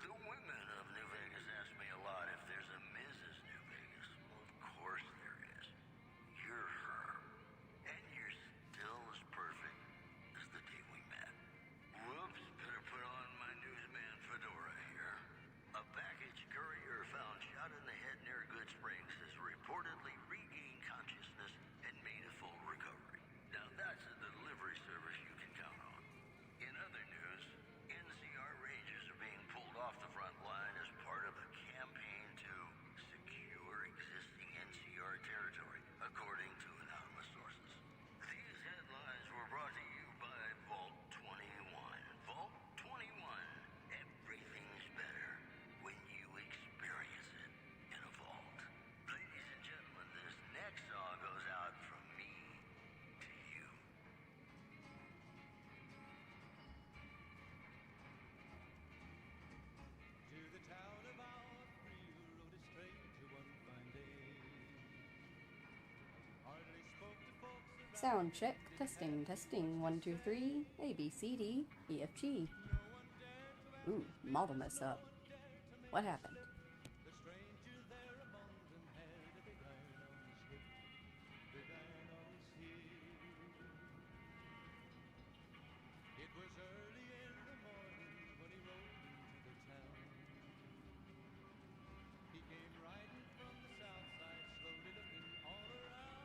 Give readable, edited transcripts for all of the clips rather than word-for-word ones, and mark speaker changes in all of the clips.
Speaker 1: The women of New Vegas ask me a lot if there's a Mrs. New Vegas. Well, of course there is. You're her. And you're still as perfect as the day we met. Whoops, better put on my newsman fedora here. A package courier found shot in the head near Good Springs has reportedly regained consciousness and made a full recovery. Now that's a delivery service you can count on. In other news, NCR Rangers are being pulled off the front line as part of a campaign to secure existing NCR territory, according to anonymous sources. These headlines were brought to you by Vault 21. Vault 21. Everything's better when you experience it in a vault. Ladies and gentlemen, this next song goes out from me to you.
Speaker 2: To the town of our free rode a stranger one fine day. Hardly spoke to folks around.
Speaker 3: Sound check. Testing, testing. 1, 2, 3. A, B, C, D, E, F, G.
Speaker 2: No one dared to ask.
Speaker 3: Ooh, model mess up.
Speaker 2: No one dared to make
Speaker 3: What
Speaker 2: a
Speaker 3: happened?
Speaker 2: slip. The stranger there among them had a big iron on his hip. Big iron on his hip. It was early in the morning when he rode into the town. He came riding from the south side, slowly looking all around.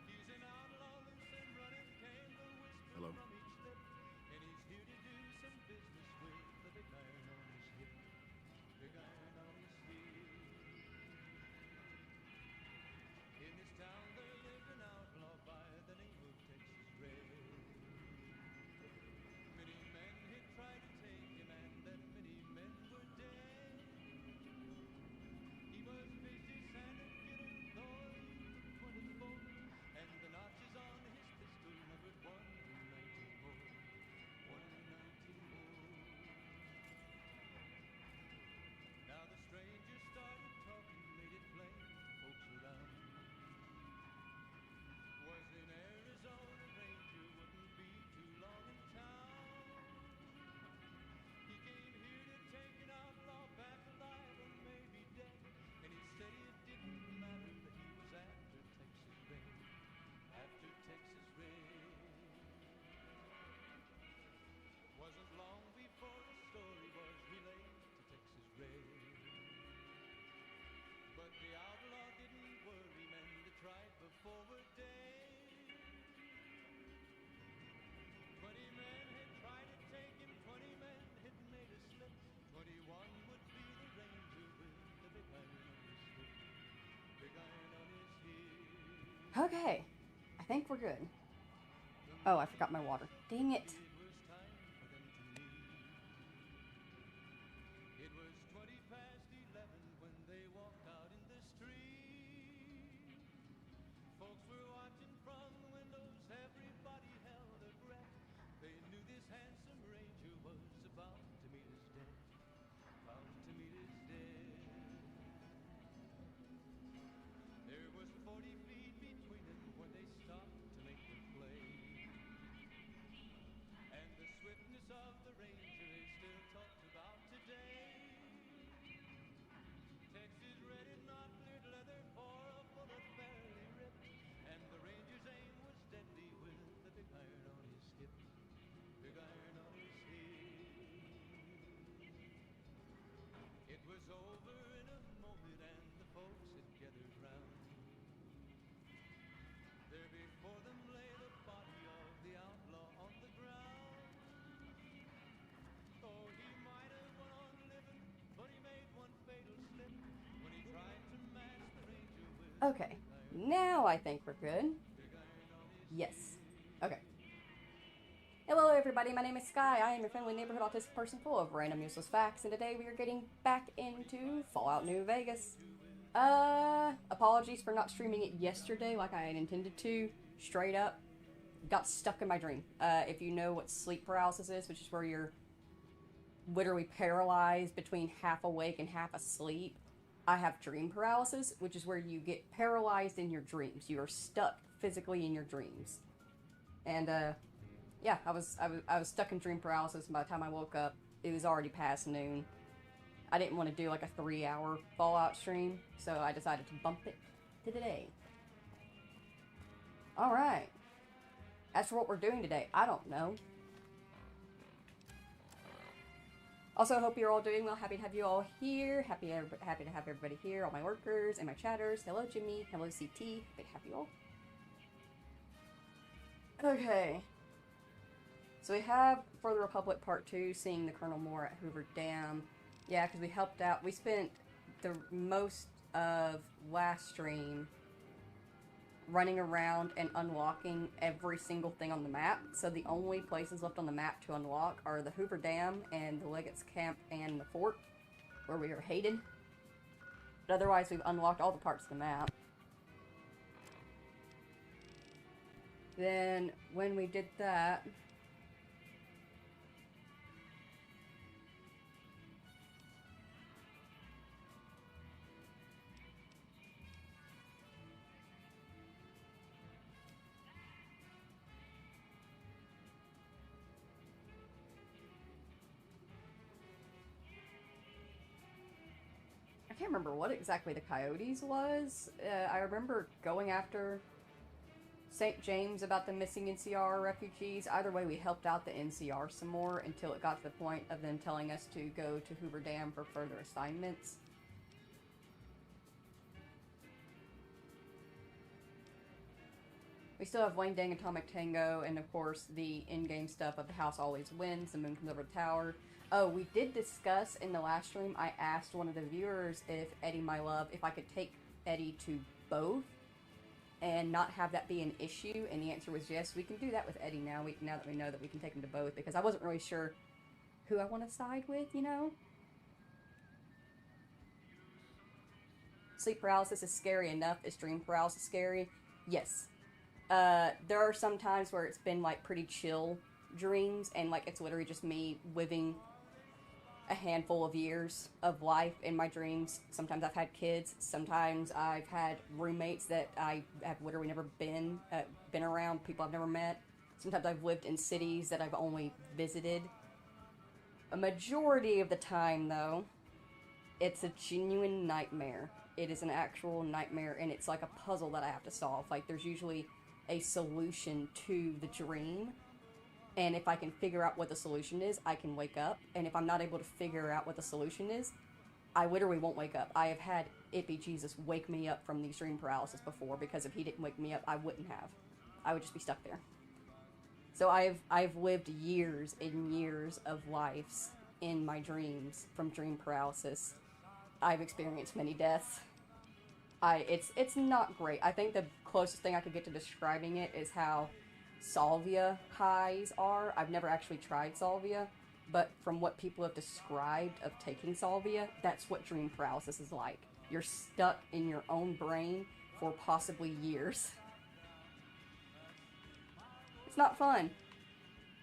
Speaker 2: He's an outlaw, loose and running, came the whisper
Speaker 4: Hello.
Speaker 2: from each lip. And he's here to do some business with the big iron on his hip. Big iron on his hip. In this town there lived an outlaw by the name of Texas Red. Many men had tried to take him, and then many men were dead. He was busy Santa Kitten, though he took 24, and the notches on his pistol numbered 1 to 19 more. 1 to 19 more. Now the stranger started talking, made it plain to folks around. Was in Arizona, Ranger wouldn't be too long in town. He came here to take an outlaw back alive or maybe dead. And he said it didn't matter that he was after Texas Red. After Texas Red. Wasn't long before the story was relayed to Texas Red. But the outlaw didn't worry, men that tried before were dead. 20 men had tried to take him, 20 men had made a slip. 21 would be the ranger with the big iron on his hip. Big iron on his hip.
Speaker 3: Okay. I think we're good. Oh, I forgot my water. Dang it.
Speaker 2: It was time for them to meet. It was 20 past 11 when they walked out in the street. Folks were watching from the windows, everybody held their breath. They knew this handsome ranger was about to meet his death. About to meet his death. There was 40 feet between them when they stopped to make their play. And the swiftness of the ranger is still talked about today. Texas Red had not cleared leather for a bullet barely ripped. And the ranger's aim was deadly with the big iron on his hip. Big iron on his hip. It was over in a moment and the folks had gathered round. There before them lay the body of the outlaw on the ground. Oh, he might have went on living, but he made one fatal slip when he tried to mask the ranger with
Speaker 3: Okay. Now I think we're good. Yes. Okay. Hello everybody, my name is Sky. I am your friendly neighborhood autistic person full of random useless facts, and today we are getting back into Fallout New Vegas. Apologies for not streaming it yesterday like I had intended to. Straight up, got stuck in my dream. If you know what sleep paralysis is, which is where you're literally paralyzed between half awake and half asleep, I have dream paralysis, which is where you get paralyzed in your dreams. You are stuck physically in your dreams. And yeah, I was stuck in dream paralysis. By the time I woke up, it was already past noon. I didn't want to do like a 3-hour Fallout stream, so I decided to bump it to today. Alright. As for what we're doing today, I don't know. Also, hope you're all doing well. Happy to have you all here. Happy to have everybody here, all my workers and my chatters. Hello, Jimmy. Hello, CT. Happy to have you all. Okay. So we have For the Republic Part 2, seeing the Colonel Moore at Hoover Dam. Yeah, because we helped out. We spent the most of last stream running around and unlocking every single thing on the map. So the only places left on the map to unlock are the Hoover Dam and the Legate's Camp and the fort, where we are hated. But otherwise, we've unlocked all the parts of the map. Then, when we did that, I can't remember what exactly the Coyotes was. I remember going after St. James about the missing NCR refugees. Either way, we helped out the NCR some more until it got to the point of them telling us to go to Hoover Dam for further assignments. We still have Wayne Dang Atomic Tango, and of course the in-game stuff of the house always wins, the moon comes over the tower. Oh, we did discuss in the last stream, I asked one of the viewers, if Eddie, my love, if I could take Eddie to both and not have that be an issue, and the answer was yes. We can do that with Eddie now, now that we know that we can take him to both, because I wasn't really sure who I want to side with, you know? Sleep paralysis is scary enough. Is dream paralysis scary? Yes. There are some times where it's been, like, pretty chill dreams, and, like, it's literally just me living a handful of years of life in my dreams. Sometimes I've had kids. Sometimes I've had roommates that I have literally never been around, people I've never met. Sometimes I've lived in cities that I've only visited. A majority of the time, though, it's a genuine nightmare. It is an actual nightmare, and it's like a puzzle that I have to solve. Like, there's usually a solution to the dream, and if I can figure out what the solution is, I can wake up. And if I'm not able to figure out what the solution is, I literally won't wake up. I have had Ippy Jesus wake me up from these dream paralysis before, because if he didn't wake me up, I wouldn't have. I would just be stuck there. So I've lived years and years of lives in my dreams from dream paralysis. I've experienced many deaths. It's not great. I think the closest thing I could get to describing it is how salvia highs are. I've never actually tried salvia, but from what people have described of taking salvia, that's what dream paralysis is like. You're stuck in your own brain for possibly years. It's not fun.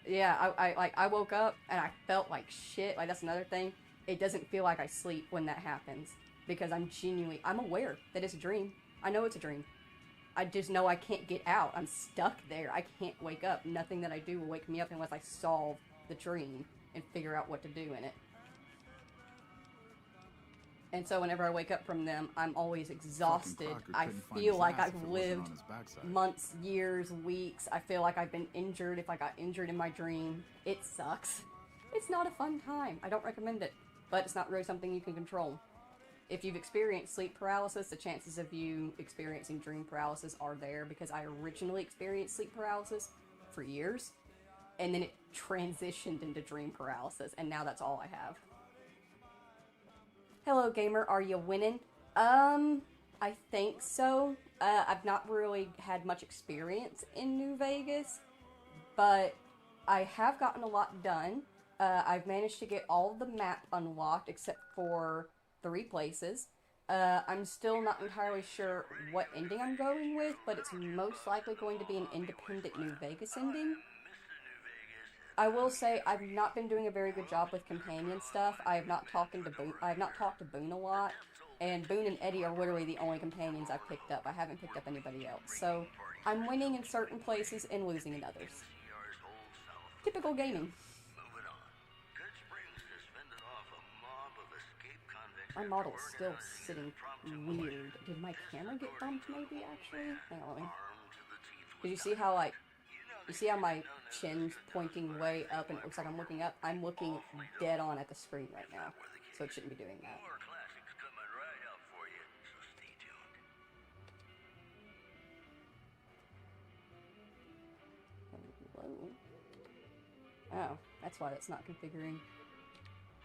Speaker 3: Yeah, I woke up and I felt like shit. Like, that's another thing. It doesn't feel like I sleep when that happens, because I'm aware that it's a dream. I know it's a dream. I just know I can't get out. I'm stuck there. I can't wake up. Nothing that I do will wake me up unless I solve the dream and figure out what to do in it. And so whenever I wake up from them, I'm always exhausted. I feel like I've lived months, years, weeks. I feel like I've been injured if I got injured in my dream. It sucks. It's not a fun time. I don't recommend it. But it's not really something you can control. If you've experienced sleep paralysis, the chances of you experiencing dream paralysis are there, because I originally experienced sleep paralysis for years, and then it transitioned into dream paralysis, and now that's all I have. Hello, gamer. Are you winning? I think so. I've not really had much experience in New Vegas, but I have gotten a lot done. I've managed to get all of the map unlocked except for 3 places. I'm still not entirely sure what ending I'm going with, but it's most likely going to be an independent New Vegas ending. I will say I've not been doing a very good job with companion stuff. I have not talked to Boone a lot, and Boone and Eddie are literally the only companions I've picked up. I haven't picked up anybody else, so I'm winning in certain places and losing in others. Typical gaming. My model is still sitting weird. Did my camera get bumped maybe, actually? Hang on, let me... Did you see how, like... You see how my chin's pointing way up and it looks like I'm looking up? I'm looking dead on at the screen right now, so it shouldn't be doing that. Hello? Oh, that's why that's not configuring.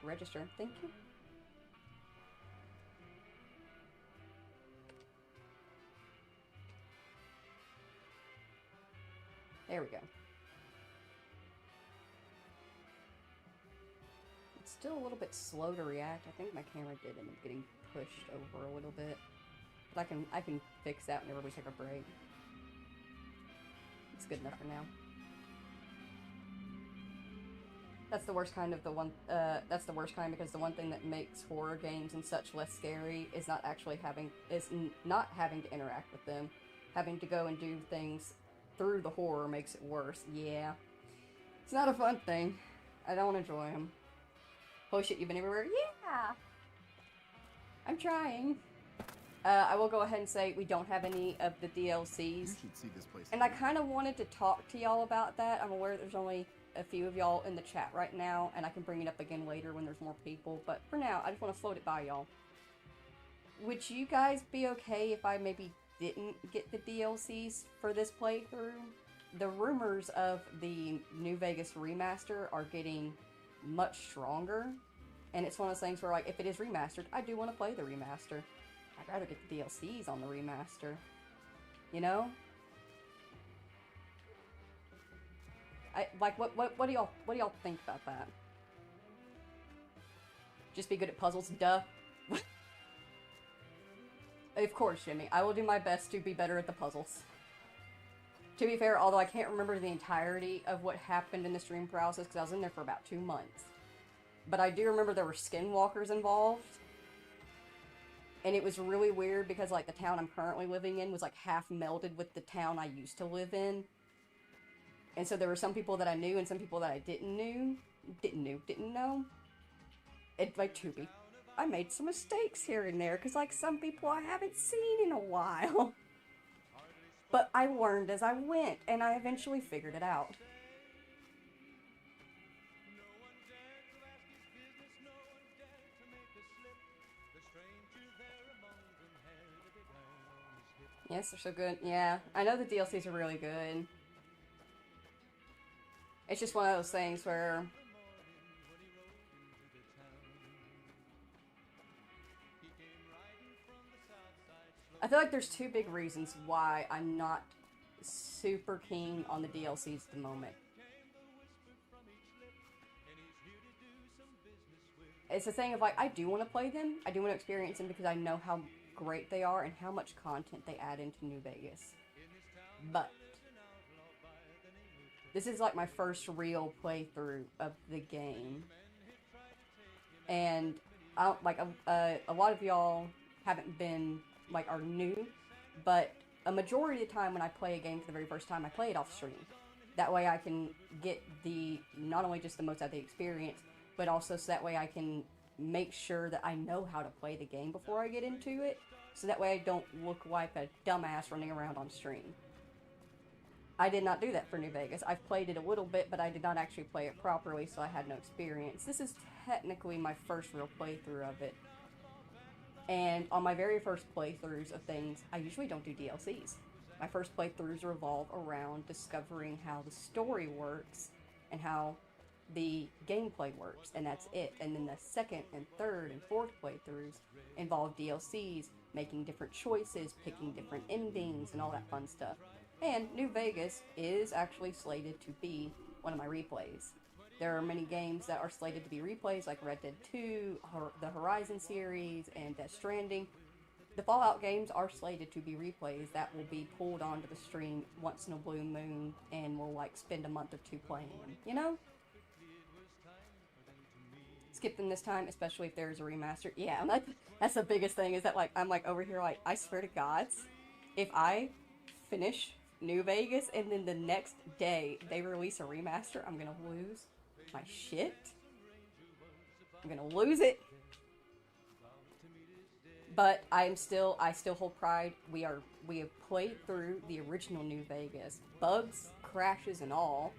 Speaker 3: Register. Thank you. There we go. It's still a little bit slow to react. I think my camera did end up getting pushed over a little bit. But I can fix that whenever we take a break. It's good enough for now. That's the worst kind of that's the worst kind, because the one thing that makes horror games and such less scary is not having to interact with them. Having to go and do things through the horror makes it worse. Yeah. It's not a fun thing. I don't enjoy them. Holy shit, you've been everywhere? Yeah! I'm trying. I will go ahead and say we don't have any of the DLCs.
Speaker 4: You should see this place.
Speaker 3: And I kind of wanted to talk to y'all about that. I'm aware there's only a few of y'all in the chat right now, and I can bring it up again later when there's more people. But for now, I just want to float it by y'all. Would you guys be okay if I maybe didn't get the DLCs for this playthrough? The rumors of the New Vegas remaster are getting much stronger, and it's one of those things where, like, if it is remastered, I do want to play the remaster. I'd rather get the DLCs on the remaster, you know? What do y'all think about that? Just be good at puzzles, duh. Of course, Jimmy. I will do my best to be better at the puzzles. To be fair, although I can't remember the entirety of what happened in the stream paralysis, because I was in there for about 2 months. But I do remember there were skinwalkers involved. And it was really weird because, like, the town I'm currently living in was, like, half melded with the town I used to live in. And so there were some people that I knew and some people that I didn't know. It's like, Tubi, I made some mistakes here and there, because, like, some people I haven't seen in a while. But I learned as I went, and I eventually figured it out. Yes, they're so good. Yeah, I know the DLCs are really good. It's just one of those things where... I feel like there's 2 big reasons why I'm not super keen on the DLCs at the moment. It's a thing of, like, I do want to play them, I do want to experience them because I know how great they are and how much content they add into New Vegas. But this is like my first real playthrough of the game. And a lot of y'all haven't been, like, are new, but a majority of the time when I play a game for the very first time, I play it off stream. That way I can get not only just the most out of the experience, but also so that way I can make sure that I know how to play the game before I get into it, so that way I don't look like a dumbass running around on stream. I did not do that for New Vegas. I've played it a little bit, but I did not actually play it properly, so I had no experience. This is technically my first real playthrough of it. And on my very first playthroughs of things, I usually don't do DLCs. My first playthroughs revolve around discovering how the story works and how the gameplay works, and that's it. And then the second and third and fourth playthroughs involve DLCs, making different choices, picking different endings, and all that fun stuff. And New Vegas is actually slated to be one of my replays. There are many games that are slated to be replays, like Red Dead 2, the Horizon series, and Death Stranding. the Fallout games are slated to be replays that will be pulled onto the stream once in a blue moon, and we'll like spend a month or two playing them, you know? Skip them this time, especially if there's a remaster. Yeah, that's the biggest thing, is that like I'm like over here like, I swear to gods, if I finish New Vegas and then the next day they release a remaster, I'm gonna lose my shit. I'm gonna lose it. But I still hold pride. We have played through the original New Vegas, bugs, crashes, and all,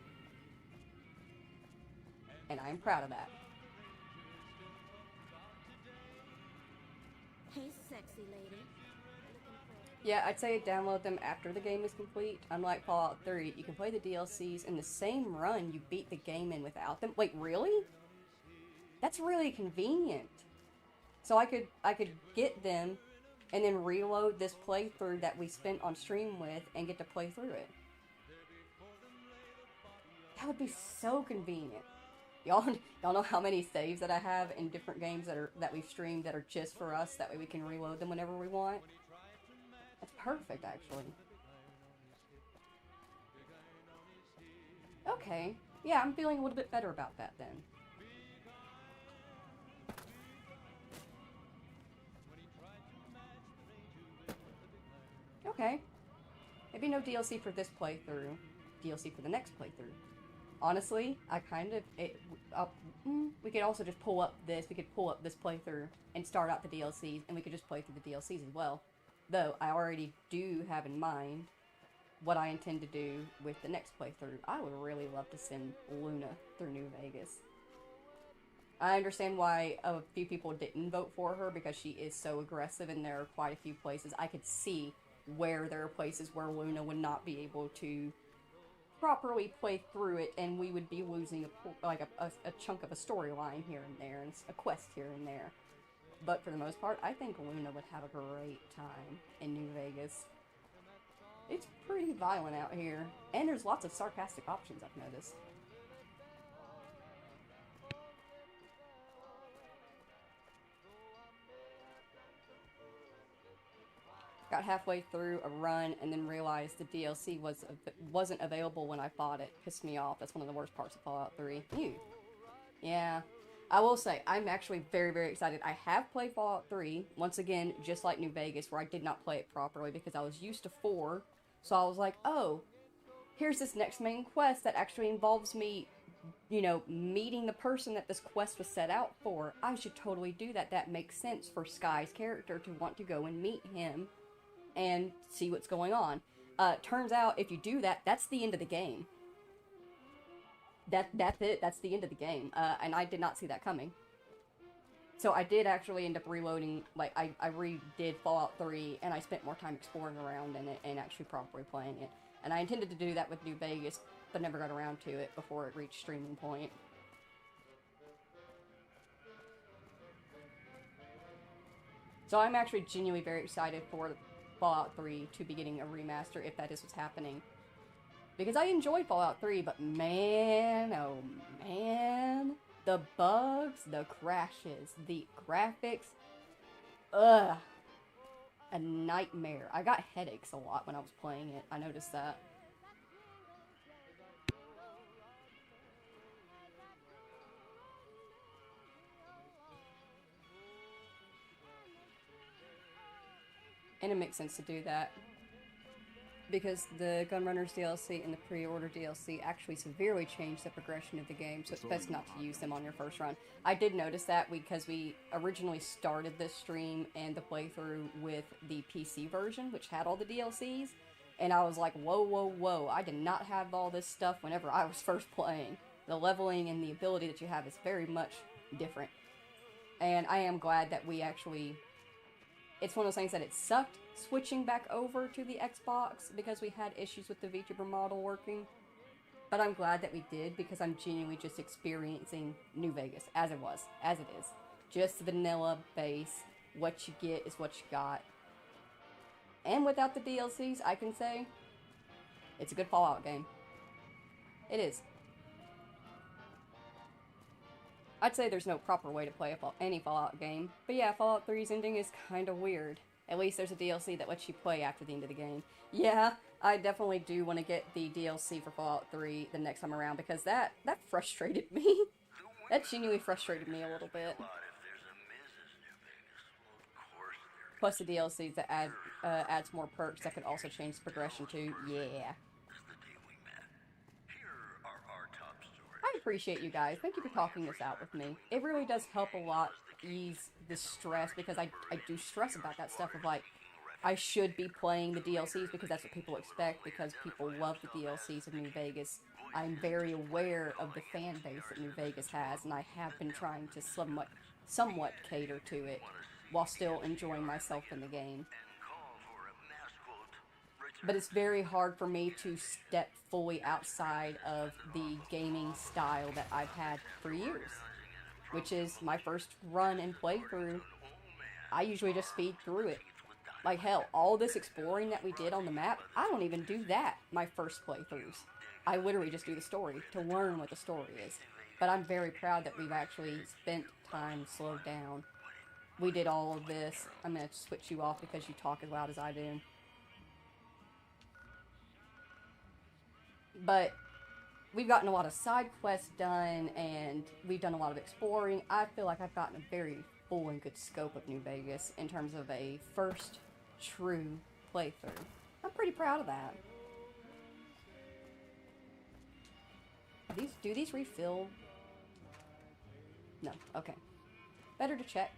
Speaker 3: and I'm proud of that.
Speaker 4: Hey, sexy lady.
Speaker 3: Yeah, I'd say download them after the game is complete. Unlike Fallout 3, you can play the DLCs in the same run you beat the game in without them. Wait, really? That's really convenient. So I could get them and then reload this playthrough that we spent on stream with and get to play through it. That would be so convenient. Y'all know how many saves that I have in different games that we've streamed that are just for us, that way we can reload them whenever we want? That's perfect, actually. Okay. Yeah, I'm feeling a little bit better about that then. Okay. Maybe no DLC for this playthrough. DLC for the next playthrough. Honestly, I kind of... we could also just pull up this. We could pull up this playthrough and start out the DLCs, and we could just play through the DLCs as well. Though, I already do have in mind what I intend to do with the next playthrough. I would really love to send Luna through New Vegas. I understand why a few people didn't vote for her, because she is so aggressive, and there are quite a few places I could see where there are places where Luna would not be able to properly play through it, and we would be losing a chunk of a storyline here and there, and a quest here and there. But for the most part, I think Luna would have a great time in New Vegas. It's pretty violent out here, and there's lots of sarcastic options, I've noticed. Got halfway through a run and then realized the DLC wasn't available when I bought it. Pissed me off. That's one of the worst parts of Fallout 3. Ew. Yeah. I will say, I'm actually very, very excited. I have played Fallout 3, once again, just like New Vegas, where I did not play it properly because I was used to 4. So I was like, oh, here's this next main quest that actually involves me, you know, meeting the person that this quest was set out for. I should totally do that. That makes sense for Sky's character to want to go and meet him and see what's going on. Turns out, if you do that, that's the end of the game. That's it. That's the end of the game. And I did not see that coming. So I did actually end up reloading, like, I redid Fallout 3, and I spent more time exploring around in it and actually properly playing it. And I intended to do that with New Vegas, but never got around to it before it reached streaming point. So I'm actually genuinely very excited for Fallout 3 to be getting a remaster, if that is what's happening. Because I enjoyed Fallout 3, but man, oh man, the bugs, the crashes, the graphics, ugh, a nightmare. I got headaches a lot when I was playing it, I noticed that. And it makes sense to do that, because the Gunrunners DLC and the pre-order DLC actually severely changed the progression of the game, so it's best not to use them on your first run. I did notice that because we originally started this stream and the playthrough with the PC version, which had all the DLCs, and I was like, whoa, whoa, whoa, I did not have all this stuff whenever I was first playing. The leveling and the ability that you have is very much different. And I am glad that we actually... It's one of those things that it sucked switching back over to the Xbox because we had issues with the VTuber model working. But I'm glad that we did, because I'm genuinely just experiencing New Vegas as it was, as it is. Just vanilla base. What you get is what you got. And without the DLCs, I can say it's a good Fallout game. It is. I'd say there's no proper way to play any Fallout game. But yeah, Fallout 3's ending is kind of weird. At least there's a DLC that lets you play after the end of the game. Yeah, I definitely do want to get the DLC for Fallout 3 the next time around, because that frustrated me. That genuinely frustrated me a little bit. Plus the DLCs that adds more perks that could also change the progression too. Yeah. I appreciate you guys. Thank you for talking this out with me. It really does help a lot ease the stress, because I do stress about that stuff of like, I should be playing the DLCs because that's what people expect, because people love the DLCs of New Vegas. I'm very aware of the fan base that New Vegas has, and I have been trying to somewhat cater to it while still enjoying myself in the game. But it's very hard for me to step fully outside of the gaming style that I've had for years, which is my first run and playthrough. I usually just speed through it. Like hell, all this exploring that we did on the map, I don't even do that my first playthroughs. I literally just do the story to learn what the story is. But I'm very proud that we've actually spent time slowed down. We did all of this. I'm going to switch you off because you talk as loud as I do. But we've gotten a lot of side quests done, and we've done a lot of exploring. I feel like I've gotten a very full and good scope of New Vegas in terms of a first true playthrough. I'm pretty proud of that. Do these refill? No. Okay. Better to check.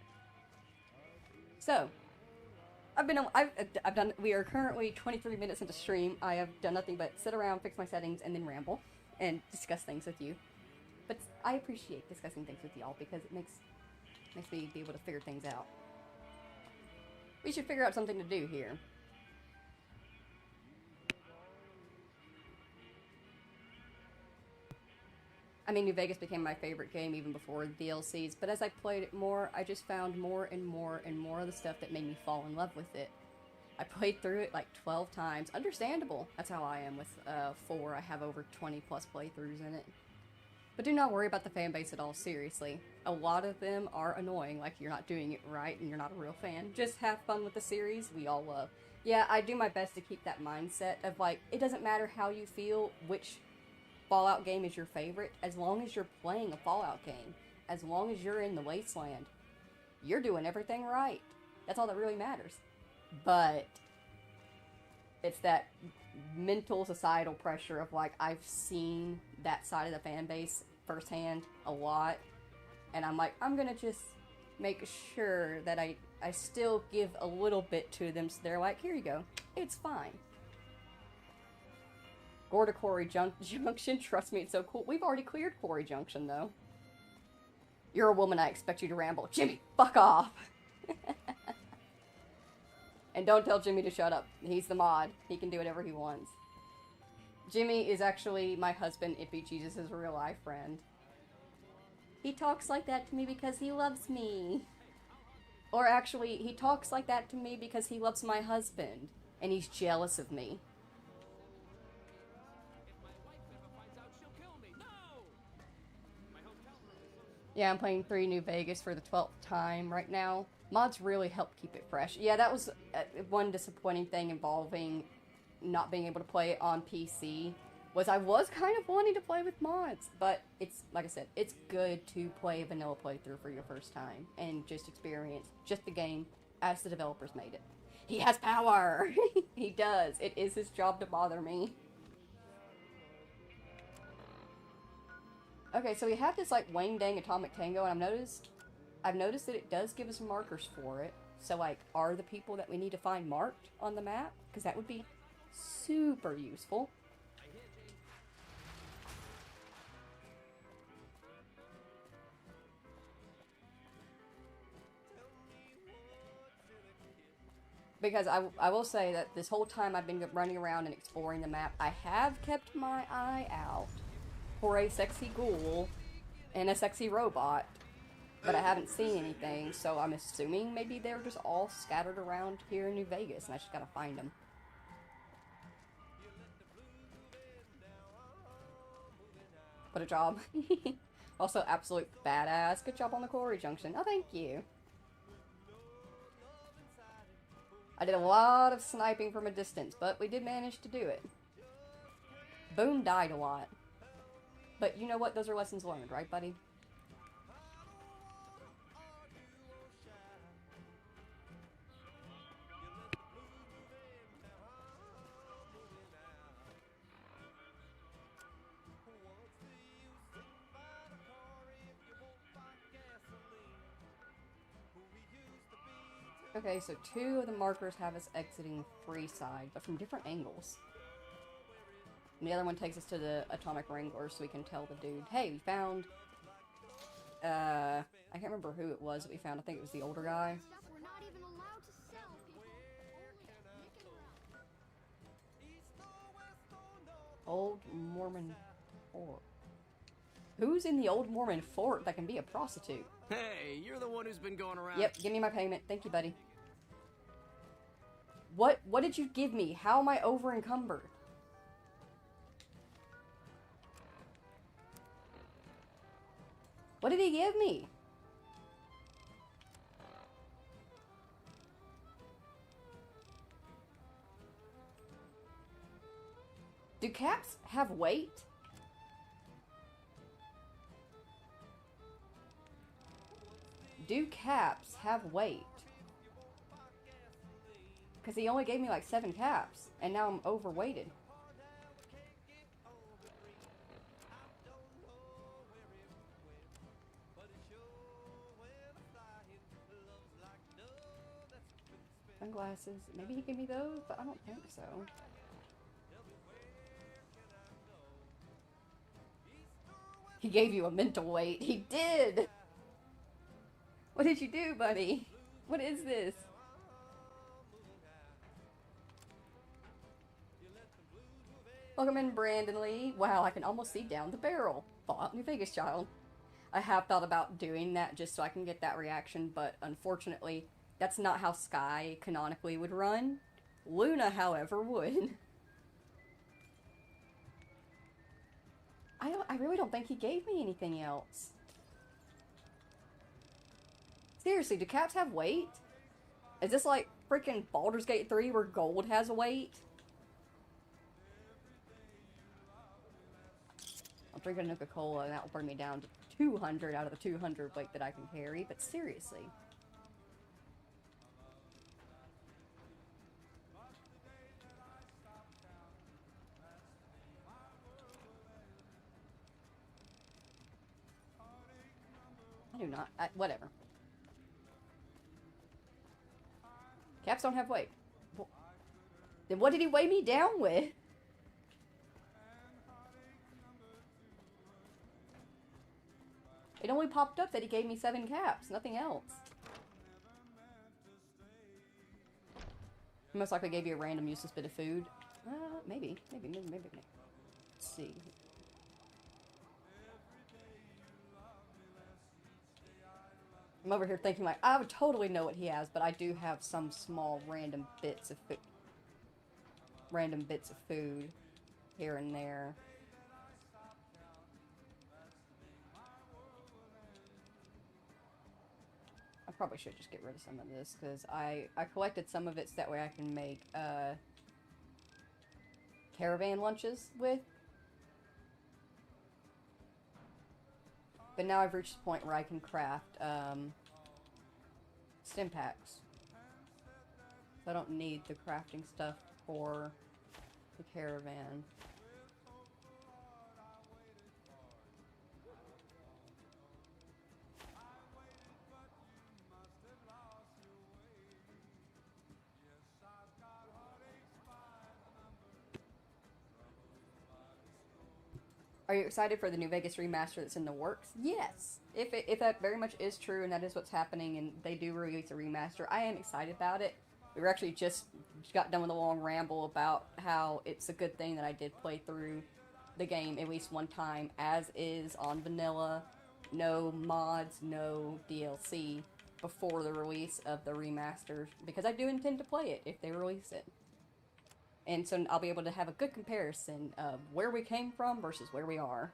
Speaker 3: So, I've done, we are currently 23 minutes into stream. I have done nothing but sit around, fix my settings, and then ramble and discuss things with you. But I appreciate discussing things with y'all because it makes me be able to figure things out. We should figure out something to do here. I mean, New Vegas became my favorite game even before the DLCs, but as I played it more, I just found more and more and more of the stuff that made me fall in love with it. I played through it like 12 times. Understandable. That's how I am with 4. I have over 20 plus playthroughs in it. But do not worry about the fan base at all, seriously. A lot of them are annoying, like you're not doing it right and you're not a real fan. Just have fun with the series we all love. Yeah, I do my best to keep that mindset of like, it doesn't matter how you feel, which Fallout game is your favorite, as long as you're playing a Fallout game, as long as you're in the wasteland, you're doing everything right. That's all that really matters. But it's that mental societal pressure of like, I've seen that side of the fan base firsthand a lot, and I'm like, I'm gonna just make sure that I still give a little bit to them, so they're like, here you go, it's fine. Go to Courier Junction, trust me, it's so cool. We've already cleared Courier Junction, though. You're a woman, I expect you to ramble. Jimmy, fuck off! And don't tell Jimmy to shut up. He's the mod. He can do whatever he wants. Jimmy is actually my husband, Ippy Jesus' real life friend. He talks like that to me because he loves me. Or actually, he talks like that to me because he loves my husband. And he's jealous of me. Yeah, I'm playing 3 New Vegas for the 12th time right now. Mods really help keep it fresh. Yeah, that was one disappointing thing involving not being able to play it on PC, was I was kind of wanting to play with mods, but it's, like I said, it's good to play a vanilla playthrough for your first time and just experience just the game as the developers made it. He has power! He does. It is his job to bother me. Okay, so we have this like Wang Dang Atomic Tango, and I've noticed that it does give us markers for it. So like, are the people that we need to find marked on the map? Because that would be super useful. Because I will say that this whole time I've been running around and exploring the map, I have kept my eye out for a sexy ghoul and a sexy robot, but I haven't seen anything, so I'm assuming maybe they're just all scattered around here in New Vegas, and I just gotta find them. What a job. Also, absolute badass. Good job on the Courier Junction. Oh, thank you. I did a lot of sniping from a distance, but we did manage to do it. Boom died a lot. But you know what? Those are lessons learned, right, buddy? Okay, so 2 of the markers have us exiting Freeside, but from different angles. And the other one takes us to the Atomic Wrangler, so we can tell the dude, hey, we found, I can't remember who it was that we found. I think it was the older guy.
Speaker 4: Stuff we're not even allowed to sell, people. Only at Nick and Ralph.
Speaker 3: Old Mormon Fort. Who's in the Old Mormon Fort that can be a prostitute?
Speaker 5: Hey, you're the one who's been going around.
Speaker 3: Yep, give me my payment. Thank you, buddy. What did you give me? How am I over encumbered? What did he give me? Do caps have weight? Do caps have weight? Because he only gave me like 7 caps, and now I'm overweighted. Sunglasses. Maybe he gave me those, but I don't think so. He gave you a mental weight. He did! What did you do, buddy? What is this? Welcome in, Brandon Lee. Wow, I can almost see down the barrel. Fallout New Vegas, child. I have thought about doing that just so I can get that reaction, but unfortunately, that's not how Sky canonically would run. Luna, however, would. I really don't think he gave me anything else. Seriously, do caps have weight? Is this like freaking Baldur's Gate 3 where gold has a weight? I'll drink a Nuka-Cola and that will bring me down to 200 out of the 200 weight that I can carry, but seriously. I do not. Whatever. Caps don't have weight. Then what did he weigh me down with? It only popped up that he gave me 7 caps, nothing else. He most likely gave you a random useless bit of food. Maybe. Let's see. I'm over here thinking like, I would totally know what he has, but I do have some small random bits of food. Random bits of food here and there. I probably should just get rid of some of this, because I collected some of it so that way I can make caravan lunches with. But now I've reached the point where I can craft stim packs. So I don't need the crafting stuff for the caravan. Are you excited for the New Vegas remaster that's in the works? Yes. If that very much is true and that is what's happening and they do release a remaster, I am excited about it. We were actually just got done with a long ramble about how it's a good thing that I did play through the game at least one time as is on vanilla. No mods, no DLC before the release of the remaster, because I do intend to play it if they release it. And so I'll be able to have a good comparison of where we came from versus where we are.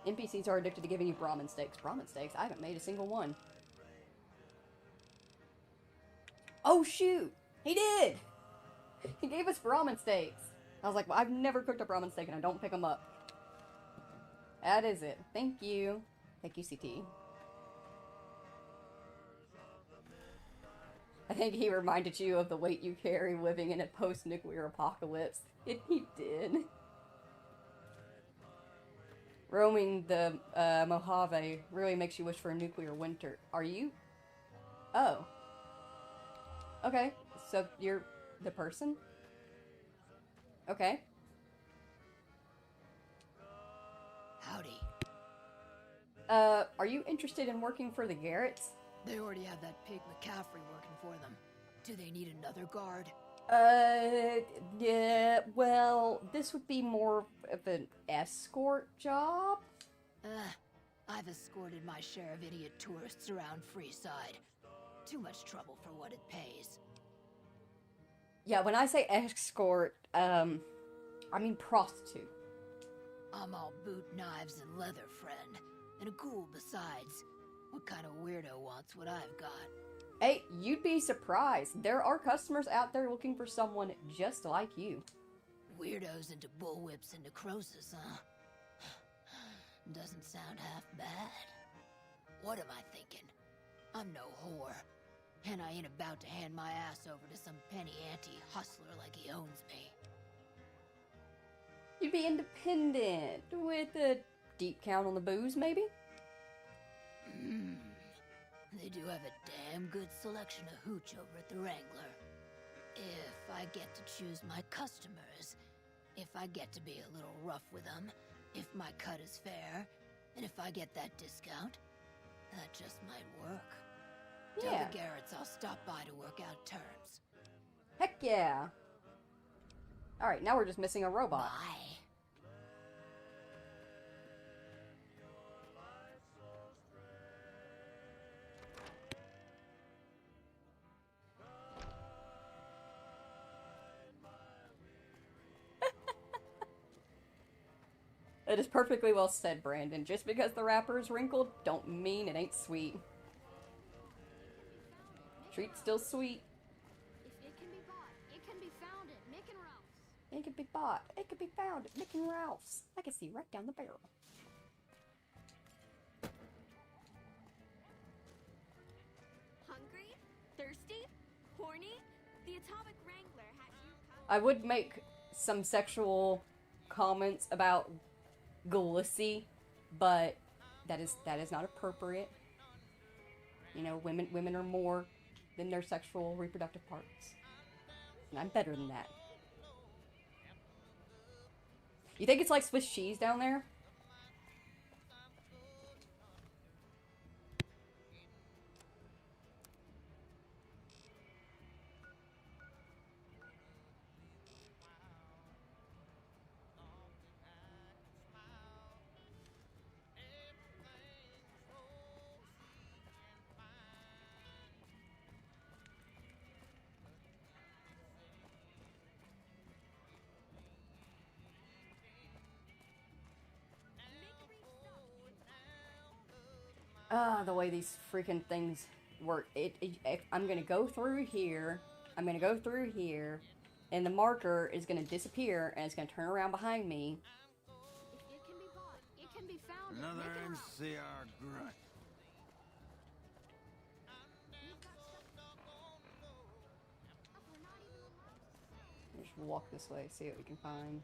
Speaker 3: NPCs are addicted to giving you Brahmin steaks. Brahmin steaks? I haven't made a single one. Oh, shoot! He did! He gave us Brahmin steaks. I was like, well, I've never cooked a Brahmin steak and I don't pick them up. That is it. Thank you. Thank you, CT. I think he reminded you of the weight you carry living in a post-nuclear apocalypse. And he did. Roaming the Mojave really makes you wish for a nuclear winter. Are you? Oh. Okay. So you're the person? Okay.
Speaker 6: Howdy.
Speaker 3: Are you interested in working for the Garretts?
Speaker 6: They already have that pig McCaffrey working for them. Do they need another guard?
Speaker 3: Yeah, well, this would be more of an escort job.
Speaker 6: I've escorted my share of idiot tourists around Freeside. Too much trouble for what it pays.
Speaker 3: Yeah, when I say escort, I mean prostitute.
Speaker 6: I'm all boot, knives, and leather, friend. And a ghoul besides. What kind of weirdo wants what I've got?
Speaker 3: Hey, you'd be surprised. There are customers out there looking for someone just like you.
Speaker 6: Weirdos into bullwhips and necrosis, huh? Doesn't sound half bad. What am I thinking? I'm no whore. And I ain't about to hand my ass over to some penny-ante hustler like he owns me.
Speaker 3: You'd be independent, with a deep count on the booze, maybe?
Speaker 6: They do have a damn good selection of hooch over at the Wrangler. If I get to choose my customers, if I get to be a little rough with them, if my cut is fair, and if I get that discount, that just might work. Tell
Speaker 3: Yeah.
Speaker 6: the Garretts I'll stop by to work out terms.
Speaker 3: Heck yeah. Alright, now we're just missing a robot.
Speaker 6: Bye.
Speaker 3: It is perfectly well said, Brandon. Just because the wrapper is wrinkled, don't mean it ain't sweet. Treat's still sweet.
Speaker 4: If it can be bought, it can be found at Mick and Ralph's.
Speaker 3: It could be bought. It could be found at Mick and Ralph's. I can see right down the barrel.
Speaker 4: Hungry? Thirsty? Horny? The Atomic Wrangler has you covered.
Speaker 3: I would make some sexual comments about glissy, but that is not appropriate. You know, women are more than their sexual reproductive parts. And I'm better than that. You think it's like Swiss cheese down there? The way these freaking things work. I'm gonna go through here. I'm gonna go through here, and the marker is gonna disappear, and it's gonna turn around behind me.
Speaker 4: If it can be bought, it can be found at
Speaker 1: Another
Speaker 4: Mick and Ralph's.
Speaker 1: NCR grunt.
Speaker 4: We've got stuff we're not even allowed to sell.
Speaker 3: Just walk this way, see what we can find.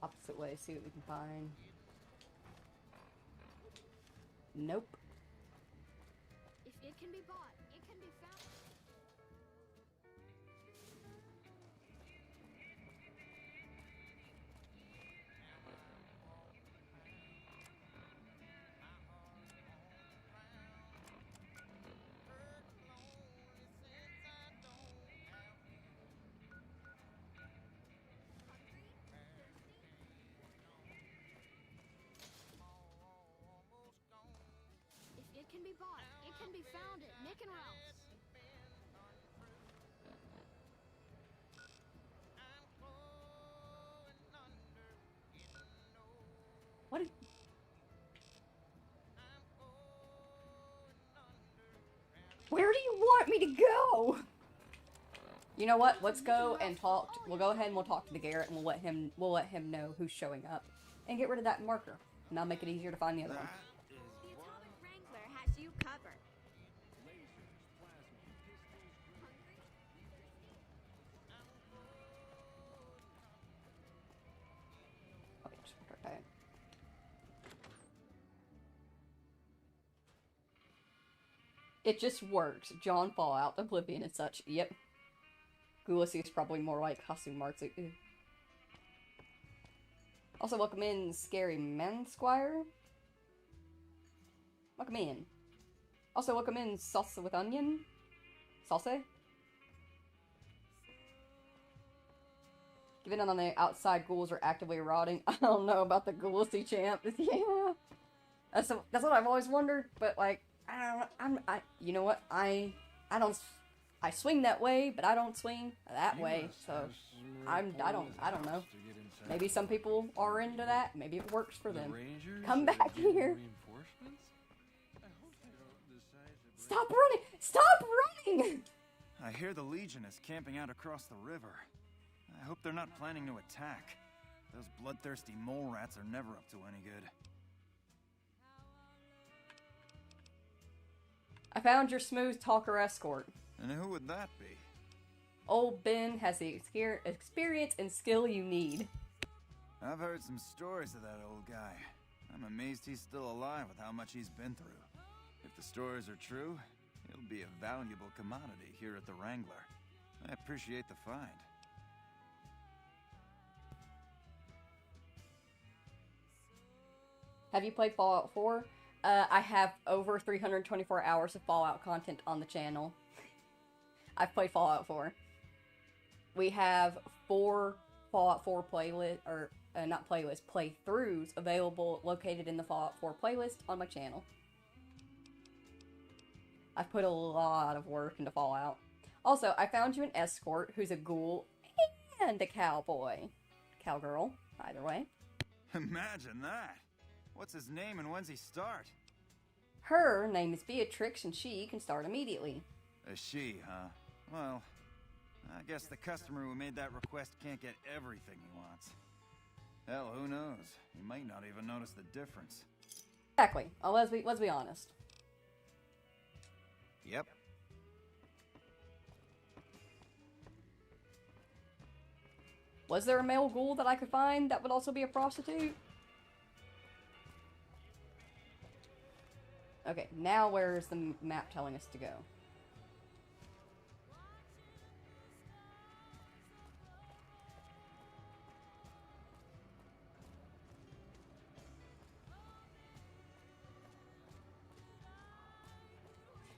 Speaker 3: Opposite way, see what we can find. Nope.
Speaker 4: If it can be bought, it can be found. If it can be bought, it can be found at Mick and Ralph's.
Speaker 3: What ready to go. You know what? Let's go and talk. We'll go ahead and we'll talk to the Garrett and we'll let him know who's showing up. And get rid of that marker. And that'll make it easier to find the other one.
Speaker 4: The atomic wrangler has you covered.
Speaker 3: Okay, just start that. It just works. John Fallout, Oblivion and such. Yep. Ghoulisy is probably more like costume marks. Ew. Also, welcome in, Scary Man Squire. Welcome in. Also, welcome in, Salsa with Onion. Salsa? Given on the outside, ghouls are actively rotting. I don't know about the Ghoulisy champ. Yeah. That's what I've always wondered, but like, I don't know. You know what? I swing that way, but I don't swing that way. So I don't know. Maybe some people are into that. Maybe it works for them. Come back here. Stop running! Stop running!
Speaker 7: I hear the Legion is camping out across the river. I hope they're not planning to attack. Those bloodthirsty mole rats are never up to any good.
Speaker 3: I found your smooth talker escort.
Speaker 7: And who would that be?
Speaker 3: Old Ben has the experience and skill you need.
Speaker 7: I've heard some stories of that old guy. I'm amazed he's still alive with how much he's been through. If the stories are true, he'll be a valuable commodity here at the Wrangler. I appreciate the find.
Speaker 3: Have you played Fallout 4? I have over 324 hours of Fallout content on the channel. I've played Fallout 4. We have 4 Fallout 4 playthroughs available, located in the Fallout 4 playlist on my channel. I've put a lot of work into Fallout. Also, I found you an escort who's a ghoul and a cowboy. Cowgirl, either way.
Speaker 7: Imagine that! What's his name and when's he start?
Speaker 3: Her name is Beatrix and she can start immediately.
Speaker 7: A she, huh? Well, I guess the customer who made that request can't get everything he wants. Hell, who knows? He might not even notice the difference.
Speaker 3: Exactly. Let's be honest.
Speaker 7: Yep.
Speaker 3: Was there a male ghoul that I could find that would also be a prostitute? Okay, now where's the map telling us to go?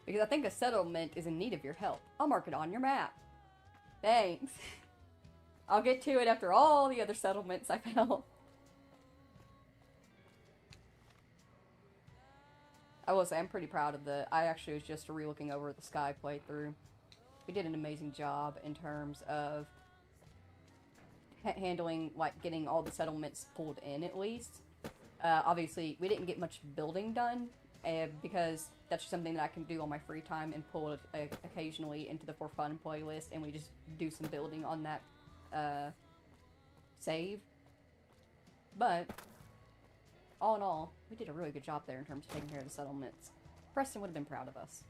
Speaker 3: Because I think a settlement is in need of your help. I'll mark it on your map. Thanks. I'll get to it after all the other settlements I found. I will say, I'm pretty proud of I actually was just re-looking over the Sky playthrough. We did an amazing job in terms of handling, like, getting all the settlements pulled in, at least. Obviously, we didn't get much building done, because that's just something that I can do on my free time and pull it occasionally into the For Fun playlist, and we just do some building on that save. But all in all, we did a really good job there in terms of taking care of the settlements. Preston would have been proud of us.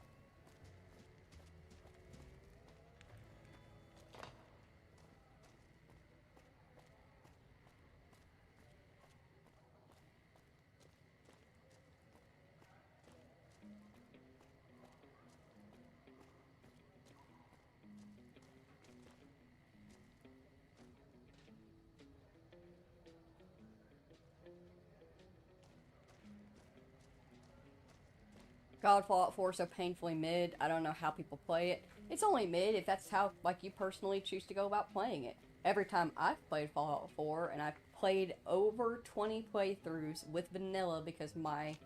Speaker 3: God, Fallout 4 is so painfully mid. I don't know how people play it. It's only mid if that's how, like, you personally choose to go about playing it. Every time I've played Fallout 4, and I've played over 20 playthroughs with vanilla because my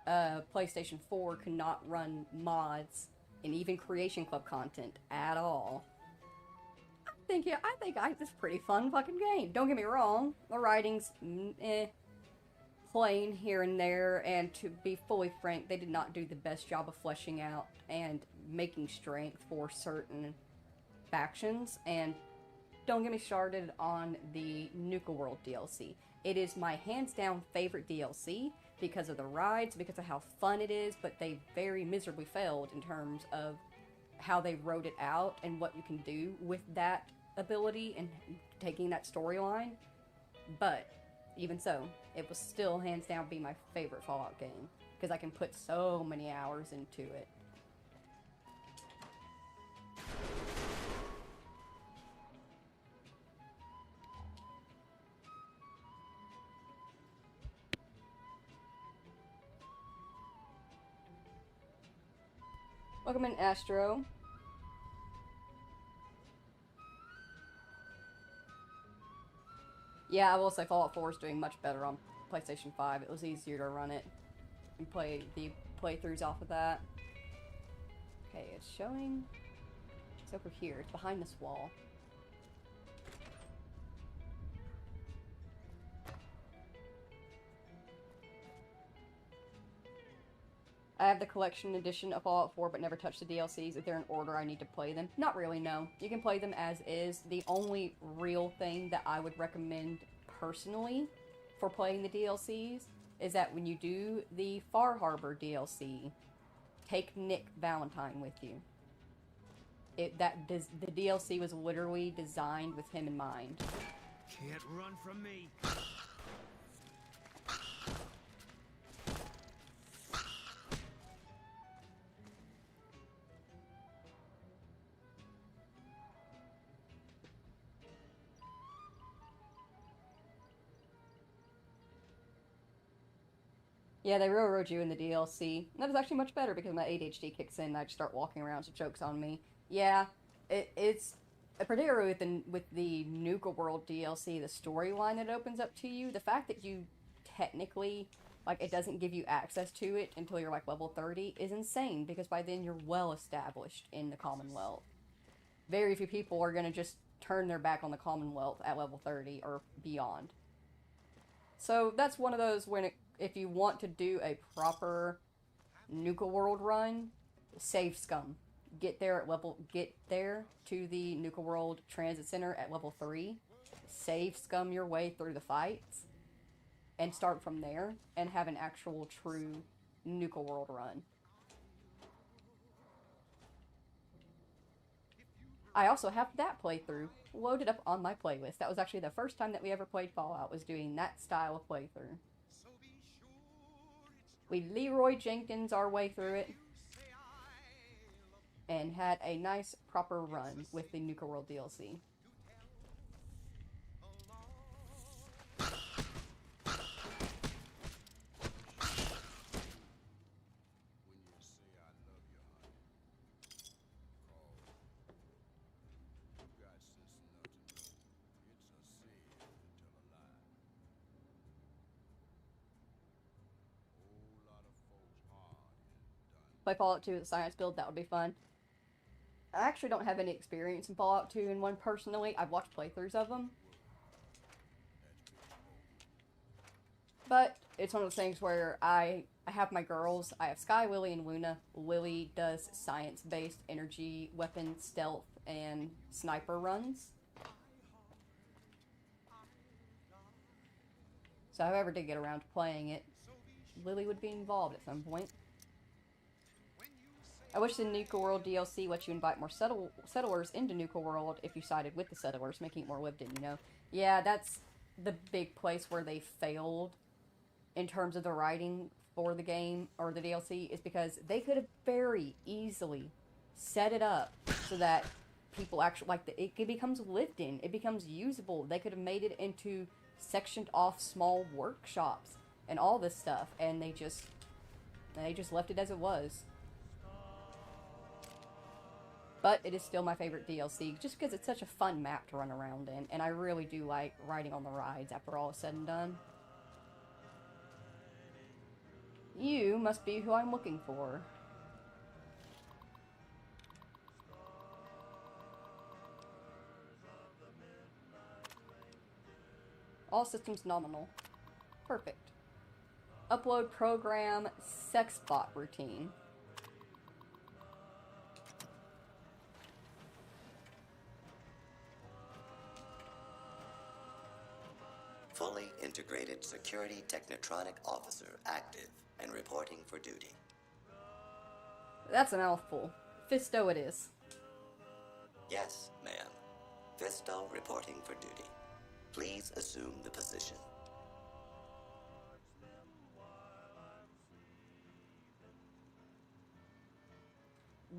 Speaker 3: PlayStation 4 could not run mods and even Creation Club content at all. I think it's a pretty fun fucking game. Don't get me wrong. The writing's plain here and there, and to be fully frank, they did not do the best job of fleshing out and making strength for certain factions. And don't get me started on the Nuka World DLC. It is my hands down favorite DLC because of the rides, because of how fun it is, but they very miserably failed in terms of how they wrote it out and what you can do with that ability and taking that storyline. But even so, it will still hands down be my favorite Fallout game because I can put so many hours into it. Welcome in, Astro. Yeah, I will say Fallout 4 is doing much better on PlayStation 5. It was easier to run it and play the playthroughs off of that. Okay, it's showing... It's over here. It's behind this wall. I have the collection edition of Fallout 4, but never touched the DLCs. If they're in order, I need to play them. Not really, no. You can play them as is. The only real thing that I would recommend personally for playing the DLCs is that when you do the Far Harbor DLC, take Nick Valentine with you. The DLC was literally designed with him in mind.
Speaker 5: Can't run from me.
Speaker 3: Yeah, they railroad you in the DLC. That is actually much better because my ADHD kicks in and I just start walking around, so joke's on me. Yeah, it's particularly with the Nuka World DLC, the storyline that opens up to you, the fact that you technically, like, it doesn't give you access to it until you're, like, level 30 is insane, because by then you're well established in the Commonwealth. Very few people are going to just turn their back on the Commonwealth at level 30 or beyond. So that's one of those when if you want to do a proper Nuka World run, save scum. Get there to the Nuka World Transit Center at level 3. Save scum your way through the fights. And start from there and have an actual true Nuka World run. I also have that playthrough loaded up on my playlist. That was actually the first time that we ever played Fallout, was doing that style of playthrough. We Leroy Jenkins our way through it and had a nice proper run with the Nuka World DLC. Play Fallout 2 with a science build, that would be fun. I actually don't have any experience in Fallout 2 and 1 personally. I've watched playthroughs of them. But it's one of those things where I have my girls. I have Sky, Lily, and Luna. Lily does science-based energy, weapon, stealth, and sniper runs. So if I ever did get around to playing it, Lily would be involved at some point. I wish the Nuka World DLC lets you invite more settlers into Nuka World if you sided with the settlers, making it more lived in, you know? Yeah, that's the big place where they failed in terms of the writing for the game, or the DLC, is because they could have very easily set it up so that people actually, like, it becomes lived in, it becomes usable. They could have made it into sectioned off small workshops and all this stuff, and they just left it as it was. But it is still my favorite DLC, just because it's such a fun map to run around in, and I really do like riding on the rides after all is said and done. You must be who I'm looking for. All systems nominal. Perfect. Upload program sex bot routine.
Speaker 8: fully integrated security technotronic officer active and reporting for duty.
Speaker 3: That's a mouthful. Fisto it is.
Speaker 8: Yes, ma'am. Fisto reporting for duty. Please assume the position.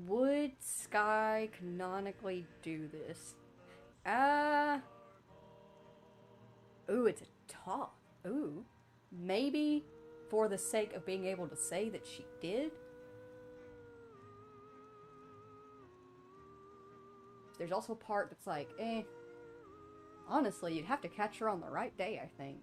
Speaker 3: Would Sky canonically do this? Ooh, it's a top. Ooh. Maybe for the sake of being able to say that she did? There's also a part that's like, honestly, you'd have to catch her on the right day, I think.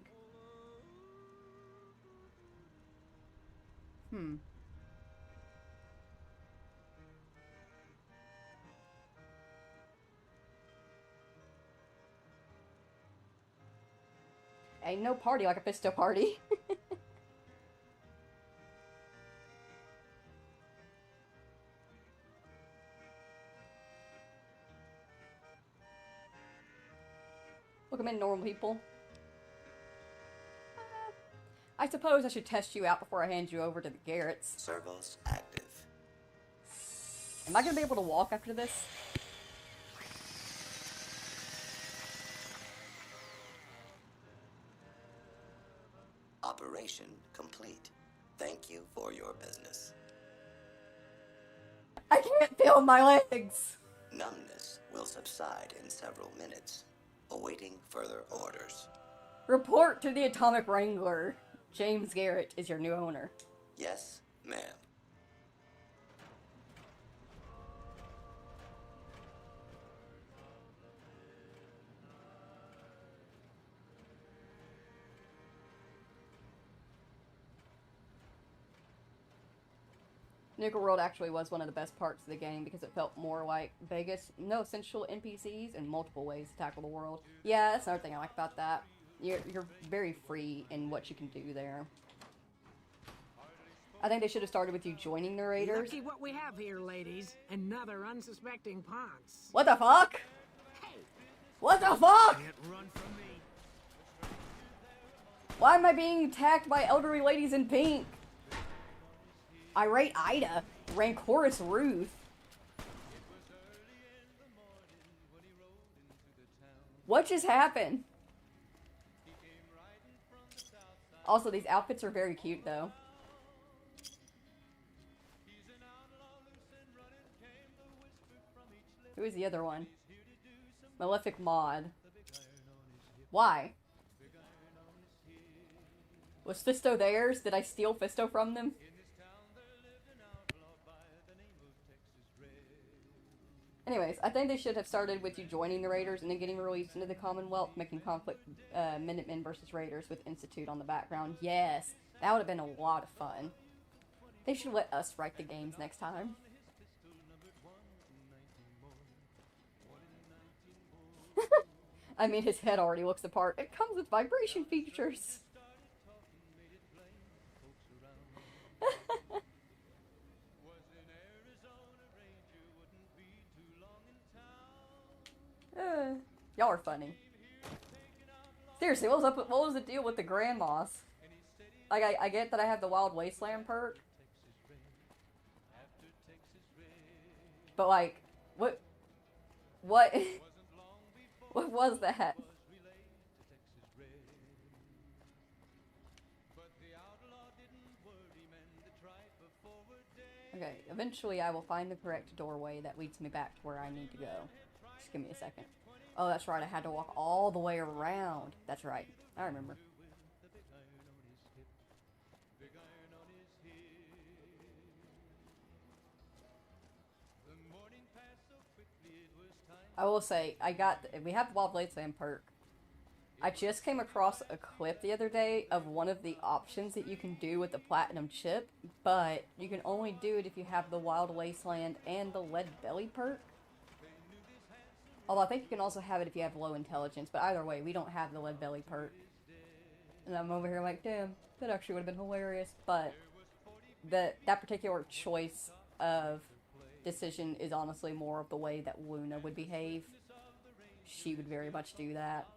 Speaker 3: Ain't no party like a Fisto party. Look, I'm in normal people. I suppose I should test you out before I hand you over to the Garretts.
Speaker 8: Servos active.
Speaker 3: Am I gonna be able to walk after this?
Speaker 8: Operation complete. Thank you for your business.
Speaker 3: I can't feel my legs!
Speaker 8: Numbness will subside in several minutes. Awaiting further orders.
Speaker 3: Report to the Atomic Wrangler. James Garrett is your new owner.
Speaker 8: Yes, ma'am.
Speaker 3: Nickel World actually was one of the best parts of the game because it felt more like Vegas. No essential NPCs and multiple ways to tackle the world. Yeah, that's another thing I like about that. You're very free in what you can do there. I think they should have started with you joining the Raiders.
Speaker 9: Lucky what we have here, ladies. Another unsuspecting ponce.
Speaker 3: What the fuck? What the fuck?
Speaker 5: Can't run from me.
Speaker 3: Why am I being attacked by elderly ladies in pink? Irate Ida, rancorous Ruth. What just happened? Also, these outfits are very cute, though. Who is the other one? Malefic Maud. Why? Was Fisto theirs? Did I steal Fisto from them? Anyways, I think they should have started with you joining the Raiders and then getting released into the Commonwealth, making conflict Minutemen versus Raiders with Institute on the background. Yes, that would have been a lot of fun. They should let us write the games next time. I mean, his head already looks the part. It comes with vibration features. Y'all are funny. Seriously, what was the deal with the grandmas? Like, I get that I have the Wild Wasteland perk. But, like, what what was that? Okay, eventually I will find the correct doorway that leads me back to where I need to go. Just give me a second. Oh, that's right, I had to walk all the way around. That's right, I remember. I will say, we have the Wild Wasteland perk. I just came across a clip the other day of one of the options that you can do with the Platinum chip, but you can only do it if you have the Wild Wasteland and the Lead Belly perk. Although I think you can also have it if you have low intelligence, but either way, we don't have the Lead Belly perk. And I'm over here like, damn, that actually would have been hilarious, but that particular choice of decision is honestly more of the way that Luna would behave. She would very much do that.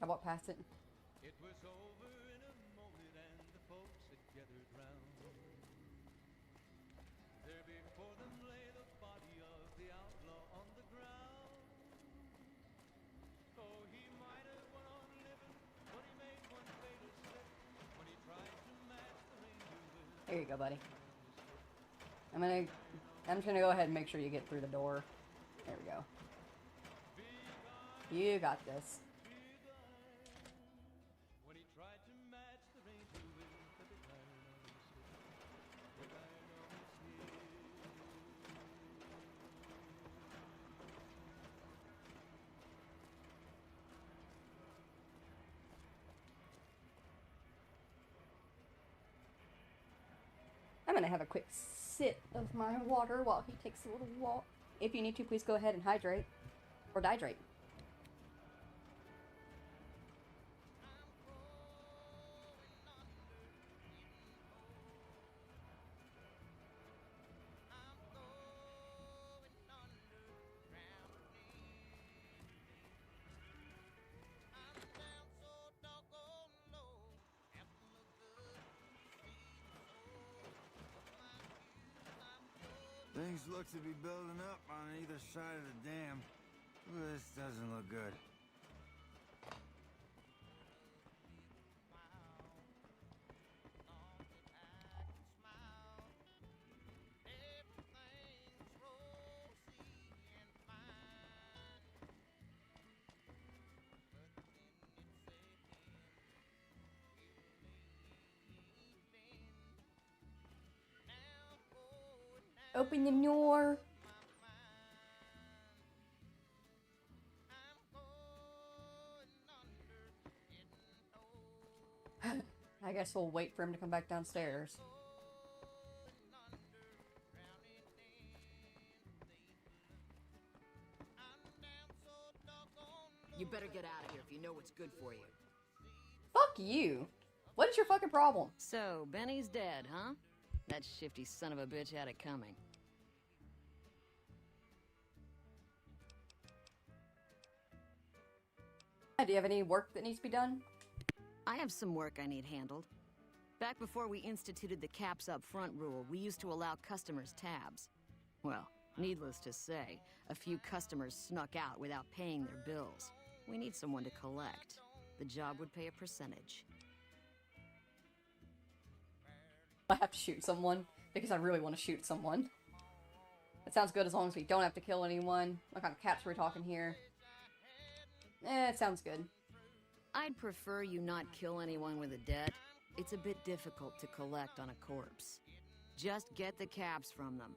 Speaker 3: I walked past it.
Speaker 2: It was over in a moment and the folks had gathered round. There before them lay the body of the outlaw on the ground. Oh, he might have went on living, but he made one fatal slip when he tried to match the ranger with.
Speaker 3: There you go, buddy. I'm just gonna go ahead and make sure you get through the door. There we go. You got this.
Speaker 2: When he tried to match the ranger with the big iron on his hip. Big iron on his hip.
Speaker 3: I'm gonna have a quick sip of my water while he takes a little walk. If you need to, please go ahead and hydrate or dehydrate.
Speaker 7: Things look to be building up on either side of the dam. This doesn't look good.
Speaker 3: Open the door. I guess we'll wait for him to come back downstairs.
Speaker 10: You better get out of here if you know what's good for you.
Speaker 3: Fuck you. What is your fucking problem?
Speaker 10: So, Benny's dead, huh? That shifty son of a bitch had it coming.
Speaker 3: Do you have any work that needs to be done?
Speaker 10: I have some work I need handled. Back before we instituted the caps up front rule, we used to allow customers tabs. Well, needless to say, a few customers snuck out without paying their bills. We need someone to collect. The job would pay a percentage.
Speaker 3: I have to shoot someone because I really want to shoot someone. That sounds good as long as we don't have to kill anyone. What kind of caps are we talking here? It sounds good.
Speaker 10: I'd prefer you not kill anyone with a debt. It's a bit difficult to collect on a corpse. Just get the caps from them.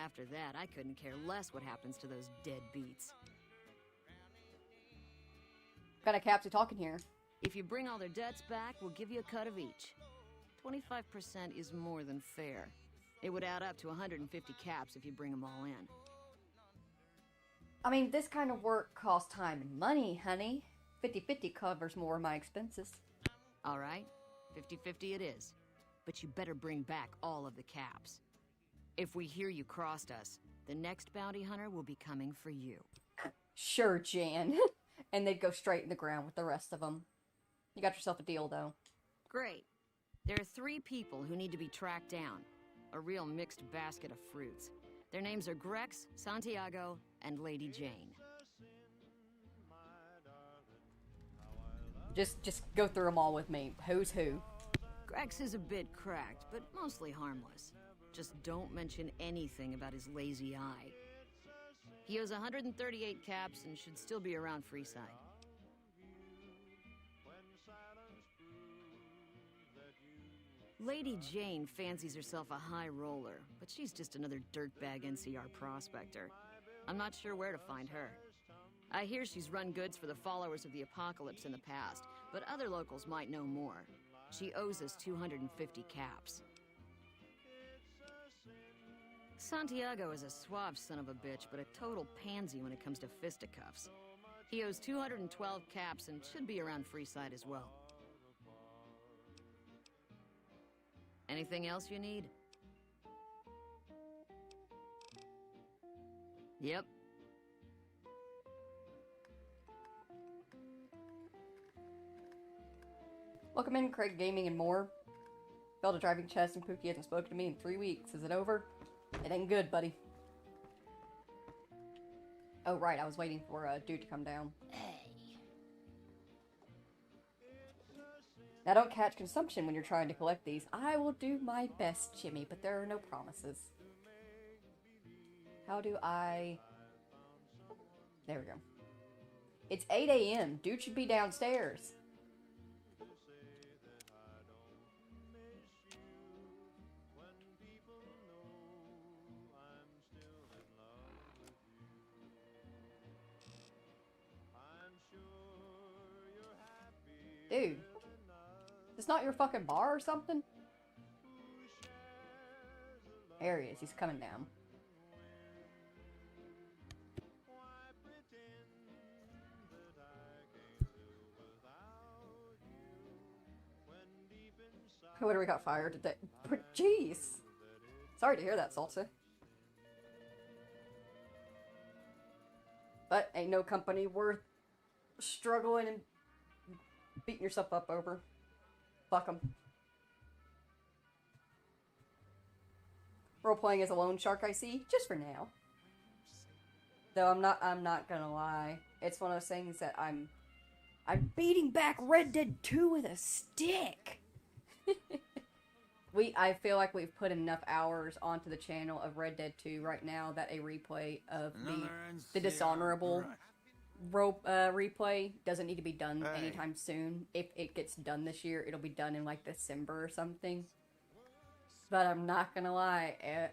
Speaker 10: After that, I couldn't care less what happens to those deadbeats.
Speaker 3: What kind of caps are we talking here?
Speaker 10: If you bring all their debts back, we'll give you a cut of each. 25% is more than fair. It would add up to 150 caps if you bring them all in.
Speaker 3: I mean, this kind of work costs time and money, honey. 50-50 covers more of my expenses.
Speaker 10: All right, 50-50 it is. But you better bring back all of the caps. If we hear you crossed us, the next bounty hunter will be coming for you.
Speaker 3: Sure, Jan. And they'd go straight in the ground with the rest of them. You got yourself a deal, though.
Speaker 10: Great. There are 3 people who need to be tracked down. A real mixed basket of fruits. Their names are Grex, Santiago, and Lady Jane.
Speaker 3: Just go through them all with me. Who's who?
Speaker 10: Grex is a bit cracked, but mostly harmless. Just don't mention anything about his lazy eye. He owes 138 caps and should still be around Freeside. Lady Jane fancies herself a high roller, but she's just another dirtbag NCR prospector. I'm not sure where to find her. I hear she's run goods for the followers of the apocalypse in the past, but other locals might know more. She owes us 250 caps. Santiago is a suave son of a bitch, but a total pansy when it comes to fisticuffs. He owes 212 caps and should be around Freeside as well. Anything else you need? Yep.
Speaker 3: Welcome in, Craig Gaming and more. Failed a driving test and Pookie hasn't spoken to me in 3 weeks. Is it over? It ain't good, buddy. Oh, right, I was waiting for a dude to come down. Now, don't catch consumption when you're trying to collect these. I will do my best, Jimmy, but there are no promises. How do I... There we go. It's 8 a.m. Dude should be downstairs. Dude, it's not your fucking bar or something? There he is, he's coming down. What do we got fired today? Jeez! Sorry to hear that, Salsa. But ain't no company worth struggling and beating yourself up over. Fuck them. Role-playing as a lone shark, I see. Just for now. Though I'm not gonna lie. It's one of those things that I'm beating back Red Dead 2 with a stick! I feel like we've put enough hours onto the channel of Red Dead 2 right now that a replay of the dishonorable replay doesn't need to be done anytime soon. If it gets done this year, it'll be done in like December or something. But I'm not gonna lie,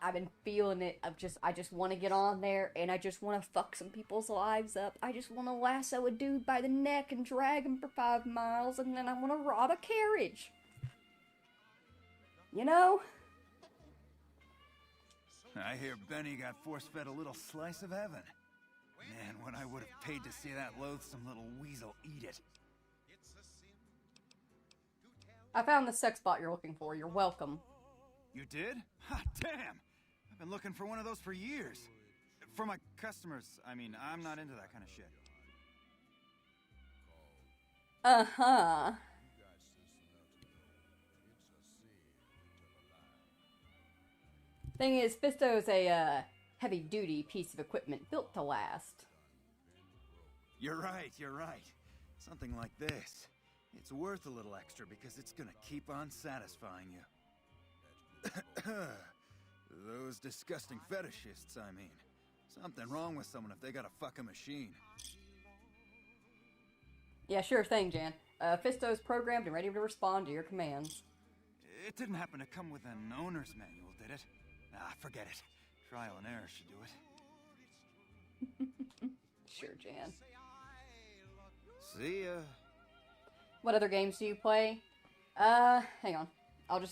Speaker 3: I've been feeling it. I just want to get on there and I just want to fuck some people's lives up. I just want to lasso a dude by the neck and drag him for 5 miles, and then I want to rob a carriage. You know?
Speaker 7: I hear Benny got force-fed a little slice of heaven. Man, what I would have paid to see that loathsome little weasel eat it.
Speaker 3: I found the sex bot you're looking for. You're welcome.
Speaker 7: You did? Ha, damn! I've been looking for one of those for years. For my customers, I mean, I'm not into that kind of shit.
Speaker 3: Uh-huh. Thing is, Fisto's a heavy-duty piece of equipment built to last.
Speaker 7: You're right, you're right. Something like this. It's worth a little extra because it's gonna keep on satisfying you. Those disgusting fetishists, I mean. Something wrong with someone if they gotta fuck a machine.
Speaker 3: Yeah, sure thing, Jan. Fisto's programmed and ready to respond to your commands.
Speaker 7: It didn't happen to come with an owner's manual, did it? Ah, forget it. Trial and error should do it.
Speaker 3: Sure, Jan.
Speaker 7: See ya.
Speaker 3: What other games do you play? Hang on.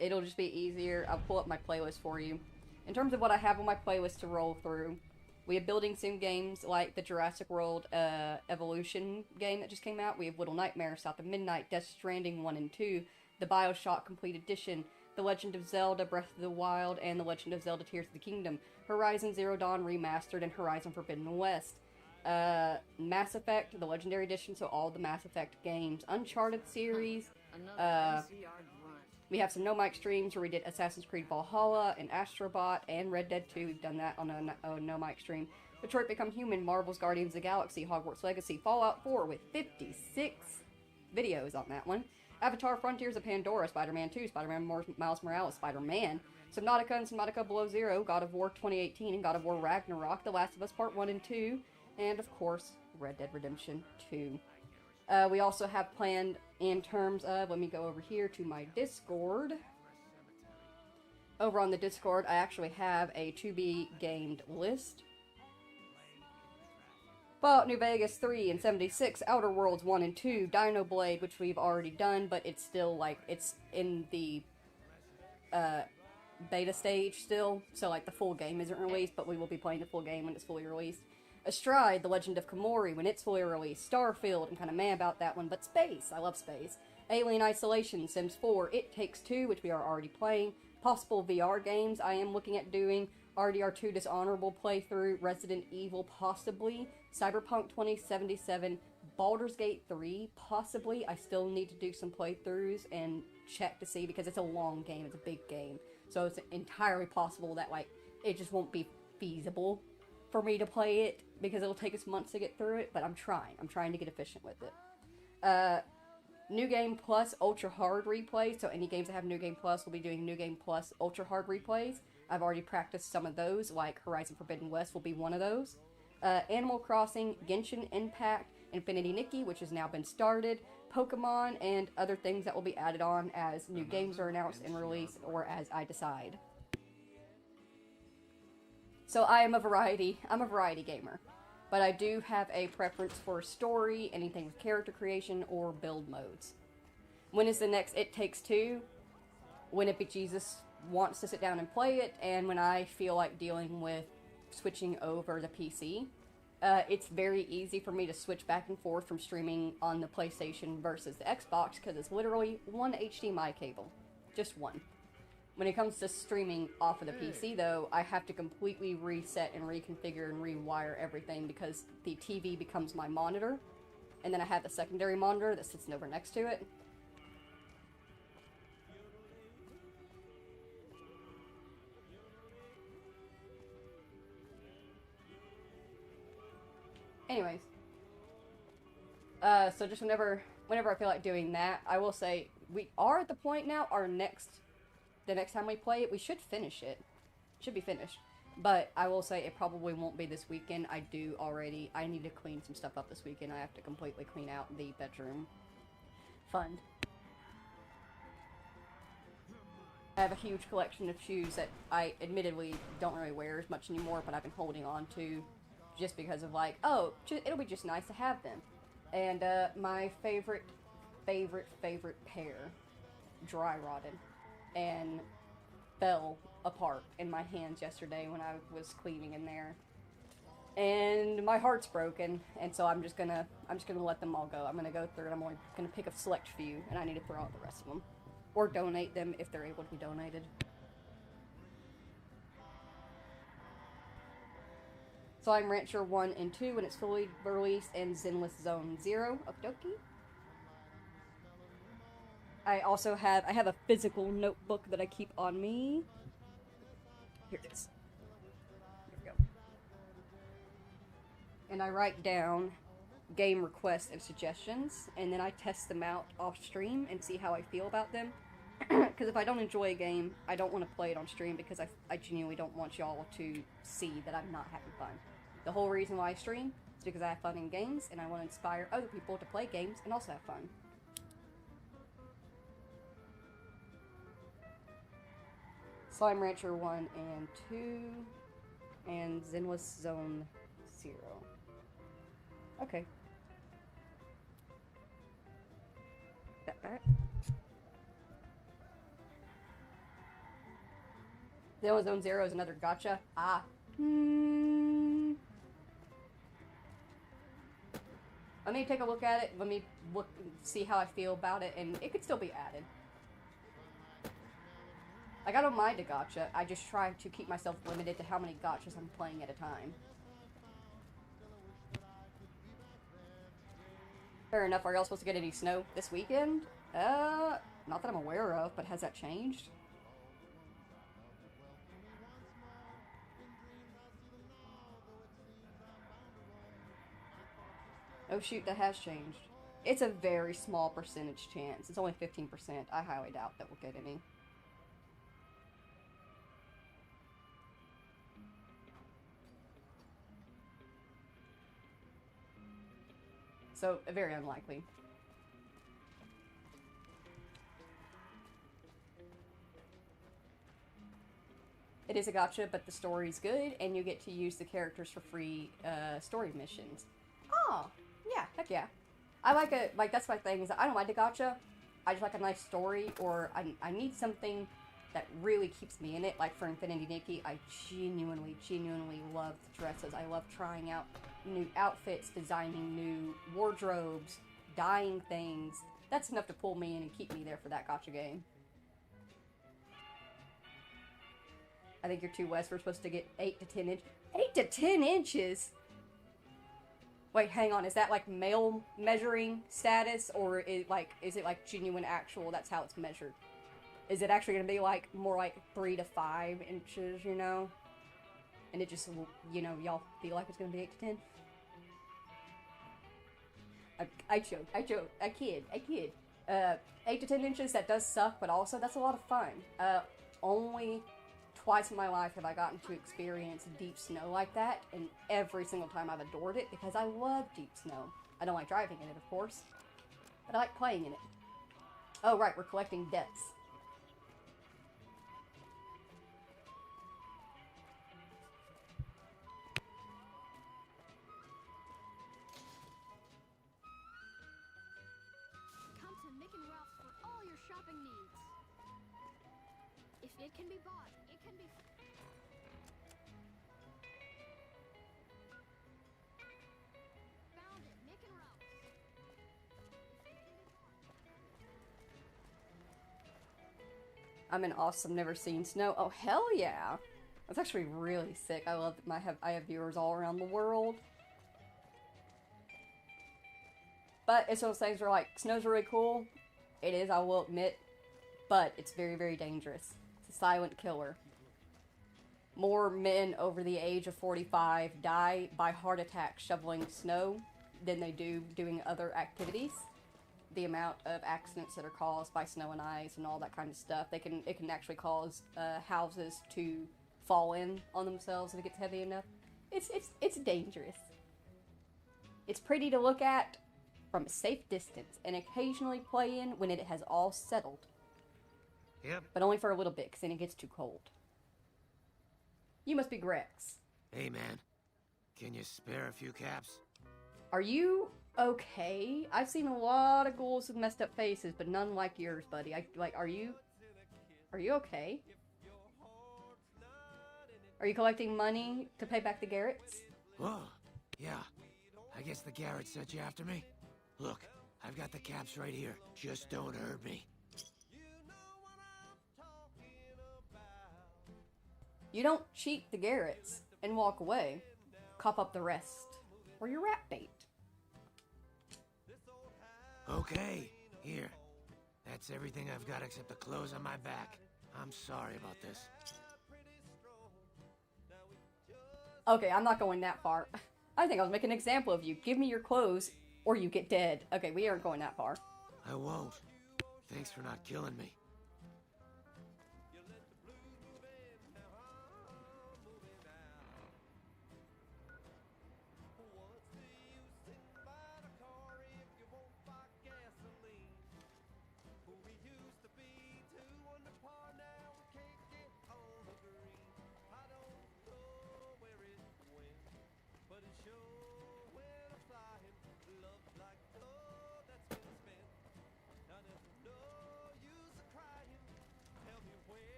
Speaker 3: It'll just be easier. I'll pull up my playlist for you. In terms of what I have on my playlist to roll through, we have building sim games like the Jurassic World Evolution game that just came out. We have Little Nightmares, South of Midnight, Death Stranding 1 and 2, the BioShock Complete Edition, The Legend of Zelda Breath of the Wild, and The Legend of Zelda Tears of the Kingdom, Horizon Zero Dawn Remastered, and Horizon Forbidden West. Mass Effect, the Legendary Edition, so all the Mass Effect games. Uncharted series. We have some No Mic streams where we did Assassin's Creed Valhalla and Astrobot and Red Dead 2. We've done that on a No Mic stream. Detroit Become Human, Marvel's Guardians of the Galaxy, Hogwarts Legacy, Fallout 4 with 56 videos on that one. Avatar Frontiers of Pandora, Spider-Man 2, Spider-Man Miles Morales, Spider-Man, Subnautica and Subnautica Below Zero, God of War 2018 and God of War Ragnarok, The Last of Us Part 1 and 2, and of course, Red Dead Redemption 2. We also have planned in terms of, let me go over here to my Discord. Over on the Discord, I actually have a to-be-gamed list. Fallout New Vegas 3 and 76, Outer Worlds 1 and 2, Dino Blade, which we've already done, but it's still, like, it's in the beta stage still, so, like, the full game isn't released, but we will be playing the full game when it's fully released. Astride, The Legend of Komori, when it's fully released. Starfield, I'm kind of mad about that one, but Space, I love Space. Alien Isolation, Sims 4, It Takes Two, which we are already playing. Possible VR games I am looking at doing. RDR2 Dishonorable playthrough, Resident Evil possibly, Cyberpunk 2077, Baldur's Gate 3, possibly. I still need to do some playthroughs and check to see, because it's a long game, it's a big game. So it's entirely possible that, like, it just won't be feasible for me to play it, because it'll take us months to get through it, but I'm trying. I'm trying to get efficient with it. New Game Plus Ultra Hard replays, so any games that have New Game Plus will be doing New Game Plus Ultra Hard replays. I've already practiced some of those, like Horizon Forbidden West will be one of those. Animal Crossing, Genshin Impact, Infinity Nikki, which has now been started, Pokemon, and other things that will be added on as new games are announced and released, or as I decide. So I'm a variety gamer. But I do have a preference for story, anything with character creation, or build modes. When is the next It Takes Two? When Epic Jesus wants to sit down and play it, and when I feel like dealing with switching over the PC. It's very easy for me to switch back and forth from streaming on the PlayStation versus the Xbox, because it's literally one HDMI cable. Just one. When it comes to streaming off of the PC, though, I have to completely reset and reconfigure and rewire everything, because the TV becomes my monitor, and then I have the secondary monitor that sits over next to it. Anyways, so just whenever I feel like doing that, I will say we are at the point now. The next time we play it, we should finish it. Should be finished. But I will say it probably won't be this weekend. I need to clean some stuff up this weekend. I have to completely clean out the bedroom fund. I have a huge collection of shoes that I admittedly don't really wear as much anymore, but I've been holding on to just because of, like, oh, it'll be just nice to have them. And my favorite pair dry rotted and fell apart in my hands yesterday when I was cleaning in there, and my heart's broken. And so I'm just gonna let them all go. I'm gonna go through and I'm only gonna pick a select few, and I need to throw out the rest of them or donate them if they're able to be donated. So I'm Rancher 1 and 2 when it's fully released, and Zenless Zone 0. Okie dokie. I also have a physical notebook that I keep on me. Here it is. There we go. And I write down game requests and suggestions, and then I test them out off stream and see how I feel about them. Because if I don't enjoy a game, I don't want to play it on stream, because I genuinely don't want y'all to see that I'm not having fun. The whole reason why I stream is because I have fun in games, and I want to inspire other people to play games and also have fun. Slime Rancher 1 and 2, and Zenless Zone 0. Okay. That. Zenless Zone 0 is another gacha. Ah. Let me take a look at it. Let me see how I feel about it, and it could still be added. Like, I don't mind a gacha. I just try to keep myself limited to how many gachas I'm playing at a time. Fair enough. Are y'all supposed to get any snow this weekend? Not that I'm aware of, but has that changed? Oh shoot, that has changed. It's a very small percentage chance. It's only 15%. I highly doubt that we'll get any. So, very unlikely. It is a gacha, but the story's good, and you get to use the characters for free story missions. Oh, yeah, heck yeah. I like, that's my thing, is that I don't like a gacha. I just like a nice story, or I need something that really keeps me in it. Like for Infinity Nikki, I genuinely love the dresses. I love trying out new outfits, designing new wardrobes, dyeing things. That's enough to pull me in and keep me there for that gacha game. I think you're too west. We're supposed to get 8 to 10 inches. 8 to 10 inches? Wait, hang on. Is that like mail measuring status, or is it like genuine actual? That's how it's measured. Is it actually gonna be like more like 3 to 5 inches? You know, and it just y'all feel like it's gonna be 8 to 10. I joke. I kid. 8 to 10 inches. That does suck, but also that's a lot of fun. Only twice in my life have I gotten to experience deep snow like that, and every single time I've adored it because I love deep snow. I don't like driving in it, of course, but I like playing in it. Oh, right, we're collecting debts.
Speaker 4: Come to Mick and Ralph's for all your shopping needs. If it can be bought, it can be... Found it, Mick and Ralph's. If it can be bought.
Speaker 3: I'm an awesome, never seen snow. Oh, hell yeah. That's actually really sick. I love that I have viewers all around the world. But it's those things where, like, snow's really cool. It is, I will admit. But it's very, very dangerous. It's a silent killer. More men over the age of 45 die by heart attack shoveling snow than they do doing other activities. The amount of accidents that are caused by snow and ice and all that kind of stuff. It can actually cause houses to fall in on themselves if it gets heavy enough. It's dangerous. It's pretty to look at from a safe distance, and occasionally play in when it has all settled.
Speaker 5: Yep.
Speaker 3: But only for a little bit, because then it gets too cold. You must be Grex.
Speaker 5: Hey, man. Can you spare a few caps?
Speaker 3: Are you okay? I've seen a lot of ghouls with messed up faces, but none like yours, buddy. Are you okay? Are you collecting money to pay back the Garretts?
Speaker 5: Whoa. Yeah. I guess the Garrett sent you after me? Look, I've got the caps right here. Just don't hurt me.
Speaker 3: You don't cheat the Garretts and walk away. Cop up the rest. Or your rat bait.
Speaker 5: Okay, here. That's everything I've got except the clothes on my back. I'm sorry about this.
Speaker 3: Okay, I'm not going that far. I think I'll make an example of you. Give me your clothes, or you get dead. Okay, we aren't going that far.
Speaker 5: I won't. Thanks for not killing me.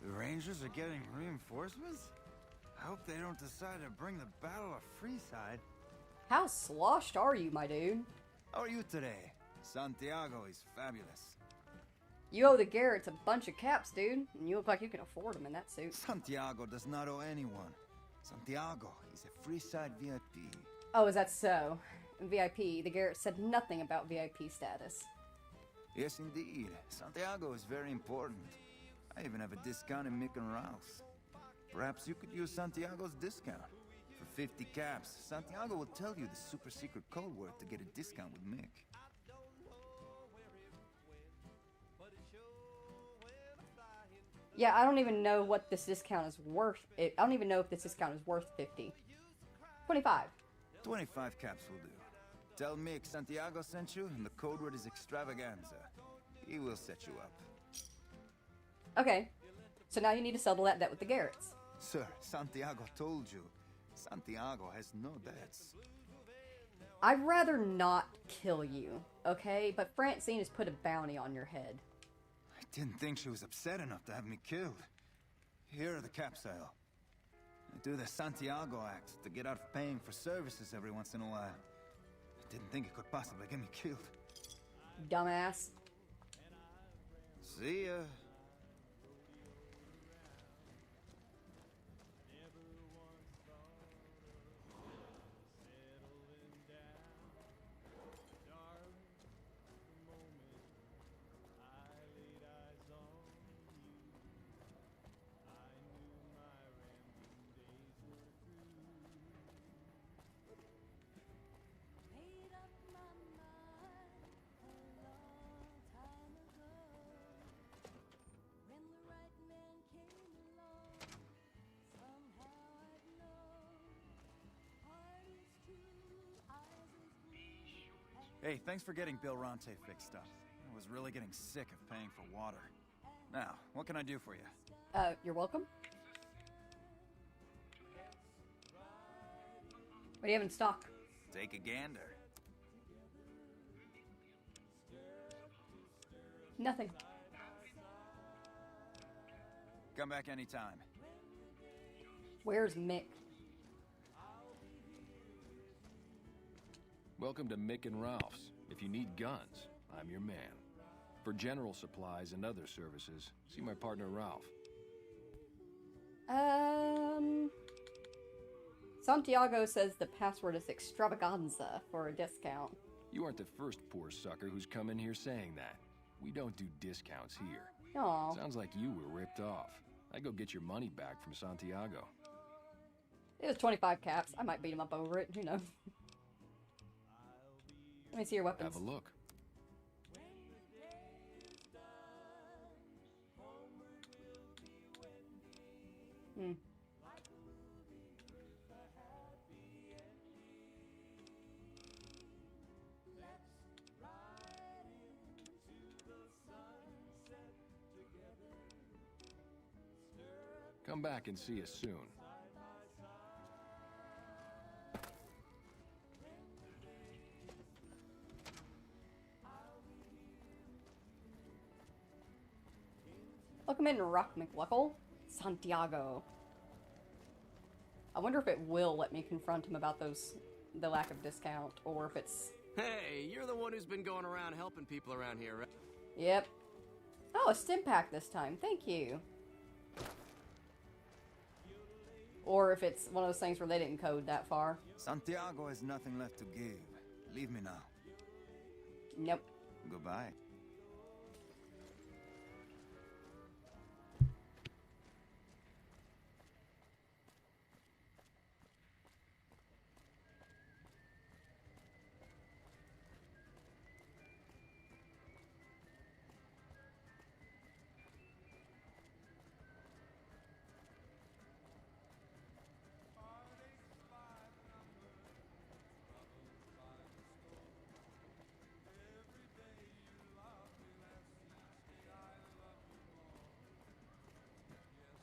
Speaker 7: The Rangers are getting reinforcements? I hope they don't decide to bring the Battle of Freeside.
Speaker 3: How sloshed are you, my dude?
Speaker 7: How are you today? Santiago is fabulous.
Speaker 3: You owe the Garretts a bunch of caps, dude. And you look like you can afford them in that suit.
Speaker 7: Santiago does not owe anyone. Santiago is a Freeside VIP.
Speaker 3: Oh, is that so? VIP. The Garretts said nothing about VIP status.
Speaker 7: Yes, indeed. Santiago is very important. I even have a discount in Mick and Ralph's. Perhaps you could use Santiago's discount. For 50 caps, Santiago will tell you the super secret code word to get a discount with Mick.
Speaker 3: Yeah, I don't even know what this discount is worth. I don't even know if this discount is worth 50. 25.
Speaker 7: 25 caps will do. Tell Mick Santiago sent you, and the code word is extravaganza. He will set you up.
Speaker 3: Okay. So now you need to settle that debt with the Garretts.
Speaker 7: Sir, Santiago told you. Santiago has no debts.
Speaker 3: I'd rather not kill you, okay? But Francine has put a bounty on your head.
Speaker 7: I didn't think she was upset enough to have me killed. Here are the caps, Al. I do the Santiago act to get out of paying for services every once in a while. I didn't think it could possibly get me killed.
Speaker 3: Dumbass.
Speaker 7: See ya. Hey, thanks for getting Bill Ronte fixed up. I was really getting sick of paying for water. Now, what can I do for you?
Speaker 3: You're welcome. What do you have in stock?
Speaker 7: Take a gander.
Speaker 3: Nothing.
Speaker 7: Come back anytime.
Speaker 3: Where's Mick?
Speaker 11: Welcome to Mick and Ralph's. If you need guns, I'm your man. For general supplies and other services, see my partner Ralph.
Speaker 3: Santiago says the password is extravaganza for a discount.
Speaker 11: You aren't the first poor sucker who's come in here saying that. We don't do discounts here.
Speaker 3: Aw.
Speaker 11: Sounds like you were ripped off. I go get your money back from Santiago.
Speaker 3: It was 25 caps. I might beat him up over it. Who knows? Let me see your weapons.
Speaker 11: Have a look.
Speaker 3: Hmm.
Speaker 11: Come back and see us soon.
Speaker 3: Welcome in, Rock McLuckle. Santiago. I wonder if it will let me confront him about the lack of discount, or if it's...
Speaker 12: Hey, you're the one who's been going around helping people around here, right?
Speaker 3: Yep. Oh, a stim pack this time. Thank you. Or if it's one of those things where they didn't code that far.
Speaker 7: Santiago has nothing left to give. Leave me now.
Speaker 3: Nope.
Speaker 7: Goodbye.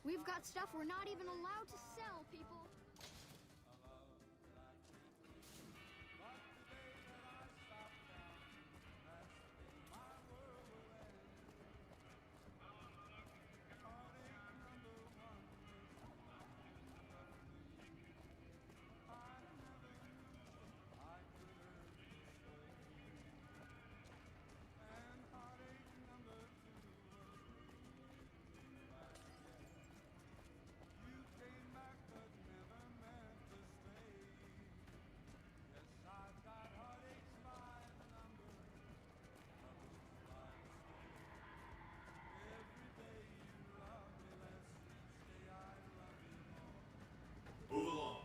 Speaker 4: We've got stuff we're not even allowed to sell, people.
Speaker 13: Move along.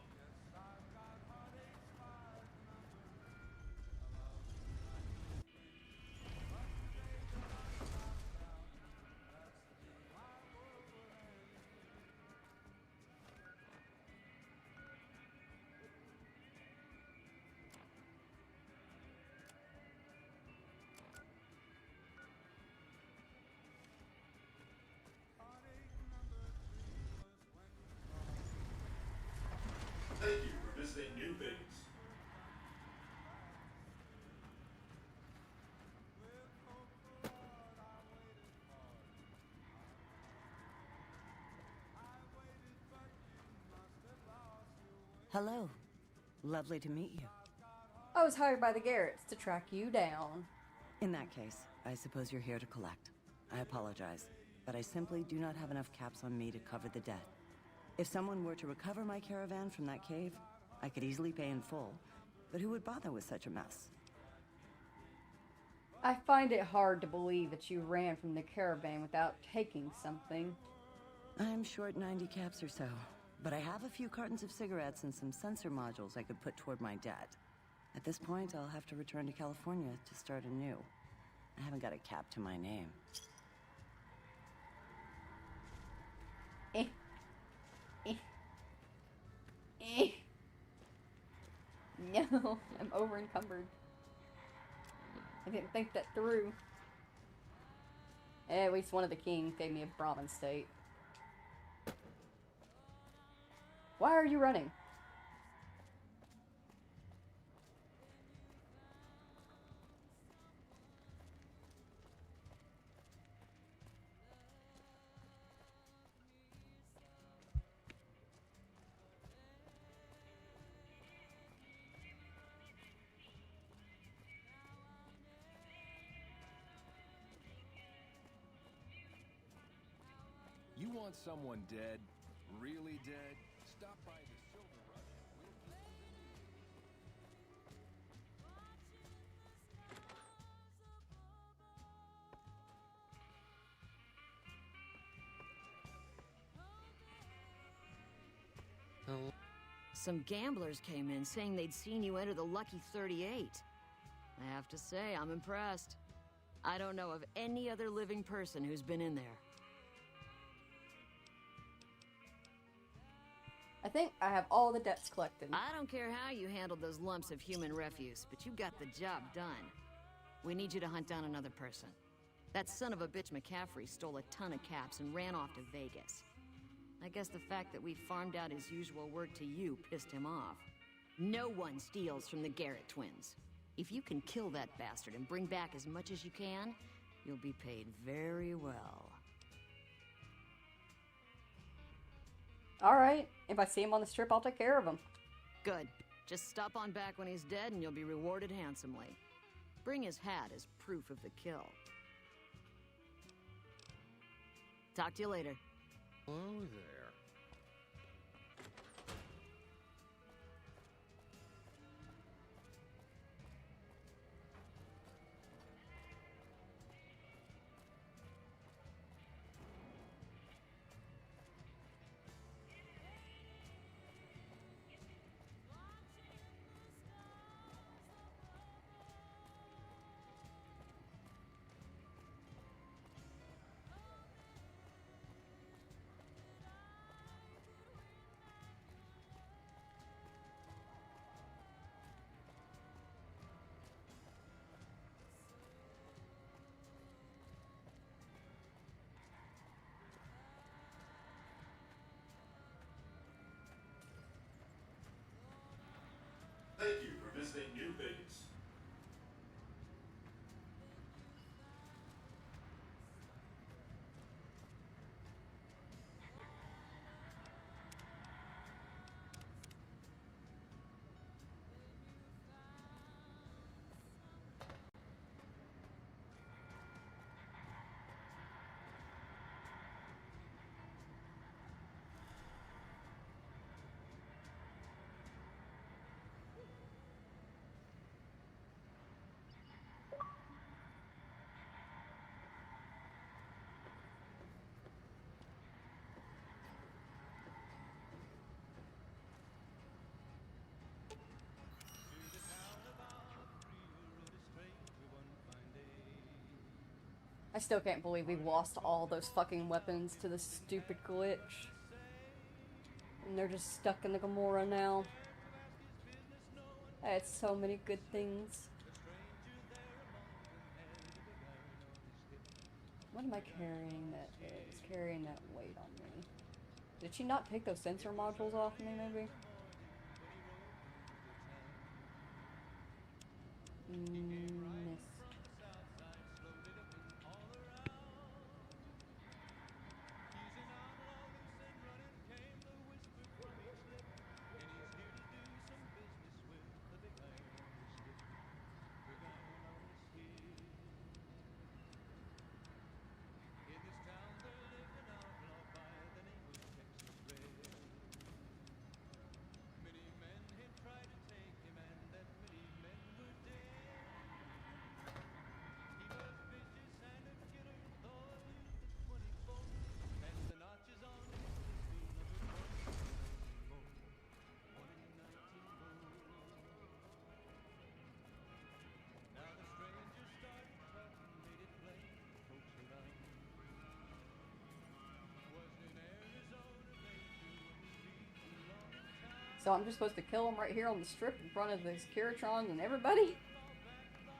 Speaker 13: Thank you for visiting New Vegas.
Speaker 14: Hello. Lovely to meet you.
Speaker 3: I was hired by the Garretts to track you down.
Speaker 14: In that case, I suppose you're here to collect. I apologize, but I simply do not have enough caps on me to cover the debt. If someone were to recover my caravan from that cave, I could easily pay in full, but who would bother with such a mess?
Speaker 3: I find it hard to believe that you ran from the caravan without taking something.
Speaker 14: I'm short 90 caps or so, but I have a few cartons of cigarettes and some sensor modules I could put toward my debt. At this point, I'll have to return to California to start anew. I haven't got a cap to my name.
Speaker 3: Eh. Eh. Eh. No, I'm over encumbered. I didn't think that through. At least one of the kings gave me a Brahmin state. Why are you running?
Speaker 11: You want someone dead? Really dead? Stop by the Silver Rush and we'll keep
Speaker 10: Some gamblers came in saying they'd seen you enter the Lucky 38. I have to say, I'm impressed. I don't know of any other living person who's been in there.
Speaker 3: I think I have all the debts collected.
Speaker 10: I don't care how you handled those lumps of human refuse, but you got the job done. We need you to hunt down another person. That son of a bitch McCaffrey stole a ton of caps and ran off to Vegas. I guess the fact that we farmed out his usual work to you pissed him off. No one steals from the Garrett twins. If you can kill that bastard and bring back as much as you can, you'll be paid very well.
Speaker 3: Alright, if I see him on the strip, I'll take care of him.
Speaker 10: Good. Just stop on back when he's dead and you'll be rewarded handsomely. Bring his hat as proof of the kill. Talk to you later.
Speaker 11: Hello there.
Speaker 13: Thank you for visiting New Vegas.
Speaker 3: I still can't believe we lost all those fucking weapons to this stupid glitch. And they're just stuck in the Gamora now. I had so many good things. What am I carrying that is carrying that weight on me? Did she not take those sensor modules off me, maybe? Miss. So I'm just supposed to kill him right here on the strip in front of the Securitrons and everybody?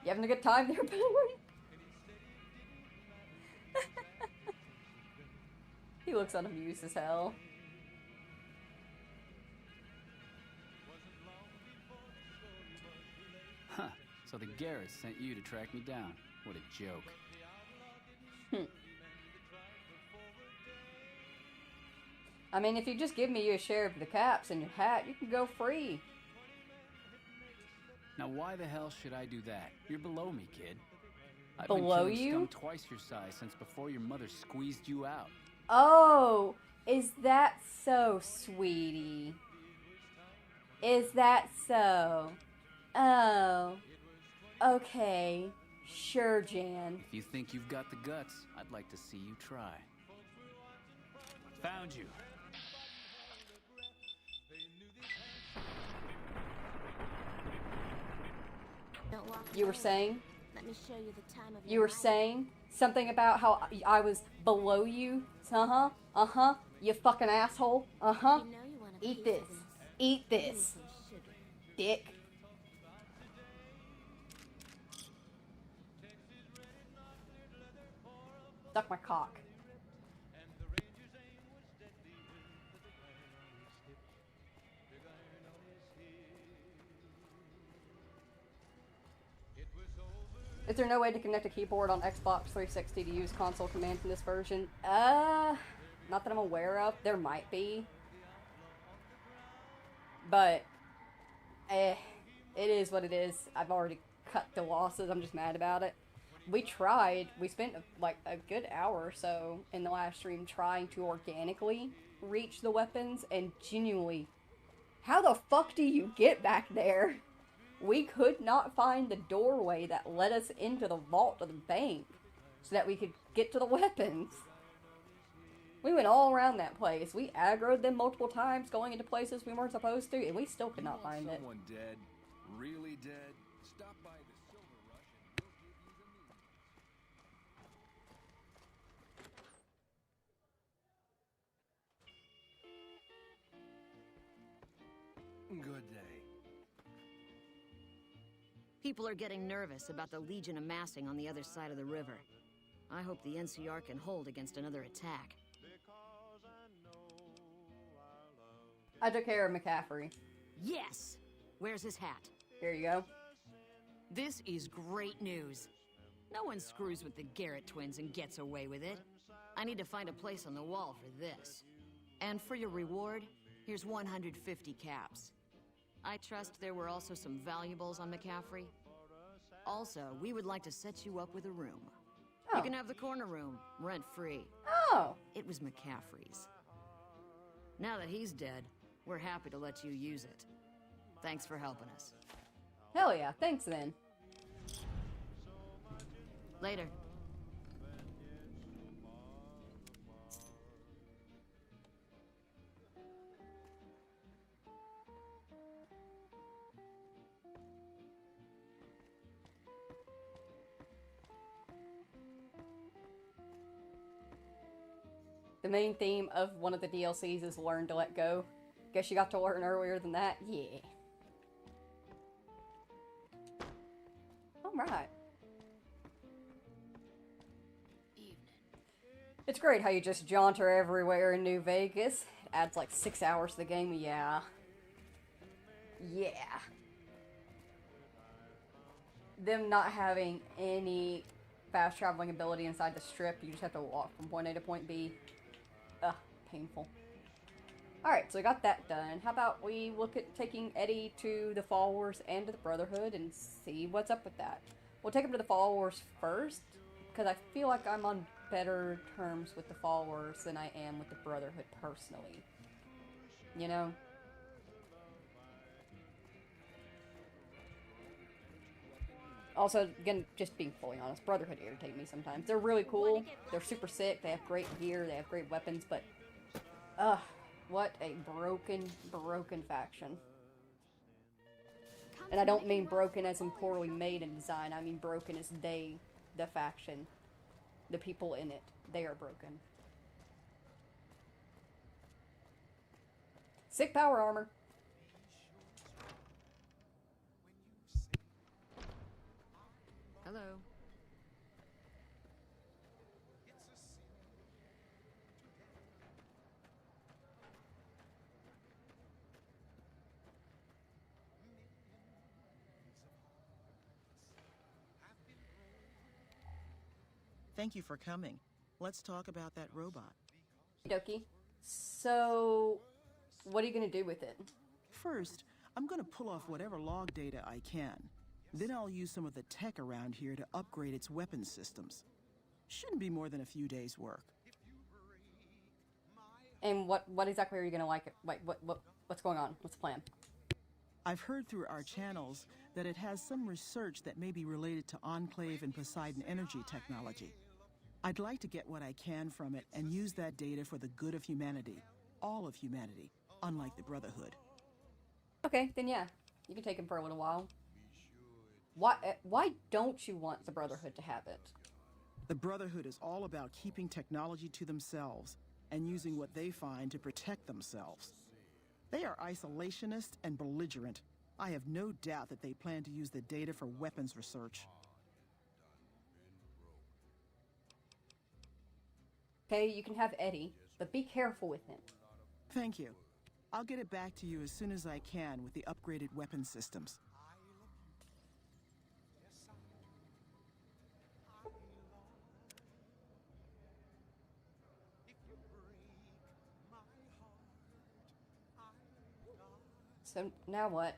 Speaker 3: You having a good time there, Billy? He looks unamused as hell.
Speaker 15: Huh. So the Garretts sent you to track me down. What a joke.
Speaker 3: I mean, if you just give me your share of the caps and your hat, you can go free.
Speaker 15: Now why the hell should I do that? You're below me, kid. I've
Speaker 3: Below
Speaker 15: been killing
Speaker 3: you?
Speaker 15: scum twice your size since before your mother squeezed you out.
Speaker 3: Oh, is that so, sweetie? Is that so? Oh, okay. Sure, Jan.
Speaker 15: If you think you've got the guts, I'd like to see you try. Found you.
Speaker 3: You were saying?
Speaker 4: Let me show you the time of
Speaker 3: You were saying something about how I was below you? Uh-huh. Uh-huh. You fucking asshole. Uh-huh. Eat this. Eat this. Dick. Suck my cock. Is there no way to connect a keyboard on Xbox 360 to use console commands in this version? Not that I'm aware of. There might be. But, it is what it is. I've already cut the losses. I'm just mad about it. We tried. We spent, like, a good hour or so in the last stream trying to organically reach the weapons, and genuinely, how the fuck do you get back there? We could not find the doorway that led us into the vault of the bank so that we could get to the weapons. We went all around that place. We aggroed them multiple times, going into places we weren't supposed to, and we still could not find it.
Speaker 11: Someone dead? Really dead? Stop by the Silver Rush and we'll give you the Good day.
Speaker 10: People are getting nervous about the Legion amassing on the other side of the river. I hope the NCR can hold against another attack.
Speaker 3: I took care of McCaffrey.
Speaker 10: Yes! Where's his hat?
Speaker 3: Here you go.
Speaker 10: This is great news. No one screws with the Garrett twins and gets away with it. I need to find a place on the wall for this. And for your reward, here's 150 caps. I trust there were also some valuables on McCaffrey. Also, we would like to set you up with a room.
Speaker 3: Oh.
Speaker 10: You can have the corner room, rent-free.
Speaker 3: Oh!
Speaker 10: It was McCaffrey's. Now that he's dead, we're happy to let you use it. Thanks for helping us.
Speaker 3: Hell yeah, thanks then.
Speaker 10: Later.
Speaker 3: The main theme of one of the DLCs is learn to let go. Guess you got to learn earlier than that? Yeah. Alright. It's great how you just jaunter everywhere in New Vegas. It adds like 6 hours to the game, yeah. Yeah. Them not having any fast traveling ability inside the strip, you just have to walk from point A to point B. Ugh, painful. Alright, so we got that done. How about we look at taking Eddie to the Followers and to the Brotherhood and see what's up with that. We'll take him to the Followers first, because I feel like I'm on better terms with the Followers than I am with the Brotherhood personally. You know? Also, again, just being fully honest, Brotherhood irritate me sometimes. They're really cool, they're super sick, they have great gear, they have great weapons, but... ugh, what a broken faction. And I don't mean broken as in poorly made in design, I mean broken as they, the faction, the people in it, they are broken. Sick power armor.
Speaker 10: Hello.
Speaker 16: Thank you for coming. Let's talk about that robot.
Speaker 3: Dokie. So, what are you going to do with it?
Speaker 16: First, I'm going to pull off whatever log data I can. Then I'll use some of the tech around here to upgrade its weapons systems. Shouldn't be more than a few days' work.
Speaker 3: And what exactly are you going to like? Wait, what's going on? What's the plan?
Speaker 16: I've heard through our channels that it has some research that may be related to Enclave and Poseidon energy technology. I'd like to get what I can from it and use that data for the good of humanity. All of humanity, unlike the Brotherhood.
Speaker 3: Okay, then yeah. You can take him for a little while. Why don't you want the Brotherhood to have it?
Speaker 16: The Brotherhood is all about keeping technology to themselves and using what they find to protect themselves. They are isolationist and belligerent. I have no doubt that they plan to use the data for weapons research.
Speaker 3: Okay, you can have Eddie, but be careful with him.
Speaker 16: Thank you. I'll get it back to you as soon as I can with the upgraded weapon systems.
Speaker 3: So, now what?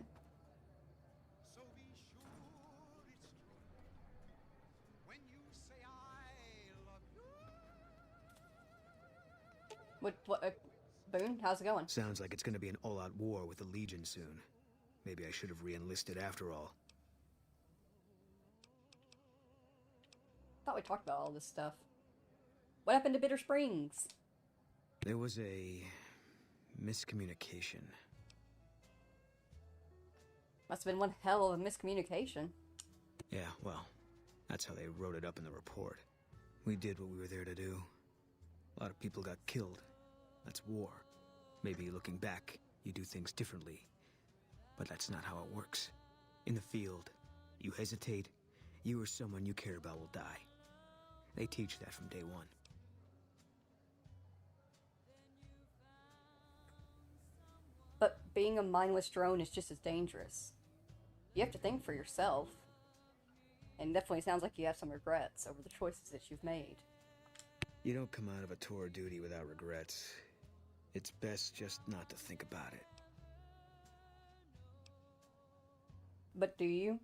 Speaker 3: Boone, how's it going?
Speaker 5: Sounds like it's gonna be an all-out war with the Legion soon. Maybe I should have re-enlisted after all.
Speaker 3: Thought we talked about all this stuff. What happened to Bitter Springs?
Speaker 5: There was a miscommunication.
Speaker 3: Must have been one hell of a miscommunication.
Speaker 5: Yeah, well, that's how they wrote it up in the report. We did what we were there to do. A lot of people got killed. That's war. Maybe looking back, you do things differently. But that's not how it works. In the field, you hesitate, you or someone you care about will die. They teach that from day one.
Speaker 3: But being a mindless drone is just as dangerous. You have to think for yourself. And definitely sounds like you have some regrets over the choices that you've made.
Speaker 5: You don't come out of a tour of duty without regrets. It's best just not to think about it.
Speaker 3: But do you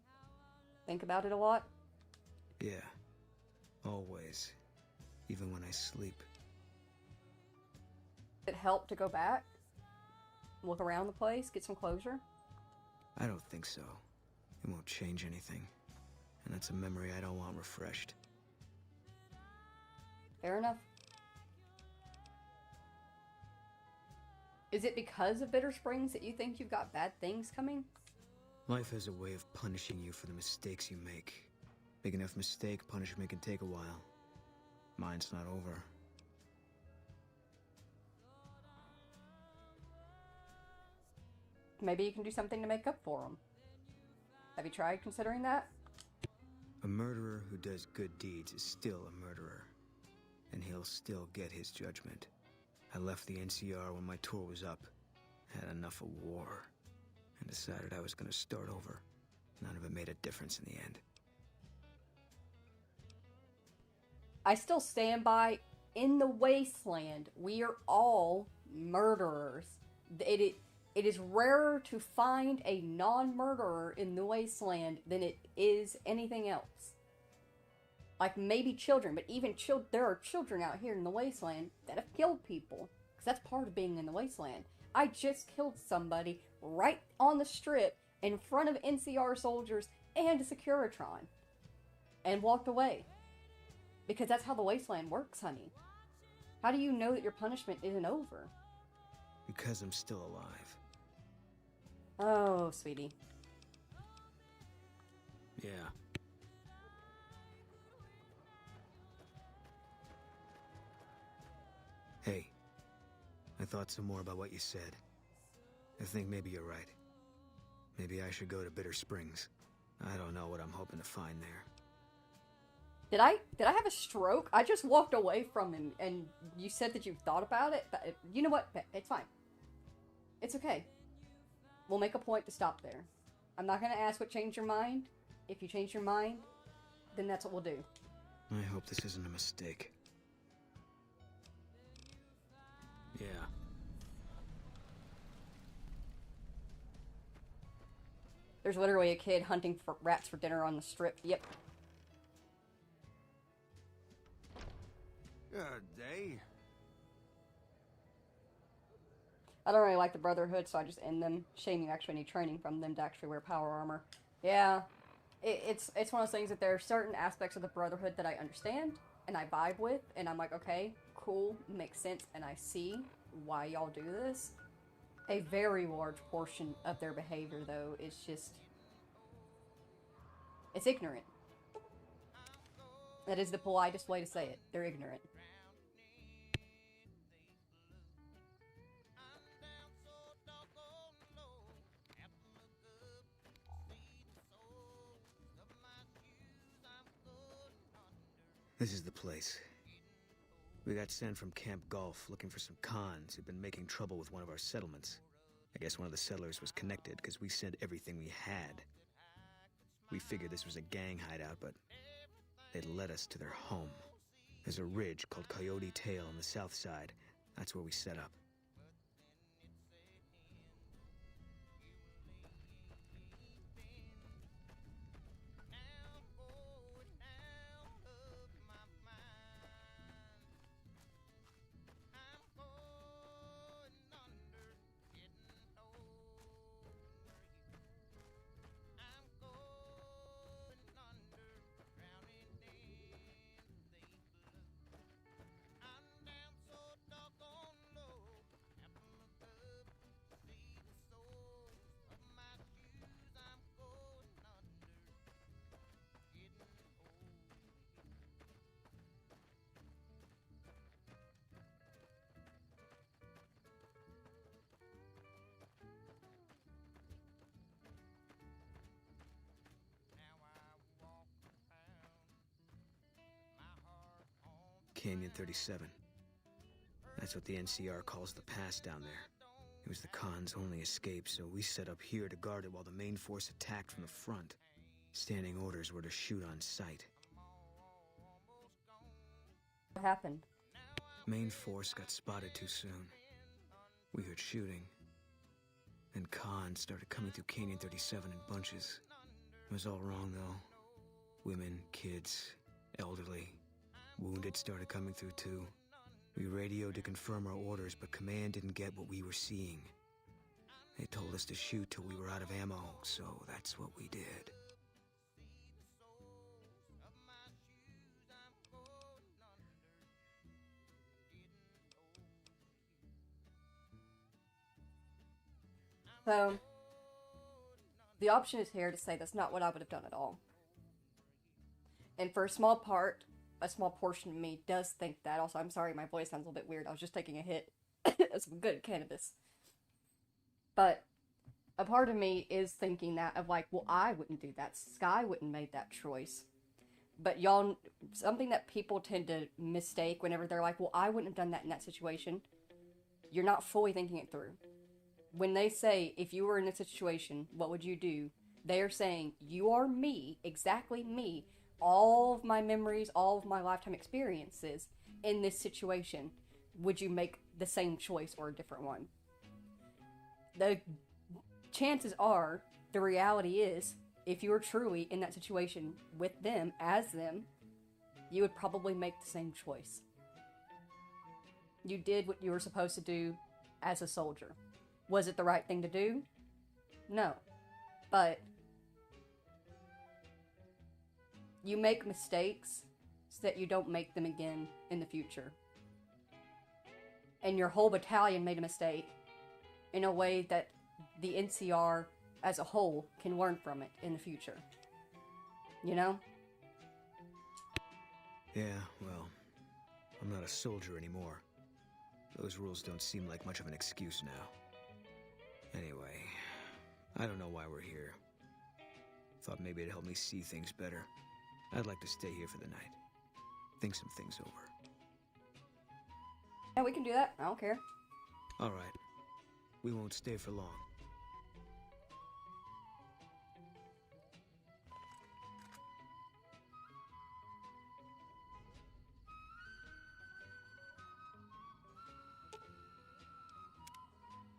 Speaker 3: think about it a lot?
Speaker 5: Yeah. Always. Even when I sleep.
Speaker 3: Did it help to go back? Look around the place? Get some closure?
Speaker 5: I don't think so. It won't change anything. And that's a memory I don't want refreshed.
Speaker 3: Fair enough. Is it because of Bitter Springs that you think you've got bad things coming?
Speaker 5: Life has a way of punishing you for the mistakes you make. Big enough mistake, punishment can take a while. Mine's not over.
Speaker 3: Maybe you can do something to make up for them. Have you tried considering that?
Speaker 5: A murderer who does good deeds is still a murderer. And he'll still get his judgment. I left the NCR when my tour was up. Had enough of war. And decided I was gonna start over. None of it made a difference in the end.
Speaker 3: I still stand by, in the wasteland, we are all murderers. It is rarer to find a non-murderer in the wasteland than it is anything else. Like maybe children, but even there are children out here in the wasteland that have killed people. Because that's part of being in the wasteland. I just killed somebody right on the strip in front of NCR soldiers and a Securitron. And walked away. Because that's how the wasteland works, honey. How do you know that your punishment isn't over?
Speaker 5: Because I'm still alive.
Speaker 3: Oh, sweetie.
Speaker 5: Yeah. Hey, I thought some more about what you said. I think maybe you're right. Maybe I should go to Bitter Springs. I don't know what I'm hoping to find there.
Speaker 3: Did I have a stroke? I just walked away from him, and you said that you thought about it. But you know what? It's fine. It's okay. We'll make a point to stop there. I'm not gonna ask what changed your mind. If you change your mind, then that's what we'll do.
Speaker 5: I hope this isn't a mistake. Yeah.
Speaker 3: There's literally a kid hunting for rats for dinner on the strip. Yep.
Speaker 7: Good day.
Speaker 3: I don't really like the Brotherhood, so I just end them. Shame you actually need training from them to actually wear power armor. Yeah. It's one of those things that there are certain aspects of the Brotherhood that I understand, and I vibe with, and I'm like, okay, cool, makes sense, and I see why y'all do this. A very large portion of their behavior, though, is just... it's ignorant. That is the politest way to say it. They're ignorant.
Speaker 5: This is the place. We got sent from Camp Gulf looking for some cons who'd been making trouble with one of our settlements. I guess one of the settlers was connected because we sent everything we had. We figured this was a gang hideout, but they'd led us to their home. There's a ridge called Coyote Tail on the south side. That's where we set up. Canyon 37. That's what the NCR calls the pass down there. It was the Khan's only escape, so we set up here to guard it while the main force attacked from the front. Standing orders were to shoot on sight.
Speaker 3: What happened?
Speaker 5: Main force got spotted too soon. We heard shooting. Then Khan started coming through Canyon 37 in bunches. It was all wrong, though. Women, kids, elderly. Wounded started coming through, too. We radioed to confirm our orders, but command didn't get what we were seeing. They told us to shoot till we were out of ammo, so that's what we did.
Speaker 3: So, the option is here to say that's not what I would have done at all. And for a small portion of me does think that. Also, I'm sorry, my voice sounds a little bit weird. I was just taking a hit of some good cannabis. But a part of me is thinking that of like, well, I wouldn't do that. Sky wouldn't make that choice. But y'all, something that people tend to mistake whenever they're like, well, I wouldn't have done that in that situation. You're not fully thinking it through. When they say, if you were in a situation, what would you do? They're saying, you are me, exactly me. All of my memories, all of my lifetime experiences in this situation. Would you make the same choice or a different one? The chances are, the reality is, if you were truly in that situation with them, as them, you would probably make the same choice. You did what you were supposed to do as a soldier. Was it the right thing to do? No. But you make mistakes so that you don't make them again in the future. And your whole battalion made a mistake in a way that the NCR as a whole can learn from it in the future. You know?
Speaker 5: Yeah, well, I'm not a soldier anymore. Those rules don't seem like much of an excuse now. Anyway, I don't know why we're here. Thought maybe it'd help me see things better. I'd like to stay here for the night. think some things over.
Speaker 3: Yeah, we can do that. I don't care.
Speaker 5: All right. We won't stay for long.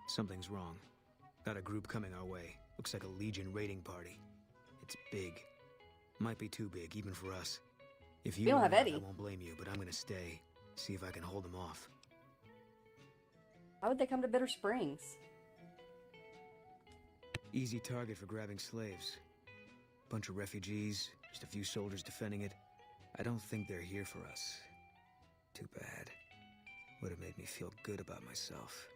Speaker 5: Something's wrong. Got a group coming our way. Looks like a Legion raiding party. It's big. Might be too big, even for us. If you
Speaker 3: don't have
Speaker 5: run out,
Speaker 3: Eddie.
Speaker 5: I won't blame you, but I'm gonna stay. See if I can hold them off.
Speaker 3: Why would they come to Bitter Springs?
Speaker 5: Easy target for grabbing slaves. Bunch of refugees, just a few soldiers defending it. I don't think they're here for us. Too bad. Would have made me feel good about myself.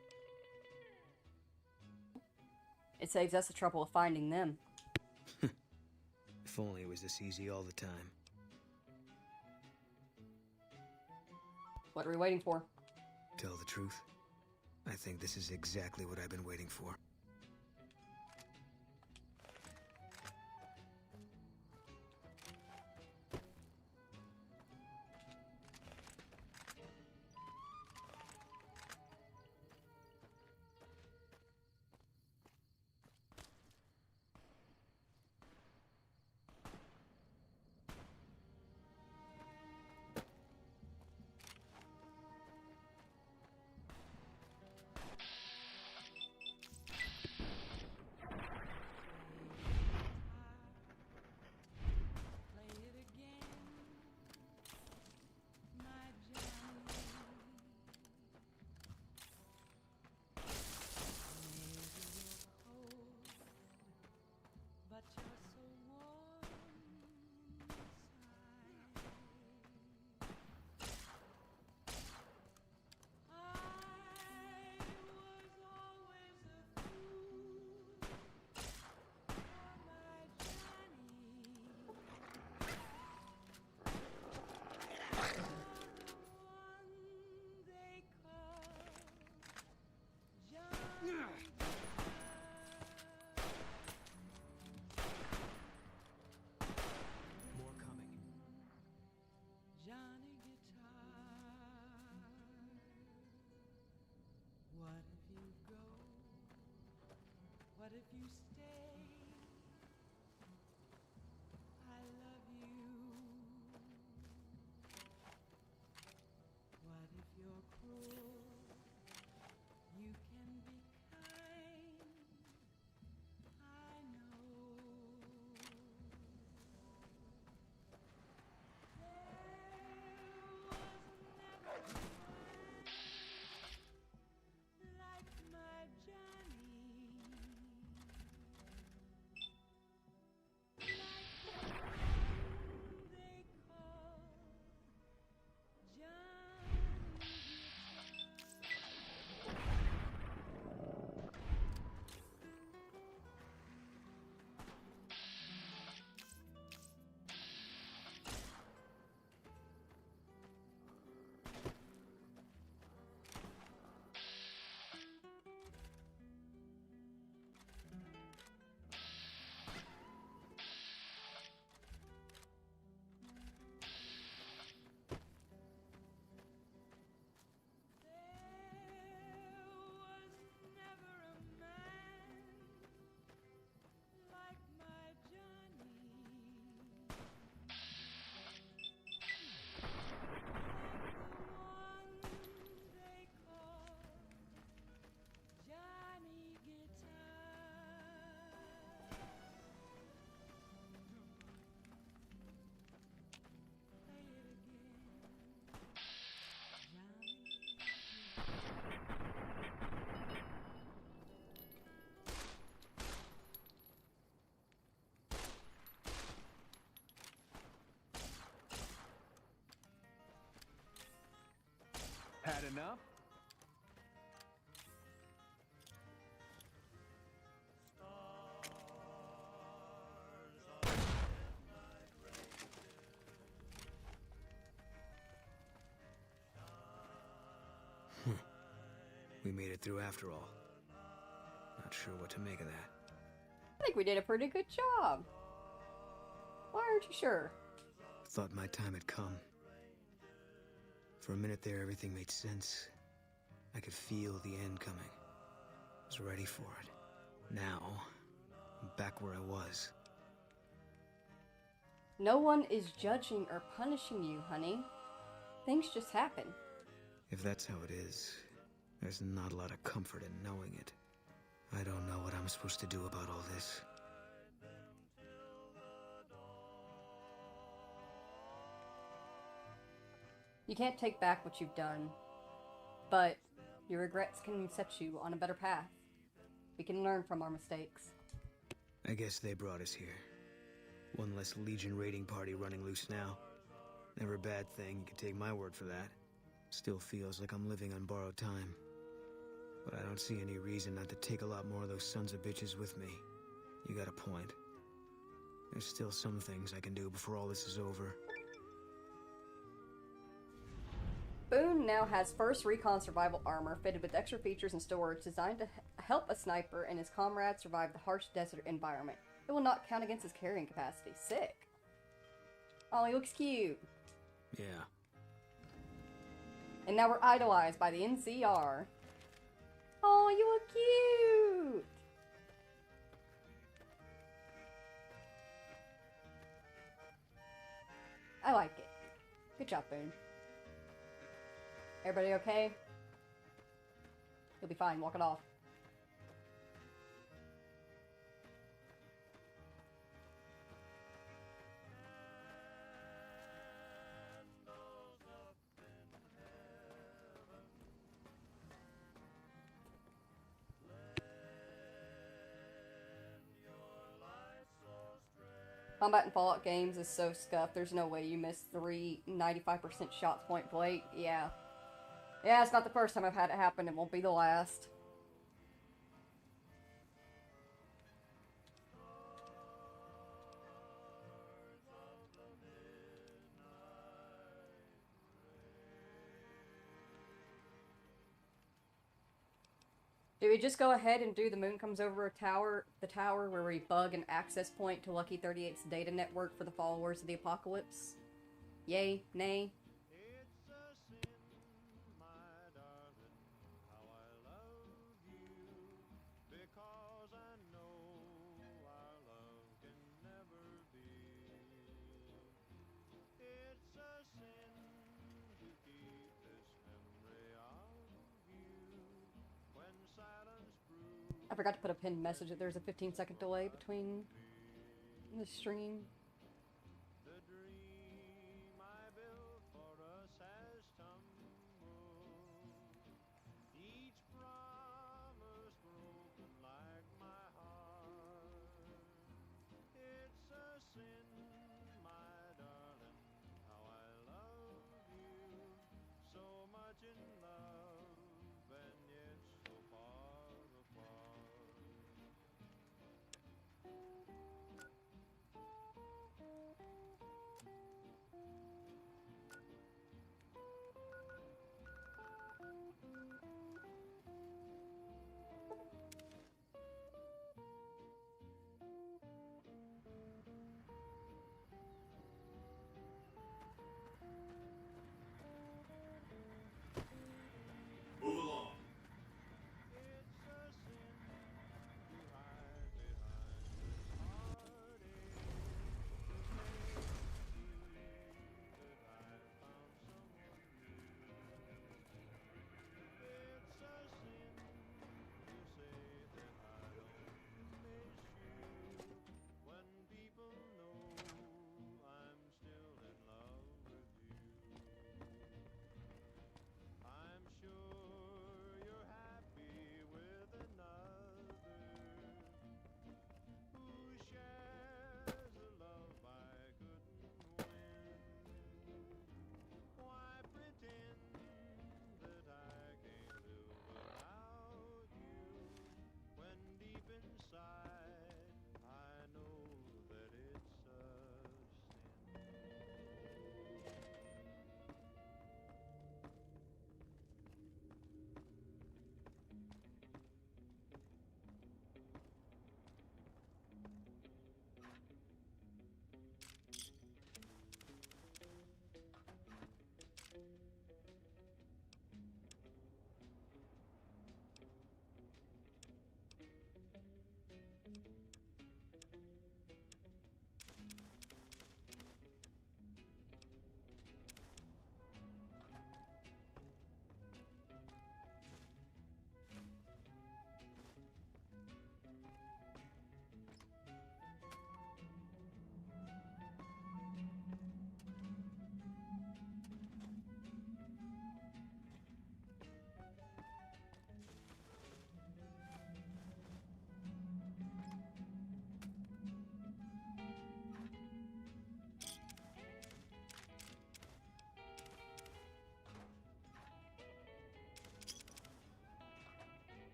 Speaker 3: It saves us the trouble of finding them.
Speaker 5: If only it was this easy all the time.
Speaker 3: What are we waiting for?
Speaker 5: Tell the truth, I think this is exactly what I've been waiting for.
Speaker 2: What if you stay? I love you. What if you're cruel? You can be kind. I know. Like my Johnny.
Speaker 11: Had enough?
Speaker 5: We made it through after all. Not sure what to make of that.
Speaker 3: I think we did a pretty good job. Why aren't you sure?
Speaker 5: Thought my time had come. For a minute there, everything made sense. I could feel the end coming. I was ready for it. Now, I'm back where I was.
Speaker 3: No one is judging or punishing you, honey. Things just happen.
Speaker 5: If that's how it is, there's not a lot of comfort in knowing it. I don't know what I'm supposed to do about all this.
Speaker 3: You can't take back what you've done, but your regrets can set you on a better path. We can learn from our mistakes.
Speaker 5: I guess they brought us here. One less Legion raiding party running loose now. Never a bad thing, you can take my word for that. Still feels like I'm living on borrowed time. But I don't see any reason not to take a lot more of those sons of bitches with me. You got a point. There's still some things I can do before all this is over.
Speaker 3: Boone now has first recon survival armor fitted with extra features and storage designed to help a sniper and his comrades survive the harsh desert environment. It will not count against his carrying capacity. Sick. Oh, he looks cute.
Speaker 5: Yeah.
Speaker 3: And now we're idolized by the NCR. Oh, you look cute! I like it. Good job, Boone. Everybody okay? You'll be fine. Walk it off. Combat in Fallout games is so scuffed, there's no way you miss 95% shots point blank. Yeah. Yeah, it's not the first time I've had it happen. It won't be the last. Do we just go ahead and do the moon comes over the tower where we bug an access point to Lucky 38's data network for the followers of the apocalypse? Yay? Nay? I forgot to put a pinned message that there's a 15-second delay between the stream.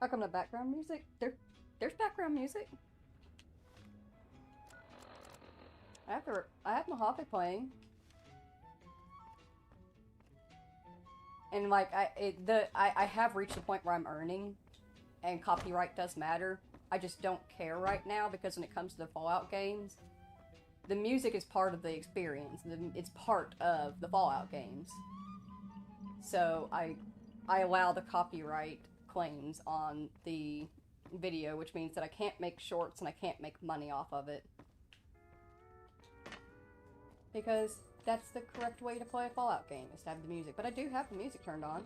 Speaker 3: How come the background music? There's background music. I have Mojave playing. And like I have reached the point where I'm earning, and copyright does matter. I just don't care right now because when it comes to the Fallout games, the music is part of the experience. It's part of the Fallout games. So I allow the copyright claims on the video, which means that I can't make shorts and I can't make money off of it. Because that's the correct way to play a Fallout game, is to have the music. But I do have the music turned on.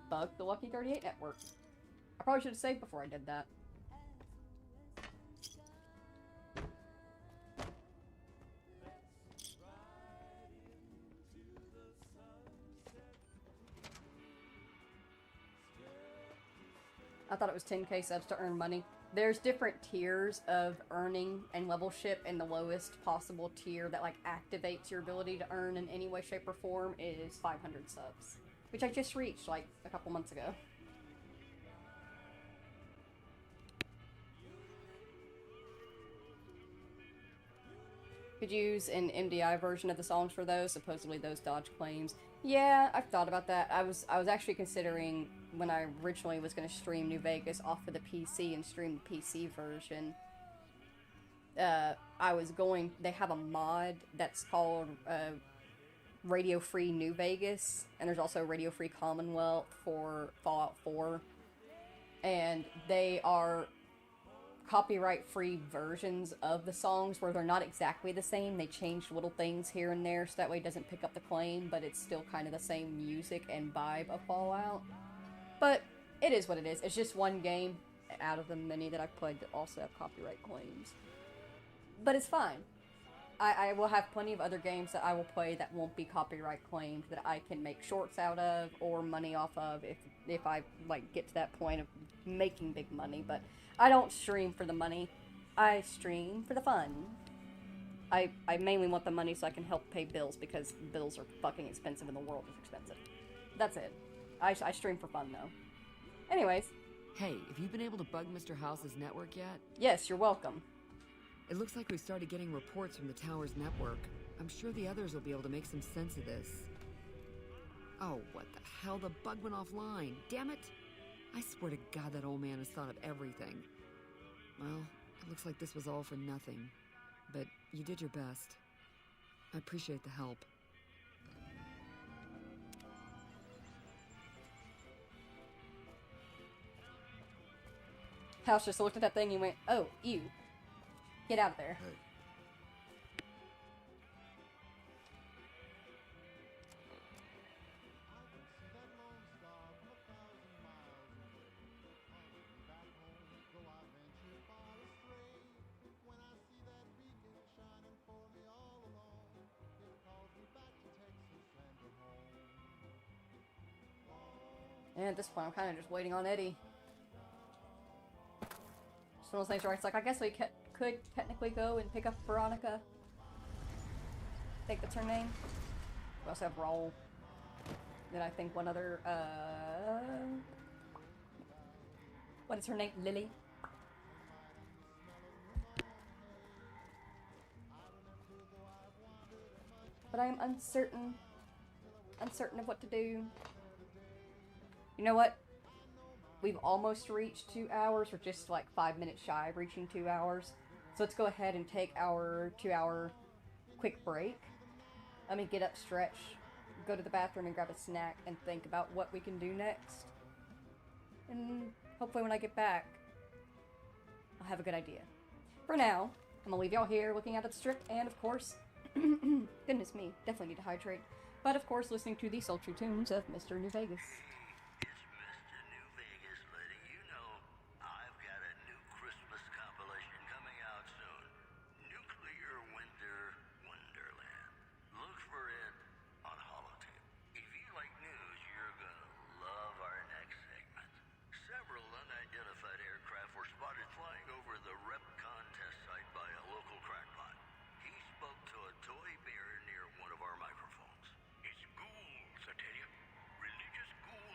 Speaker 3: Bug the Lucky 38 network. I probably should have saved before I did that. I thought it was 10k subs to earn money. There's different tiers of earning and levelship, and the lowest possible tier that like activates your ability to earn in any way, shape, or form is 500 subs. Which I just reached, like, a couple months ago. Could use an MDI version of the songs for those. Supposedly those dodge claims. Yeah, I've thought about that. I was actually considering, when I originally was going to stream New Vegas off of the PC and stream the PC version, they have a mod that's called, Radio Free New Vegas, and there's also Radio Free Commonwealth for Fallout 4, and they are copyright free versions of the songs where they're not exactly the same. They change little things here and there so that way it doesn't pick up the claim, but it's still kind of the same music and vibe of Fallout. But it is what it is. It's just one game out of the many that I've played that also have copyright claims. But it's fine. I will have plenty of other games that I will play that won't be copyright claimed, that I can make shorts out of or money off of if I like get to that point of making big money. But I don't stream for the money. I stream for the fun. I mainly want the money so I can help pay bills, because bills are fucking expensive and the world is expensive. That's it. I stream for fun though. Anyways.
Speaker 17: Hey, have you been able to bug Mr. House's network yet?
Speaker 3: Yes, you're welcome.
Speaker 17: It looks like we started getting reports from the tower's network. I'm sure the others will be able to make some sense of this. Oh, what the hell? The bug went offline. Damn it! I swear to God that old man has thought of everything. Well, it looks like this was all for nothing. But you did your best. I appreciate the help.
Speaker 3: House just looked at that thing and went, oh, ew. Get out of there.
Speaker 18: Hey.
Speaker 3: And at this point, I'm kind of just waiting on Eddie. Just one of those things where it's like, I guess we could technically go and pick up Veronica. I think that's her name. We also have Raul. Then I think one other, what is her name? Lily? But I am uncertain of what to do. You know what? We've almost reached 2 hours. We're just like 5 minutes shy of reaching 2 hours. So let's go ahead and take our 2-hour quick break. Let me get up, stretch, go to the bathroom and grab a snack and think about what we can do next. And Hopefully when I get back, I'll have a good idea. For now, I'm gonna leave y'all here looking at the strip and, of course, goodness me, definitely need to hydrate. But, of course, listening to the sultry tunes of Mr. New Vegas.
Speaker 1: It's Mr. New Vegas letting you know I've got a new Christmas compilation coming out soon. Nuclear Winter Wonderland. Look for it on holotape. If you like news, you're gonna love our next segment. Several unidentified aircraft were spotted flying over the Repcon test site by a local crackpot. He spoke to a toy bear near one of our microphones. It's ghouls, I tell you. Religious ghouls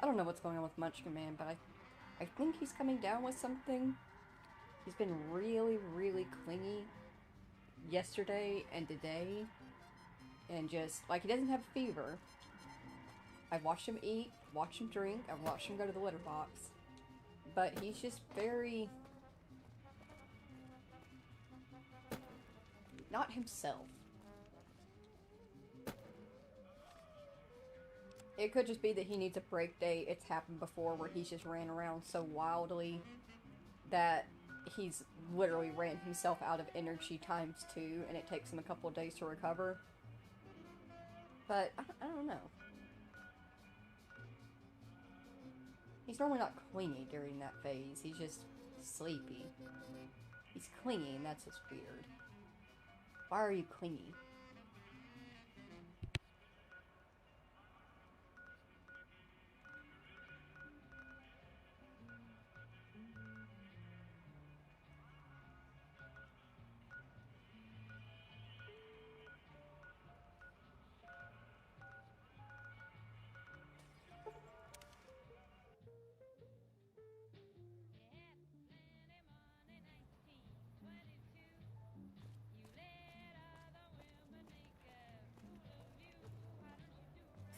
Speaker 3: don't know what's going on with Munchkin Man, but I think he's coming down with something. He's been really, really clingy yesterday and today. And just, like, he doesn't have a fever. I've watched him eat, watched him drink, I've watched him go to the litter box. But he's just very... not himself. It could just be that he needs a break day. It's happened before where he's just ran around so wildly that he's literally ran himself out of energy ×2, and it takes him a couple of days to recover. But, I don't know. He's normally not clingy during that phase. He's just sleepy. He's clingy, and that's what's weird. Why are you clingy?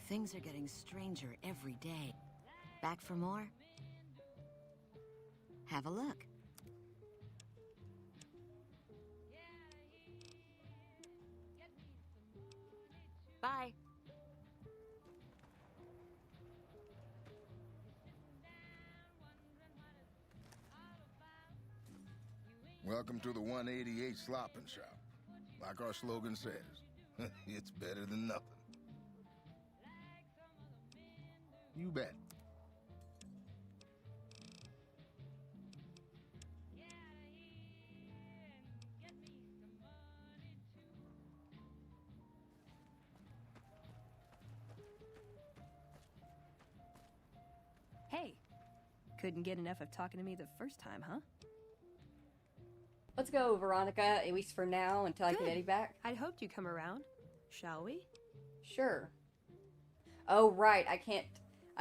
Speaker 10: Things are getting stranger every day. Back for more? Have a look. Bye.
Speaker 18: Welcome to the 188 Slop and Shop. Like our slogan says, it's better than nothing. You bet.
Speaker 19: Hey, couldn't get enough of talking to me the first time, huh?
Speaker 3: Let's go, Veronica, at least for now, until I get Eddie back.
Speaker 19: I'd hoped you'd come around. Shall we?
Speaker 3: Sure. Oh, right, I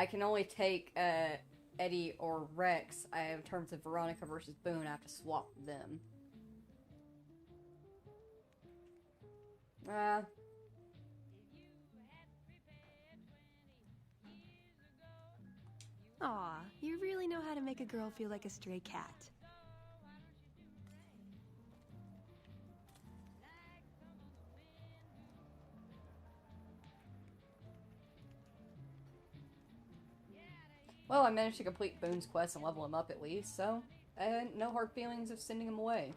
Speaker 3: can only take, Eddie or Rex. In terms of Veronica versus Boone, I have to swap them.
Speaker 19: Aw, you really know how to make a girl feel like a stray cat.
Speaker 3: Well, I managed to complete Boone's quest and level him up at least, so no hard feelings of sending him away.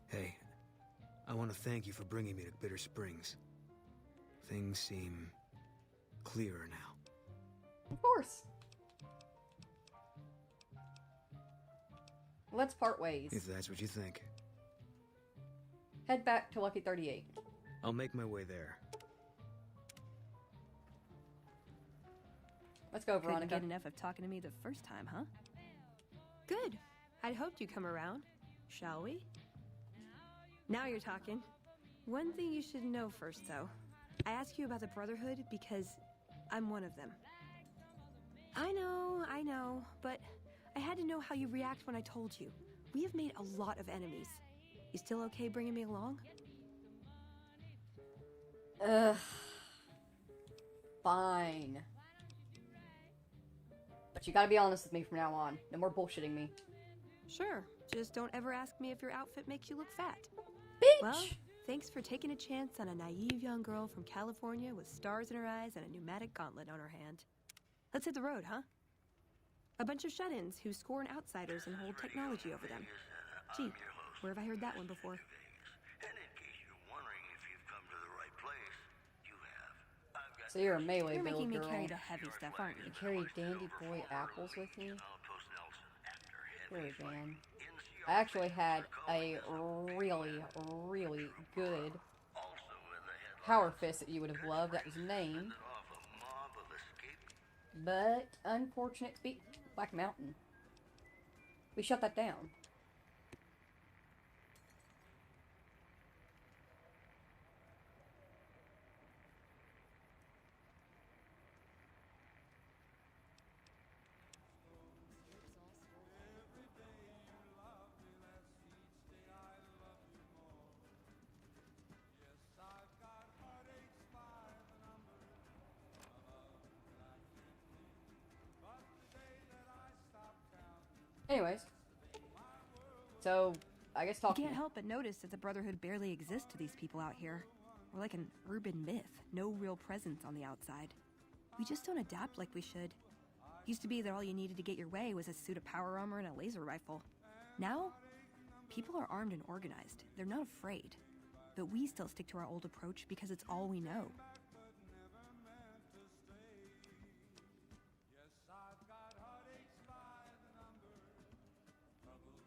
Speaker 5: Hey, I want to thank you for bringing me to Bitter Springs. Things seem clearer now.
Speaker 3: Of course. Let's part ways.
Speaker 5: If that's what you think.
Speaker 3: Head back to Lucky 38.
Speaker 5: I'll make my way there.
Speaker 3: Let's go, Veronica.
Speaker 19: Couldn't get enough of talking to me the first time, huh? Good. I'd hoped you'd come around. Shall we? Now you're talking. One thing you should know first, though. I ask you about the Brotherhood because I'm one of them. I know, but I had to know how you react when I told you. We have made a lot of enemies. You still okay bringing me along?
Speaker 3: Fine. But you gotta be honest with me from now on. No more bullshitting me.
Speaker 19: Sure. Just don't ever ask me if your outfit makes you look fat.
Speaker 3: Bitch!
Speaker 19: Well, thanks for taking a chance on a naive young girl from California with stars in her eyes and a pneumatic gauntlet on her hand. Let's hit the road, huh? A bunch of shut-ins who scorn outsiders and hold technology over them. Gee, where have I heard that one before?
Speaker 3: So you're a melee
Speaker 19: You're
Speaker 3: build
Speaker 19: making me
Speaker 3: girl.
Speaker 19: carry the heavy stuff, aren't you?
Speaker 3: You carry Dandy Boy apples with you? Really, man. I actually had a really, really good Power Fist that you would have loved. That was named. But, unfortunate to beat Black Mountain. We shut that down. Anyways. So, I guess talk
Speaker 19: You
Speaker 3: to
Speaker 19: can't
Speaker 3: me.
Speaker 19: help but notice that the Brotherhood barely exists to these people out here. We're like an urban myth, no real presence on the outside. We just don't adapt like we should. Used to be that all you needed to get your way was a suit of power armor and a laser rifle. Now, people are armed and organized. They're not afraid. But we still stick to our old approach because it's all we know.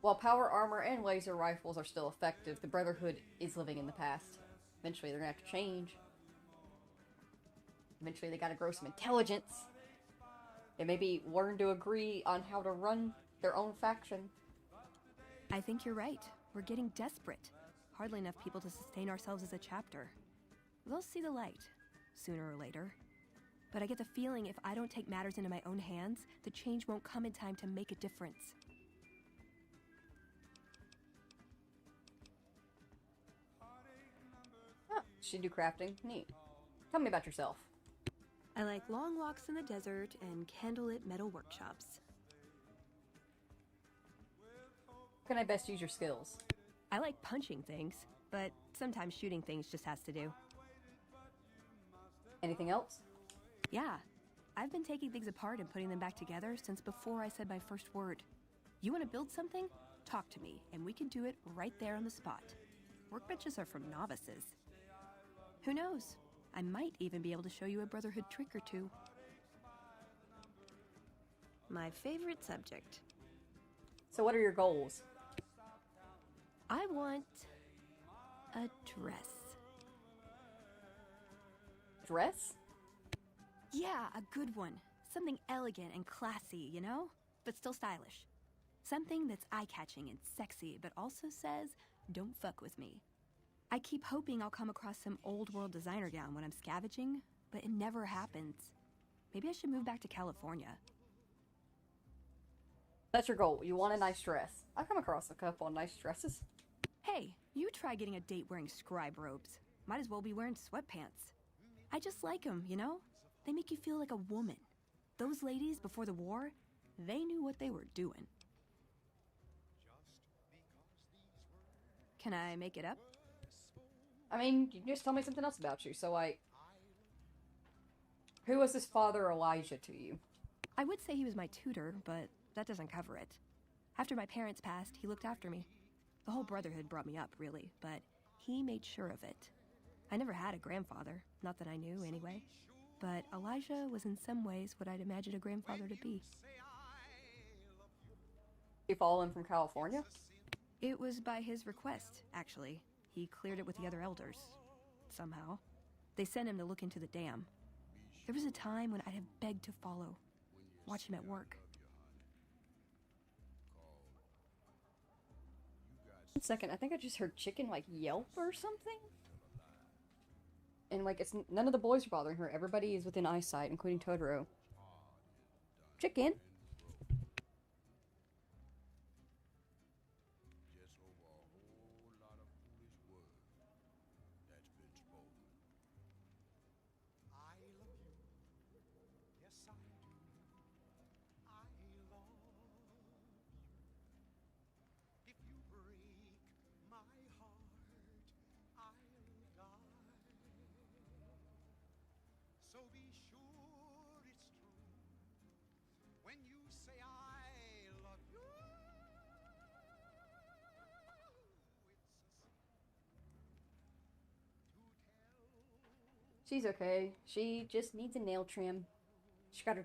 Speaker 3: While power armor and laser rifles are still effective, the Brotherhood is living in the past. Eventually they're gonna have to change. Eventually they gotta grow some intelligence. They maybe learn to agree on how to run their own faction.
Speaker 19: I think you're right. We're getting desperate. Hardly enough people to sustain ourselves as a chapter. They'll see the light, sooner or later. But I get the feeling if I don't take matters into my own hands, the change won't come in time to make a difference.
Speaker 3: Oh, she do crafting. Neat. Tell me about yourself.
Speaker 19: I like long walks in the desert and candlelit metal workshops.
Speaker 3: How can I best use your skills?
Speaker 19: I like punching things, but sometimes shooting things just has to do.
Speaker 3: Anything else?
Speaker 19: Yeah. I've been taking things apart and putting them back together since before I said my first word. You want to build something? Talk to me, and we can do it right there on the spot. Workbenches are from novices. Who knows? I might even be able to show you a Brotherhood trick or two. My favorite subject.
Speaker 3: So what are your goals?
Speaker 19: I want a dress.
Speaker 3: Dress?
Speaker 19: Yeah, a good one. Something elegant and classy, you know? But still stylish. Something that's eye-catching and sexy, but also says, don't fuck with me. I keep hoping I'll come across some old-world designer gown when I'm scavenging, but it never happens. Maybe I should move back to California.
Speaker 3: That's your goal. You want a nice dress. I've come across a couple of nice dresses.
Speaker 19: Hey, you try getting a date wearing scribe robes. Might as well be wearing sweatpants. I just like them, you know? They make you feel like a woman. Those ladies before the war, they knew what they were doing. Can I make it up?
Speaker 3: I mean, you can just tell me something else about you, so who was this father Elijah to you?
Speaker 19: I would say he was my tutor, but that doesn't cover it. After my parents passed, he looked after me. The whole Brotherhood brought me up, really, but he made sure of it. I never had a grandfather, not that I knew, anyway. But Elijah was in some ways what I'd imagine a grandfather to be.
Speaker 3: You follow him from California?
Speaker 19: It was by his request, actually. He cleared it with the other elders. Somehow. They sent him to look into the dam. There was a time when I'd have begged to follow. Watch him at work.
Speaker 3: 1 second, I think I just heard chicken, yelp or something? And, it's none of the boys are bothering her. Everybody is within eyesight, including Totoro. Chicken?
Speaker 2: So be sure it's true when you say I love you.
Speaker 3: She's okay. She just needs a nail trim. She got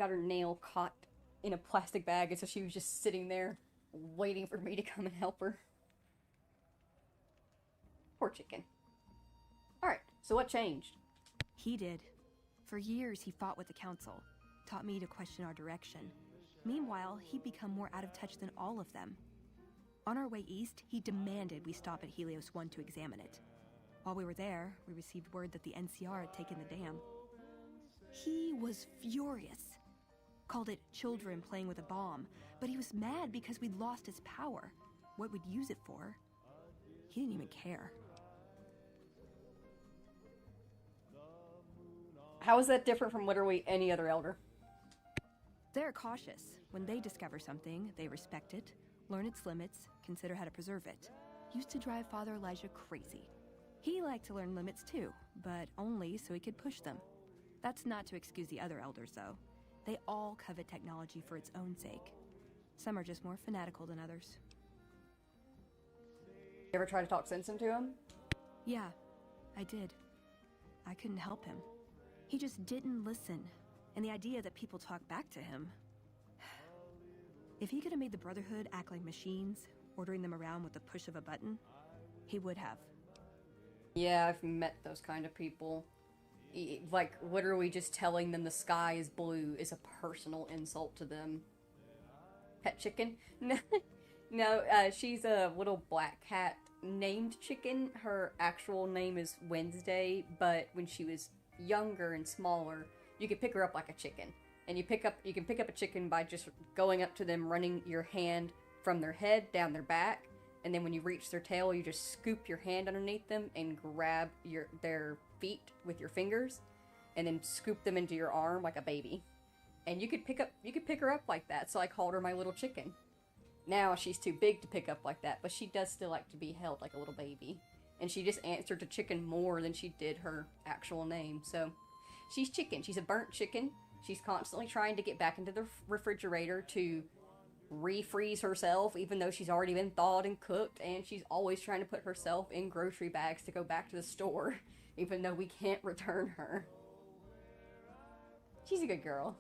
Speaker 3: her nail caught in a plastic bag, and so she was just sitting there waiting for me to come and help her. Poor chicken. Alright, so what changed?
Speaker 19: He did. For years, he fought with the council, taught me to question our direction. Meanwhile, he'd become more out of touch than all of them. On our way east, he demanded we stop at Helios 1 to examine it. While we were there, we received word that the NCR had taken the dam. He was furious. Called it children playing with a bomb, but he was mad because we'd lost his power. What we'd use it for. He didn't even care.
Speaker 3: How is that different from literally any other elder?
Speaker 19: They're cautious. When they discover something, they respect it, learn its limits, consider how to preserve it. Used to drive Father Elijah crazy. He liked to learn limits too, but only so he could push them. That's not to excuse the other elders, though. They all covet technology for its own sake. Some are just more fanatical than others.
Speaker 3: You ever try to talk sense into him?
Speaker 19: Yeah, I did. I couldn't help him. He just didn't listen. And the idea that people talk back to him... If he could have made the Brotherhood act like machines, ordering them around with the push of a button, he would have.
Speaker 3: Yeah, I've met those kind of people. Like, literally just telling them the sky is blue is a personal insult to them. Pet chicken? No, she's a little black cat named Chicken. Her actual name is Wednesday, but when she was younger and smaller, you could pick her up like a chicken. And you can pick up a chicken by just going up to them, running your hand from their head down their back, and then when you reach their tail, you just scoop your hand underneath them and grab their feet with your fingers, and then scoop them into your arm like a baby. And you could pick her up like that, so I called her my little chicken. Now she's too big to pick up like that, but she does still like to be held like a little baby. And she just answered to Chicken more than she did her actual name, so she's Chicken. She's a burnt chicken. She's constantly trying to get back into the refrigerator to refreeze herself, even though she's already been thawed and cooked, and she's always trying to put herself in grocery bags to go back to the store, even though we can't return her. She's a good girl.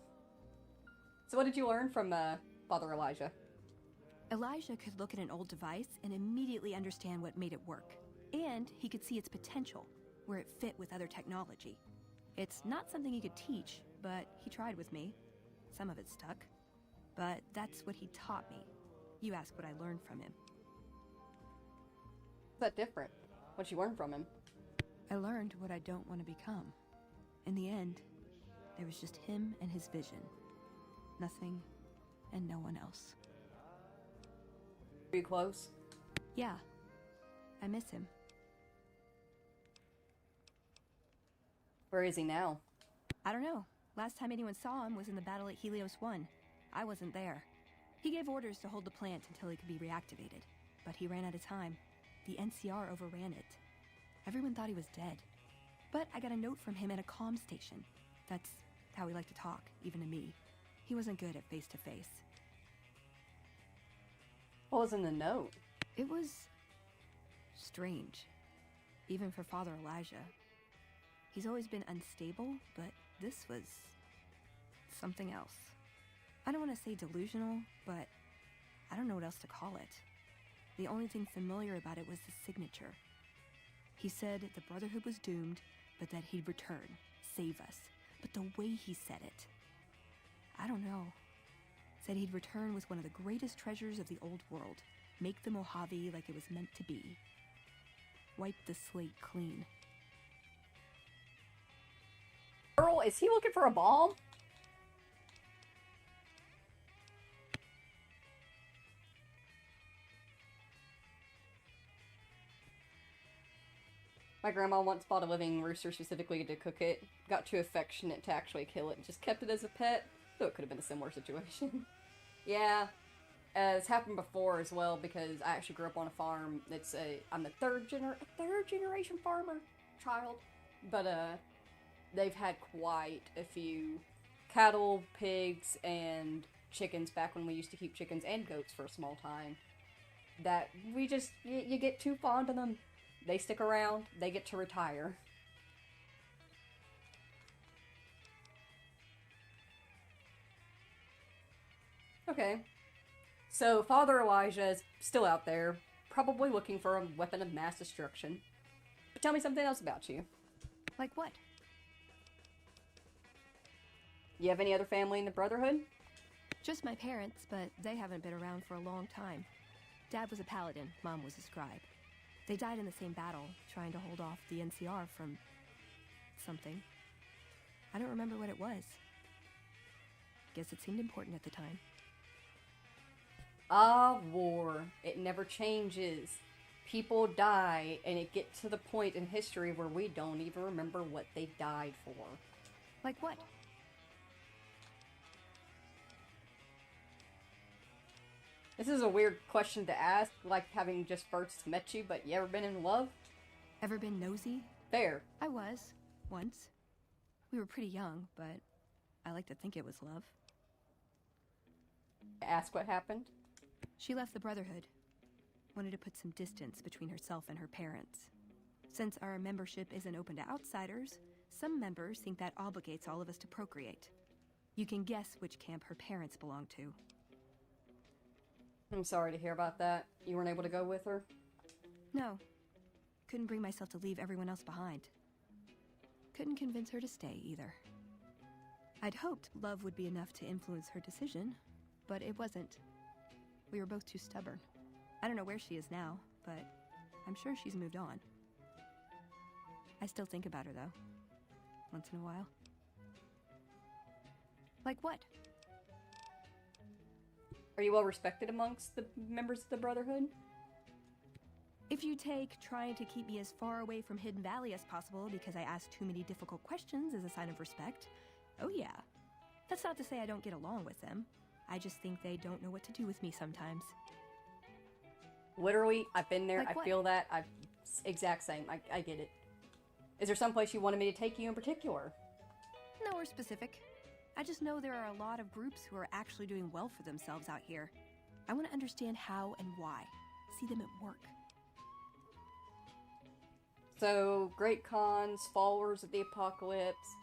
Speaker 3: So what did you learn from Father Elijah?
Speaker 19: Elijah could look at an old device and immediately understand what made it work. And he could see its potential, where it fit with other technology. It's not something he could teach, but he tried with me. Some of it stuck. But that's what he taught me. You ask what I learned from him.
Speaker 3: Is that different? What'd you learn from him?
Speaker 19: I learned what I don't want to become. In the end, there was just him and his vision. Nothing and no one else.
Speaker 3: Are you close?
Speaker 19: Yeah. I miss him.
Speaker 3: Where is he now?
Speaker 19: I don't know. Last time anyone saw him was in the battle at Helios 1. I wasn't there. He gave orders to hold the plant until it could be reactivated, but he ran out of time. The NCR overran it. Everyone thought he was dead. But I got a note from him at a comm station. That's how he liked to talk, even to me. He wasn't good at face-to-face.
Speaker 3: What was in the note?
Speaker 19: It was strange, even for Father Elijah. He's always been unstable, but this was something else. I don't want to say delusional, but I don't know what else to call it. The only thing familiar about it was the signature. He said the Brotherhood was doomed, but that he'd return, save us. But the way he said it, I don't know. Said he'd return with one of the greatest treasures of the old world, make the Mojave like it was meant to be. Wipe the slate clean.
Speaker 3: Earl, is he looking for a bomb? My grandma once bought a living rooster specifically to cook it. Got too affectionate to actually kill it and just kept it as a pet. So it could have been a similar situation. Yeah, it's happened before as well because I actually grew up on a farm. I'm a third generation farmer child, but they've had quite a few cattle, pigs, and chickens back when we used to keep chickens and goats for a small time. That we just you get too fond of them. They stick around, they get to retire. Okay. So, Father Elijah is still out there, probably looking for a weapon of mass destruction. But tell me something else about you.
Speaker 19: Like what?
Speaker 3: You have any other family in the Brotherhood?
Speaker 19: Just my parents, but they haven't been around for a long time. Dad was a paladin, Mom was a scribe. They died in the same battle, trying to hold off the NCR from something. I don't remember what it was. Guess it seemed important at the time.
Speaker 3: Ah, war. It never changes. People die, and it gets to the point in history where we don't even remember what they died for.
Speaker 19: Like what?
Speaker 3: This is a weird question to ask, like having just first met you, but you ever been in love?
Speaker 19: Ever been nosy?
Speaker 3: Fair.
Speaker 19: I was, once. We were pretty young, but I like to think it was love.
Speaker 3: Ask what happened?
Speaker 19: She left the Brotherhood. Wanted to put some distance between herself and her parents. Since our membership isn't open to outsiders, some members think that obligates all of us to procreate. You can guess which camp her parents belong to.
Speaker 3: I'm sorry to hear about that. You weren't able to go with her?
Speaker 19: No. Couldn't bring myself to leave everyone else behind. Couldn't convince her to stay, either. I'd hoped love would be enough to influence her decision, but it wasn't. We were both too stubborn. I don't know where she is now, but I'm sure she's moved on. I still think about her, though. Once in a while. Like what?
Speaker 3: Are you well respected amongst the members of the Brotherhood?
Speaker 19: If you take trying to keep me as far away from Hidden Valley as possible because I ask too many difficult questions as a sign of respect, oh yeah. That's not to say I don't get along with them. I just think they don't know what to do with me sometimes.
Speaker 3: Literally, I've been there.
Speaker 19: Like
Speaker 3: I feel that. Exact same. I get it. Is there some place you wanted me to take you in particular?
Speaker 19: Nowhere specific. I just know there are a lot of groups who are actually doing well for themselves out here. I want to understand how and why. See them at work.
Speaker 3: So, Great Khans, Followers of the Apocalypse.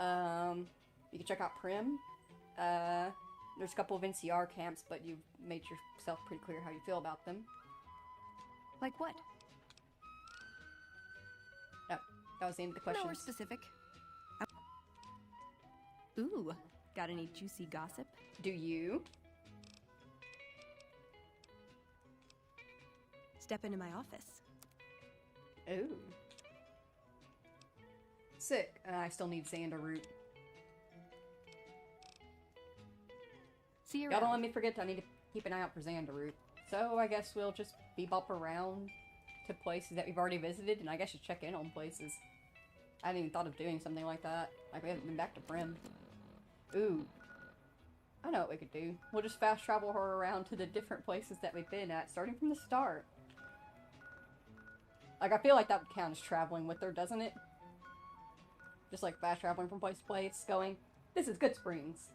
Speaker 3: You can check out Prim. There's a couple of NCR camps, but you've made yourself pretty clear how you feel about them.
Speaker 19: Like what?
Speaker 3: No, that was the end of the questions.
Speaker 19: Nowhere specific. Ooh, got any juicy gossip?
Speaker 3: Do you?
Speaker 19: Step into my office.
Speaker 3: Ooh. Sick. I still need Xander root.
Speaker 19: See you
Speaker 3: Y'all
Speaker 19: around.
Speaker 3: don't let me forget I need to keep an eye out for Xander root. So I guess we'll just bebop around to places that we've already visited, and I guess you check in on places. I hadn't even thought of doing something like that. Like, we haven't been back to Brim. Ooh. I know what we could do. We'll just fast travel her around to the different places that we've been at, starting from the start. Like, I feel like that would count as traveling with her, doesn't it? Just like fast traveling from place to place, going, this is Good Springs.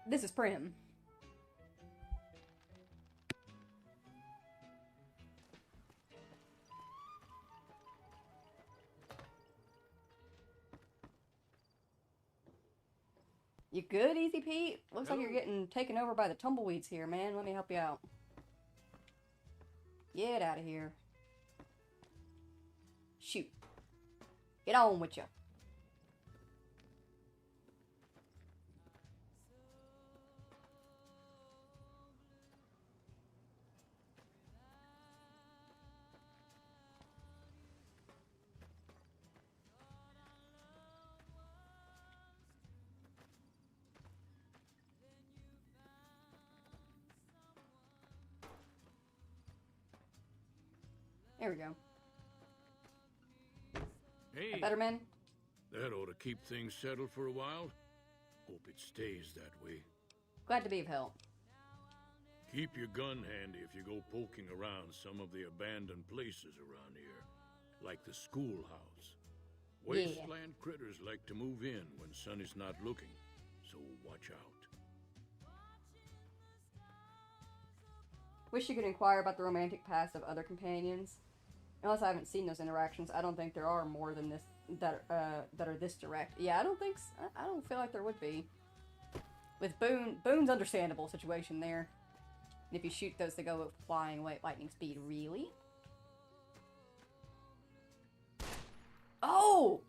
Speaker 3: This is Prim. You good, Easy Pete? Looks like you're getting taken over by the tumbleweeds here, man. Let me help you out. Get out of here. Shoot. Get on with you. There we go.
Speaker 13: Hey,
Speaker 3: Better, man?
Speaker 13: that ought to keep things settled for a while. Hope it stays that way.
Speaker 3: Glad to be of help.
Speaker 13: Keep your gun handy if you go poking around some of the abandoned places around here, like the schoolhouse. Wasteland critters like to move in when Sun is not looking, so watch out.
Speaker 3: Wish you could inquire about the romantic past of other companions. Unless I haven't seen those interactions, I don't think there are more than this that are this direct. Yeah, I don't think I don't feel like there would be. With Boone's understandable situation there. And if you shoot those, they go flying away at lightning speed. Really? Oh!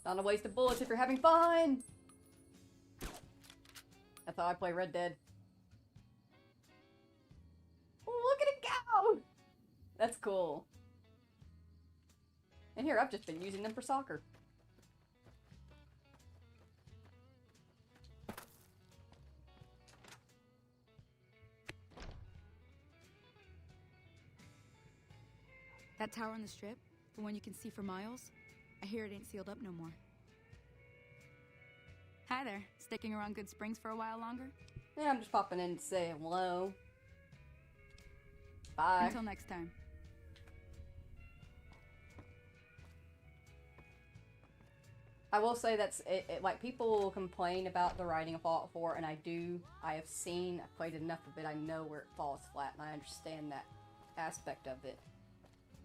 Speaker 3: Not a waste of bullets if you're having fun! That's how I play Red Dead. Look at it go! That's cool. And here, I've just been using them for soccer.
Speaker 20: That tower on the strip, the one you can see for miles, I hear it ain't sealed up no more. Hi there. Sticking around Good Springs for a while longer?
Speaker 3: Yeah, I'm just popping in to say hello. Bye.
Speaker 20: Until next time.
Speaker 3: I will say that's it, like, people complain about the writing of Fallout 4, and I have played enough of it, I know where it falls flat, and I understand that aspect of it.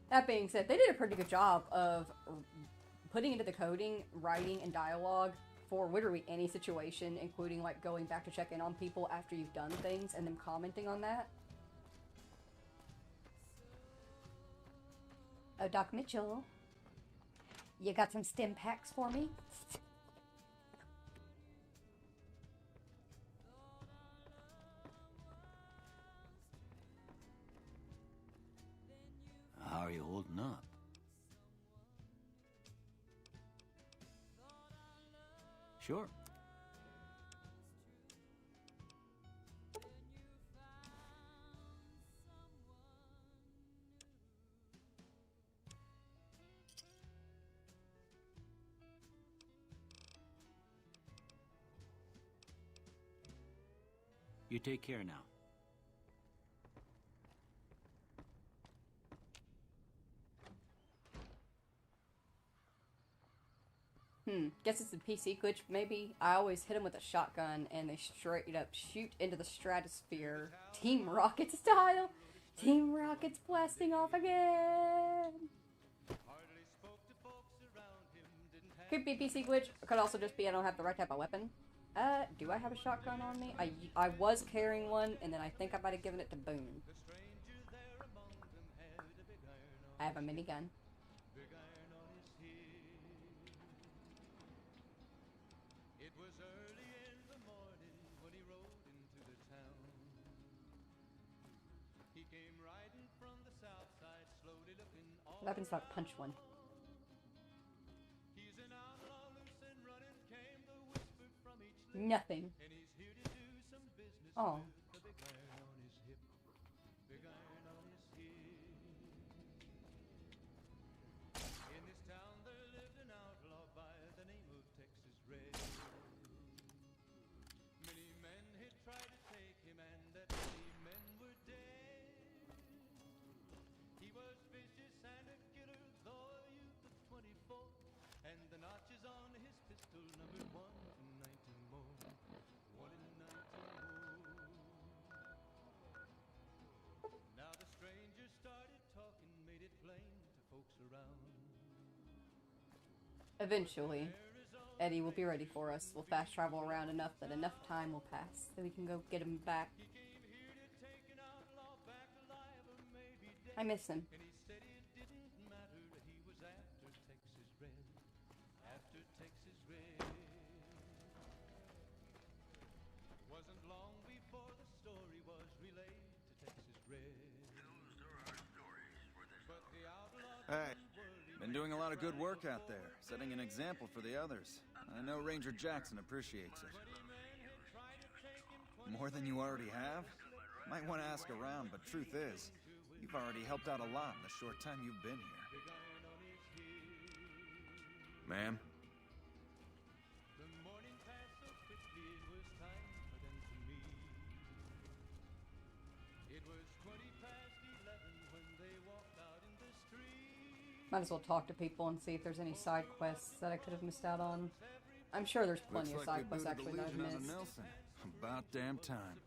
Speaker 3: That being said, they did a pretty good job of putting into the coding, writing, and dialogue for literally any situation, including, like, going back to check in on people after you've done things, and them commenting on that. Oh, Doc Mitchell. You got some stim packs for me?
Speaker 15: How are you holding up? Sure. You take care now.
Speaker 3: Guess it's a PC glitch, maybe. I always hit them with a shotgun and they straight up shoot into the stratosphere. Team Rocket style! Team Rocket's blasting off again! Could be a PC glitch. It could also just be I don't have the right type of weapon. Do I have a shotgun on me? I was carrying one, and then I think I might have given it to Boone. I have a minigun. What happens if I punch one? Nothing. Oh. Eventually, Eddie will be ready for us. We'll fast travel around enough that enough time will pass so we can go get him back. I miss him.
Speaker 7: Hey, been doing a lot of good work out there, setting an example for the others. I know Ranger Jackson appreciates it. More than you already have? Might want to ask around, but truth is, you've already helped out a lot in the short time you've been here.
Speaker 11: Ma'am?
Speaker 3: Might as well talk to people and see if there's any side quests that I could have missed out on. I'm sure there's plenty of side quests actually that I've missed.
Speaker 7: About damn time.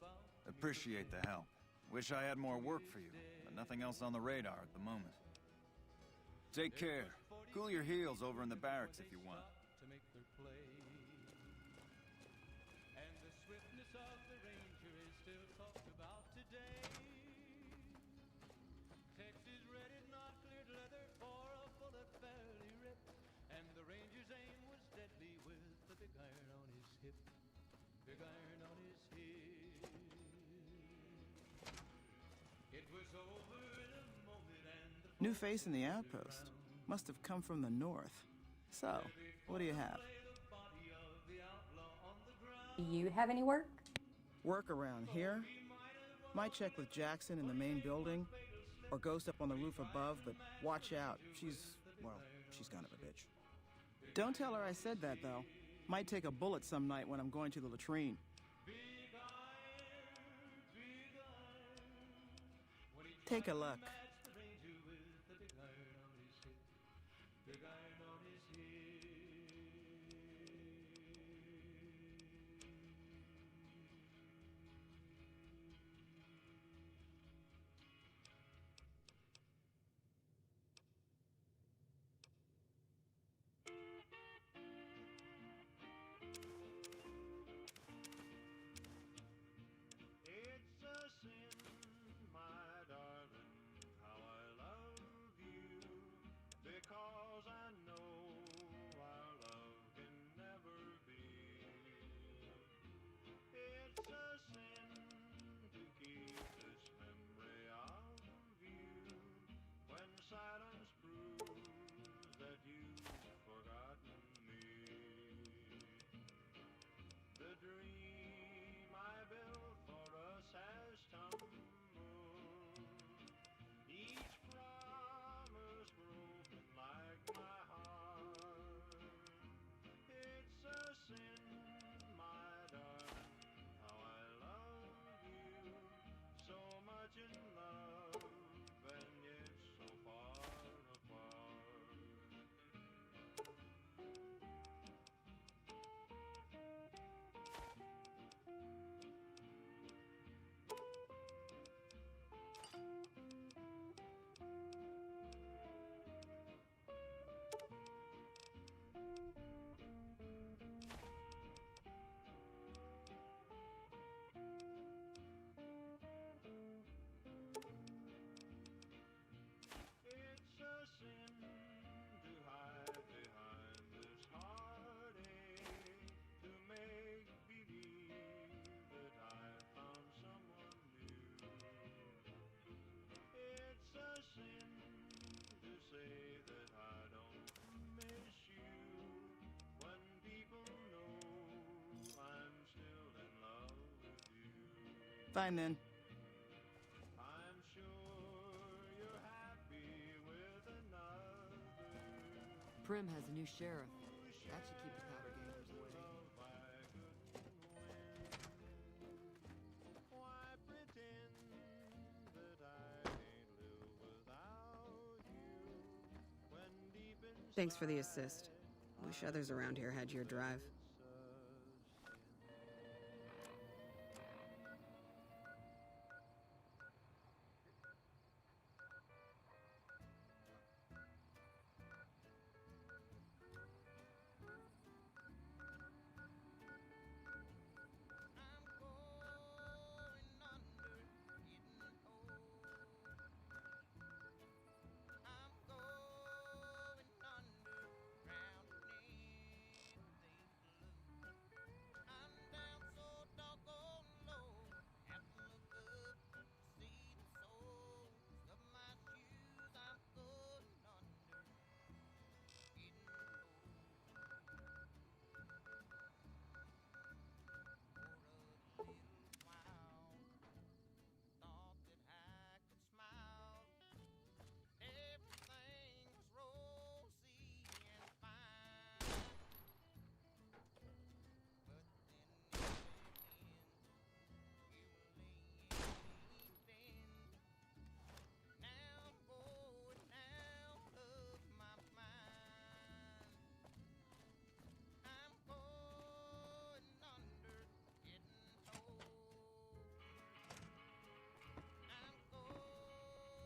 Speaker 7: Appreciate the help. Wish I had more work for you, but nothing else on the radar at the moment. Take care. Cool your heels over in the barracks if you want.
Speaker 16: New face in the outpost. Must have come from the north. So, what do you have?
Speaker 3: Do you have any work?
Speaker 16: Work around here? Might check with Jackson in the main building. or ghost up on the roof above, but watch out. Well, she's kind of a bitch. Don't tell her I said that, though. Might take a bullet some night when I'm going to the latrine. Take a look.
Speaker 2: It's a sin, my darling, how I love you, because I know our love can never be. It's a sin to keep this memory of you when silence proves that you've forgotten me. The dream I built for us has tumbled, each promise broken like my heart. It's a sin, my darling, how I love you, so much in love and yet so far apart. It's a sin to hide behind this heartache, to make believe that I found someone new. It's a sin to say that I don't miss you when people know I'm still in love with you.
Speaker 16: Fine then.
Speaker 2: I'm sure you're happy with another.
Speaker 17: Prim has a new sheriff. That should keep the powder gangers away.
Speaker 2: Why pretend that I can't live without you when deep inside
Speaker 17: Thanks for the assist. Wish others around here had your drive.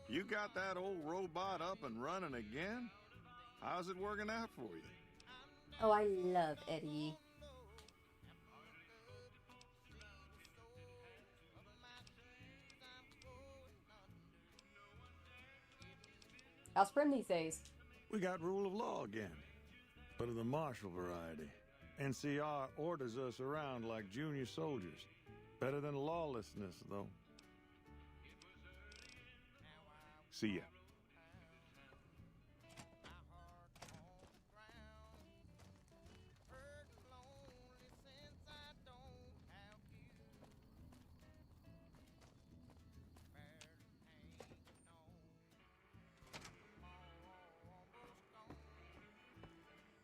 Speaker 21: You got that old robot up and running again? How's it working out for you?
Speaker 3: Oh, I love Eddie. How's Prim these days?
Speaker 21: We got rule of law again, but of the martial variety. NCR orders us around like junior soldiers. Better than lawlessness, though. See ya.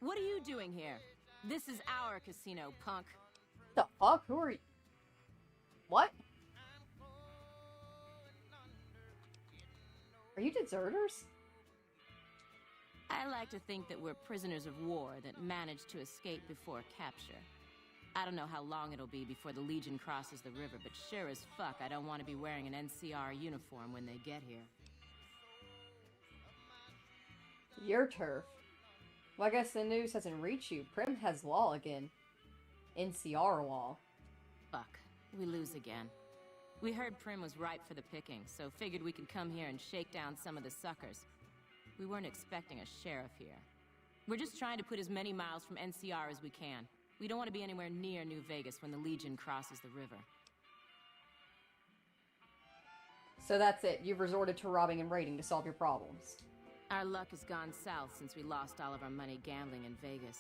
Speaker 10: What are you doing here? This is our casino, punk.
Speaker 3: The fuck? Who are you? What? Are you deserters?
Speaker 10: I like to think that we're prisoners of war that managed to escape before capture. I don't know how long it'll be before the Legion crosses the river, but sure as fuck I don't want to be wearing an NCR uniform when they get here.
Speaker 3: Your turf. Well, I guess the news hasn't reached you. Prim has law again. NCR law.
Speaker 10: Fuck. We lose again. We heard Prim was ripe for the picking, so figured we could come here and shake down some of the suckers. We weren't expecting a sheriff here. We're just trying to put as many miles from NCR as we can. We don't want to be anywhere near New Vegas when the Legion crosses the river.
Speaker 3: So that's it. You've resorted to robbing and raiding to solve your problems.
Speaker 10: Our luck has gone south since we lost all of our money gambling in Vegas.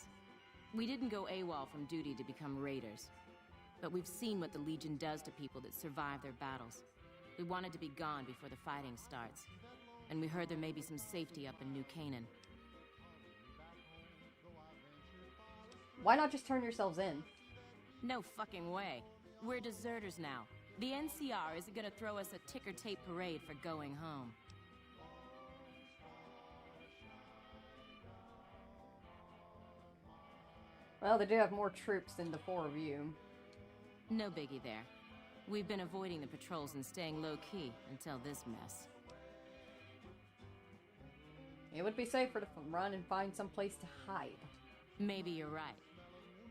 Speaker 10: We didn't go AWOL from duty to become raiders. But we've seen what the Legion does to people that survive their battles. We wanted to be gone before the fighting starts. And we heard there may be some safety up in New Canaan.
Speaker 3: Why not just turn yourselves in?
Speaker 10: No fucking way. We're deserters now. The NCR isn't gonna throw us a ticker tape parade for going home.
Speaker 3: Well, they do have more troops than the four of you.
Speaker 10: No biggie there. We've been avoiding the patrols and staying low-key until this mess.
Speaker 3: It would be safer to run and find some place to hide.
Speaker 10: Maybe you're right.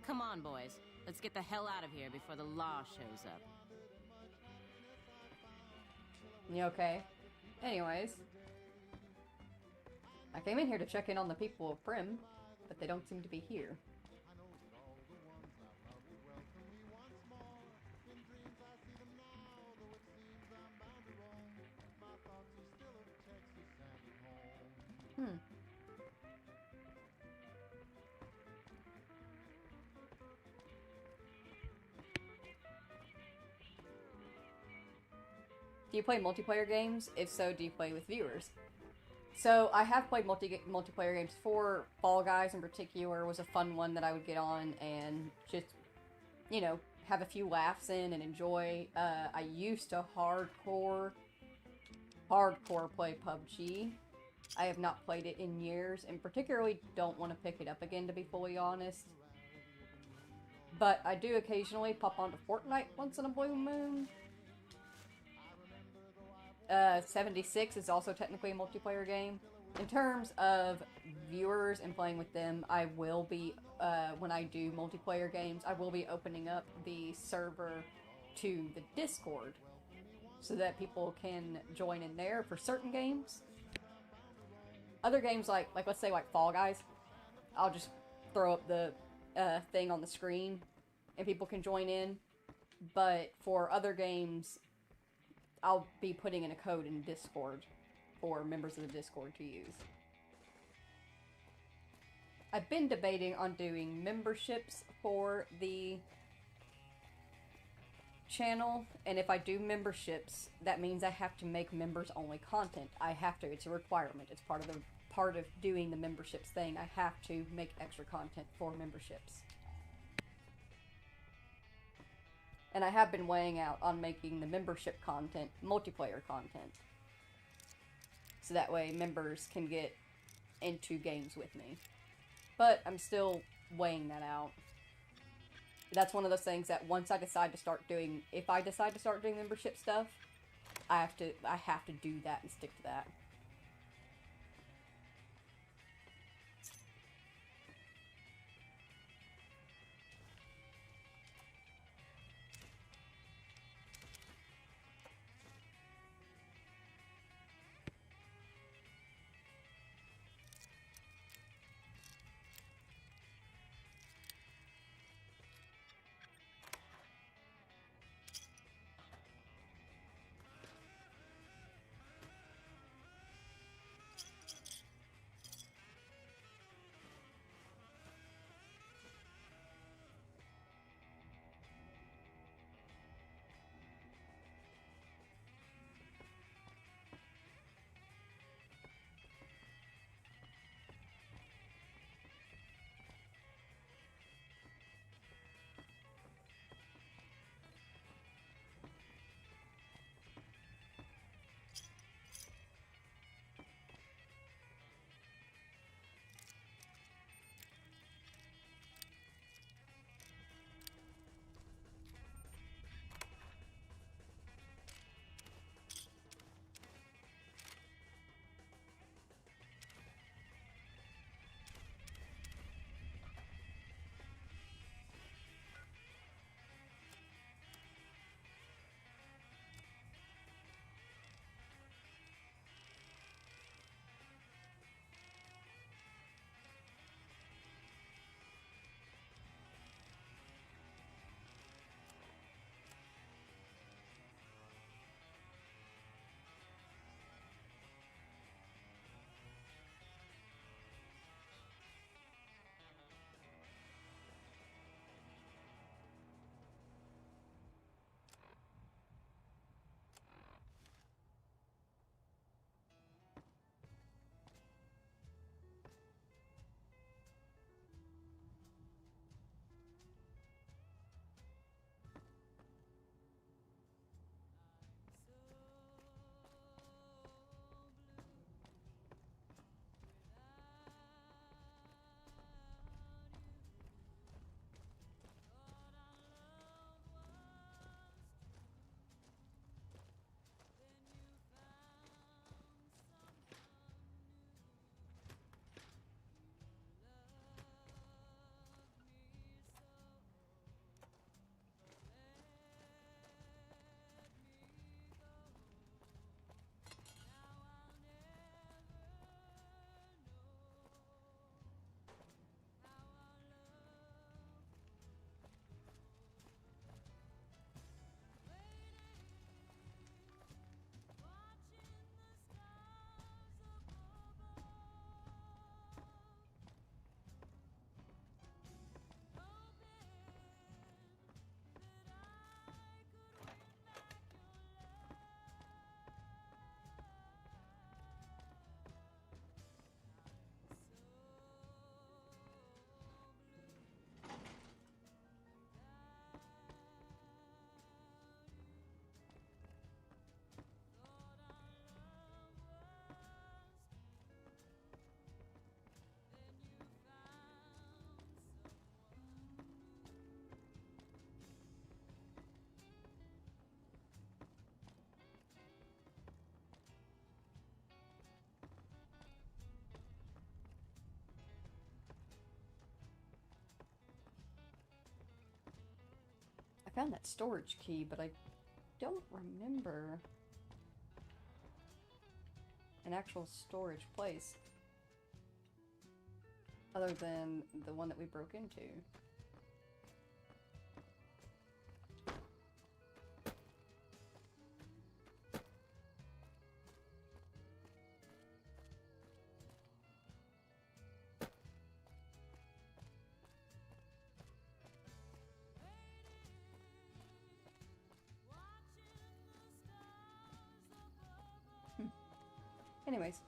Speaker 10: Come on, boys. Let's get the hell out of here before the law shows up.
Speaker 3: You okay? Anyways. I came in here to check in on the people of Prim, but they don't seem to be here. Do you play multiplayer games? If so, do you play with viewers? So, I have played multiplayer games before. Fall Guys in particular was a fun one that I would get on and just, you know, have a few laughs in and enjoy. I used to hardcore play PUBG. I have not played it in years, and particularly don't want to pick it up again, to be fully honest. But I do occasionally pop onto Fortnite once in a blue moon. 76 is also technically a multiplayer game. In terms of viewers and playing with them, I will be, when I do multiplayer games, I will be opening up the server to the Discord so that people can join in there for certain games. Other games like let's say like Fall Guys, I'll just throw up the thing on the screen and people can join in. But for other games, I'll be putting in a code in Discord for members of the Discord to use. I've been debating on doing memberships for the channel, and if I do memberships, that means I have to make members-only content. I have to. It's a requirement. It's part of doing the memberships thing. I have to make extra content for memberships. And I have been weighing out on making the membership content multiplayer content. So that way members can get into games with me. But I'm still weighing that out. That's one of those things that once I decide to start doing, if I decide to start doing membership stuff, I have to do that and stick to that. found that storage key, but I don't remember an actual storage place other than the one that we broke into. Anyways.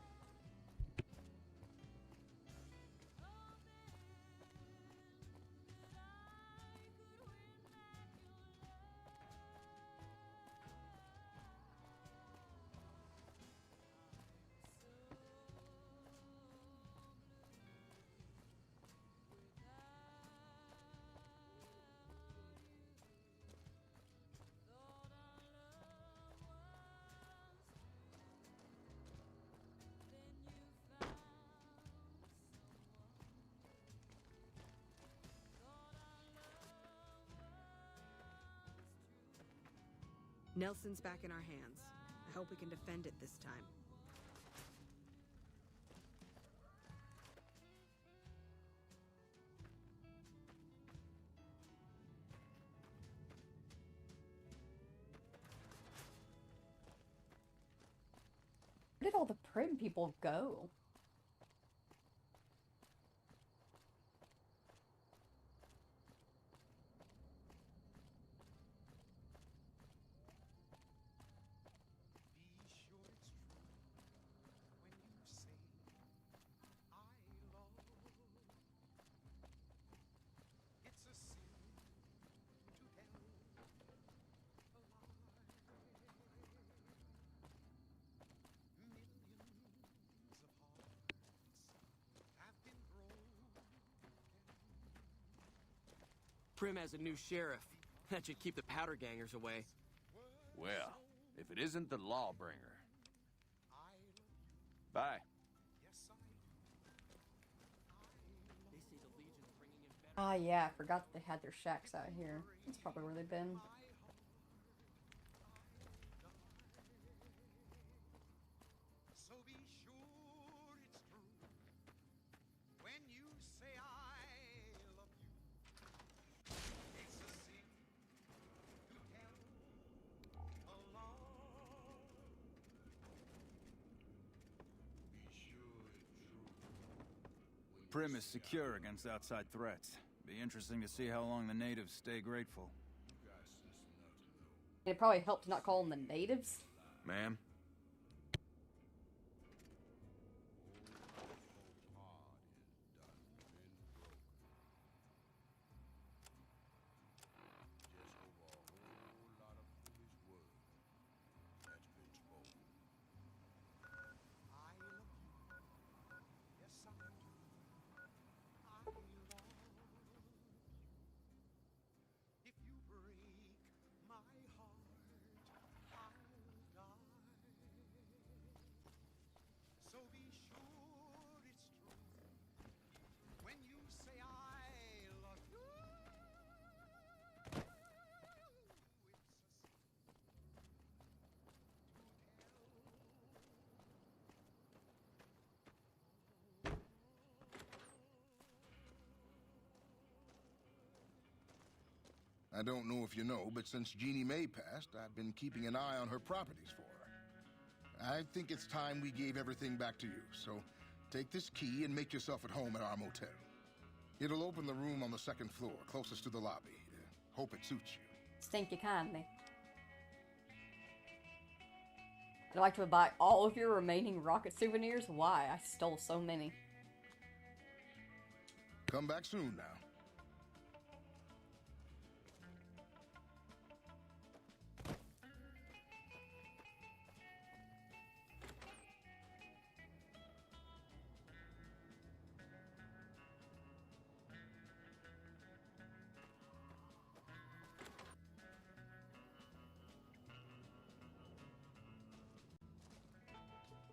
Speaker 17: Nelson's back in our hands. I hope we can defend it this time.
Speaker 3: Where did all the Prim people go?
Speaker 12: Prim has a new sheriff. That should keep the powder gangers away.
Speaker 11: Well, if it isn't the Lawbringer. Bye.
Speaker 3: Ah, yeah, I forgot that they had their shacks out here. That's probably where they've been.
Speaker 7: Prim is secure against outside threats. Be interesting to see how long the natives stay grateful.
Speaker 3: It probably helped to not call them the natives.
Speaker 11: Ma'am?
Speaker 18: I don't know if you know, but since Jeannie Mae passed, I've been keeping an eye on her properties for her. I think it's time we gave everything back to you, so take this key and make yourself at home at our motel. It'll open the room on the second floor, closest to the lobby. Hope it suits you.
Speaker 3: Thank you kindly. I'd like to buy all of your remaining rocket souvenirs. Why? I stole so many.
Speaker 18: Come back soon now.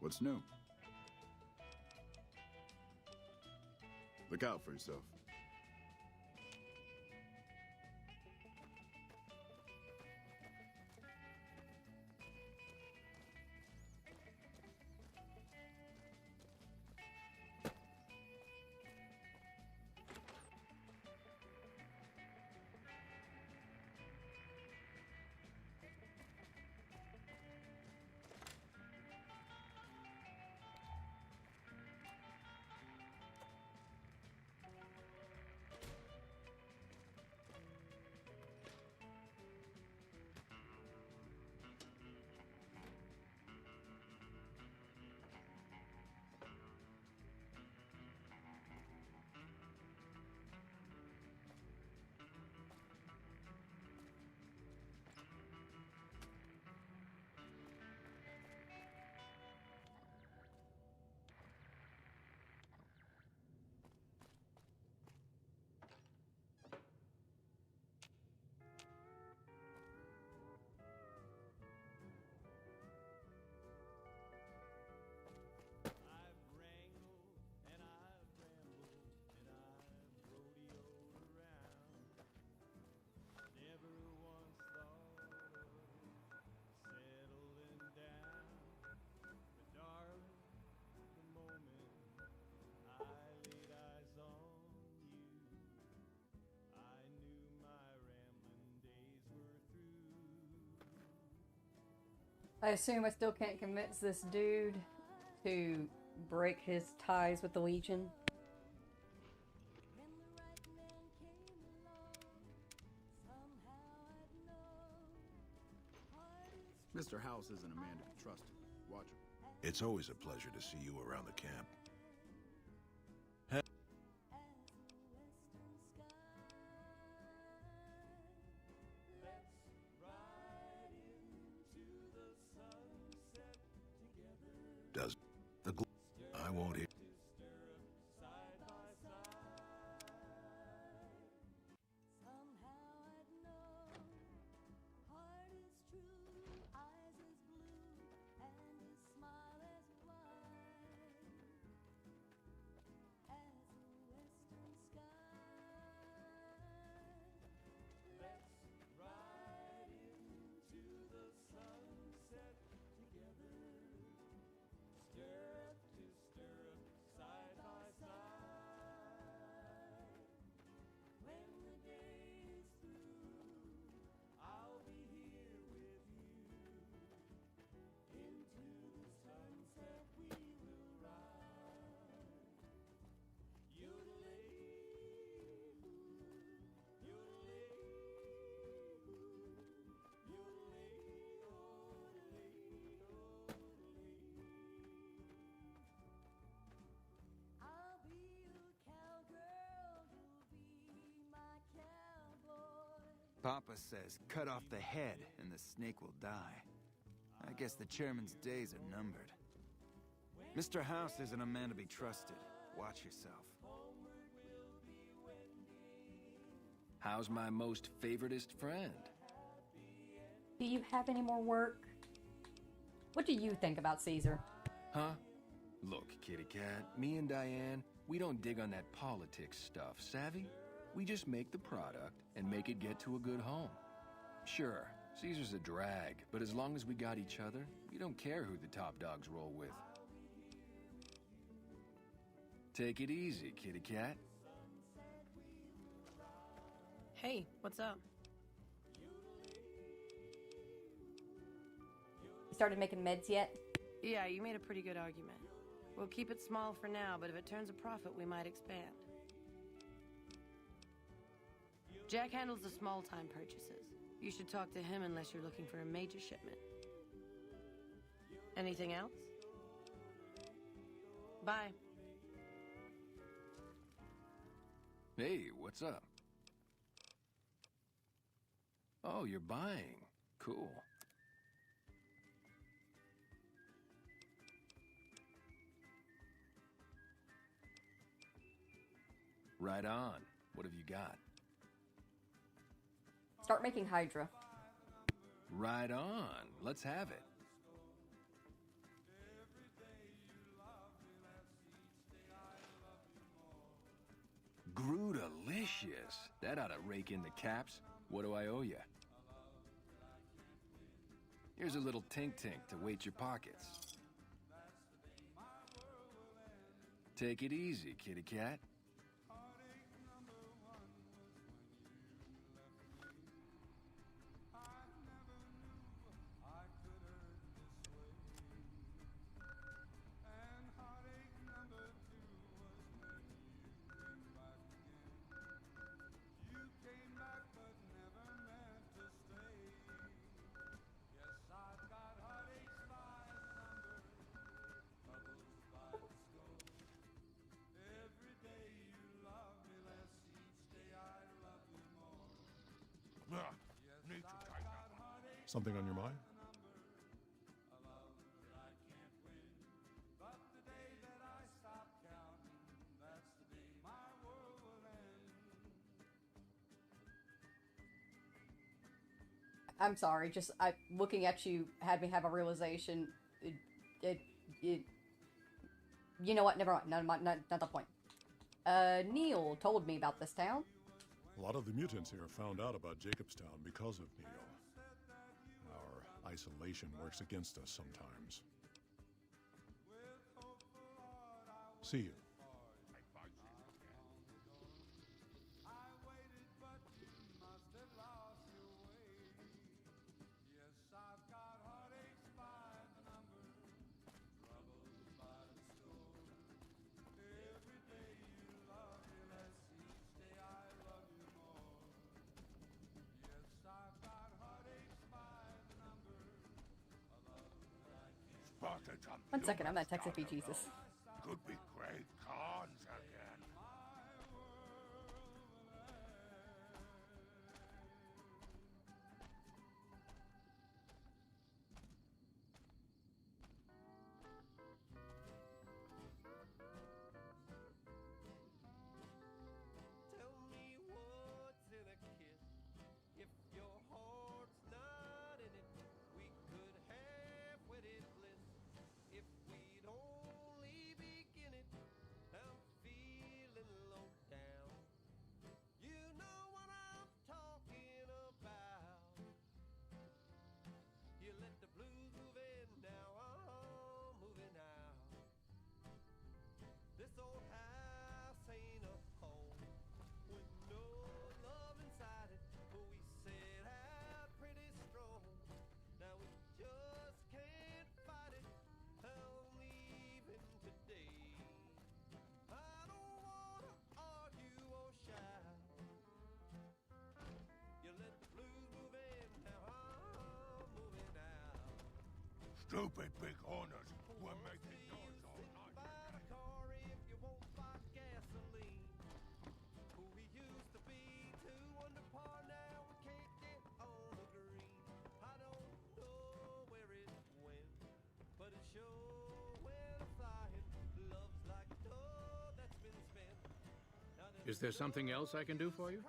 Speaker 6: What's new? Look out for yourself.
Speaker 3: I assume I still can't convince this dude to break his ties with the Legion.
Speaker 8: Mr. House isn't a man to be trusted. Watch him.
Speaker 6: It's always a pleasure to see you around the camp. Does the I won't hear.
Speaker 7: Papa says cut off the head and the snake will die. I guess the chairman's days are numbered. Mr. House isn't a man to be trusted. Watch yourself.
Speaker 11: How's my most favoritist friend?
Speaker 3: Do you have any more work? What do you think about Caesar?
Speaker 11: Huh? Look, kitty cat, me and Diane, we don't dig on that politics stuff, savvy? We just make the product and make it get to a good home. Sure, Caesar's a drag, but as long as we got each other, we don't care who the top dogs roll with. Take it easy, kitty cat.
Speaker 19: Hey, what's up?
Speaker 3: You started making meds yet?
Speaker 19: Yeah, you made a pretty good argument. We'll keep it small for now, but if it turns a profit, we might expand. Jack handles the small-time purchases. You should talk to him unless you're looking for a major shipment. Anything else? Bye.
Speaker 11: Hey, what's up? Oh, you're buying. Cool. Right on. What have you got?
Speaker 3: Start making Hydra.
Speaker 11: Right on. Let's have it. Grootalicious. That ought to rake in the caps. What do I owe you? Here's a little tink-tink to weight your pockets. Take it easy, kitty cat.
Speaker 22: Something on your mind?
Speaker 3: I'm sorry, just looking at you had me have a realization. You know what? Never mind. Not the point. Neil told me about this town.
Speaker 22: A lot of the mutants here found out about Jacobstown because of Neo. Our isolation works against us sometimes. See you.
Speaker 3: 1 second, I'm not texting you, Jesus.
Speaker 1: Could be great cons again.
Speaker 2: Tell me what's in a kiss. If your heart's not in it, we could have wedded bliss. If we'd only begin it, I'm feeling low down. You know what I'm talking about. You let the blues move in, now I'm moving out. This old house ain't a home with no love inside it. We set out pretty strong. Now we just can't fight it. I'm leaving today. I don't wanna argue or shout. You let the blues move in, now I'm moving out.
Speaker 1: Stupid big owners were making noise all night.
Speaker 2: Buy a car if you won't buy gasoline. Who we used to be, two under par, now we can't get on the green. I don't know where it went, but it sure went flying. Love's like dough that's been spent.
Speaker 13: Is there something else I can do for you?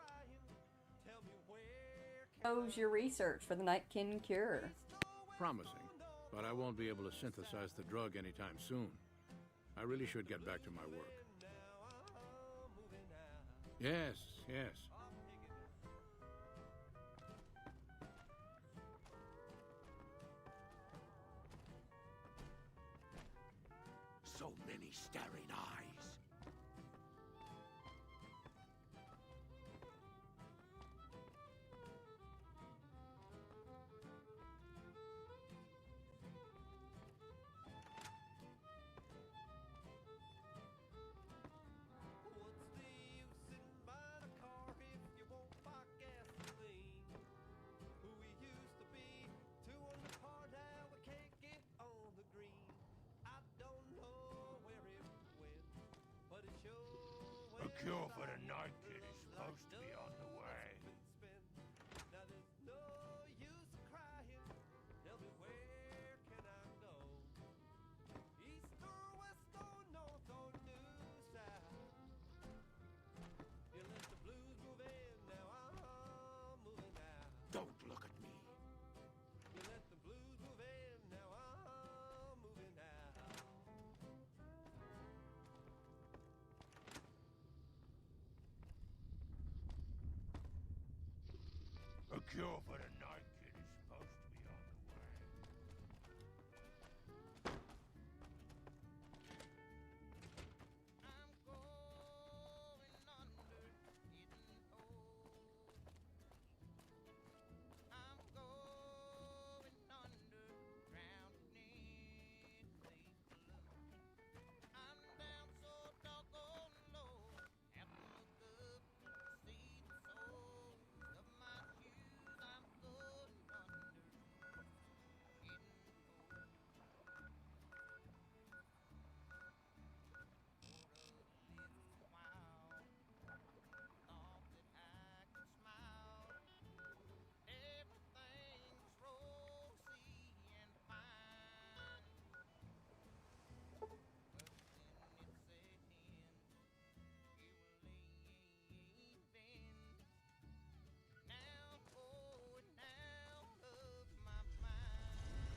Speaker 2: Tell me where
Speaker 3: How's your research for the Nightkin cure?
Speaker 13: Promising, but I won't be able to synthesize the drug anytime soon. I really should get back to my work. Yes, yes.
Speaker 1: So many staring eyes.
Speaker 2: What's the use in buying a car if you won't buy gasoline? Who we used to be, two under par, now we can't get on the green. I don't know where it went, but it sure
Speaker 1: A
Speaker 2: went
Speaker 1: cure for the
Speaker 2: flying.
Speaker 1: night kid is supposed to be on the way.
Speaker 2: Now there's no use crying. Tell me where can I go? East or west or north or due south? You let the blues move in, now I'm moving out.
Speaker 1: Don't look at me.
Speaker 2: You let the blues move in, now I'm moving out.
Speaker 1: A cure for the night kid is supposed to be on the way.
Speaker 2: I'm going under, getting old. I'm going under, drowning in the blue. I'm down so doggone low, have to look up to see the soles of my shoes. I'm going under, getting old. Thought that I could smile. Everything's rosy and fine. But then it set in. You were leaving. Now I'm going out of my mind.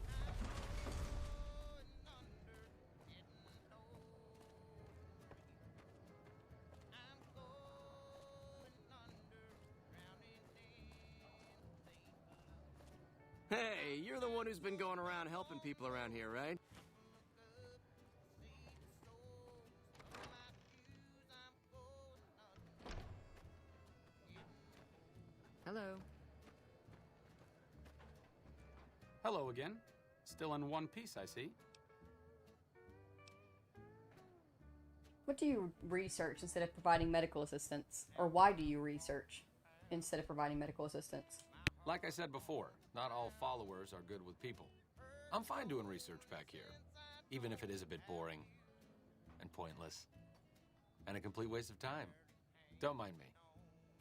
Speaker 2: I'm going under, getting over you. I'm going under, drowning in the blue.
Speaker 12: Hey, you're the one who's been going around helping people around here, right?
Speaker 17: Hello.
Speaker 15: Hello again. Still in one piece, I see.
Speaker 3: What do you research instead of providing medical assistance? Or why do you research instead of providing medical assistance?
Speaker 15: Like I said before, not all followers are good with people.
Speaker 12: I'm fine doing research back here, even if it is a bit boring and pointless and a complete waste of time. Don't mind me.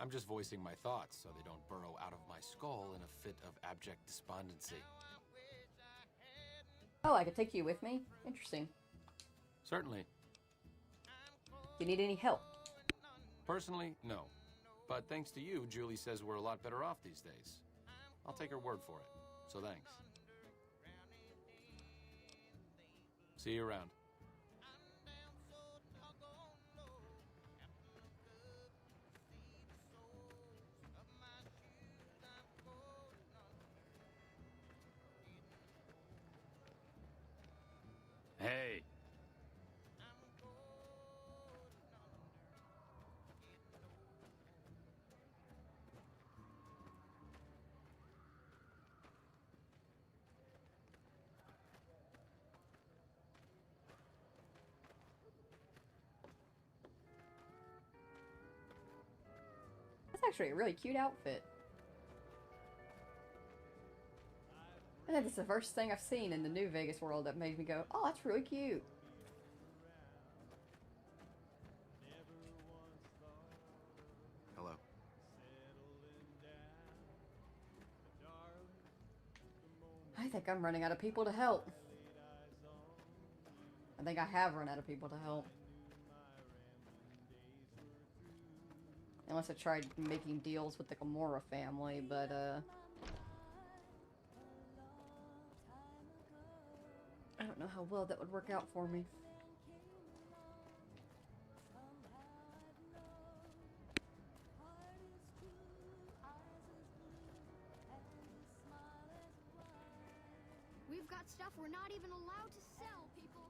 Speaker 12: I'm just voicing my thoughts so they don't burrow out of my skull in a fit of abject despondency.
Speaker 3: Oh, I could take you with me? Interesting.
Speaker 12: Certainly.
Speaker 3: Do you need any help?
Speaker 12: Personally, no. But thanks to you, Julie says we're a lot better off these days. I'll take her word for it, so thanks. See you around.
Speaker 15: Hey.
Speaker 3: That's actually a really cute outfit. I think it's the first thing I've seen in the New Vegas world that made me go, oh, that's really cute.
Speaker 12: Hello.
Speaker 3: I think I'm running out of people to help. I think I have run out of people to help. Unless I tried making deals with the Gamora family, but, I don't know how well that would work out for me.
Speaker 4: We've got stuff we're not even allowed to sell, people.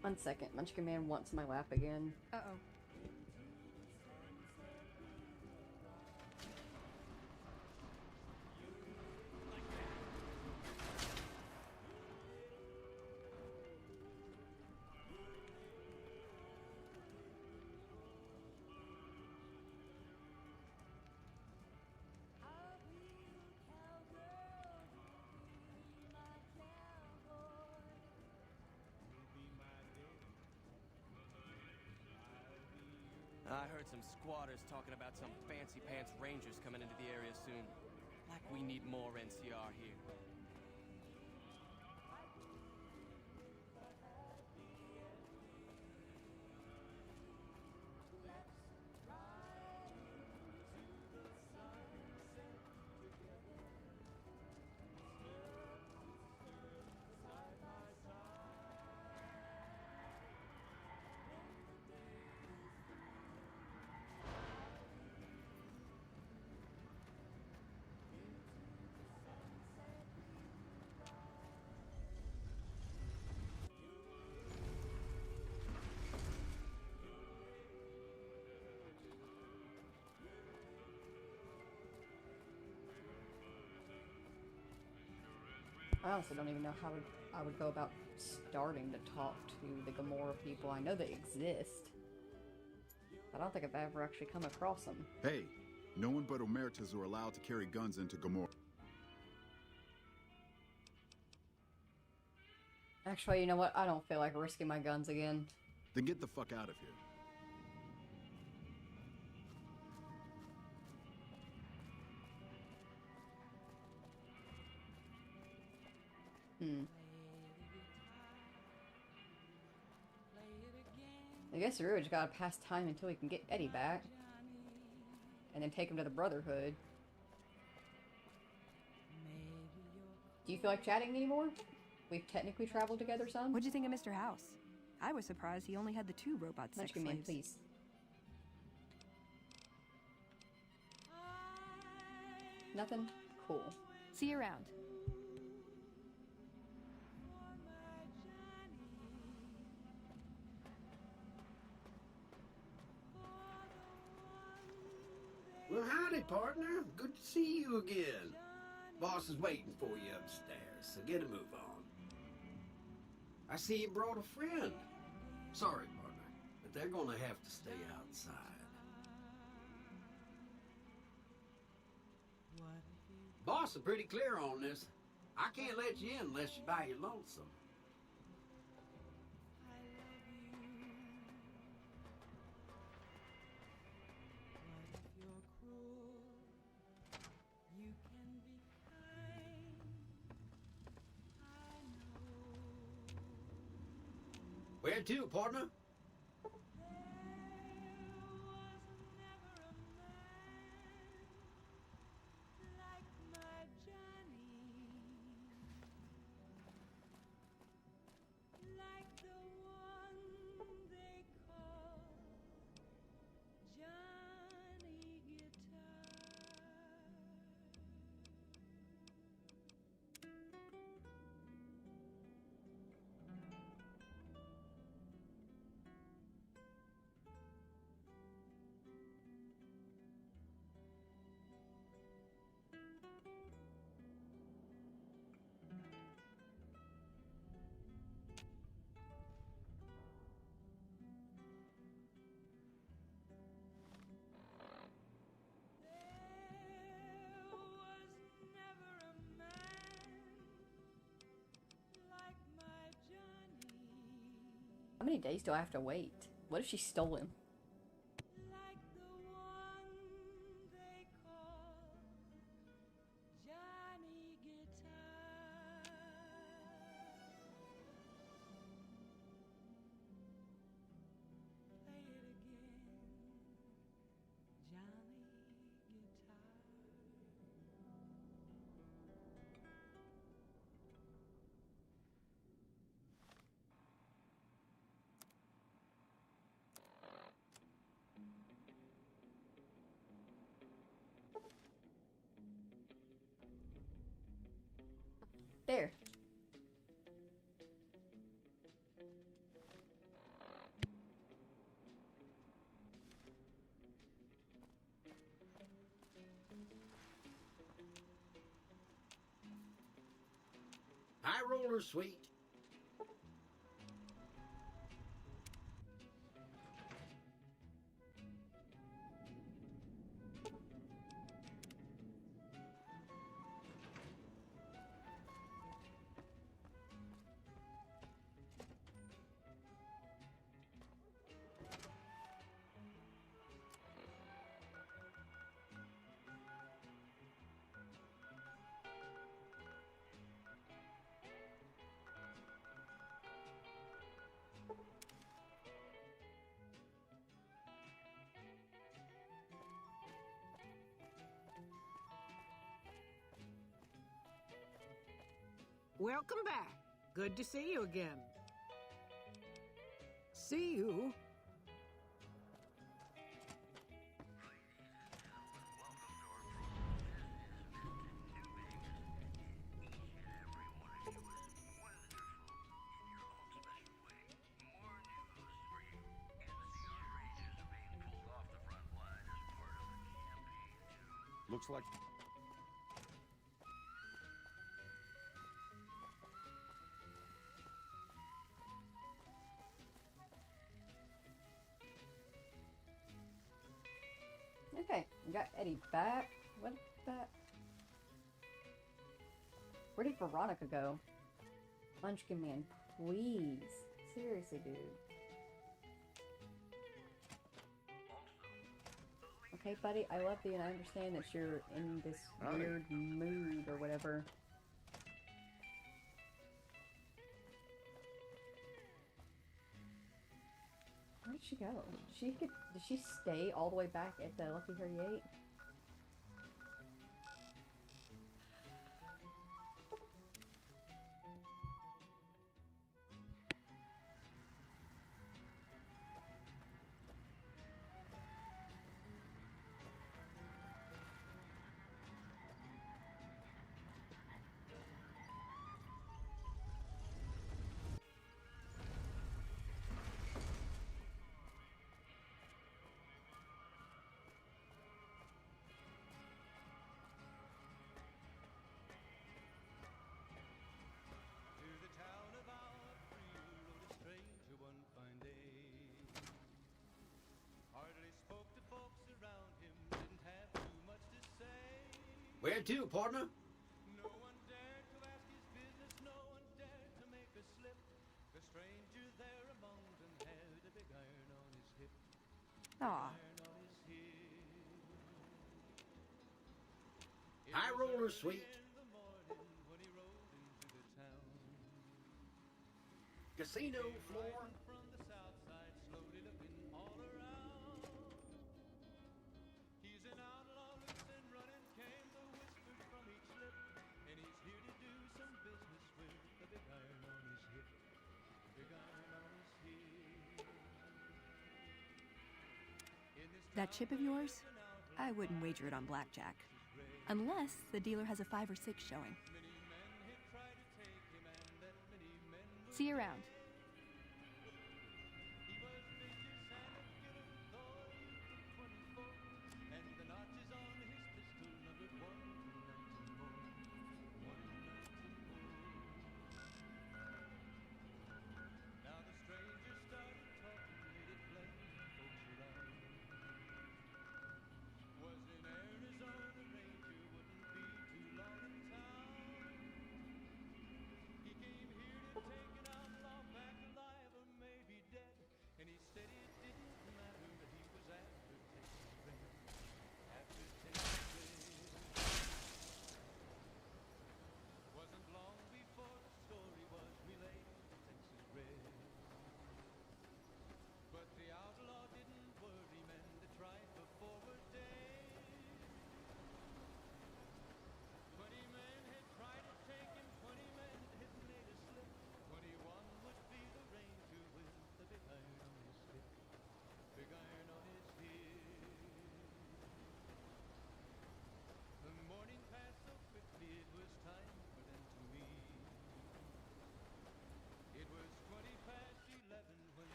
Speaker 3: One second, Munchkin Man wants my lap again.
Speaker 19: Uh-oh.
Speaker 12: I heard some squatters talking about some fancy pants rangers coming into the area soon. Like we need more NCR here.
Speaker 3: I honestly don't even know how I would go about starting to talk to the Gamora people. I know they exist, but I don't think I've ever actually come across them.
Speaker 8: Hey, no one but Omertas are allowed to carry guns into Gamora.
Speaker 3: Actually, you know what? I don't feel like risking my guns again.
Speaker 8: Then get the fuck out of here.
Speaker 3: I guess Rouge gotta pass time until we can get Eddie back. And then take him to the Brotherhood. Do you feel like chatting anymore? We've technically traveled together some.
Speaker 19: What'd you think of Mr. House? I was surprised he only had the 2 robot sex
Speaker 3: Munchkin Man,
Speaker 19: slaves.
Speaker 3: please. Nothing? Cool.
Speaker 19: See you around.
Speaker 9: Well, howdy, partner. Good to see you again. Boss is waiting for you upstairs, so get a move on. I see you brought a friend. Sorry, partner, but they're gonna have to stay outside. Boss is pretty clear on this. I can't let you in unless you buy your lonesome. Where to, partner?
Speaker 3: How many days do I have to wait? What if she stole him? There.
Speaker 9: High roller, sweet.
Speaker 14: Welcome back. Good to see you again. See you?
Speaker 21: Looks like...
Speaker 3: Okay, we got Eddie back. What is that? Where did Veronica go? Munchkin Man, please. Seriously, dude. Okay, buddy, I love you and I understand that you're in this weird mood or whatever. Where did she go? Did she stay all the way back at the Lucky 38?
Speaker 9: Where to, partner?
Speaker 2: No one dared to ask his business, no one dared to make a slip. The stranger there among them had a big iron on his hip.
Speaker 3: Aw.
Speaker 2: Iron on his hip.
Speaker 9: High roller, sweet.
Speaker 2: In the morning when he rode into the town.
Speaker 9: Casino floor.
Speaker 2: Riding from the south side, slowly looking all around. He's an outlaw, loose and running, came the whispers from each lip. And he's here to do some business with the big iron on his hip. Big iron on his hip.
Speaker 5: That chip of yours? I wouldn't wager it on blackjack. Unless the dealer has a 5 or 6 showing. See you around.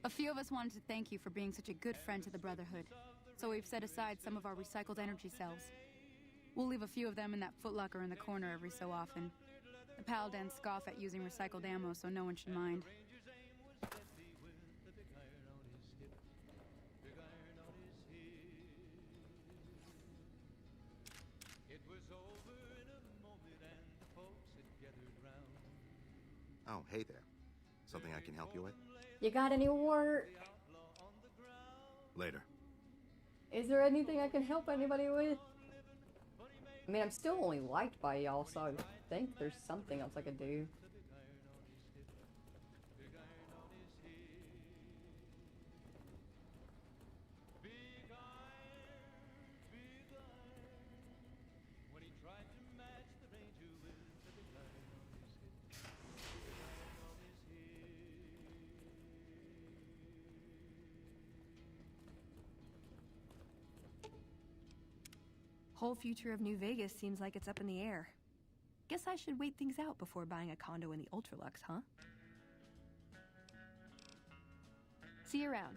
Speaker 20: A few of us wanted to thank you for being such a good friend to the Brotherhood, so we've set aside some of our recycled energy cells. We'll leave a few of them in that footlocker in the corner every so often. The Paladins scoff at using recycled ammo, so no one should mind.
Speaker 23: Oh, hey there. Something I can help you with?
Speaker 3: You got any work?
Speaker 23: Later.
Speaker 3: Is there anything I can help anybody with? I mean, I'm still only liked by y'all, so I think there's something else I could do.
Speaker 5: Whole future of New Vegas seems like it's up in the air. Guess I should wait things out before buying a condo in the Ultralux, huh? See you around.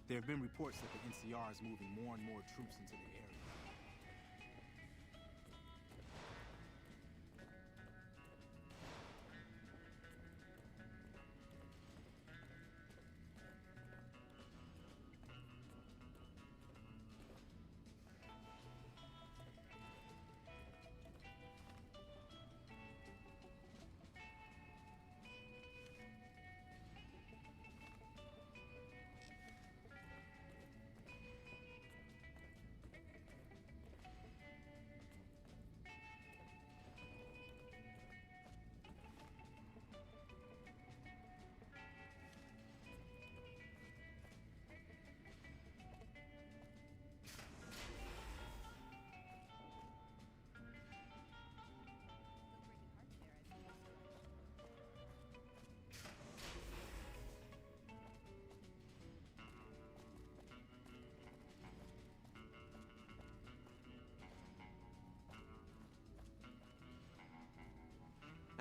Speaker 24: There have been reports that the NCR is moving more and more troops into the area.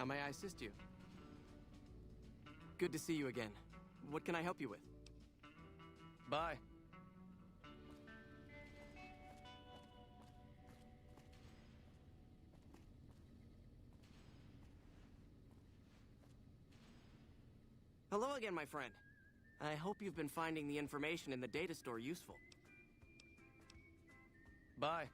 Speaker 6: How may I assist you? Good to see you again. What can I help you with? Bye. Hello again, my friend. I hope you've been finding the information in the data store useful. Bye.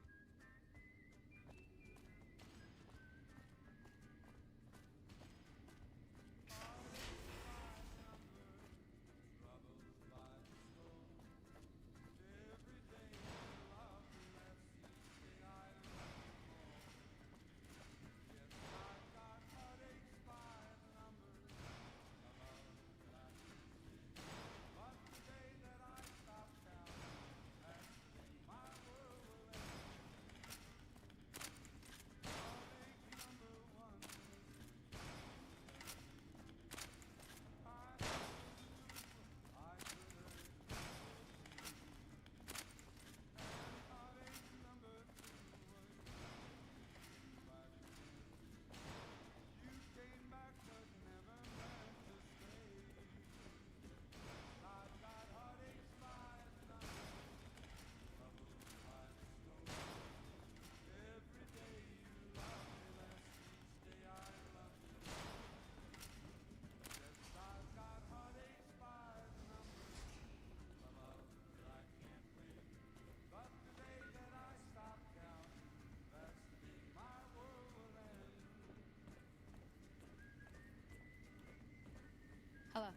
Speaker 20: Hello.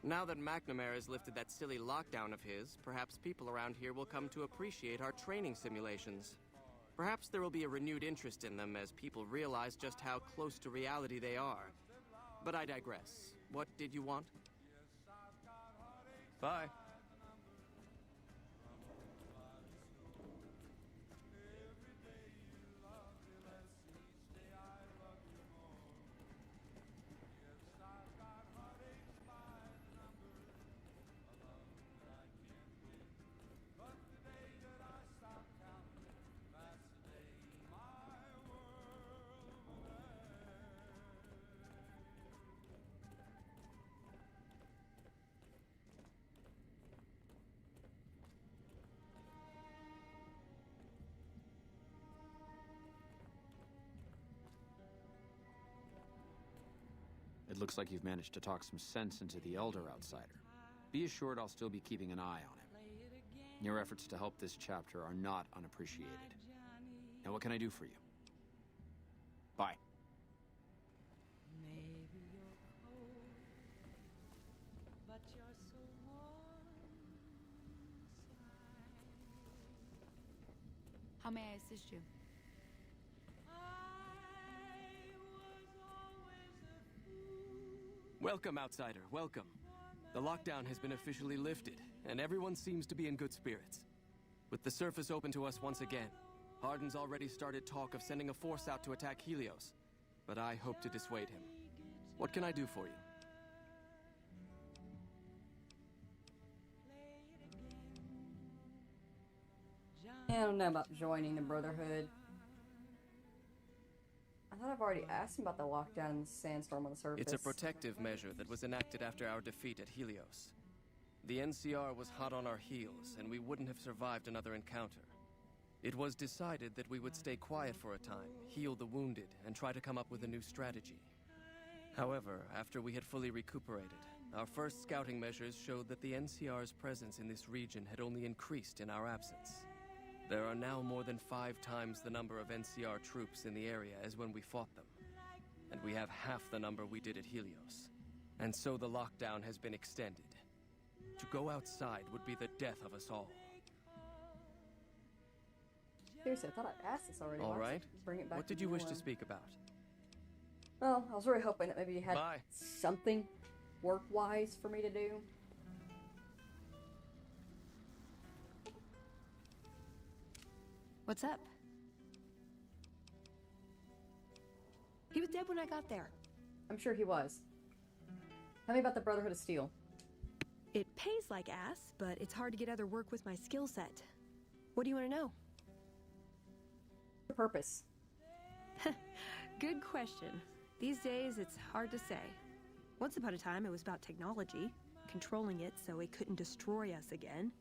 Speaker 6: Now that McNamara has lifted that silly lockdown of his, perhaps people around here will come to appreciate our training simulations. Perhaps there will be a renewed interest in them as people realize just how close to reality they are. But I digress. What did you want? Bye.
Speaker 10: It looks like you've managed to talk some sense into the Elder Outsider. Be assured I'll still be keeping an eye on him. Your efforts to help this chapter are not unappreciated. Now what can I do for you? Bye.
Speaker 20: How may I assist you?
Speaker 6: Welcome, Outsider, welcome. The lockdown has been officially lifted, and everyone seems to be in good spirits. With the surface open to us once again, Hardin's already started talk of sending a force out to attack Helios, but I hope to dissuade him. What can I do for you?
Speaker 3: I don't know about joining the Brotherhood. I thought I've already asked him about the lockdown and the sandstorm on the surface.
Speaker 6: It's a protective measure that was enacted after our defeat at Helios. The NCR was hot on our heels, and we wouldn't have survived another encounter. It was decided that we would stay quiet for a time, heal the wounded, and try to come up with a new strategy. However, after we had fully recuperated, our first scouting measures showed that the NCR's presence in this region had only increased in our absence. There are now more than 5 times the number of NCR troops in the area as when we fought them. And we have half the number we did at Helios. And so the lockdown has been extended. To go outside would be the death of us all.
Speaker 3: Seriously, I thought I asked this already.
Speaker 6: All right.
Speaker 3: Bring it back.
Speaker 6: What did you wish to speak about?
Speaker 3: Well, I was really hoping that maybe you had something work-wise for me to do.
Speaker 5: What's up?
Speaker 19: He was dead when I got there.
Speaker 3: I'm sure he was. Tell me about the Brotherhood of Steel.
Speaker 19: It pays like ass, but it's hard to get other work with my skill set. What do you want to know?
Speaker 3: The purpose.
Speaker 19: Good question. These days, it's hard to say. Once upon a time, it was about technology, controlling it so it couldn't destroy us again.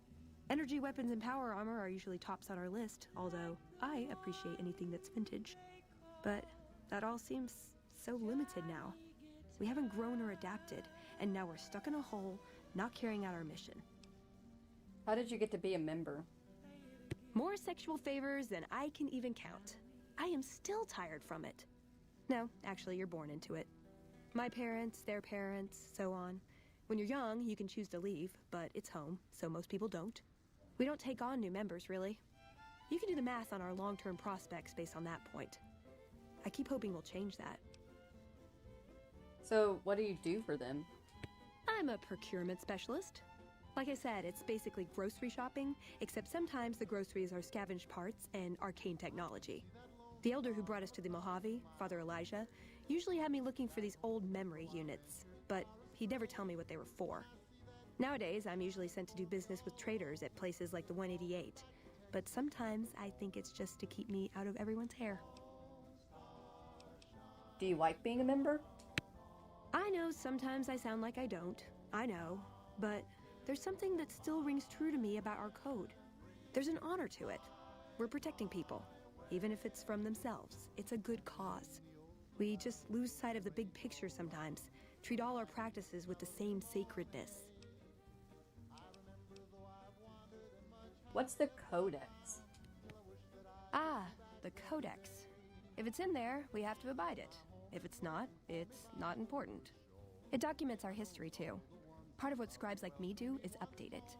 Speaker 19: Energy weapons and power armor are usually tops on our list, although I appreciate anything that's vintage. But that all seems so limited now. We haven't grown or adapted, and now we're stuck in a hole, not carrying out our mission.
Speaker 3: How did you get to be a member?
Speaker 19: More sexual favors than I can even count. I am still tired from it. No, actually, you're born into it. My parents, their parents, so on. When you're young, you can choose to leave, but it's home, so most people don't. We don't take on new members, really. You can do the math on our long-term prospects based on that point. I keep hoping we'll change that.
Speaker 3: So, what do you do for them?
Speaker 19: I'm a procurement specialist. Like I said, it's basically grocery shopping, except sometimes the groceries are scavenged parts and arcane technology. The elder who brought us to the Mojave, Father Elijah, usually had me looking for these old memory units, but he'd never tell me what they were for. Nowadays, I'm usually sent to do business with traders at places like the 188, but sometimes I think it's just to keep me out of everyone's hair.
Speaker 3: Do you like being a member?
Speaker 19: I know sometimes I sound like I don't. I know. But there's something that still rings true to me about our code. There's an honor to it. We're protecting people. Even if it's from themselves. It's a good cause. We just lose sight of the big picture sometimes. Treat all our practices with the same sacredness.
Speaker 3: What's the Codex?
Speaker 19: Ah, the Codex. If it's in there, we have to abide it. If it's not important. It documents our history, too. Part of what scribes like me do is update it.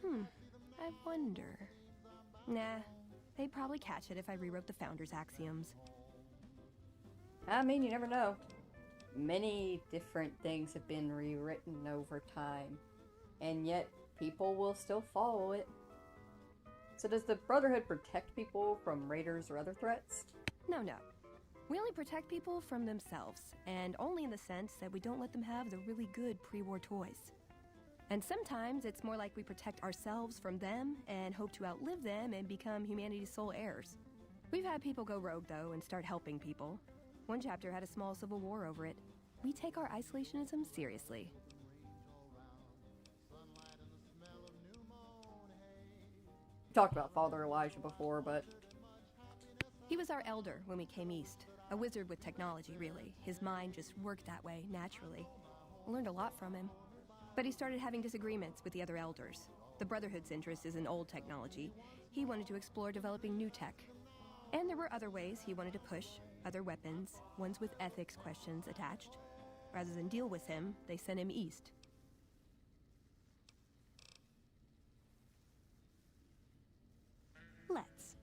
Speaker 19: I wonder... Nah, they'd probably catch it if I rewrote the Founder's Axioms.
Speaker 3: I mean, you never know. Many different things have been rewritten over time, and yet people will still follow it. So does the Brotherhood protect people from raiders or other threats?
Speaker 19: No. We only protect people from themselves, and only in the sense that we don't let them have the really good pre-war toys. And sometimes it's more like we protect ourselves from them and hope to outlive them and become humanity's sole heirs. We've had people go rogue, though, and start helping people. One chapter had a small civil war over it. We take our isolationism seriously.
Speaker 3: We talked about Father Elijah before, but...
Speaker 19: He was our elder when we came east. A wizard with technology, really. His mind just worked that way, naturally. I learned a lot from him. But he started having disagreements with the other elders. The Brotherhood's interest is in old technology. He wanted to explore developing new tech. And there were other ways he wanted to push, other weapons, ones with ethics questions attached. Rather than deal with him, they sent him east. Let's.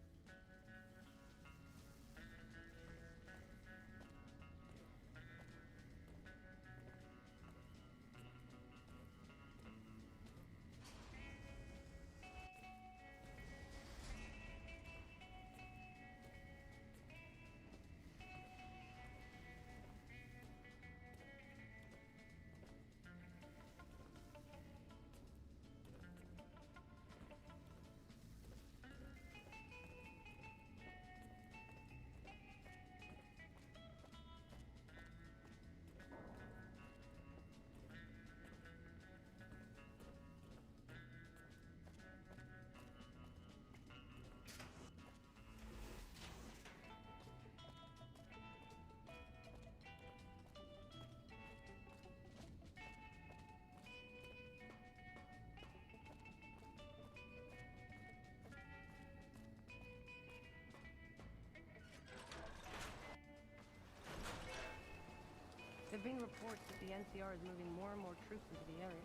Speaker 19: There have been reports that the NCR is moving more and more troops into the area.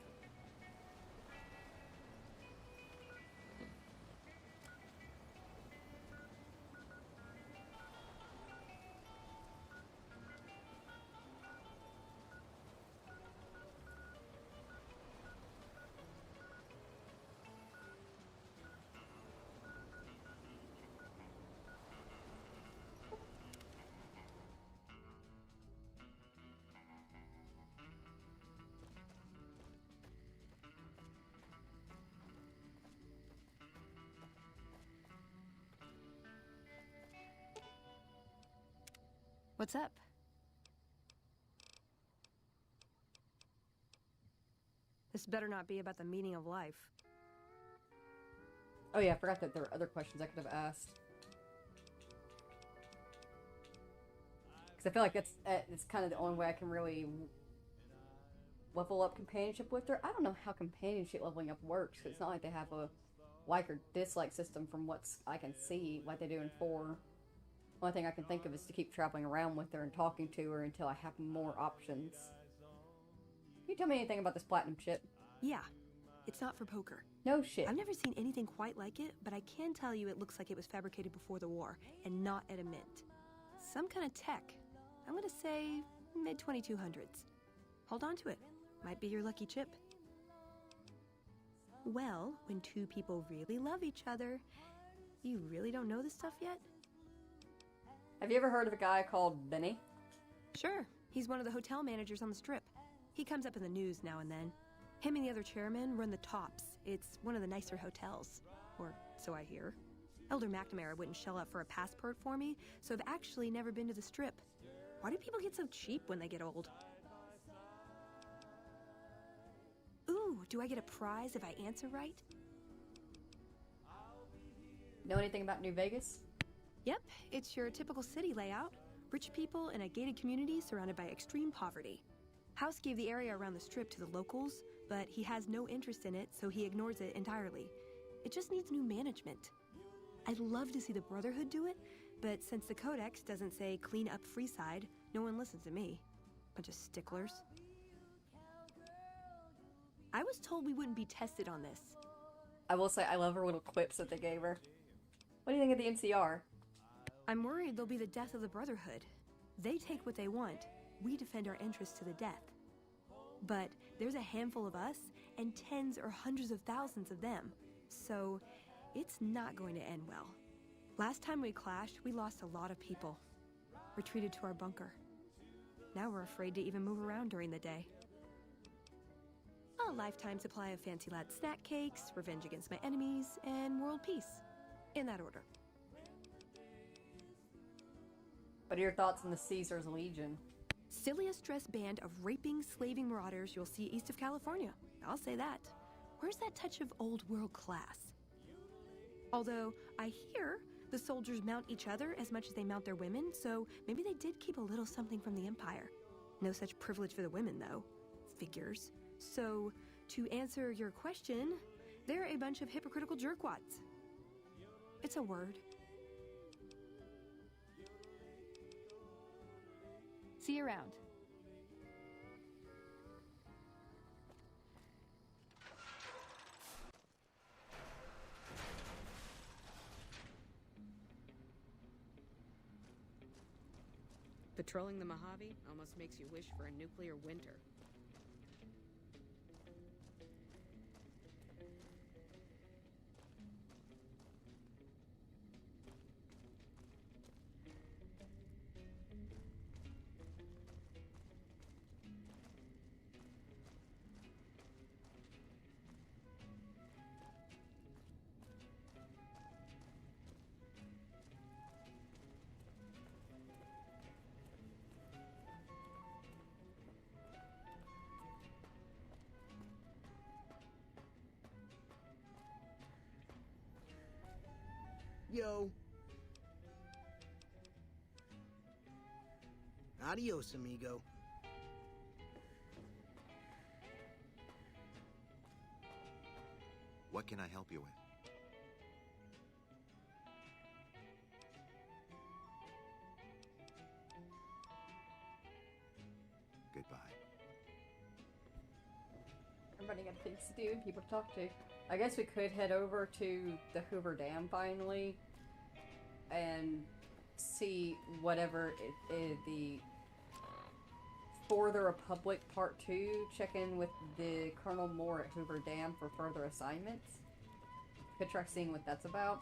Speaker 19: What's up? This better not be about the meaning of life.
Speaker 3: Oh yeah, I forgot that there were other questions I could have asked. Because I feel like it's kind of the only way I can really level up companionship with her. I don't know how companionship leveling up works, because it's not like they have a like or dislike system from what I can see, like they do in 4. The only thing I can think of is to keep traveling around with her and talking to her until I have more options. Can you tell me anything about this platinum chip?
Speaker 19: Yeah, it's not for poker.
Speaker 3: No shit.
Speaker 19: I've never seen anything quite like it, but I can tell you it looks like it was fabricated before the war, and not at a mint. Some kind of tech. I'm gonna say mid-2200s. Hold on to it. Might be your lucky chip. Well, when two people really love each other, you really don't know this stuff yet?
Speaker 3: Have you ever heard of a guy called Benny?
Speaker 19: Sure. He's one of the hotel managers on the Strip. He comes up in the news now and then. Him and the other chairman run the Tops. It's one of the nicer hotels. Or so I hear. Elder McNamara wouldn't shell out for a passport for me, so I've actually never been to the Strip. Why do people get so cheap when they get old? Ooh, do I get a prize if I answer right?
Speaker 3: Know anything about New Vegas?
Speaker 19: Yep, it's your typical city layout. Rich people in a gated community surrounded by extreme poverty. House gave the area around the Strip to the locals, but he has no interest in it, so he ignores it entirely. It just needs new management. I'd love to see the Brotherhood do it, but since the Codex doesn't say clean up Freeside, no one listens to me. Bunch of sticklers. I was told we wouldn't be tested on this.
Speaker 3: I will say I love her little quips that they gave her. What do you think of the NCR?
Speaker 19: I'm worried they'll be the death of the Brotherhood. They take what they want. We defend our interests to the death. But there's a handful of us and tens or hundreds of thousands of them. So it's not going to end well. Last time we clashed, we lost a lot of people. Retreated to our bunker. Now we're afraid to even move around during the day. A lifetime supply of Fancy Lad snack cakes, revenge against my enemies, and world peace. In that order.
Speaker 3: What are your thoughts on the Caesar's Legion?
Speaker 19: Silliest dressed band of raping, slaving marauders you'll see east of California. I'll say that. Where's that touch of old world class? Although, I hear the soldiers mount each other as much as they mount their women, so maybe they did keep a little something from the Empire. No such privilege for the women, though. Figures. So, to answer your question, they're a bunch of hypocritical jerkwads. It's a word.
Speaker 20: See you around.
Speaker 17: Patrolling the Mojave almost makes you wish for a nuclear winter.
Speaker 7: Yo. Adios, amigo.
Speaker 23: What can I help you with? Goodbye.
Speaker 3: I'm running out of things to do and people to talk to. I guess we could head over to the Hoover Dam finally and see whatever the For the Republic Part 2, check in with the Colonel Moore at Hoover Dam for further assignments. Could try seeing what that's about.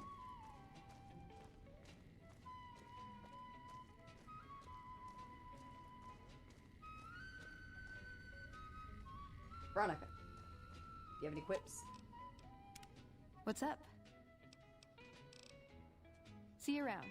Speaker 3: Veronica, do you have any quips?
Speaker 19: What's up?
Speaker 20: See you around.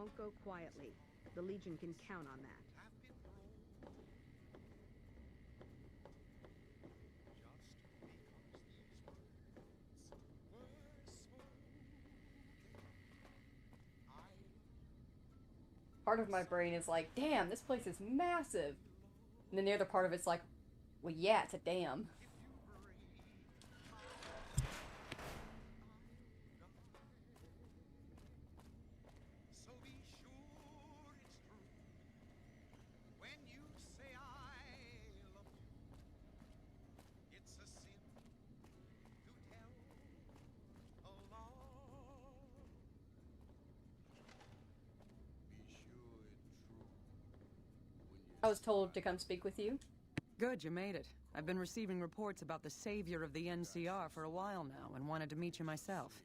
Speaker 7: won't go quietly. The Legion can count on that.
Speaker 3: Part of my brain is like, damn, this place is massive. And then the other part of it's like, well, yeah, it's a dam. I was told to come speak with you.
Speaker 11: Good, you made it. I've been receiving reports about the savior of the NCR for a while now and wanted to meet you myself.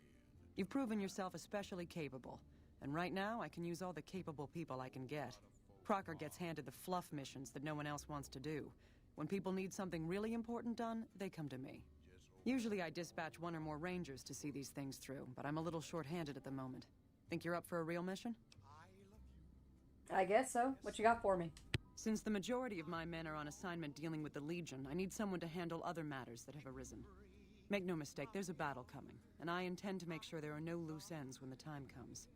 Speaker 11: You've proven yourself especially capable, and right now I can use all the capable people I can get. Crocker gets handed the fluff missions that no one else wants to do. When people need something really important done, they come to me. Usually I dispatch one or more rangers to see these things through, but I'm a little short-handed at the moment. Think you're up for a real mission?
Speaker 3: I guess so. What you got for me?
Speaker 11: Since the majority of my men are on assignment dealing with the Legion, I need someone to handle other matters that have arisen. Make no mistake, there's a battle coming, and I intend to make sure there are no loose ends when the time comes.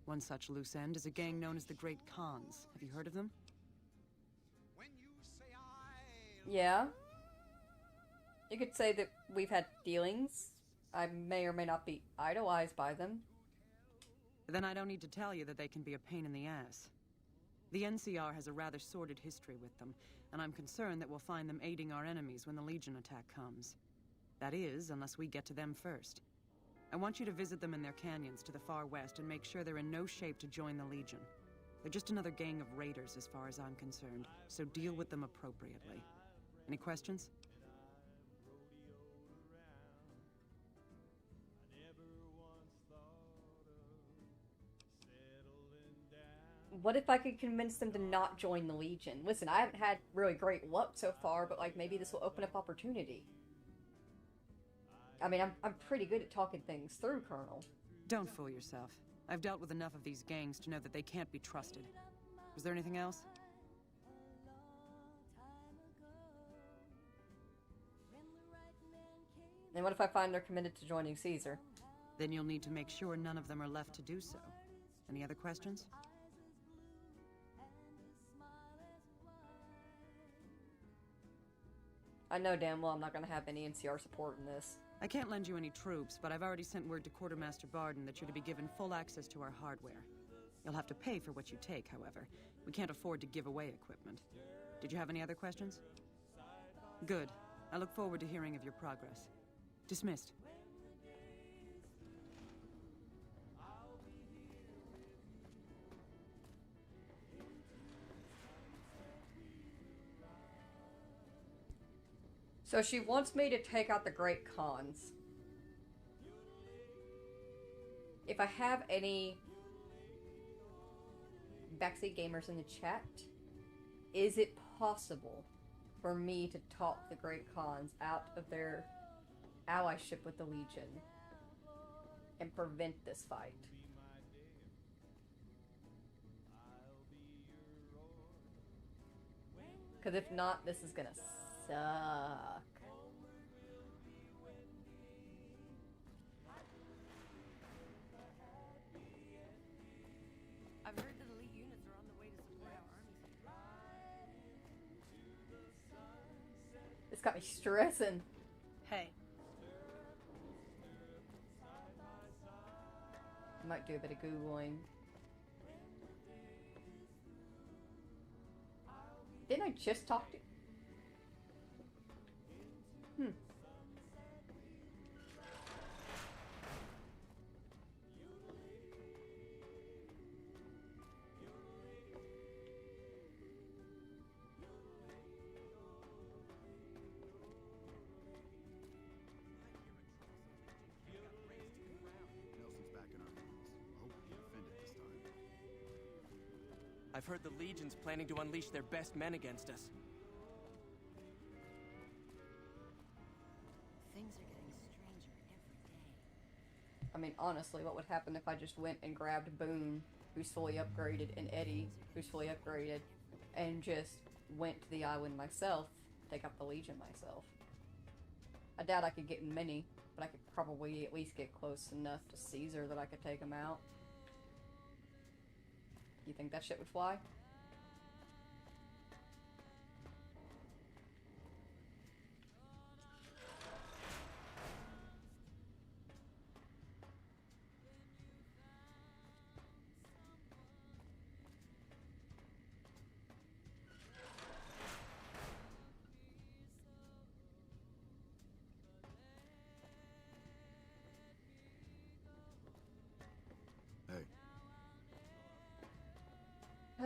Speaker 11: One such loose end is a gang known as the Great Khans. Have you heard of them?
Speaker 3: Yeah. You could say that we've had dealings. I may or may not be idolized by them.
Speaker 11: Then I don't need to tell you that they can be a pain in the ass. The NCR has a rather sordid history with them, and I'm concerned that we'll find them aiding our enemies when the Legion attack comes. That is, unless we get to them first. I want you to visit them in their canyons to the far west and make sure they're in no shape to join the Legion. They're just another gang of raiders as far as I'm concerned, so deal with them appropriately. Any questions?
Speaker 3: What if I could convince them to not join the Legion? Listen, I haven't had really great luck so far, but like maybe this will open up opportunity. I mean, I'm pretty good at talking things through, Colonel.
Speaker 11: Don't fool yourself. I've dealt with enough of these gangs to know that they can't be trusted. Was there anything else?
Speaker 3: And what if I find they're committed to joining Caesar?
Speaker 11: Then you'll need to make sure none of them are left to do so. Any other questions?
Speaker 3: I know damn well I'm not going to have any NCR support in this.
Speaker 11: I can't lend you any troops, but I've already sent word to Quartermaster Barden that you're to be given full access to our hardware. You'll have to pay for what you take, however. We can't afford to give away equipment. Did you have any other questions? Good. I look forward to hearing of your progress. Dismissed.
Speaker 3: So she wants me to take out the Great Khans. If I have any backseat gamers in the chat, is it possible for me to talk the Great Khans out of their allyship with the Legion and prevent this fight? Because if not, this is gonna suck.
Speaker 11: I've heard that elite units are on the way to support our armies.
Speaker 3: This got me stressing.
Speaker 11: Hey.
Speaker 3: Might do a bit of Googling. Didn't I just talk to...
Speaker 6: I've heard the Legion's planning to unleash their best men against us.
Speaker 17: Things are getting stranger every day.
Speaker 3: I mean, honestly, what would happen if I just went and grabbed Boone who's fully upgraded, and Eddie, who's fully upgraded, and just went to the island myself, take out the Legion myself. I doubt I could get many, but I could probably at least get close enough to Caesar that I could take him out. You think that shit would fly?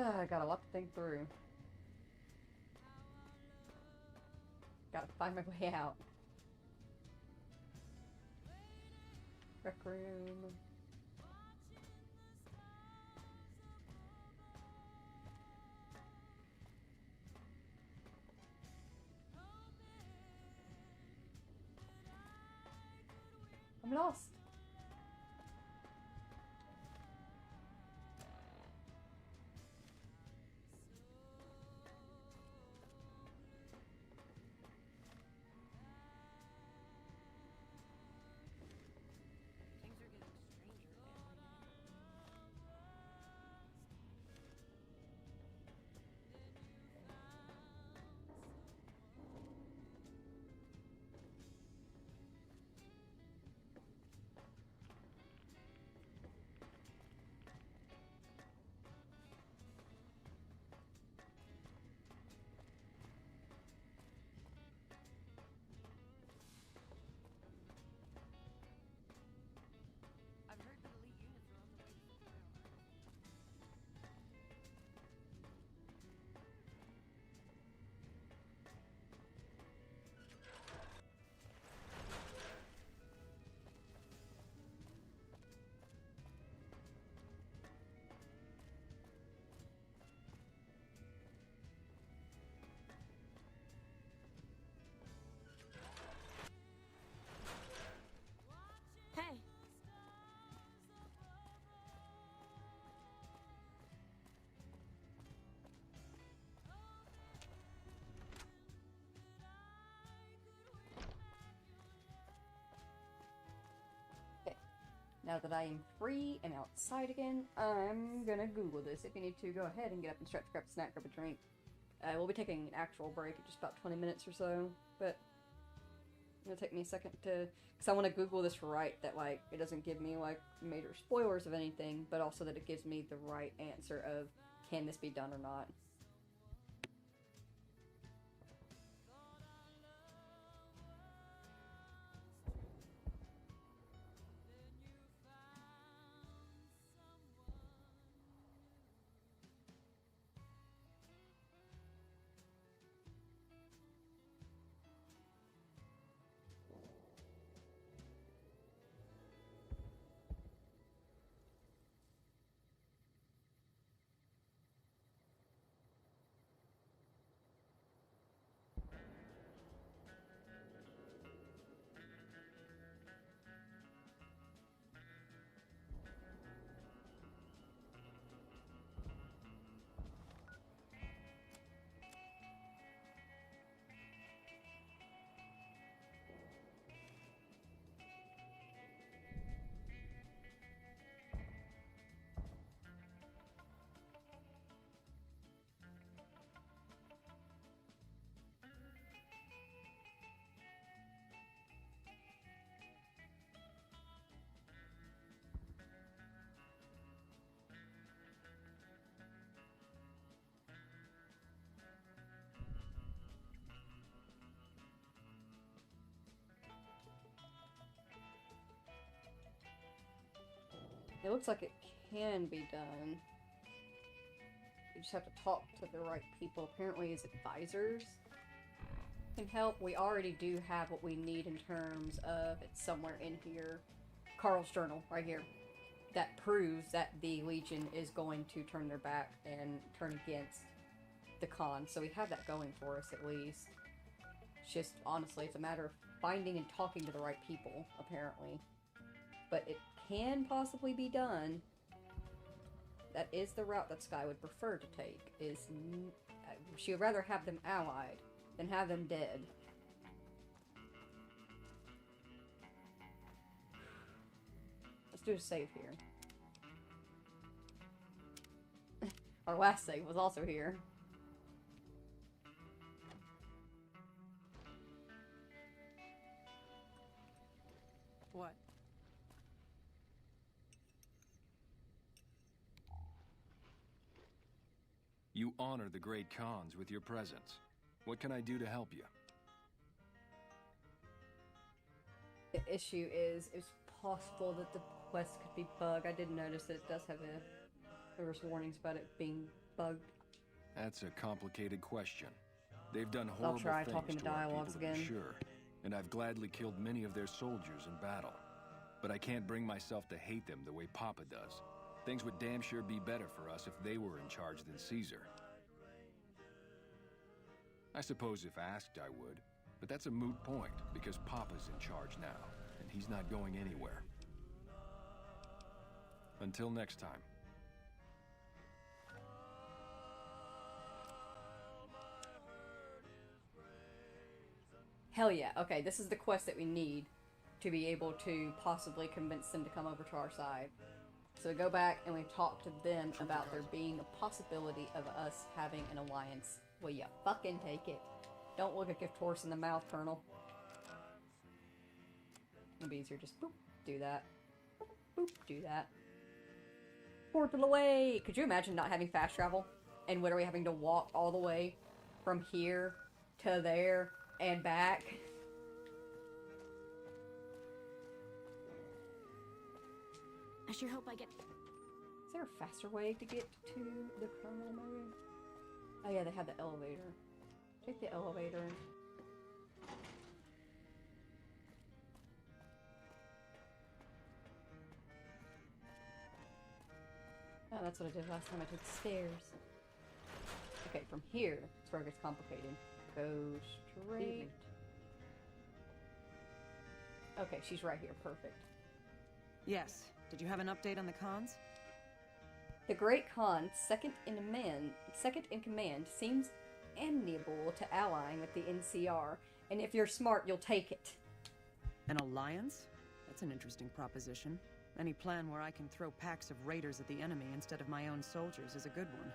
Speaker 3: I got a lot to think through. Gotta find my way out. Rec room. I'm lost.
Speaker 19: Hey.
Speaker 3: Okay. Now that I am free and outside again, I'm gonna Google this. If you need to, go ahead and get up and stretch, grab a snack, grab a drink. We'll be taking an actual break in just about 20 minutes or so, but it'll take me a second to, because I want to Google this right, that, like, it doesn't give me, like, major spoilers of anything, but also that it gives me the right answer of, can this be done or not. It looks like it can be done. You just have to talk to the right people. Apparently his advisors can help. We already do have what we need in terms of, it's somewhere in here, Carl's journal, right here, that proves that the Legion is going to turn their back and turn against the Khan. So we have that going for us at least. It's just, honestly, it's a matter of finding and talking to the right people, apparently. But it can possibly be done. that is the route that Sky would prefer to take. She would rather have them allied than have them dead. Let's do a save here. Our last save was also here.
Speaker 11: What?
Speaker 13: You honor the great Khans with your presence. What can I do to help you?
Speaker 3: The issue is, it's possible that the quest could be bugged. I did notice that it does have there was warnings about it being bugged.
Speaker 13: That's a complicated question. They've done
Speaker 3: I'll
Speaker 13: horrible
Speaker 3: try
Speaker 13: things
Speaker 3: talking to
Speaker 13: to our
Speaker 3: dialogues
Speaker 13: people, to be
Speaker 3: again.
Speaker 13: sure, and I've gladly killed many of their soldiers in battle. But I can't bring myself to hate them the way Papa does. Things would damn sure be better for us if they were in charge than Caesar. I suppose if asked I would, but that's a moot point, because Papa's in charge now, and he's not going anywhere. Until next time.
Speaker 3: Hell yeah. Okay, this is the quest that we need to be able to possibly convince them to come over to our side. So we go back and we talk to them about there being a possibility of us having an alliance. Will you fucking take it? Don't look a gift horse in the mouth, Colonel. It'll be easier just boop, do that. Boop, do that. Portal away! Could you imagine not having fast travel? And literally having to walk all the way from here to there and back?
Speaker 4: I sure hope I get...
Speaker 3: Is there a faster way to get to the Colonel mode? Oh yeah, they have the elevator. Take the elevator. Oh, that's what I did last time I took the stairs. Okay, from here, it's where it gets complicated. Go straight. Okay, she's right here. Perfect.
Speaker 11: Yes. Did you have an update on the Khans?
Speaker 3: The Great Khan, second in command, seems amenable to allying with the NCR, and if you're smart, you'll take it.
Speaker 11: An alliance? That's an interesting proposition. Any plan where I can throw packs of raiders at the enemy instead of my own soldiers is a good one.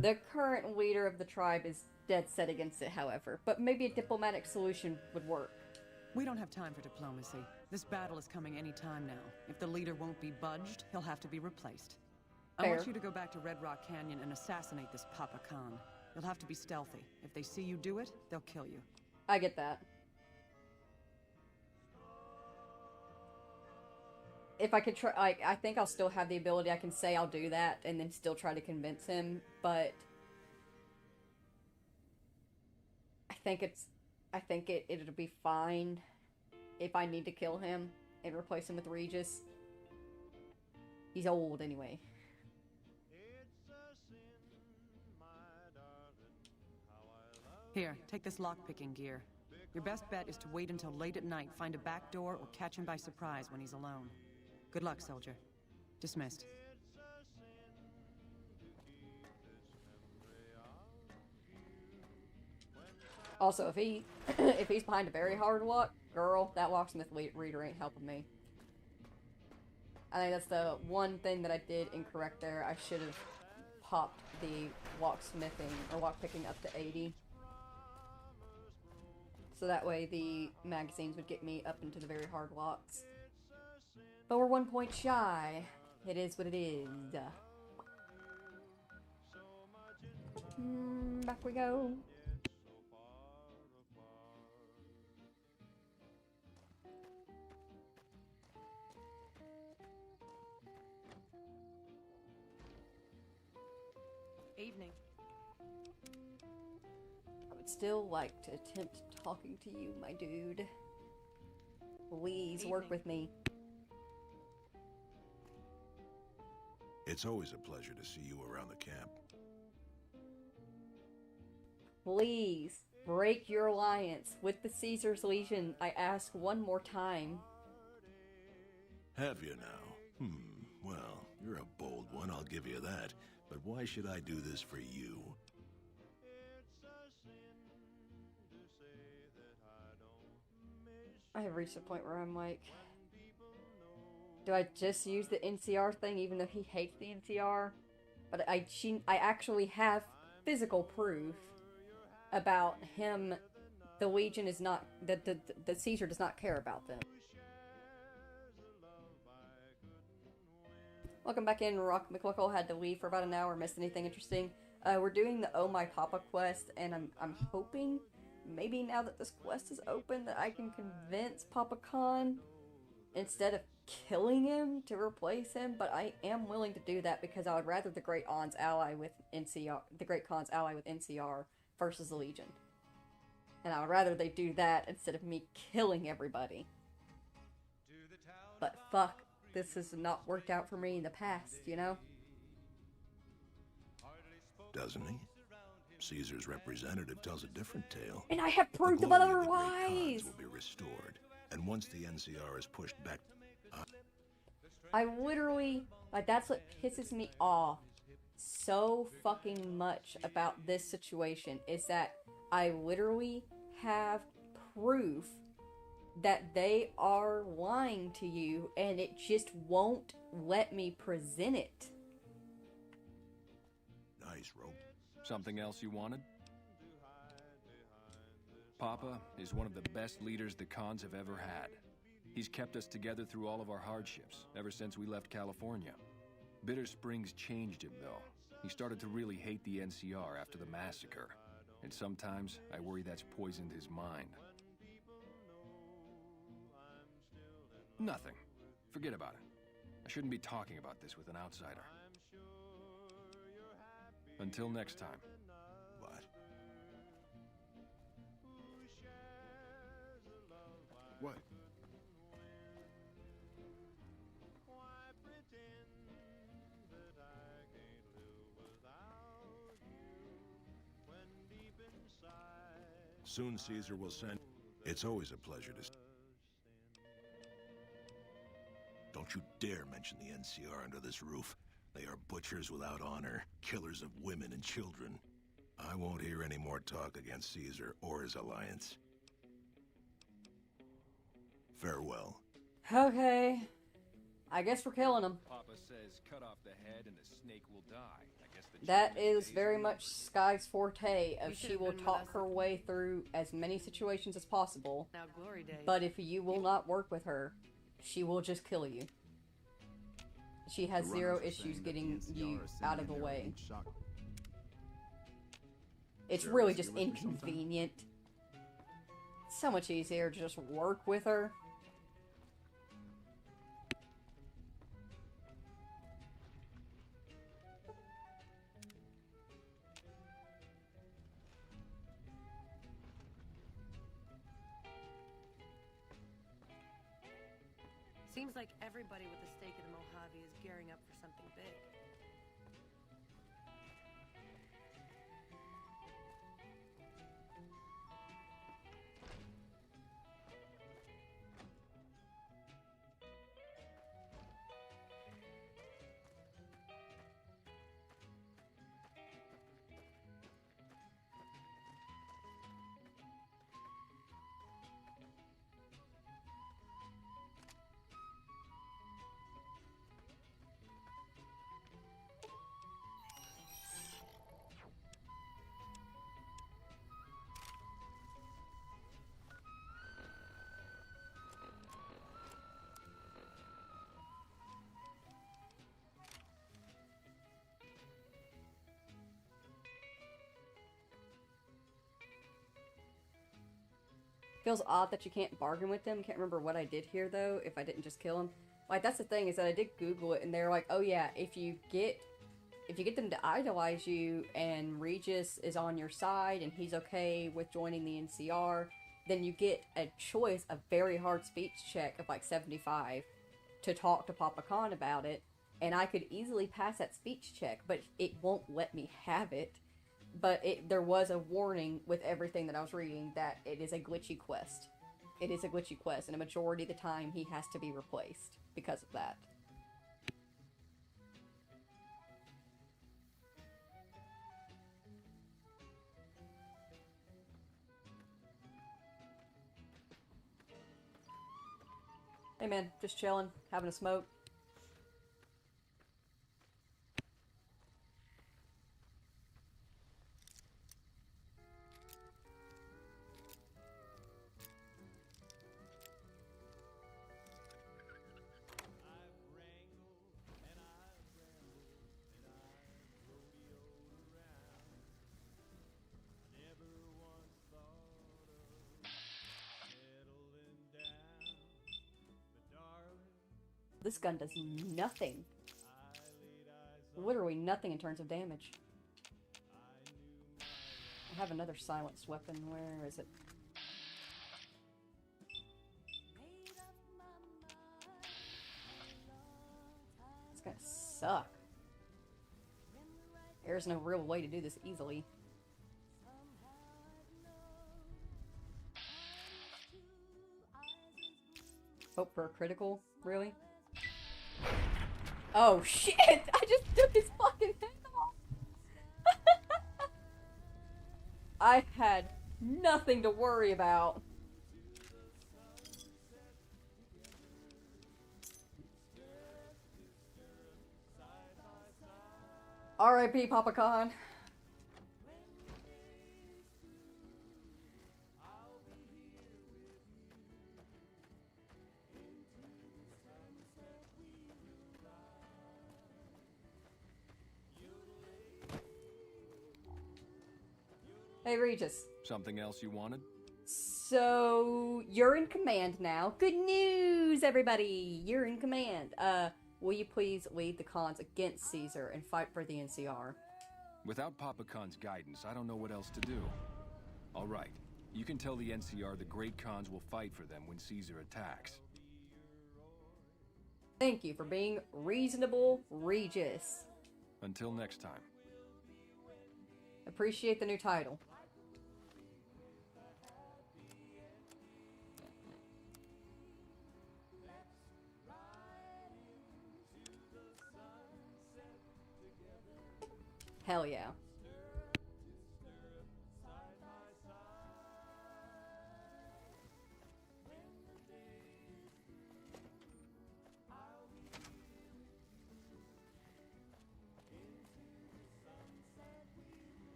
Speaker 3: The current leader of the tribe is dead set against it, however, but maybe a diplomatic solution would work.
Speaker 11: We don't have time for diplomacy. This battle is coming any time now. If the leader won't be budged, he'll have to be replaced. I want you to go back to Red Rock Canyon and assassinate this Papa Khan. You'll have to be stealthy. If they see you do it, they'll kill you.
Speaker 3: I get that. If I could try, I think I'll still have the ability. I can say I'll do that and then still try to convince him, but I think it'll be fine if I need to kill him and replace him with Regis. He's old anyway.
Speaker 11: Here, take this lockpicking gear. Your best bet is to wait until late at night, find a back door, or catch him by surprise when he's alone. Good luck, soldier. Dismissed.
Speaker 3: Also, if he's behind a very hard lock, girl, that locksmith reader ain't helping me. I think that's the one thing that I did incorrect there. I should have popped the locksmithing or lockpicking up to 80. So that way the magazines would get me up into the very hard locks. But we're 1 point shy. It is what it is. Back we go.
Speaker 11: Evening.
Speaker 3: I would still like to attempt talking to you, my dude. Please work with me.
Speaker 16: It's always a pleasure to see you around the camp.
Speaker 3: Please, break your alliance with the Caesar's Legion. I ask one more time.
Speaker 16: Have you now? Well, you're a bold one, I'll give you that. But why should I do this for you?
Speaker 3: I have reached a point where I'm like, do I just use the NCR thing even though he hates the NCR? But I actually have physical proof about him. The Legion is not, the Caesar does not care about them. Welcome back in. Rock McLuckle had to leave for about an hour. Missed anything interesting? We're doing the Oh My Papa quest, and I'm hoping maybe now that this quest is open that I can convince Papa Khan instead of killing him to replace him. But I am willing to do that because I would rather the Great Khan's ally with NCR versus the Legion, and I would rather they do that instead of me killing everybody. But fuck. This has not worked out for me in the past, you know?
Speaker 16: Doesn't he? Caesar's representative tells a different tale.
Speaker 3: And I have proof of otherwise!
Speaker 16: Will be restored, and once the NCR is pushed back...
Speaker 3: I literally... Like, that's what pisses me off so fucking much about this situation, is that I literally have proof that they are lying to you, and it just won't let me present it.
Speaker 16: Nice rope.
Speaker 13: Something else you wanted? Papa is one of the best leaders the Khans have ever had. He's kept us together through all of our hardships, ever since we left California. Bitter Springs changed him, though. He started to really hate the NCR after the massacre, and sometimes I worry that's poisoned his mind. Nothing. Forget about it. I shouldn't be talking about this with an outsider. Until next time.
Speaker 16: What?
Speaker 8: What?
Speaker 16: Soon Caesar will send... It's always a pleasure to... Don't you dare mention the NCR under this roof. They are butchers without honor, killers of women and children. I won't hear any more talk against Caesar or his alliance. Farewell.
Speaker 3: Okay. I guess we're killing him.
Speaker 13: Papa says cut off the head and the snake will die. I guess
Speaker 3: that is very much Sky's forte, of she will talk her way through as many situations as possible.
Speaker 11: Now, Glory Days.
Speaker 3: But if you will not work with her, she will just kill you. She has zero issues getting you out of the way. It's really just inconvenient. It's so much easier to just work with her.
Speaker 11: Seems like everybody with a stake in the Mojave is gearing up for something big.
Speaker 3: Feels odd that you can't bargain with them. Can't remember what I did here though, if I didn't just kill them. Like, that's the thing, is that I did Google it, and they're like, oh yeah, if you get them to idolize you and Regis is on your side and he's okay with joining the NCR, then you get a choice, a very hard speech check of like 75 to talk to Papa Khan about it, and I could easily pass that speech check, but it won't let me have it. But there was a warning with everything that I was reading that it is a glitchy quest. It is a glitchy quest, and a majority of the time he has to be replaced because of that. Hey man, just chilling, having a smoke. This gun does nothing. Literally nothing in terms of damage. I have another silenced weapon. Where is it? It's gonna suck. There's no real way to do this easily. Hope for a critical, really? Oh shit! I just took his fucking head off! I had nothing to worry about. R.I.P. Papa Khan. Hey, Regis.
Speaker 13: Something else you wanted?
Speaker 3: So, you're in command now. Good news, everybody! You're in command. Will you please lead the cons against Caesar and fight for the NCR?
Speaker 13: Without Papa Khan's guidance, I don't know what else to do. All right. You can tell the NCR the great cons will fight for them when Caesar attacks.
Speaker 3: Thank you for being reasonable, Regis.
Speaker 13: Until next time.
Speaker 3: Appreciate the new title. Hell yeah.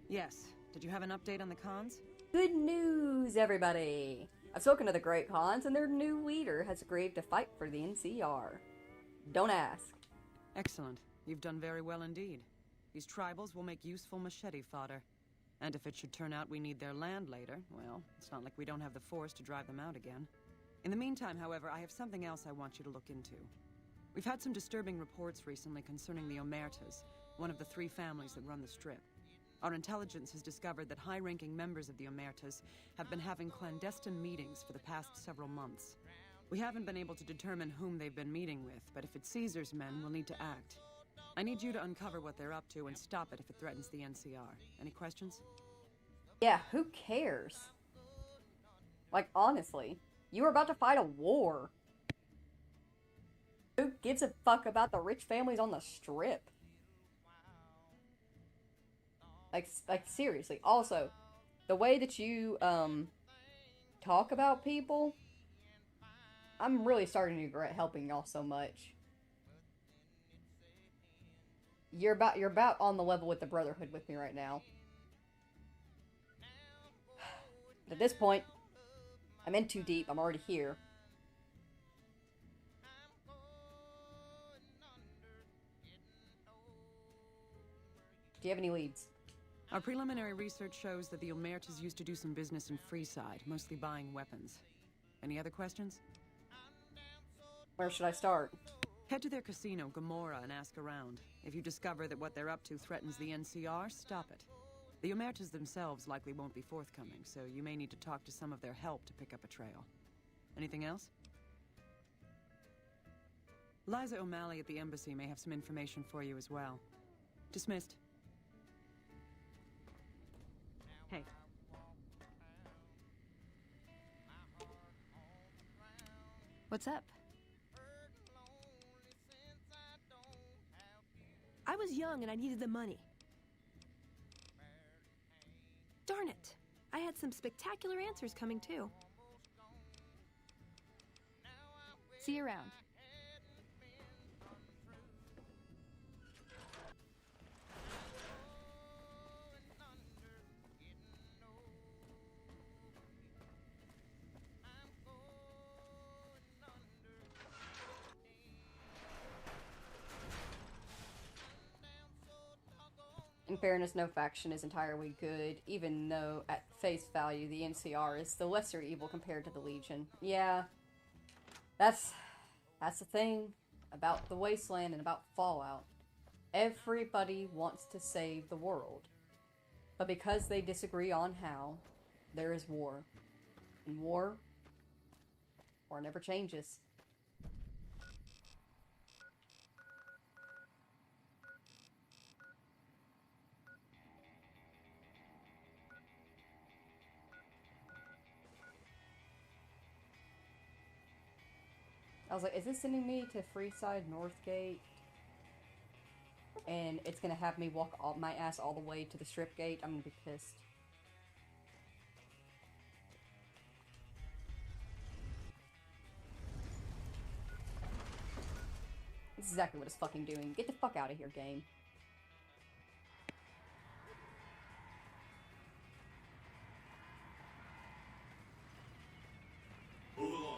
Speaker 11: Yes. Did you have an update on the cons?
Speaker 3: Good news, everybody! I've spoken to the Great Khans, and their new leader has agreed to fight for the NCR. Don't ask.
Speaker 11: Excellent. You've done very well indeed. These tribals will make useful machete fodder. And if it should turn out we need their land later, well, it's not like we don't have the force to drive them out again. In the meantime, however, I have something else I want you to look into. We've had some disturbing reports recently concerning the Omertas, one of the 3 families that run the Strip. Our intelligence has discovered that high-ranking members of the Omertas have been having clandestine meetings for the past several months. We haven't been able to determine whom they've been meeting with, but if it's Caesar's men, we'll need to act. I need you to uncover what they're up to and stop it if it threatens the NCR. Any questions?
Speaker 3: Yeah, who cares? Like, honestly, you were about to fight a war. Who gives a fuck about the rich families on the Strip? Like seriously. Also, the way that you, talk about people, I'm really starting to regret helping y'all so much. You're about on the level with the Brotherhood with me right now. At this point, I'm in too deep. I'm already here. Do you have any leads?
Speaker 11: Our preliminary research shows that the Omertas used to do some business in Freeside, mostly buying weapons. Any other questions?
Speaker 3: Where should I start?
Speaker 11: Head to their casino, Gomorrah, and ask around. If you discover that what they're up to threatens the NCR, stop it. The Omertas themselves likely won't be forthcoming, so you may need to talk to some of their help to pick up a trail. Anything else? Liza O'Malley at the embassy may have some information for you as well. Dismissed. Hey.
Speaker 5: What's up? I was young and I needed the money. Darn it. I had some spectacular answers coming too.
Speaker 20: See you around.
Speaker 3: In fairness, no faction is entirely good, even though, at face value, the NCR is the lesser evil compared to the Legion. Yeah, that's the thing about the Wasteland and about Fallout. Everybody wants to save the world. But because they disagree on how, there is war. And war never changes. I was like, is this sending me to Freeside Northgate? And it's gonna have me walk all, my ass all the way to the Strip Gate? I'm gonna be pissed. This is exactly what it's fucking doing. Get the fuck out of here, game.
Speaker 9: Move along.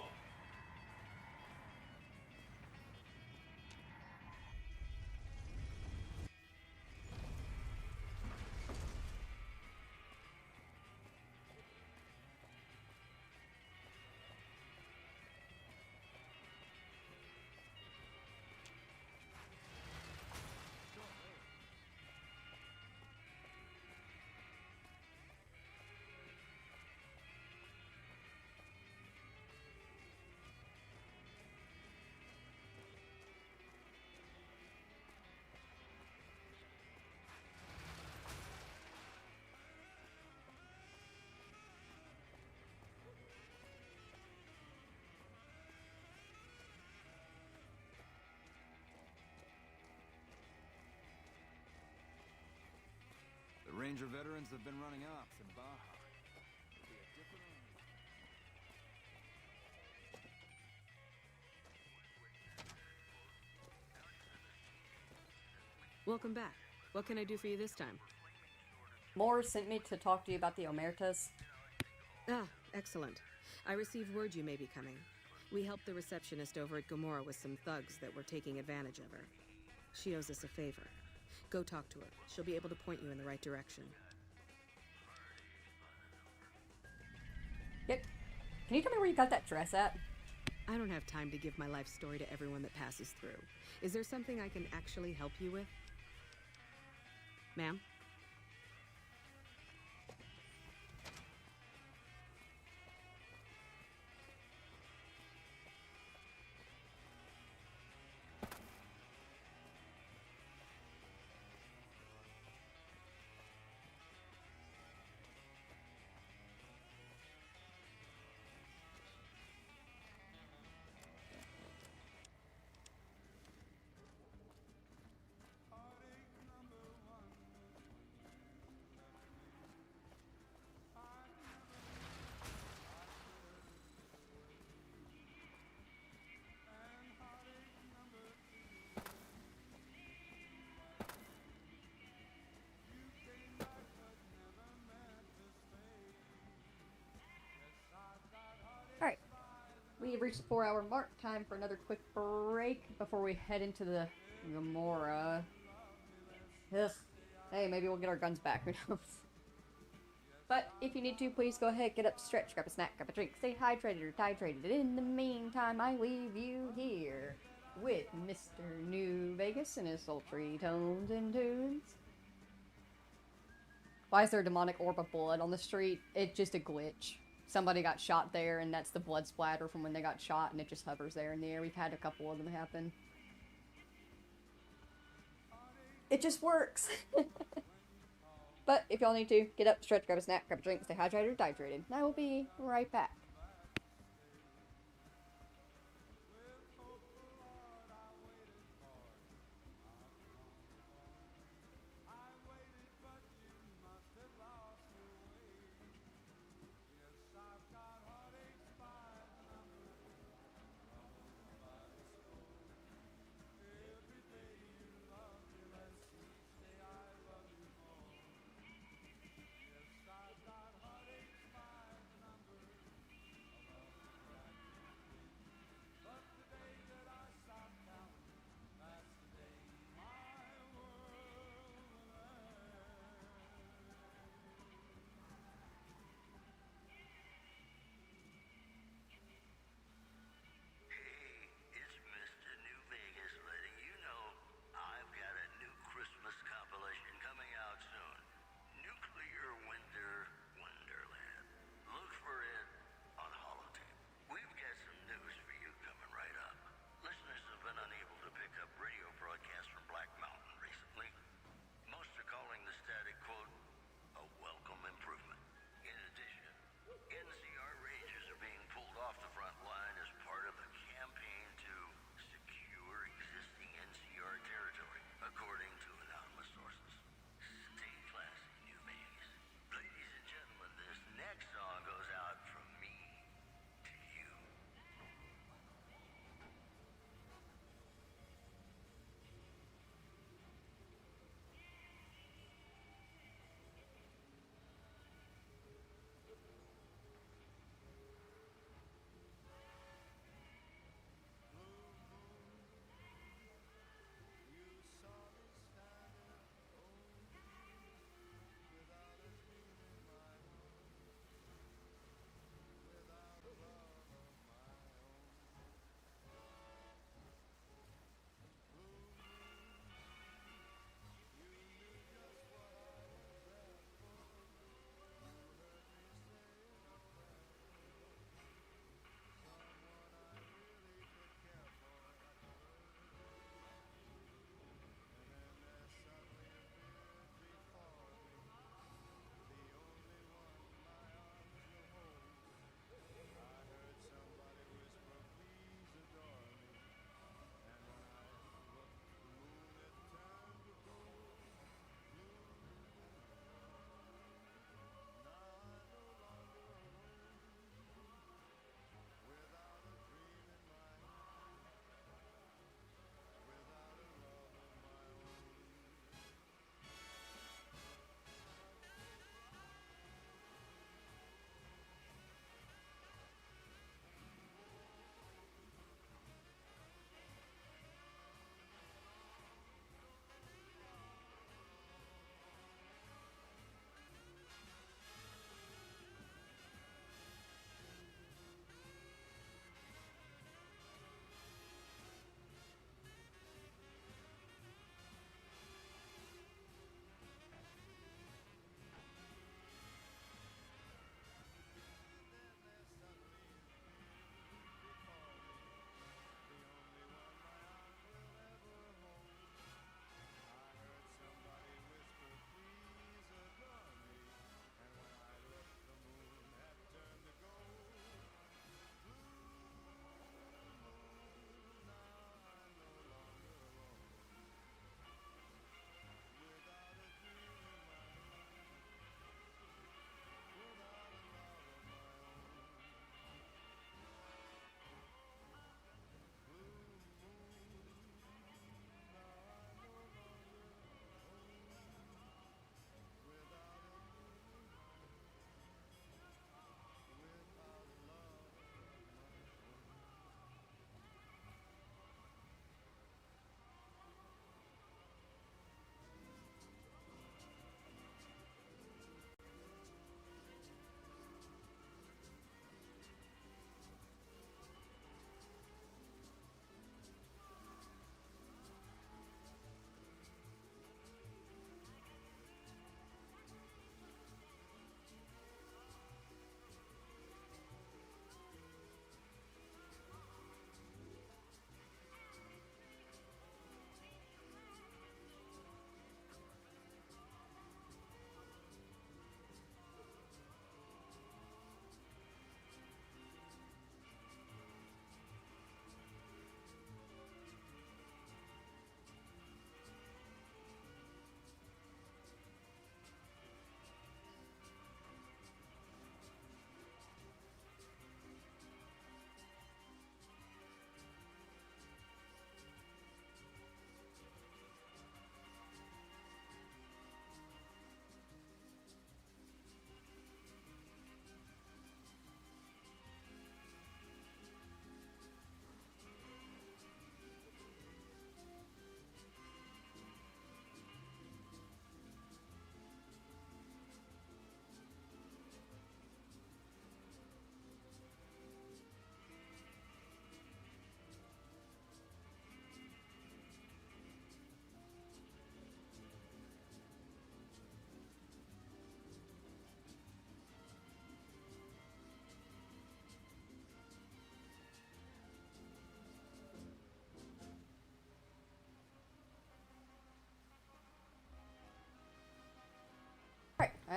Speaker 13: The Ranger veterans have been running ops in Baja. It'll be a different army.
Speaker 7: Welcome back. What can I do for you this time?
Speaker 3: Morris sent me to talk to you about the Omertas.
Speaker 7: Ah, excellent. I received word you may be coming. We helped the receptionist over at Gomorrah with some thugs that were taking advantage of her. She owes us a favor. Go talk to her. She'll be able to point you in the right direction.
Speaker 3: Yep. Can you tell me where you got that dress at?
Speaker 7: I don't have time to give my life story to everyone that passes through. Is there something I can actually help you with? Ma'am?
Speaker 3: Alright. We have reached the 4-hour mark. Time for another quick break before we head into the Gomorrah. Ugh. Hey, maybe we'll get our guns back. Who knows? But if you need to, please go ahead, get up, stretch, grab a snack, grab a drink, stay hydrated or titrated. In the meantime, I leave you here with Mr. New Vegas and his sultry tones and tunes. Why is there a demonic orb of blood on the street? It's just a glitch. Somebody got shot there, and that's the blood splatter from when they got shot, and it just hovers there in the air. We've had a couple of them happen. It just works. But if y'all need to, get up, stretch, grab a snack, grab a drink, stay hydrated or dehydrated. I will be right back.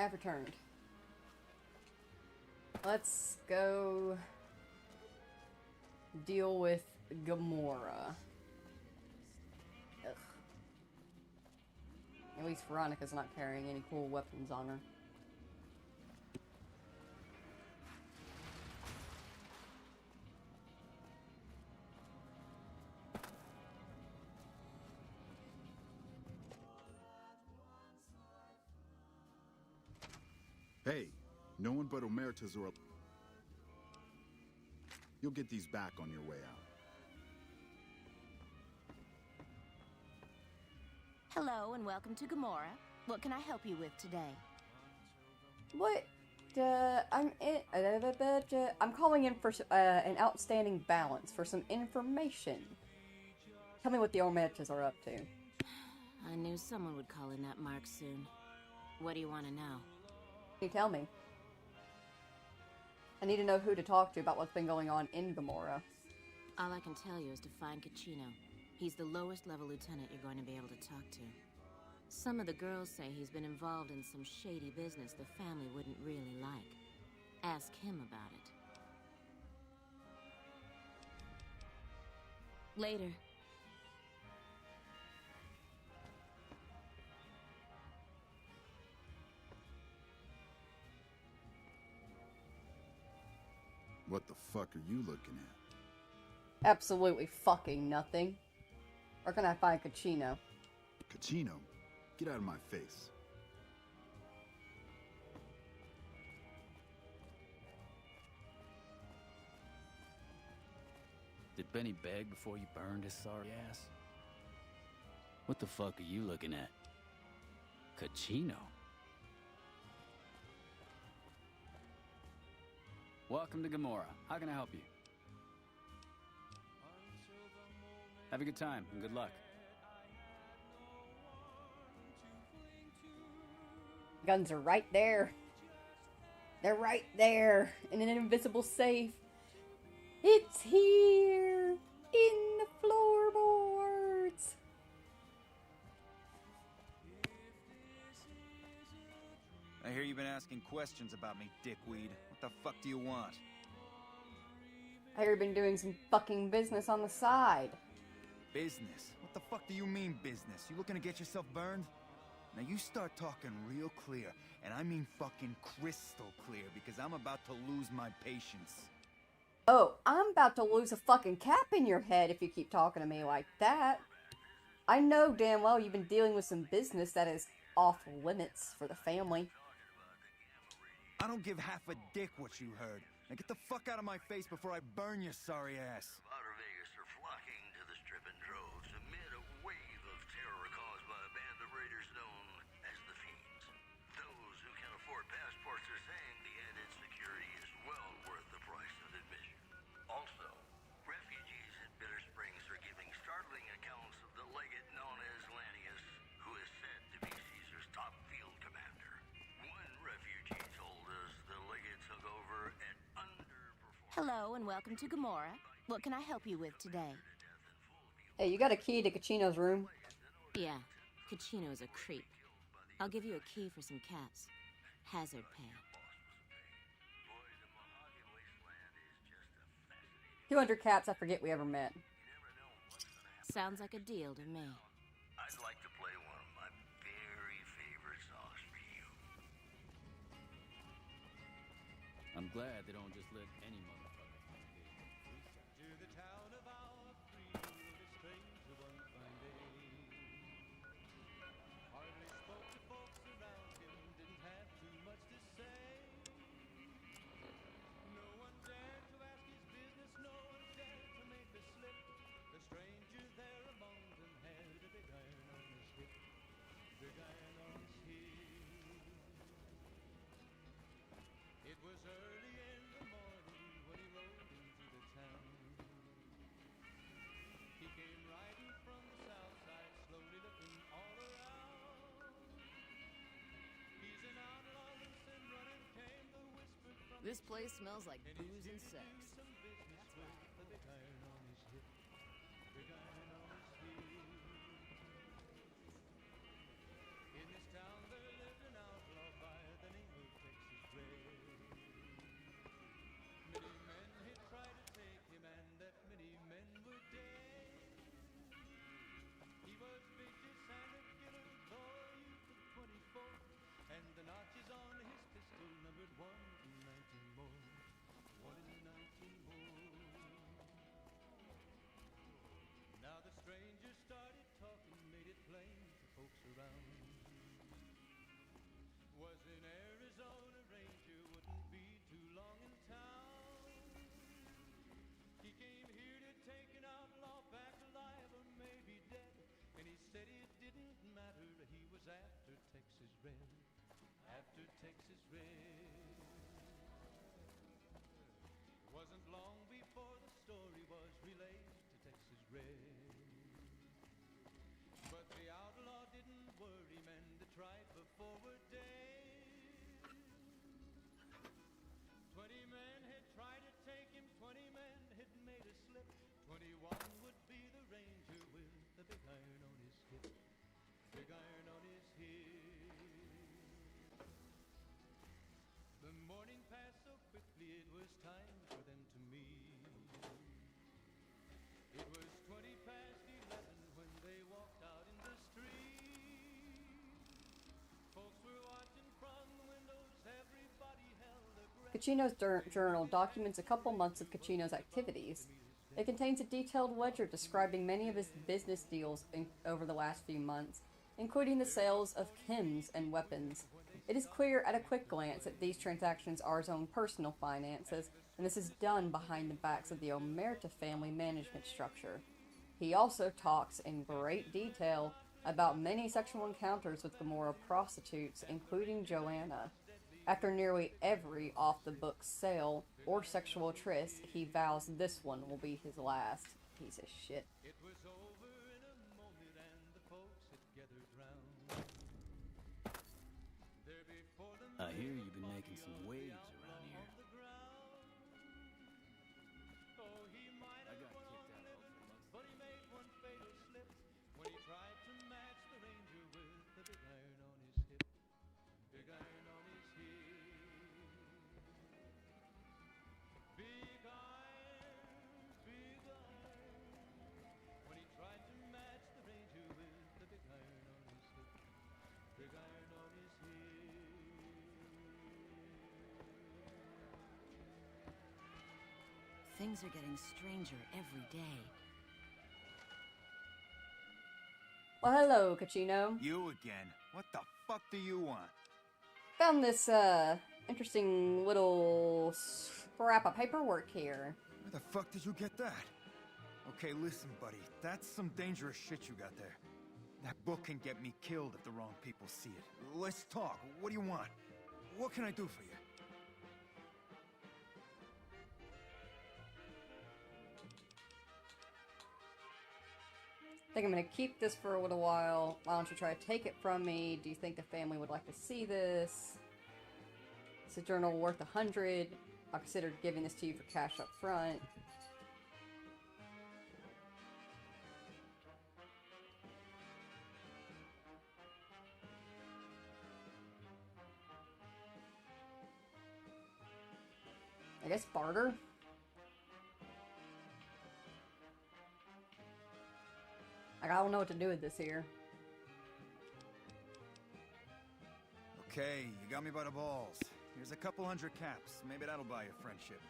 Speaker 3: have returned. Let's go deal with Gamora. Ugh. At least Veronica's not carrying any cool weapons on her.
Speaker 8: Hey, no one but Omertas or... You'll get these back on your way out.
Speaker 1: Hello and welcome to Gamora. What can I help you with today?
Speaker 3: What? I'm calling in for an outstanding balance for some information. Tell me what the Omertas are up to.
Speaker 1: I knew someone would call in that mark soon. What do you want to know?
Speaker 3: Can you tell me? I need to know who to talk to about what's been going on in Gamora.
Speaker 1: All I can tell you is to find Caccino. He's the lowest level lieutenant you're going to be able to talk to. Some of the girls say he's been involved in some shady business the family wouldn't really like. Ask him about it. Later.
Speaker 8: What the fuck are you looking at?
Speaker 3: Absolutely fucking nothing. Where can I find Caccino?
Speaker 8: Caccino? Get out of my face.
Speaker 15: Did Benny beg before you burned his sorry ass? What the fuck are you looking at? Caccino? Welcome to Gamora. How can I help you? Have a good time and good luck.
Speaker 3: Guns are right there. They're right there in an invisible safe. It's here in the floorboards.
Speaker 18: I hear you've been asking questions about me, dickweed. What the fuck do you want?
Speaker 3: I hear you've been doing some fucking business on the side.
Speaker 18: Business? What the fuck do you mean business? You looking to get yourself burned? Now you start talking real clear, and I mean fucking crystal clear, because I'm about to lose my patience.
Speaker 3: Oh, I'm about to lose a fucking cap in your head if you keep talking to me like that. I know damn well you've been dealing with some business that is off limits for the family.
Speaker 18: I don't give half a dick what you heard. Now get the fuck out of my face before I burn your sorry ass.
Speaker 22: Outer Vegas are flocking to the strip in droves amid a wave of terror caused by a band of raiders known as the Fiends. Those who can afford passports are saying the added security is well worth the price of admission. Also, refugees at Bitter Springs are giving startling accounts of the legate known as Lanius, who is said to be Caesar's top field commander. One refugee told us the legate took over at
Speaker 1: Hello and welcome to Gamora. What can I help you with today?
Speaker 3: Hey, you got a key to Caccino's room?
Speaker 1: Yeah, Caccino's a creep. I'll give you a key for some cats. Hazard pay.
Speaker 3: 200 cats, I forget we ever met.
Speaker 1: Sounds like a deal to me.
Speaker 22: I'd like to play one of my very favorite songs for you.
Speaker 15: I'm glad they don't just let any motherfucker.
Speaker 2: To the town of our free, a stranger one fine day. Hardly spoke to folks around him, didn't have too much to say. No one dared to ask his business, no one dared to make a slip. The stranger there among them had a big iron on his hip, big iron on his hip. It was early in the morning when he rode into the town. He came riding from the south side, slowly looking all around. He's an outlaw, loose and running, came the whisper from
Speaker 17: This place smells like booze and sex.
Speaker 2: some business with the big iron on his hip, big iron on his hip. In this town there lived an outlaw by the name 1 in 19 more. Now the stranger started talking, made it plain to folks around. Was in Arizona, ranger, wouldn't be too long in town. He came here to take an outlaw back alive or maybe dead, and he said it didn't matter, he was after Texas Red, after Texas Red. Wasn't long before the story was relayed to Texas Red. But the outlaw didn't worry, men that tried before were dead. 20 men had tried to take him, 20 men had made a slip. 21 would be the ranger with the big iron on his hip, big iron on his hip. The morning passed so quickly, it was time for them to meet. It was 20 past 11 when they walked out in the street. Folks were watching from the windows, everybody held their breath.
Speaker 3: Kachino's journal documents a couple months of Kachino's activities. It contains a detailed ledger describing many of his business deals over the last few months, including the sales of chems and weapons. It is clear at a quick glance that these transactions are his own personal finances, and this is done behind the backs of the Omerta family management structure. He also talks in great detail about many sexual encounters with Gomorrah prostitutes, including Joanna. After nearly every off-the-books sale or sexual tryst, he vows this one will be his last. Piece of shit.
Speaker 2: It was over in a moment and the folks had gathered round. There before them
Speaker 15: I hear you've been making some waves around here.
Speaker 2: Oh, he might have went on living, but he made one fatal slip when he tried to match the ranger with the big iron on his hip, big iron on his hip. Big iron, big iron. When he tried to match the ranger with the big iron on his hip, big iron on his hip.
Speaker 1: Things are getting stranger every day.
Speaker 3: Well, hello, Kachino.
Speaker 18: You again? What the fuck do you want?
Speaker 3: Found this, interesting little scrap of paperwork here.
Speaker 18: Where the fuck did you get that? Okay, listen, buddy. That's some dangerous shit you got there. That book can get me killed if the wrong people see it. Let's talk. What do you want? What can I do for you?
Speaker 3: I think I'm going to keep this for a little while. Why don't you try to take it from me? Do you think the family would like to see this? It's a journal worth 100. I'll consider giving this to you for cash up front. I guess barter? Like, I don't know what to do with this here.
Speaker 18: Okay, you got me by the balls. Here's a couple hundred caps. Maybe that'll buy you friendship.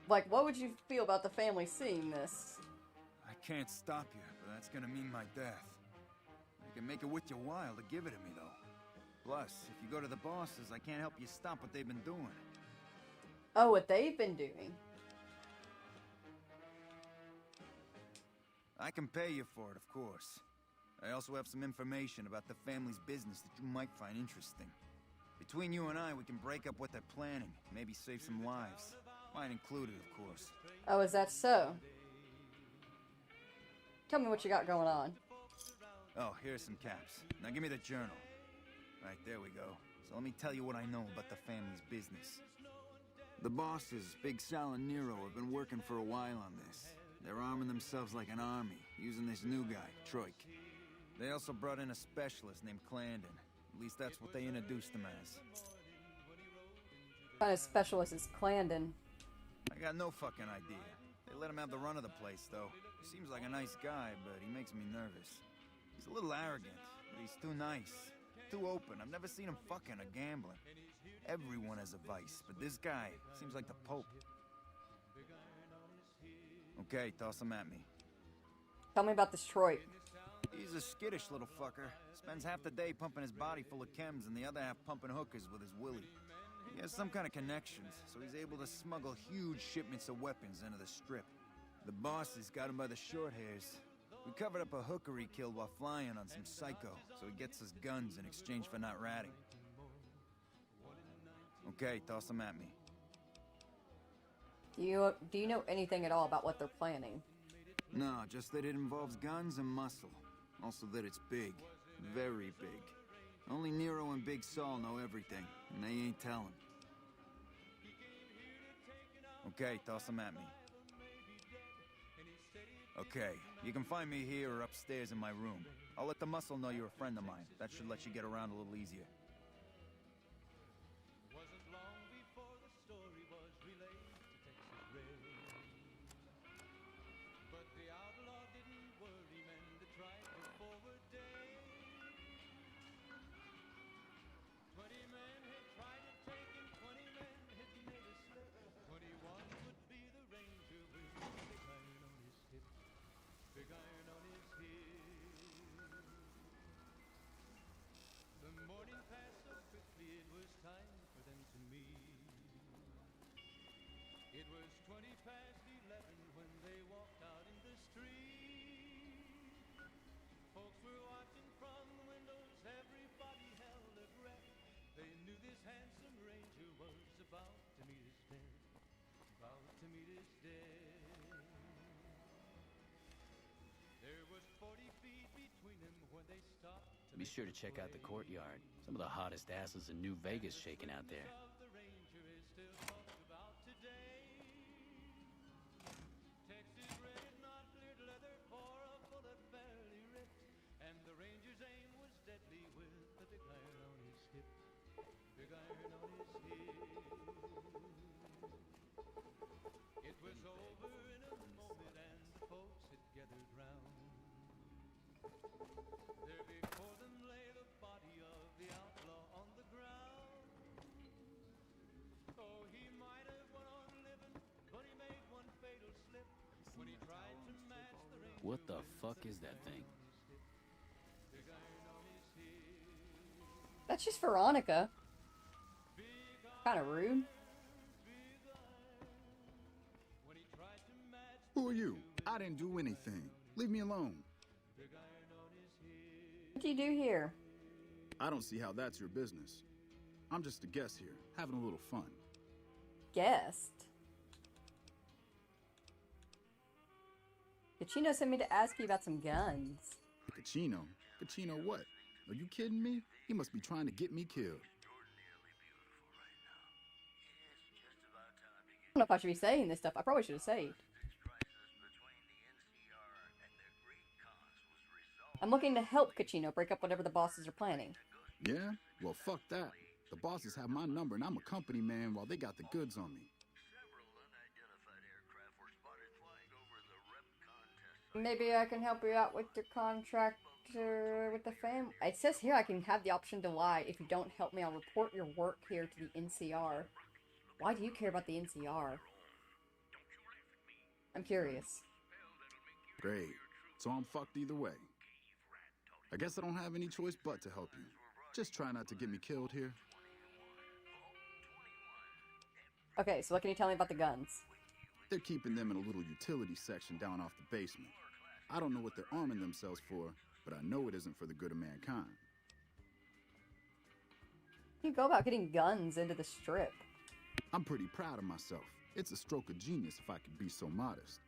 Speaker 3: Like, what would you feel about the family seeing this?
Speaker 18: I can't stop you, but that's gonna mean my death. You can make it worth your while to give it to me, though. Plus, if you go to the bosses, I can't help you stop what they've been doing.
Speaker 3: Oh, what they've been doing.
Speaker 18: I can pay you for it, of course. I also have some information about the family's business that you might find interesting. Between you and I, we can break up what they're planning, maybe save some lives. Mine included, of course.
Speaker 3: Oh, is that so? Tell me what you got going on.
Speaker 18: Oh, here's some caps. Now give me the journal. Right, there we go. So let me tell you what I know about the family's business. The bosses, Big Sal and Nero, have been working for a while on this. They're arming themselves like an army, using this new guy, Troik. They also brought in a specialist named Clandon. At least that's what they introduced him as.
Speaker 3: What kind of specialist is Clandon?
Speaker 18: I got no fucking idea. They let him have the run of the place, though. He seems like a nice guy, but he makes me nervous. He's a little arrogant, but he's too nice. Too open. I've never seen him fucking or gambling. Everyone has a vice, but this guy seems like the Pope. Okay, toss him at me.
Speaker 3: Tell me about Detroit.
Speaker 18: He's a skittish little fucker. Spends half the day pumping his body full of chems and the other half pumping hookers with his willy. He has some kind of connections, so he's able to smuggle huge shipments of weapons into the Strip. The boss has got him by the short hairs. We covered up a hooker he killed while flying on some psycho, so he gets us guns in exchange for not ratting. Okay, toss him at me.
Speaker 3: Do you know anything at all about what they're planning?
Speaker 18: No, just that it involves guns and muscle. Also that it's big. Very big. Only Nero and Big Saul know everything, and they ain't telling. Okay, toss him at me. Okay, you can find me here or upstairs in my room. I'll let the muscle know you're a friend of mine. That should let you get around a little easier.
Speaker 2: Wasn't long before the story was relayed to Texas Red. But the outlaw didn't worry men that tried for forward day. 20 men had tried to take him, 20 men had made a slip. 21 would be the ranger with a big iron on his hip. Big iron on his hip. The morning passed so quickly it was time for them to meet. It was 20 past 11 when they walked out in the street. Folks were watching from the windows, everybody held their breath. They knew this handsome ranger was about to meet his death. About to meet his death. There was 40 feet between them when they stopped.
Speaker 15: Be sure to check out the courtyard. Some of the hottest asses in New Vegas shaking out there.
Speaker 2: The ranger is still talked about today. Texas Red, not cleared leather for a bullet fairly ripped. And the ranger's aim was deadly with the big iron on his hip. Big iron on his hip. It was over in a moment and the folks had gathered round. There before them lay the body of the outlaw on the ground. Oh, he might have went on living, but he made one fatal slip when he tried to match the ranger.
Speaker 15: What the fuck is that thing?
Speaker 2: Big iron on his hip.
Speaker 3: That's just Veronica. Kind of rude.
Speaker 8: Who are you? I didn't do anything. Leave me alone.
Speaker 3: What do you do here?
Speaker 8: I don't see how that's your business. I'm just a guest here, having a little fun.
Speaker 3: Guest? Cachino sent me to ask you about some guns.
Speaker 8: Cachino? Cachino what? Are you kidding me? He must be trying to get me killed.
Speaker 3: I don't know if I should be saying this stuff. I probably should have saved. I'm looking to help Cachino break up whatever the bosses are planning.
Speaker 8: Yeah? Well, fuck that. The bosses have my number and I'm a company man while they got the goods on me.
Speaker 3: Maybe I can help you out with the contractor with the fam. It says here I can have the option to lie. If you don't help me, I'll report your work here to the NCR. Why do you care about the NCR? I'm curious.
Speaker 8: Great. So I'm fucked either way. I guess I don't have any choice but to help you. Just try not to get me killed here.
Speaker 3: Okay, so what can you tell me about the guns?
Speaker 8: They're keeping them in a little utility section down off the basement. I don't know what they're arming themselves for, but I know it isn't for the good of mankind.
Speaker 3: How do you go about getting guns into the Strip?
Speaker 8: I'm pretty proud of myself. It's a stroke of genius if I could be so modest.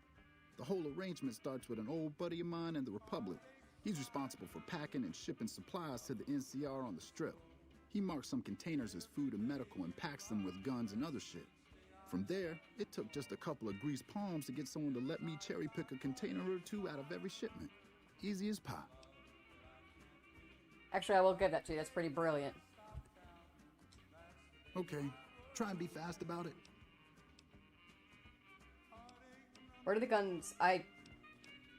Speaker 8: The whole arrangement starts with an old buddy of mine in the Republic. He's responsible for packing and shipping supplies to the NCR on the Strip. He marks some containers as food and medical and packs them with guns and other shit. From there, it took just a couple of greased palms to get someone to let me cherry pick a container or two out of every shipment. Easy as pie.
Speaker 3: Actually, I will give that to you. That's pretty brilliant.
Speaker 8: Okay, try and be fast about it.
Speaker 3: Where do the guns...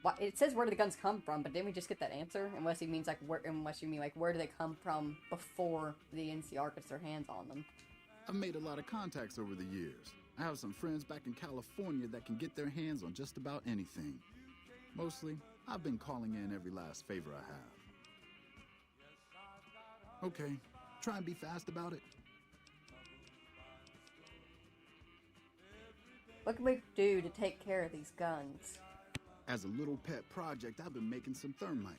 Speaker 3: Well, it says where do the guns come from, but didn't we just get that answer? Unless he means like unless you mean like where do they come from before the NCR gets their hands on them?
Speaker 8: I've made a lot of contacts over the years. I have some friends back in California that can get their hands on just about anything. Mostly, I've been calling in every last favor I have. Okay, try and be fast about it.
Speaker 3: What can we do to take care of these guns?
Speaker 8: As a little pet project, I've been making some thermite.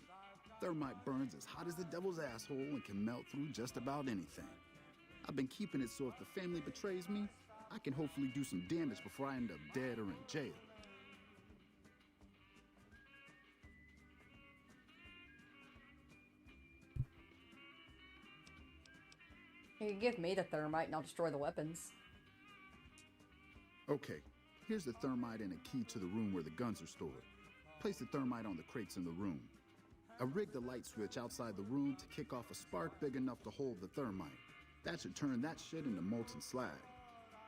Speaker 8: Thermite burns as hot as the devil's asshole and can melt through just about anything. I've been keeping it so if the family betrays me, I can hopefully do some damage before I end up dead or in jail.
Speaker 3: You can give me the thermite and I'll destroy the weapons.
Speaker 8: Okay, here's the thermite and a key to the room where the guns are stored. Place the thermite on the crates in the room. I rigged the light switch outside the room to kick off a spark big enough to hold the thermite. That should turn that shit into molten slag.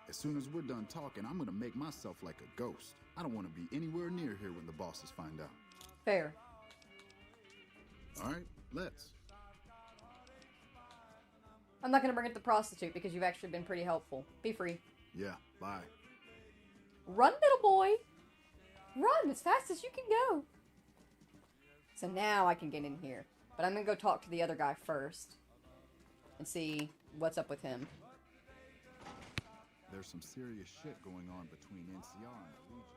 Speaker 8: As soon as we're done talking, I'm gonna make myself like a ghost. I don't want to be anywhere near here when the bosses find out.
Speaker 3: Fair.
Speaker 8: All right, let's.
Speaker 3: I'm not gonna bring it to the prostitute because you've actually been pretty helpful. Be free.
Speaker 8: Yeah, bye.
Speaker 3: Run, little boy! Run as fast as you can go! So now I can get in here. But I'm gonna go talk to the other guy first. And see what's up with him.
Speaker 8: There's some serious shit going on between NCR and the Legion.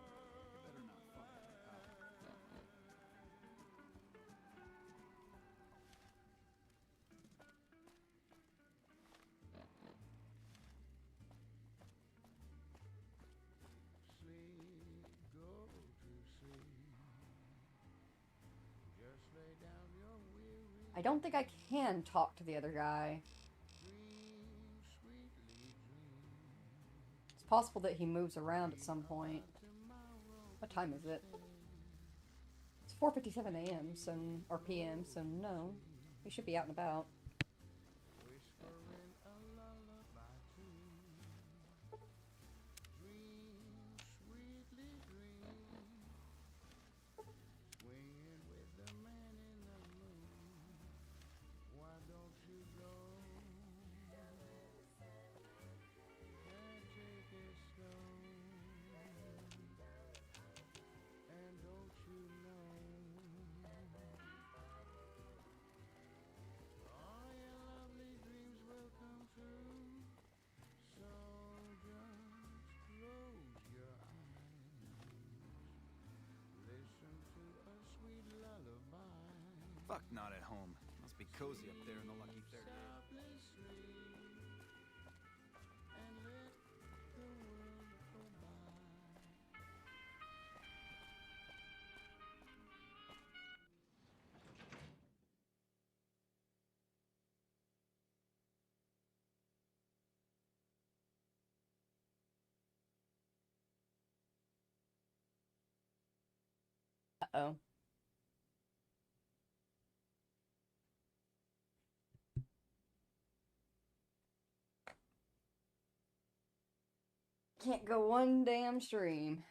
Speaker 8: You better not fuck with it out.
Speaker 3: I don't think I can talk to the other guy. It's possible that he moves around at some point. What time is it? It's 4:57 a.m. so or p.m. so no, he should be out and about.
Speaker 18: Fuck, not at home. Must be cozy up there in the lucky 30.
Speaker 3: Uh-oh. Can't go one damn stream.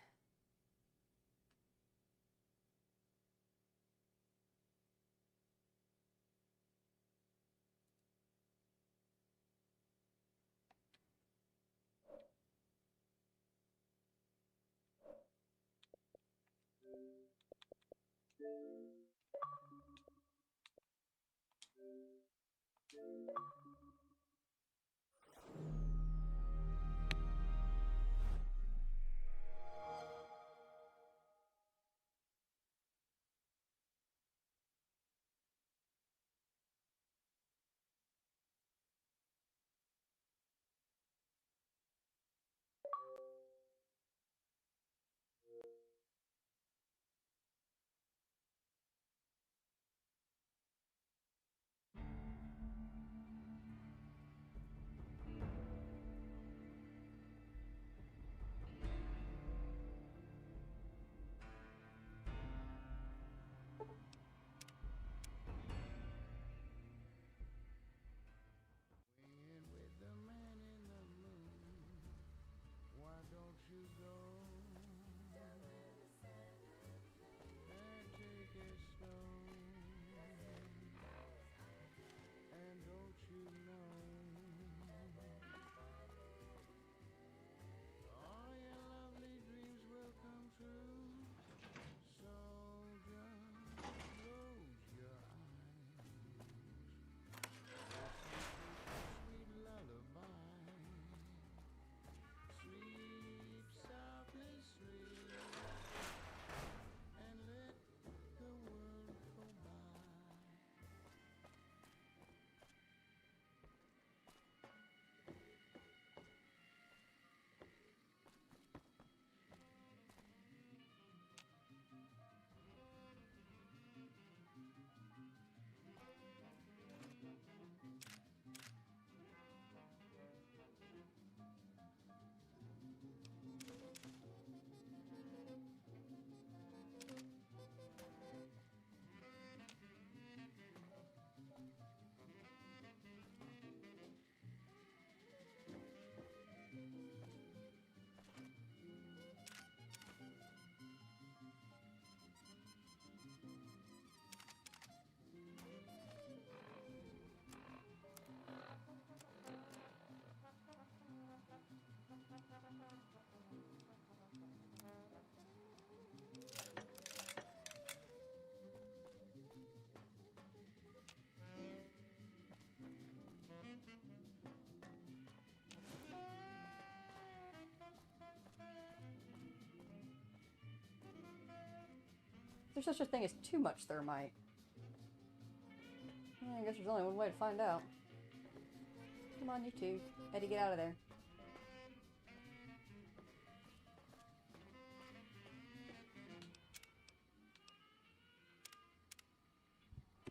Speaker 3: there's such a thing as too much thermite? I guess there's only one way to find out. Come on, you two. Eddie, get out of there.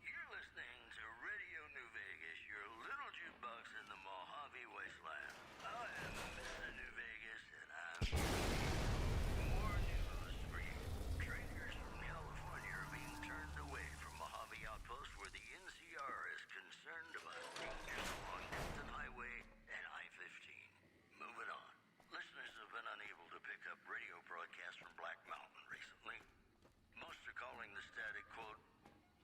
Speaker 12: You're listening to Radio New Vegas, your little jukebox in the Mojave wasteland. I am Mr. New Vegas, and I'm more news for you. Traders from California are being turned away from Mojave Outpost where the NCR is concerned about dangers along Denton Highway and I-15. Moving on. Listeners have been unable to pick up radio broadcasts from Black Mountain recently. Most are calling the static quote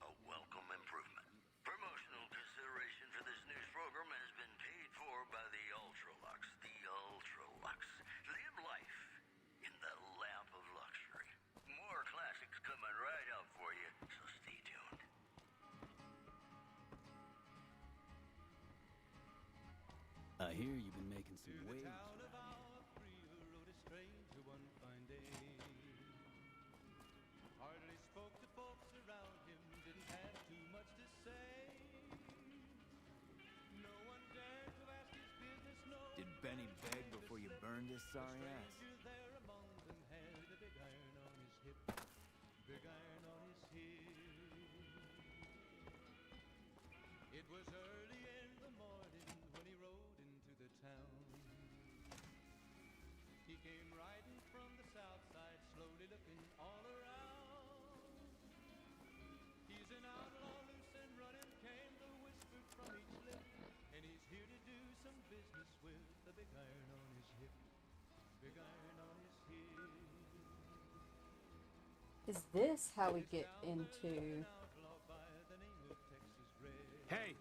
Speaker 12: a welcome improvement. Promotional consideration for this news program has been paid for by the Ultralux. The Ultralux. Live life in the lap of luxury. More classics coming right up for you, so stay tuned.
Speaker 15: I hear you've been making some waves.
Speaker 2: Town of our three who rode a stranger one fine day. Hardly spoke to folks around him, didn't have too much to say. No one dared to ask his business, no.
Speaker 18: Did Benny beg before you burned his sorry ass?
Speaker 2: Stranger there among them had a big iron on his hip, big iron on his hip. It was early in the morning when he rode into the town. He came riding from the south side, slowly looking all around. He's an outlaw, loose and running, came the whisper from each lip. And he's here to do some business with the big iron on his hip, big iron on his hip.
Speaker 3: Is this how we get into...
Speaker 18: Hey!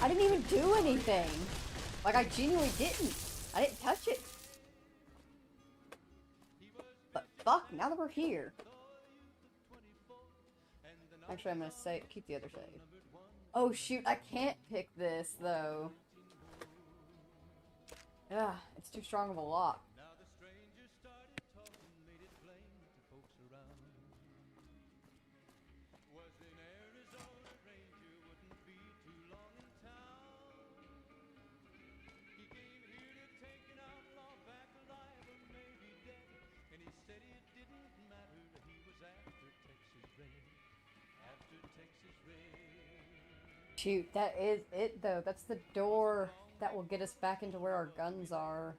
Speaker 3: I didn't even do anything! Like, I genuinely didn't! I didn't touch it! But fuck, now that we're here... Actually, I'm gonna say, keep the other save. Oh shoot, I can't pick this, though. Ugh, it's too strong of a lock.
Speaker 2: Now the stranger started talking, made it plain to folks around. Was in Arizona, ranger wouldn't be too long in town. He came here to take an outlaw back alive or maybe dead. And he said it didn't matter, he was after Texas Red. After Texas Red.
Speaker 3: Shoot, that is it, though. That's the door that will get us back into where our guns are.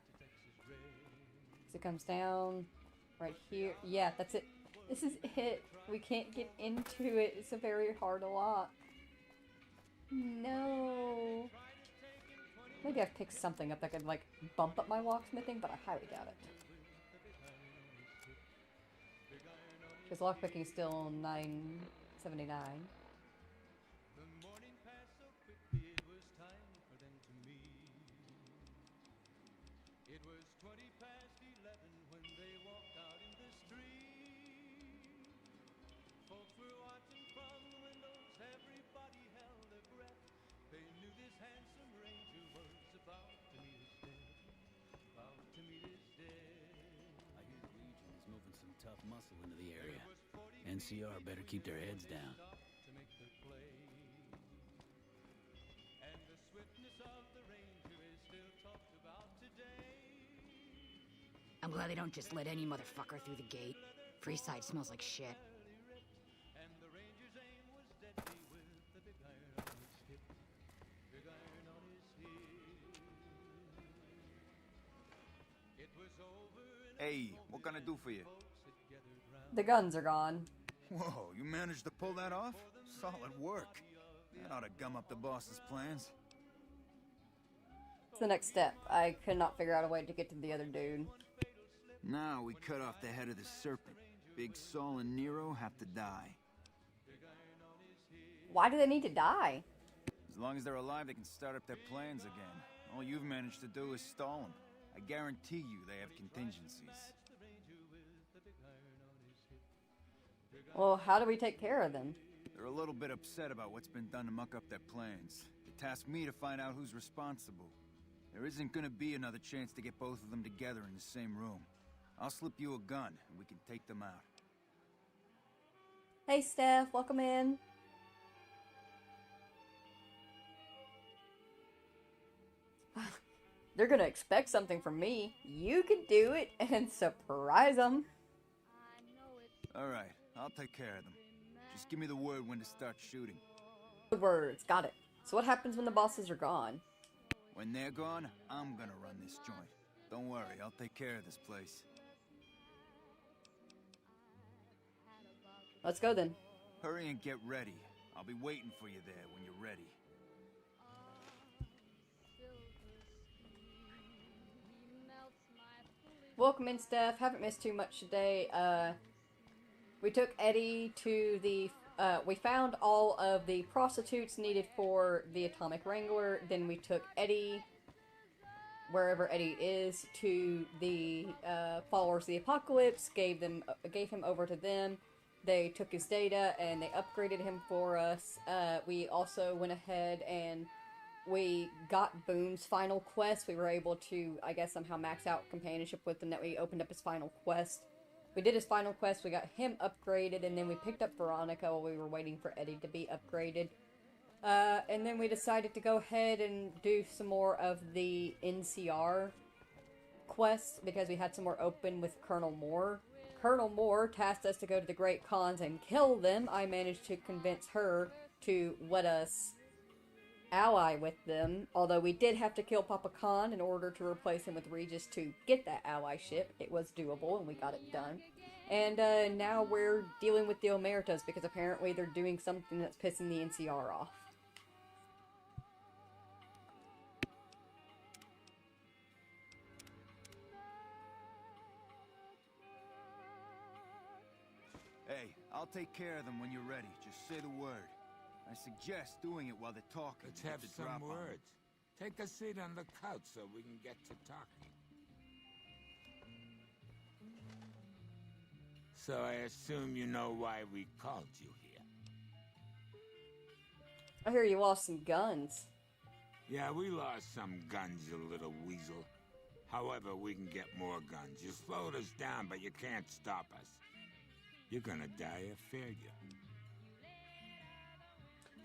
Speaker 3: So it comes down right here. Yeah, that's it. This is it. We can't get into it. It's a very hard lock. No. Maybe I've picked something up that could, like, bump up my locksmithing, but I highly doubt it. Because lockpicking is still $9.79.
Speaker 2: It was 20 past 11 when they walked out in the street. Folks were watching from the windows, everybody held their breath. They knew this handsome ranger was about to meet his death. About to meet his death.
Speaker 15: I hear the Legion is moving some tough muscle into the area. NCR better keep their heads down.
Speaker 2: To make the play. And the swiftness of the ranger is still talked about today.
Speaker 14: I'm glad they don't just let any motherfucker through the gate. Freeside smells like shit.
Speaker 2: And the ranger's aim was deadly with the big iron on his hip. Big iron on his hip. It was over.
Speaker 18: Hey, what can I do for you?
Speaker 3: The guns are gone.
Speaker 18: Whoa, you managed to pull that off? Solid work. That ought to gum up the boss's plans.
Speaker 3: It's the next step. I could not figure out a way to get to the other dude.
Speaker 18: Now we cut off the head of the serpent. Big Saul and Nero have to die.
Speaker 3: Why do they need to die?
Speaker 18: As long as they're alive, they can start up their plans again. All you've managed to do is stall them. I guarantee you they have contingencies.
Speaker 3: Well, how do we take care of them?
Speaker 18: They're a little bit upset about what's been done to muck up their plans. They tasked me to find out who's responsible. There isn't gonna be another chance to get both of them together in the same room. I'll slip you a gun, and we can take them out.
Speaker 3: Hey, Steph, welcome in. They're gonna expect something from me. You can do it and surprise them.
Speaker 18: Alright, I'll take care of them. Just give me the word when to start shooting.
Speaker 3: Good words, got it. So what happens when the bosses are gone?
Speaker 18: When they're gone, I'm gonna run this joint. Don't worry, I'll take care of this place.
Speaker 3: Let's go then.
Speaker 18: Hurry and get ready. I'll be waiting for you there when you're ready.
Speaker 3: Welcome in, Steph. Haven't missed too much today. We took Eddie to the... we found all of the prostitutes needed for the Atomic Wrangler. Then we took Eddie, wherever Eddie is, to the followers of the Apocalypse. Gave him over to them. They took his data and they upgraded him for us. We also went ahead and we got Boone's final quest. We were able to, I guess, somehow max out companionship with him. That we opened up his final quest. We did his final quest. We got him upgraded, and then we picked up Veronica while we were waiting for Eddie to be upgraded. And then we decided to go ahead and do some more of the NCR quests because we had some more open with Colonel Moore. Colonel Moore tasked us to go to the Great Khans and kill them. I managed to convince her to let us ally with them, although we did have to kill Papa Khan in order to replace him with Regis to get that allyship. It was doable, and we got it done. And now we're dealing with the Omertas, because apparently they're doing something that's pissing the NCR off.
Speaker 18: Hey, I'll take care of them when you're ready. Just say the word. I suggest doing it while they're talking.
Speaker 10: Let's have some words. Take a seat on the couch so we can get to talking. So I assume you know why we called you here.
Speaker 3: I hear you lost some guns.
Speaker 10: Yeah, we lost some guns, you little weasel. However, we can get more guns. You slowed us down, but you can't stop us. You're gonna die a failure.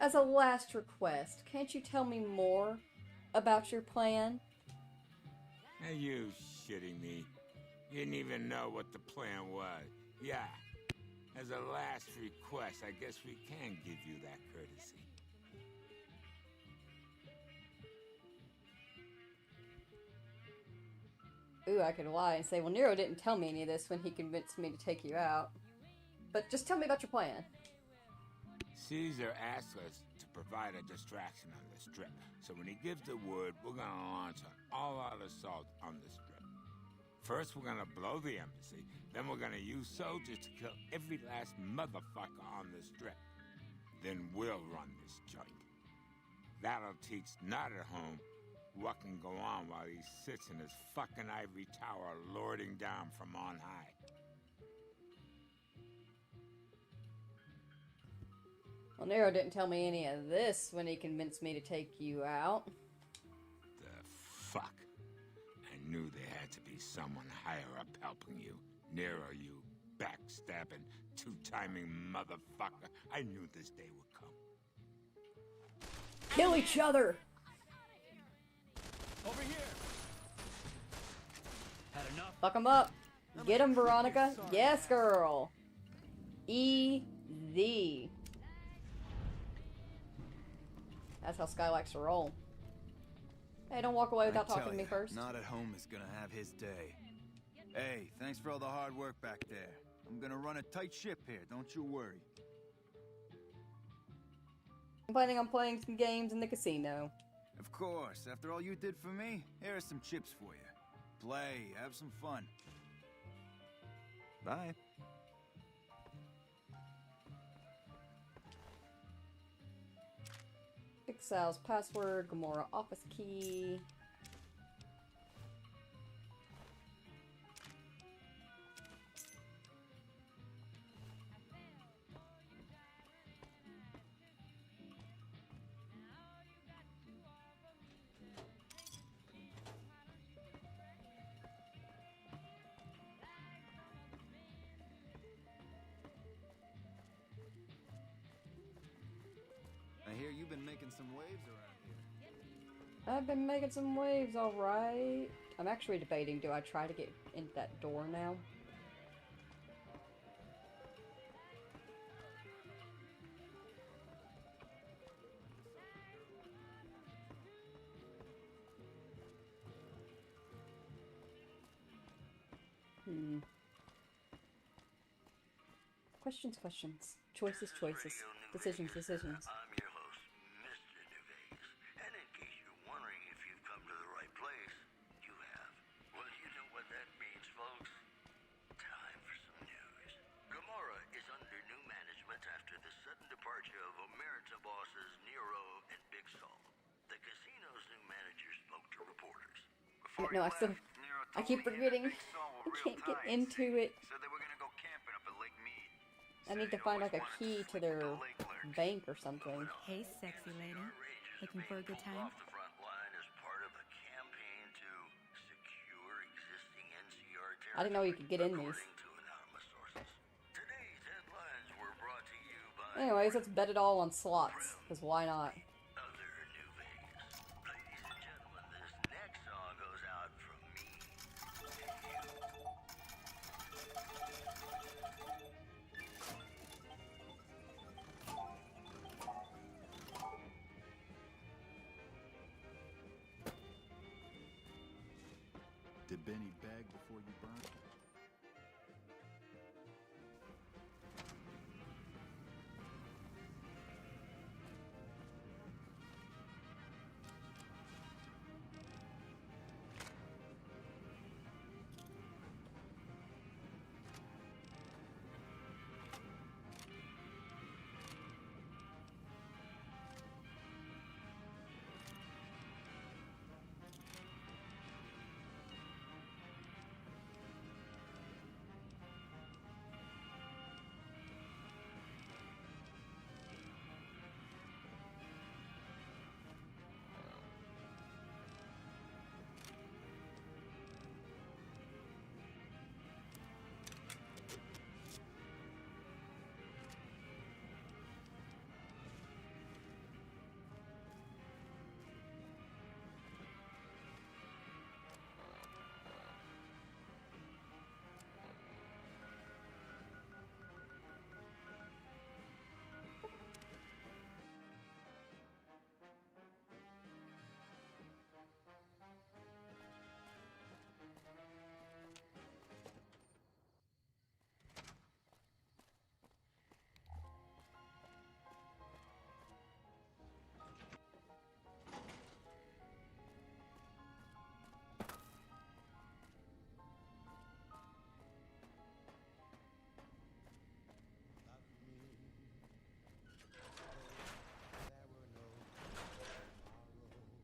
Speaker 3: As a last request, can't you tell me more about your plan?
Speaker 10: Are you shitting me? You didn't even know what the plan was. Yeah. As a last request, I guess we can give you that courtesy.
Speaker 3: Ooh, I could lie and say, well, Nero didn't tell me any of this when he convinced me to take you out. But just tell me about your plan.
Speaker 10: Caesar asked us to provide a distraction on the strip. So when he gives the word, we're gonna launch an all-out assault on the strip. First, we're gonna blow the embassy. Then we're gonna use soldiers to kill every last motherfucker on the strip. Then we'll run this joint. That'll teach not at home what can go on while he sits in his fucking ivory tower lording down from on high.
Speaker 3: Well, Nero didn't tell me any of this when he convinced me to take you out.
Speaker 10: The fuck? I knew there had to be someone higher up helping you. Nero, you backstabbing, two-timing motherfucker. I knew this day would come.
Speaker 3: Kill each other!
Speaker 15: Over here. Had enough?
Speaker 3: Fuck him up. Get him, Veronica. Yes, girl. Easy. That's how Sky likes to roll. Hey, don't walk away without talking to me first.
Speaker 18: Not at home is gonna have his day. Hey, thanks for all the hard work back there. I'm gonna run a tight ship here, don't you worry.
Speaker 3: I'm planning on playing some games in the casino.
Speaker 18: Of course, after all you did for me, here are some chips for you. Play, have some fun. Bye.
Speaker 3: Exile's password, Gamora office key.
Speaker 18: you've been making some waves around here.
Speaker 3: I've been making some waves, alright. I'm actually debating, do I try to get into that door now? Questions, questions. Choices, choices. Decisions, decisions.
Speaker 12: I'm your host, Mr. New Vegas. And in case you're wondering if you've come to the right place, you have. Well, you know what that means, folks. Time for some news. Gomorrah is under new management after the sudden departure of Omerta bosses Nero and Big Sol. The casino's new manager spoke to reporters.
Speaker 3: No, I keep forgetting. I can't get into it.
Speaker 18: Said they were gonna go camping up at Lake Mead.
Speaker 3: I need to find like a key to their bank or something.
Speaker 6: Hey, sexy lady. Looking for a good time?
Speaker 12: Off the front line as part of a campaign to secure existing NCR territory.
Speaker 3: I didn't know you could get in these.
Speaker 12: Today's headlines were brought to you by
Speaker 3: Anyways, let's bet it all on slots, because why not?
Speaker 12: other New Vegas. Ladies and gentlemen, this next song goes out from me.
Speaker 8: Did Benny beg before you burned?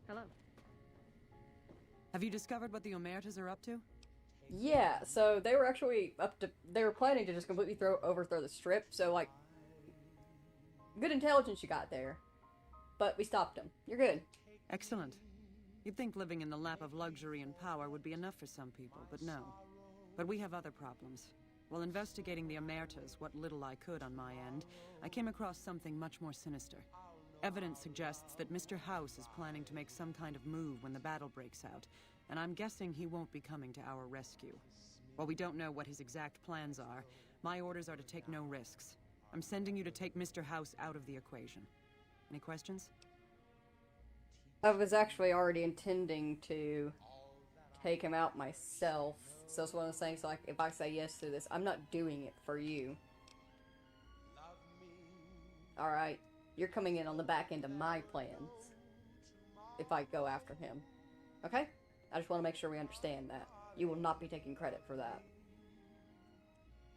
Speaker 11: Hello. Have you discovered what the Omertas are up to?
Speaker 3: Yeah, so they were actually they were planning to just completely overthrow the strip, so like, good intelligence you got there. But we stopped them. You're good.
Speaker 11: Excellent. You'd think living in the lap of luxury and power would be enough for some people, but no. But we have other problems. While investigating the Omertas, what little I could on my end, I came across something much more sinister. Evidence suggests that Mr. House is planning to make some kind of move when the battle breaks out, and I'm guessing he won't be coming to our rescue. While we don't know what his exact plans are, my orders are to take no risks. I'm sending you to take Mr. House out of the equation. Any questions?
Speaker 3: I was actually already intending to take him out myself, so that's what I'm saying. So like, if I say yes to this, I'm not doing it for you. Alright, you're coming in on the back end of my plans if I go after him. Okay? I just want to make sure we understand that. You will not be taking credit for that.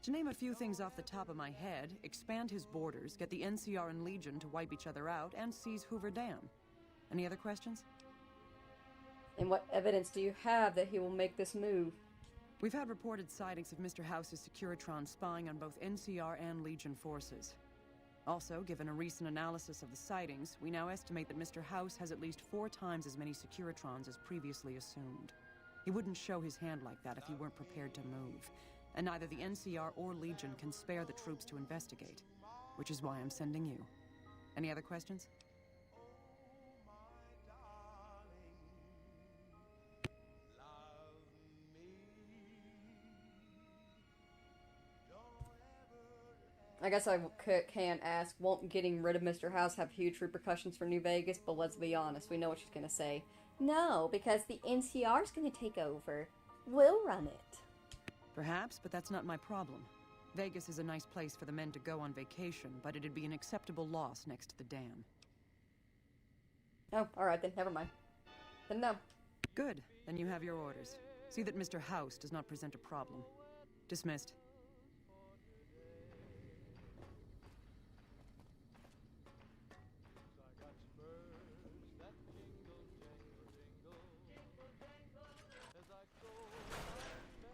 Speaker 11: To name a few things off the top of my head, expand his borders, get the NCR and Legion to wipe each other out, and seize Hoover Dam. Any other questions?
Speaker 3: And what evidence do you have that he will make this move?
Speaker 11: We've had reported sightings of Mr. House's Securitron spying on both NCR and Legion forces. Also, given a recent analysis of the sightings, we now estimate that Mr. House has at least 4 times as many Securitrons as previously assumed. He wouldn't show his hand like that if he weren't prepared to move. And neither the NCR or Legion can spare the troops to investigate, which is why I'm sending you. Any other questions?
Speaker 3: I guess I can ask, won't getting rid of Mr. House have huge repercussions for New Vegas? But let's be honest, we know what she's gonna say. No, because the NCR's gonna take over. We'll run it.
Speaker 11: Perhaps, but that's not my problem. Vegas is a nice place for the men to go on vacation, but it'd be an acceptable loss next to the dam.
Speaker 3: Oh, alright then, never mind. Then no.
Speaker 11: Good, then you have your orders. See that Mr. House does not present a problem. Dismissed.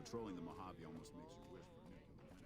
Speaker 8: Patrolling the Mojave almost makes you wish for nuclear.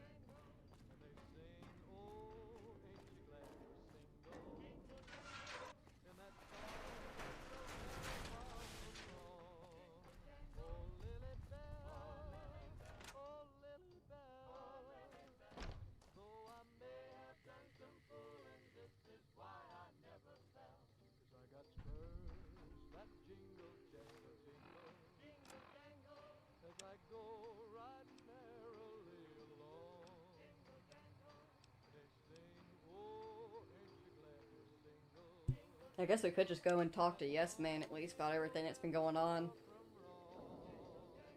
Speaker 3: I guess we could just go and talk to Yes Man at least about everything that's been going on.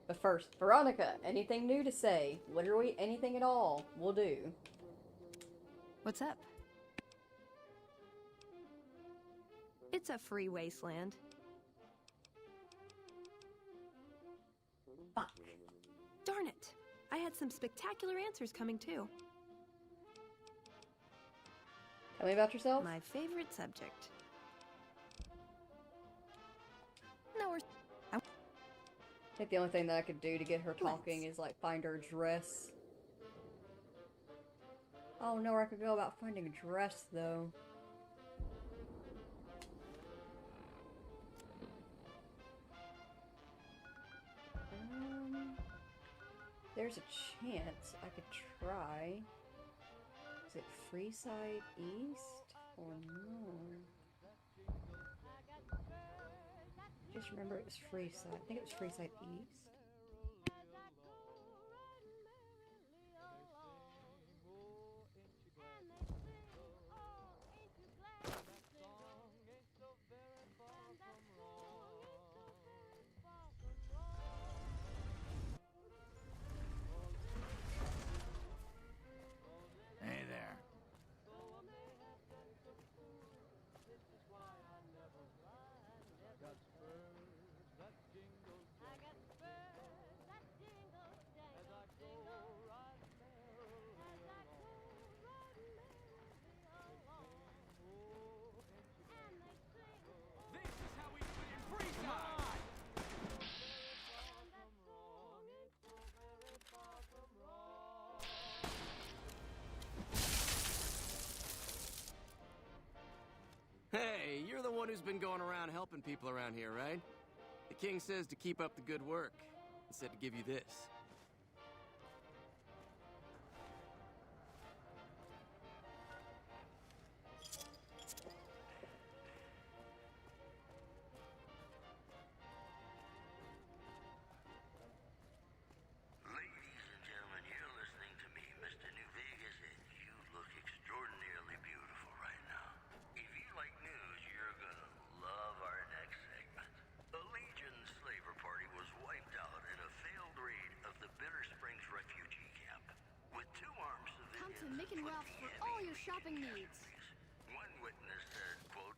Speaker 3: But first, Veronica, anything new to say? Literally anything at all will do.
Speaker 5: What's up? It's a free wasteland.
Speaker 3: Fuck.
Speaker 5: Darn it. I had some spectacular answers coming too.
Speaker 3: Tell me about yourself.
Speaker 5: My favorite subject. No,
Speaker 3: I think the only thing that I could do to get her talking is like find her address. Oh, no, where I could go about finding a dress though. There's a chance I could try. Is it Freeside East or no? Just remember it was Freeside. I think it was Freeside East.
Speaker 15: Hey there.
Speaker 19: Hey, you're the one who's been going around helping people around here, right? The king says to keep up the good work. He said to give you this.
Speaker 12: Ladies and gentlemen, you're listening to me, Mr. New Vegas, and you look extraordinarily beautiful right now. If you like news, you're gonna love our next segment. A Legion slaver party was wiped out in a failed raid of the Bitter Springs refugee camp, with 2 armed civilians.
Speaker 4: Come to Mick and Ralph's for all your shopping needs.
Speaker 12: One witness said, quote,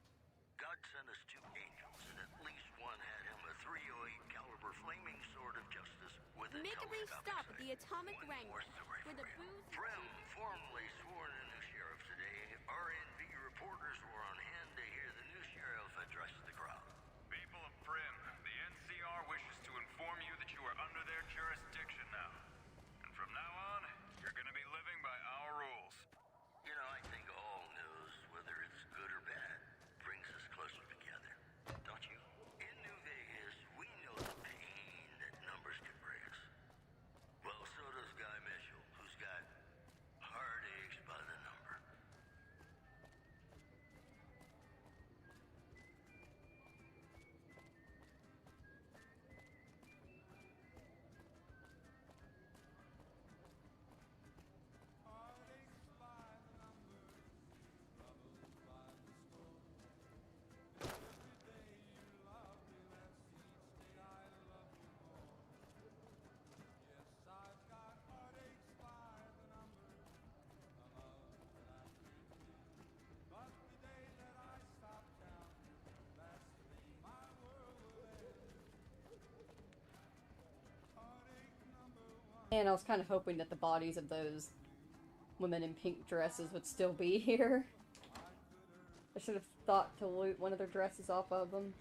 Speaker 12: God sent us 2 angels, and at least one had him a .308 caliber flaming sword of justice with a
Speaker 21: Make a brief
Speaker 12: telescopic
Speaker 21: stop at
Speaker 12: sight.
Speaker 21: the Atomic
Speaker 12: One
Speaker 21: Wrangler,
Speaker 12: more story
Speaker 21: where the
Speaker 12: for you.
Speaker 21: booze...
Speaker 12: Prim formally sworn a new sheriff today. RNV reporters were on hand to hear the new sheriff address the crowd.
Speaker 23: People of Prim, the NCR wishes to inform you that you are under their jurisdiction now. And from now on, you're gonna be living by our rules.
Speaker 12: You know, I think all news, whether it's good or bad, brings us closer together. Don't you? In New Vegas, we know the pain that numbers can bring us. Well, so does Guy Mitchell, who's got heartaches
Speaker 3: And I was kind of hoping that the bodies of those women in pink dresses would still be here. I should have thought to loot one of their dresses off of them.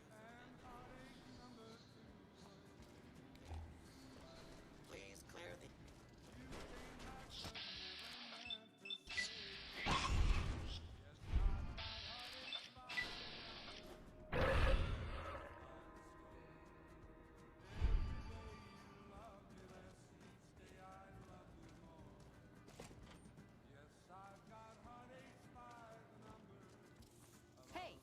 Speaker 14: Please clear the...
Speaker 4: Hey!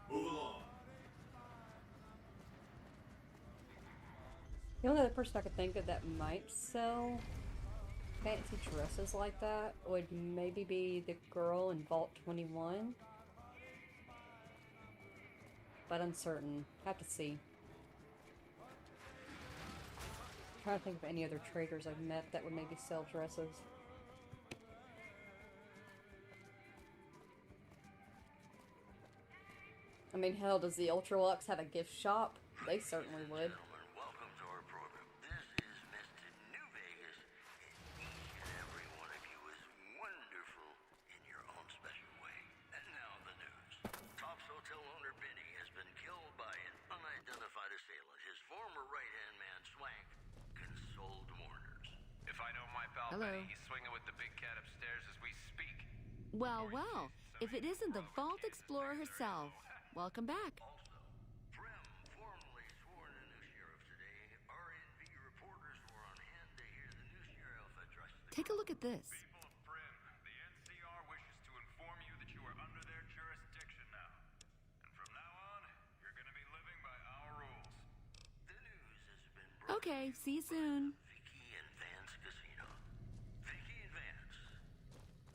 Speaker 9: Move along.
Speaker 3: The only other person I could think of that might sell fancy dresses like that would maybe be the girl in Vault 21. But uncertain. Have to see. I'm trying to think of any other traders I've met that would maybe sell dresses. I mean, hell, does the Ultralux have a gift shop? They certainly would.
Speaker 22: Welcome to our program. This is Mr. New Vegas, and each and every one of you is wonderful in your own special way. And now the news. Tops Hotel owner Benny has been killed by an unidentified assailant. His former right-hand man, Swank, consoled mourners.
Speaker 23: If I know my pal
Speaker 17: Hello.
Speaker 23: Benny, he's swinging with the big cat upstairs as we speak.
Speaker 17: Well, well, if it isn't the Vault Explorer herself. Welcome back.
Speaker 22: Formally sworn a new sheriff today. RNV reporters were on hand to hear the new sheriff address the
Speaker 17: Take a look at this.
Speaker 23: People of Prim, the NCR wishes to inform you that you are under their jurisdiction now. And from now on, you're going to be living by our rules.
Speaker 22: The news has been brought
Speaker 17: Okay, see you soon.
Speaker 22: Vicky and Vance Casino. Vicky and Vance,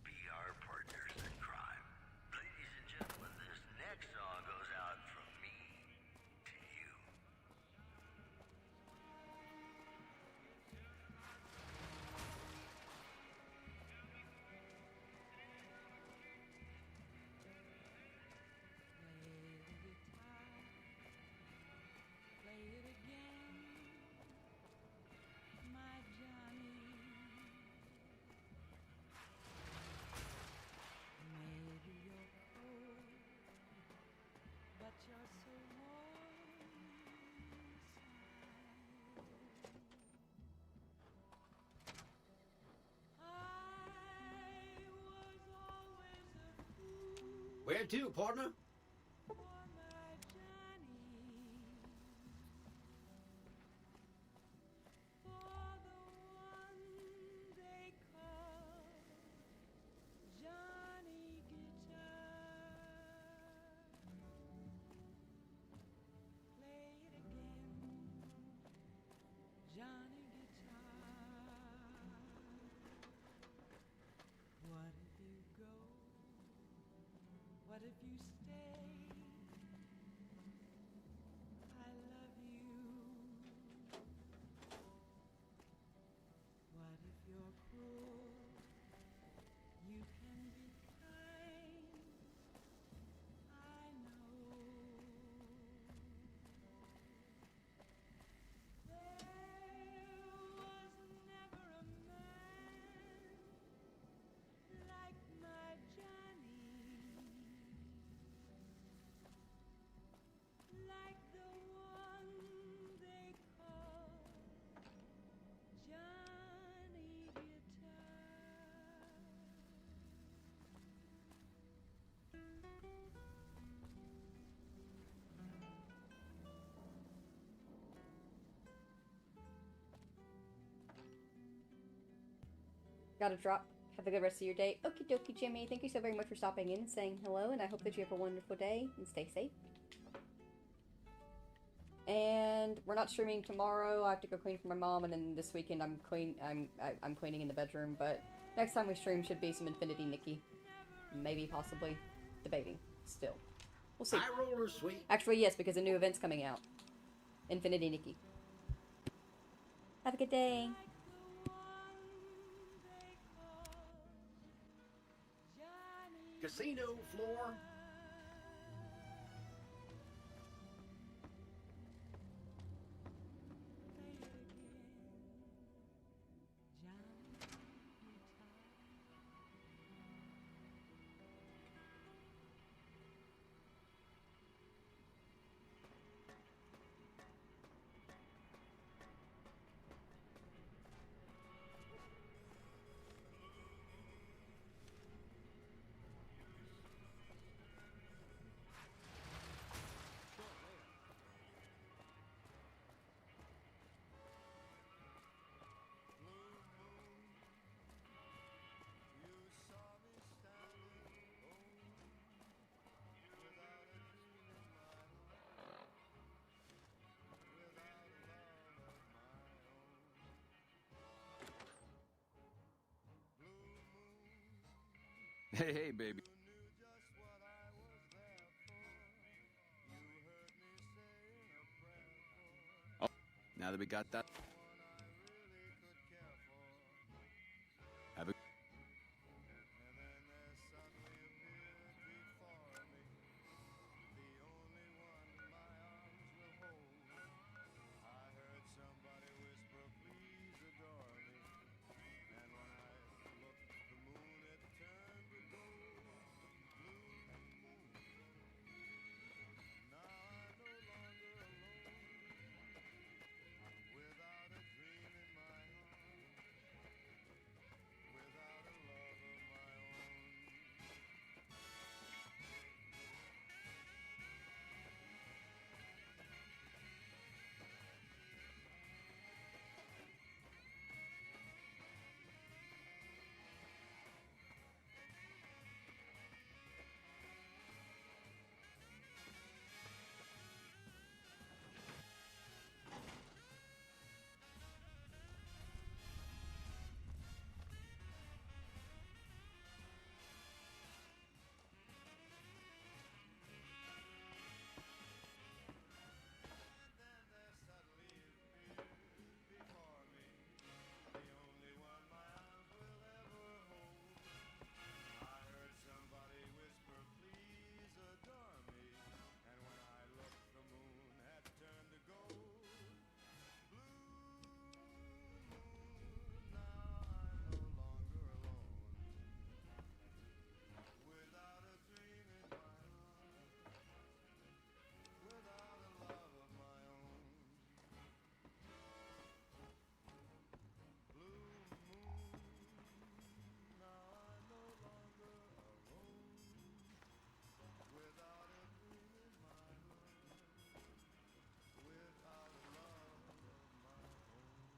Speaker 22: be our partners in crime. Ladies and gentlemen, this next song goes out from me to you.
Speaker 6: Play it again, my Johnny. Maybe you're cold, but you're so warm inside. I was always a fool
Speaker 9: Where to, partner?
Speaker 6: for my Johnny. For the one they call Johnny Guitar. Play it again, Johnny Guitar. What if you go? What if you stay? I love you. What if you're cruel? You can be kind. I know. There was never a man like my Johnny, like the one they call Johnny Guitar.
Speaker 3: Gotta drop Have a good rest of your day. Okie dokie, Jimmy. Thank you so very much for stopping in and saying hello, and I hope that you have a wonderful day and stay safe. And we're not streaming tomorrow. I have to go clean for my mom, and then this weekend I'm cleaning in the bedroom. But next time we stream should be some Infinity Nikki, maybe possibly debating. Still, we'll see.
Speaker 9: High roller sweet.
Speaker 3: Actually, yes, because a new event's coming out. Infinity Nikki. Have a good day.
Speaker 9: Casino floor.
Speaker 13: Hey, hey, baby. Oh, now that we got that. Have a...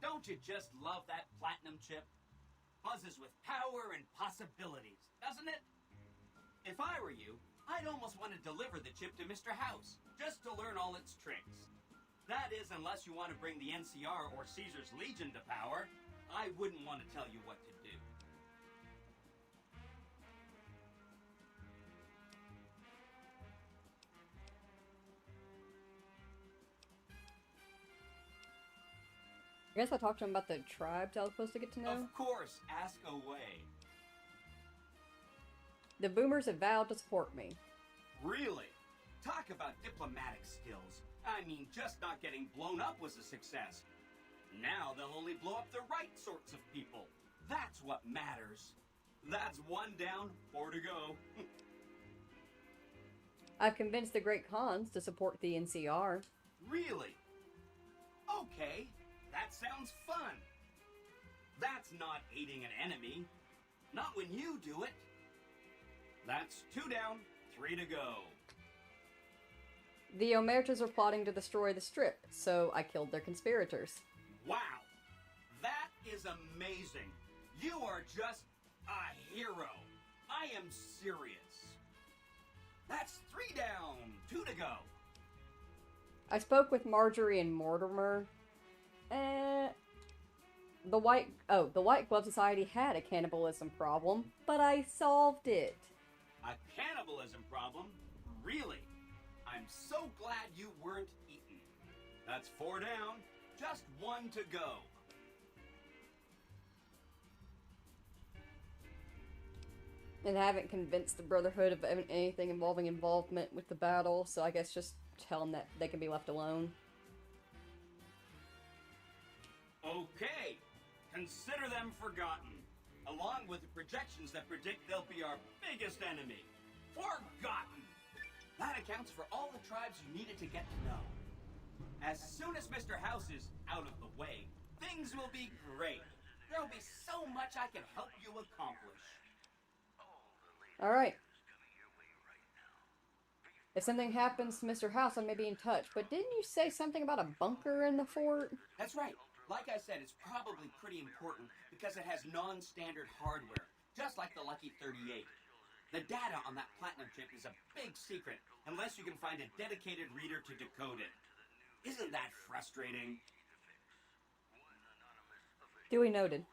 Speaker 16: Don't you just love that platinum chip? Buzzes with power and possibilities, doesn't it? If I were you, I'd almost want to deliver the chip to Mr. House, just to learn all its tricks. That is, unless you want to bring the NCR or Caesar's Legion to power. I wouldn't want to tell you what to do.
Speaker 3: I guess I talked to him about the tribes I was supposed to get to know.
Speaker 16: Of course, ask away.
Speaker 3: The boomers have vowed to support me.
Speaker 16: Really? Talk about diplomatic skills. I mean, just not getting blown up was a success. Now they'll only blow up the right sorts of people. That's what matters. That's 1 down, 4 to go.
Speaker 3: I've convinced the Great Khans to support the NCR.
Speaker 16: Really? Okay, that sounds fun. That's not aiding an enemy. Not when you do it. That's 2 down, 3 to go.
Speaker 3: The Omertas are plotting to destroy the Strip, so I killed their conspirators.
Speaker 16: Wow, that is amazing. You are just A hero. I am serious. That's 3 down, 2 to go.
Speaker 3: I spoke with Marjorie and Mortimer. The White Glove Society had a cannibalism problem, but I solved it.
Speaker 16: A cannibalism problem? Really? I'm so glad you weren't eaten. That's 4 down, just 1 to go.
Speaker 3: And I haven't convinced the Brotherhood of anything involving involvement with the battle, so I guess just tell them that they can be left alone.
Speaker 16: Okay, consider them forgotten, along with the projections that predict they'll be our biggest enemy. Forgotten! That accounts for all the tribes you needed to get to know. As soon as Mr. House is out of the way, things will be great. There'll be so much I can help you accomplish.
Speaker 3: Alright. If something happens to Mr. House, I may be in touch. But didn't you say something about a bunker in the fort?
Speaker 16: That's right. Like I said, it's probably pretty important because it has non-standard hardware, just like the Lucky 38. The data on that platinum chip is a big secret, unless you can find a dedicated reader to decode it. Isn't that frustrating?
Speaker 3: Duly noted.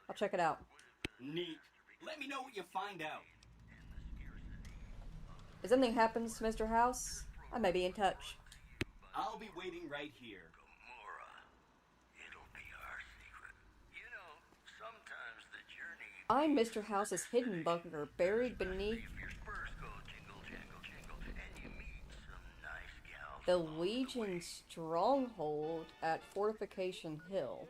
Speaker 3: I'll check it out.
Speaker 16: Neat. Let me know what you find out.
Speaker 3: If something happens to Mr. House, I may be in touch.
Speaker 16: I'll be waiting right here.
Speaker 12: It'll be our secret. You know, sometimes the journey...
Speaker 3: I'm Mr. House's hidden bunker, buried beneath
Speaker 12: Your spurs go jingle, jangle, jingle, and you meet some nice gals.
Speaker 3: the Legion stronghold at Fortification Hill.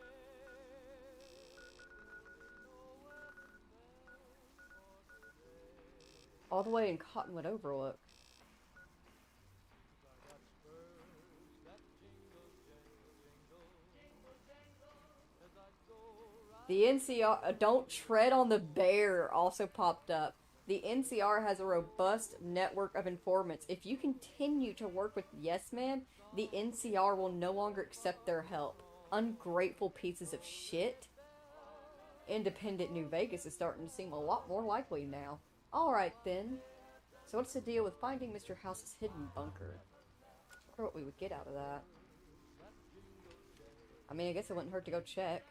Speaker 3: All the way in Cottonwood Overlook. The NCR, don't tread on the bear, also popped up. The NCR has a robust network of informants. If you continue to work with Yes Man, the NCR will no longer accept their help. Ungrateful pieces of shit. Independent New Vegas is starting to seem a lot more likely now. Alright then. So what's the deal with finding Mr. House's hidden bunker? I wonder what we would get out of that. I mean, I guess it wouldn't hurt to go check.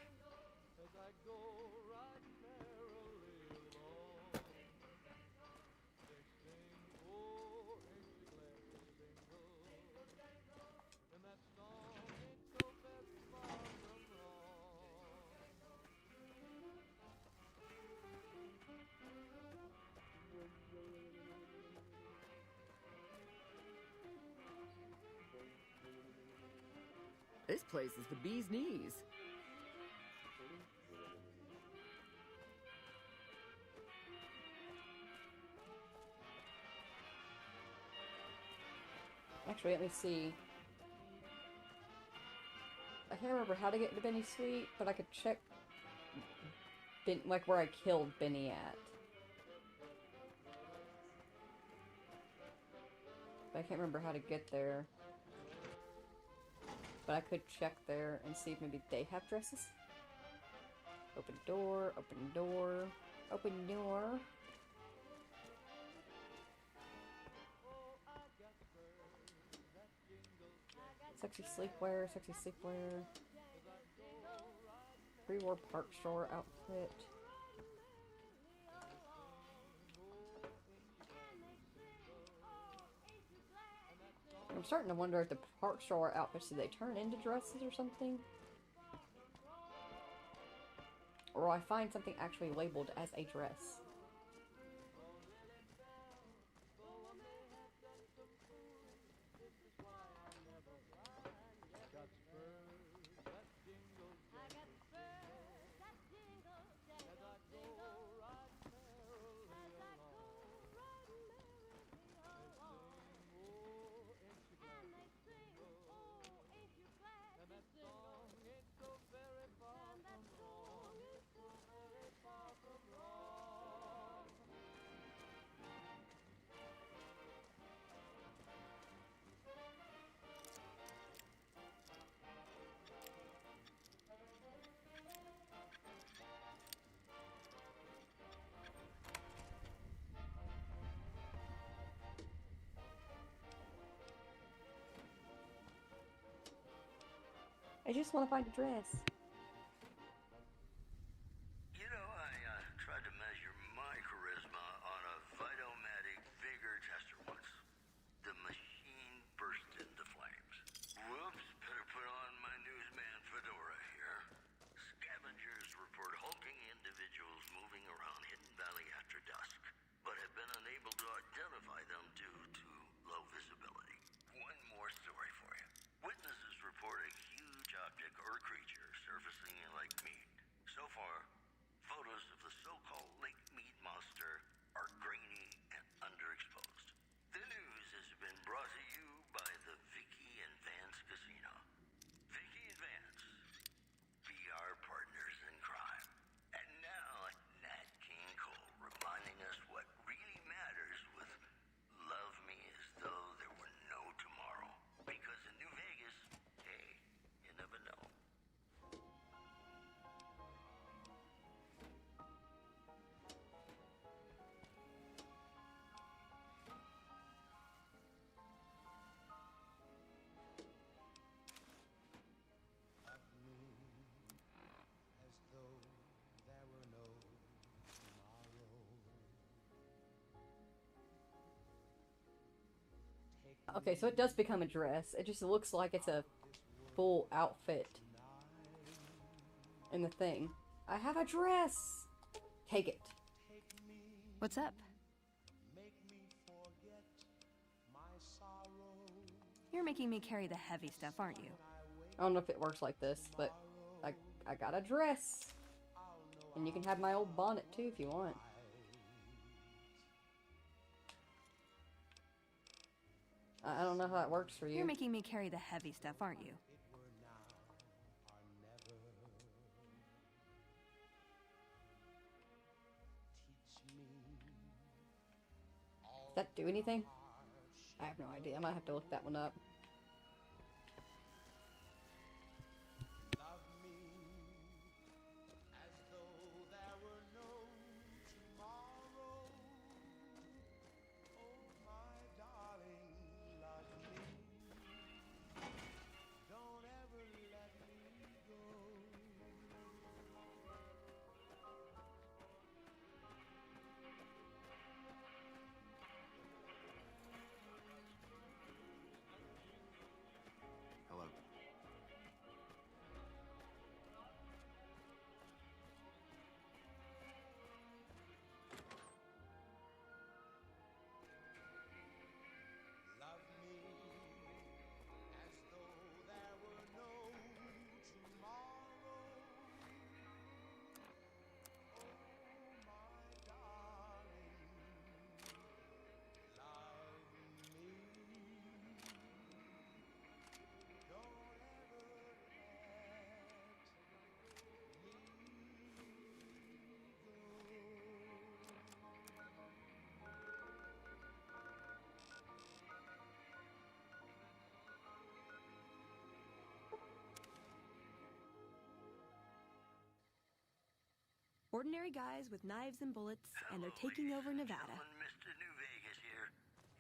Speaker 17: This place is the bee's knees.
Speaker 3: Actually, let me see. I can't remember how to get to Benny Sweet, but I could check like where I killed Benny at. But I can't remember how to get there. But I could check there and see if maybe they have dresses. Open door, open door, open door. Sexy sleepwear, sexy sleepwear. Pre-war park store outfit. I'm starting to wonder if the park store outfits, do they turn into dresses or something? Or will I find something actually labeled as a dress? I just want to find a dress.
Speaker 22: You know, I tried to measure my charisma on a Vitomatic vigor tester once. The machine burst into flames. Whoops, better put on my newsman fedora here. Scavengers report hulking individuals moving around Hidden Valley after dusk, but have been unable to identify them due to low visibility. One more story for you. Witnesses report a huge object or creature surfacing in Lake Mead. So far, photos of the so-called Lake Mead monster are grainy and underexposed. The news has been brought to you by the Vicky and Vance Casino. Vicky and Vance, be our partners in crime. And now, Nat King Cole reminding us what really matters with Love Me As Though There Were No Tomorrow. Because in New Vegas, hey, you never know.
Speaker 2: As though there were no tomorrow.
Speaker 3: Okay, so it does become a dress. It just looks like it's a full outfit in the thing. I have a dress! Take it.
Speaker 5: What's up? You're making me carry the heavy stuff, aren't you?
Speaker 3: I don't know if it works like this, but I got a dress. And you can have my old bonnet too if you want. I don't know how that works for you.
Speaker 5: You're making me carry the heavy stuff, aren't you?
Speaker 3: Does that do anything? I have no idea. I might have to look that one up.
Speaker 7: Hello.
Speaker 2: Love me as though there were no tomorrow. Oh, my darling, love me. Don't ever
Speaker 5: Ordinary guys with knives and bullets, and they're taking over Nevada.
Speaker 22: Mr. New Vegas here.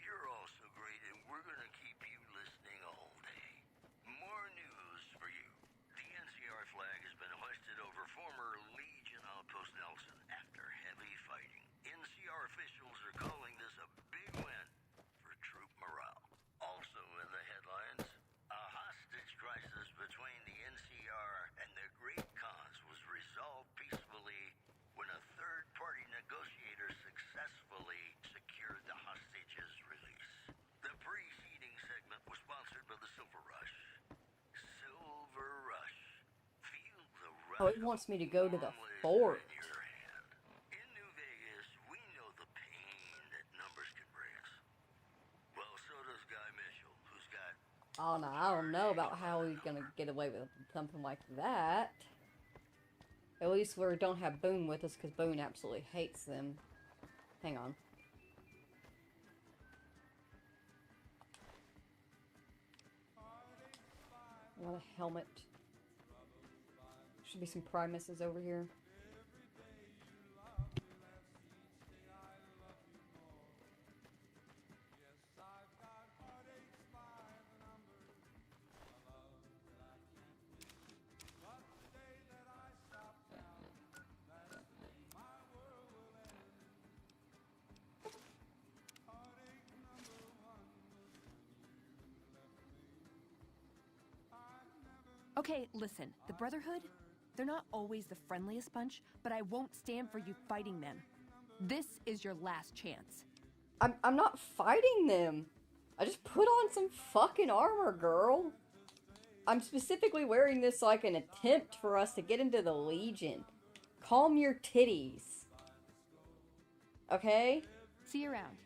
Speaker 22: You're all so great, and we're gonna keep you listening all day. More news for you. The NCR flag has been hoisted over former Legion Outpost Nelson after heavy fighting. NCR officials are calling this a big win for troop morale. Also in the headlines, a hostage crisis between the NCR and the Great Khans was resolved peacefully when a third-party negotiator successfully secured the hostage's release. The preceding segment was sponsored by the Silver Rush. Silver Rush. Feel the rush.
Speaker 3: Oh, it wants me to go to the fort.
Speaker 22: In New Vegas, we know the pain that numbers can bring us. Well, so does Guy Mitchell, who's got...
Speaker 3: Oh, no, I don't know about how he's gonna get away with something like that. At least we don't have Boone with us, because Boone absolutely hates them. Hang on. I want a helmet. Should be some Primuses over here.
Speaker 5: Okay, listen. The Brotherhood, they're not always the friendliest bunch, but I won't stand for you fighting them. This is your last chance.
Speaker 3: I'm not fighting them. I just put on some fucking armor, girl. I'm specifically wearing this like an attempt for us to get into the Legion. Calm your titties. Okay?
Speaker 5: See you around.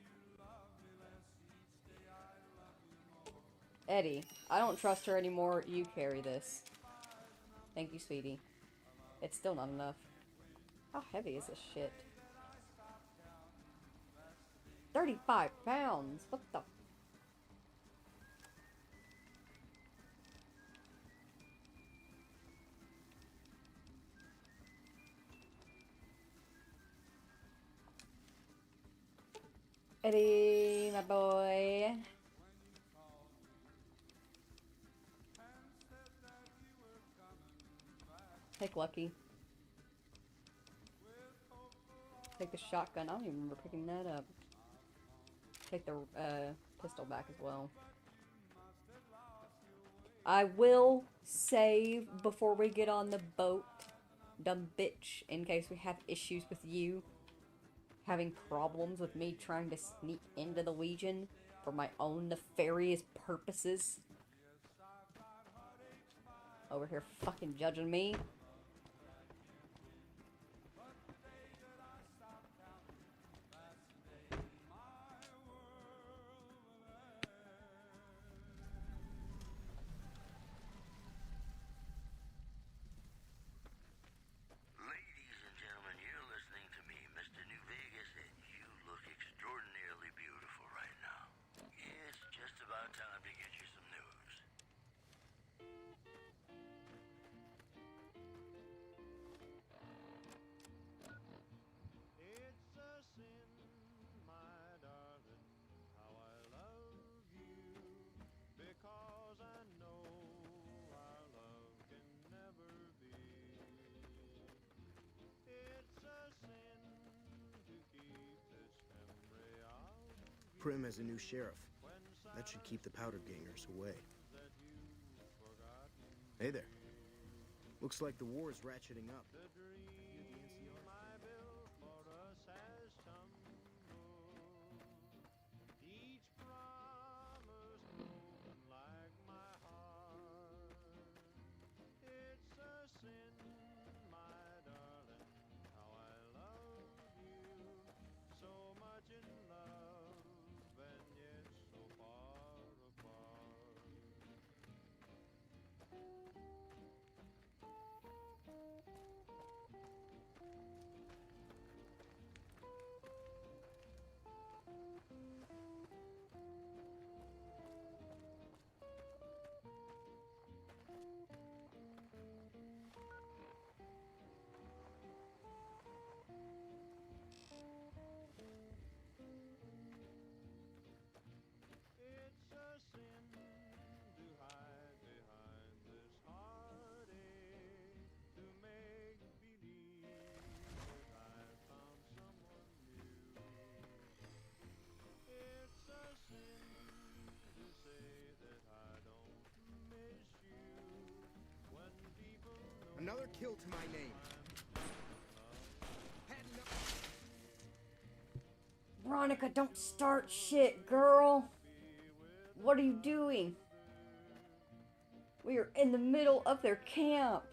Speaker 3: Eddie, I don't trust her anymore. You carry this. Thank you, sweetie. It's still not enough. How heavy is this shit? 35 pounds. What the? Eddie, my boy. Take Lucky. Take the shotgun. I don't even remember picking that up. Take the pistol back as well. I will save before we get on the boat, dumb bitch, in case we have issues with you having problems with me trying to sneak into the Legion for my own nefarious purposes. Over here fucking judging me.
Speaker 1: Prim has a new sheriff. That should keep the powder gangers away. Hey there. Looks like the war is ratcheting up. Another kill to my name.
Speaker 3: Veronica, don't start shit, girl. What are you doing? We are in the middle of their camp.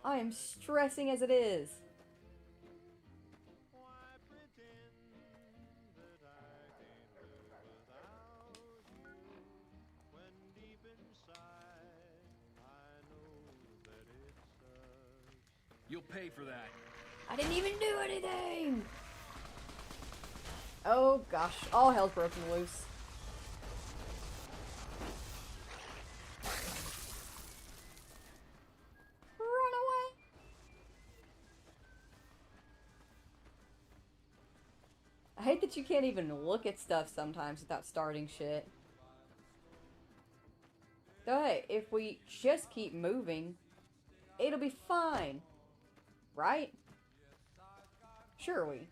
Speaker 3: I am stressing as it is.
Speaker 13: You'll pay for that.
Speaker 3: I didn't even do anything! Oh gosh, all hell's broken loose. Run away! I hate that you can't even look at stuff sometimes without starting shit. Though hey, if we just keep moving, it'll be fine. Right? Sure we.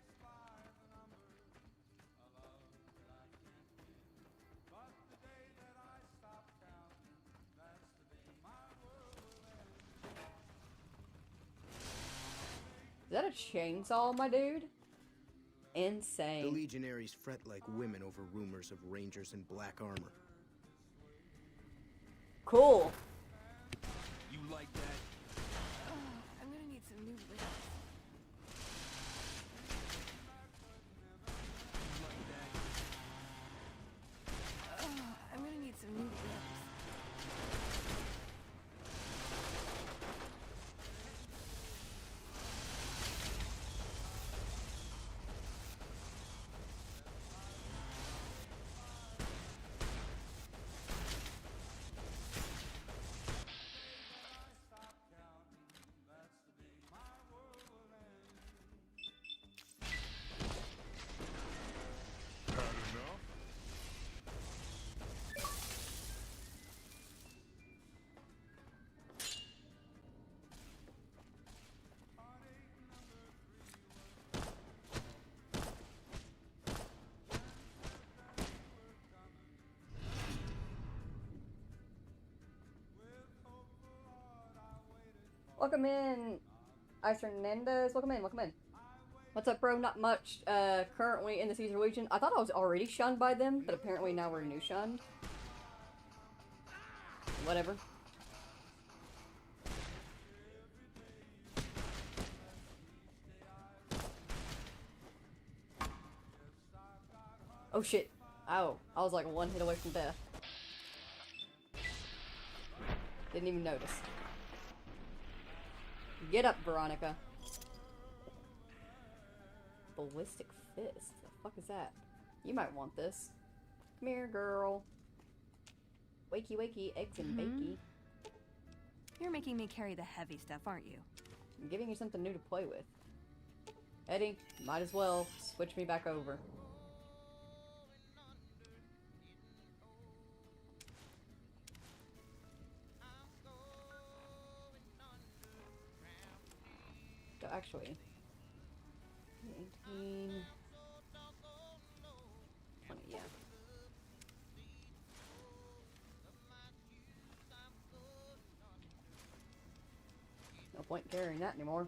Speaker 3: that a chainsaw, my dude?
Speaker 1: The
Speaker 3: Insane.
Speaker 1: legionaries fret like women over rumors of rangers in black armor.
Speaker 3: Cool.
Speaker 13: You like that?
Speaker 5: I'm gonna need some new lips. I'm gonna need some new lips.
Speaker 3: Welcome in, Ice Hernandez. Welcome in, welcome in. What's up, bro? Not much. Currently in the Caesar Legion. I thought I was already shunned by them, but apparently now we're new shunned. Whatever. Oh shit. Oh, I was like one hit away from death. Didn't even notice. Get up, Veronica. Ballistic fist. The fuck is that? You might want this. Come here, girl. Wakey, wakey, eggs and bakey.
Speaker 5: You're making me carry the heavy stuff, aren't you?
Speaker 3: I'm giving you something new to play with. Eddie, might as well switch me back over. So actually, 18, 20, yeah. No point carrying that anymore.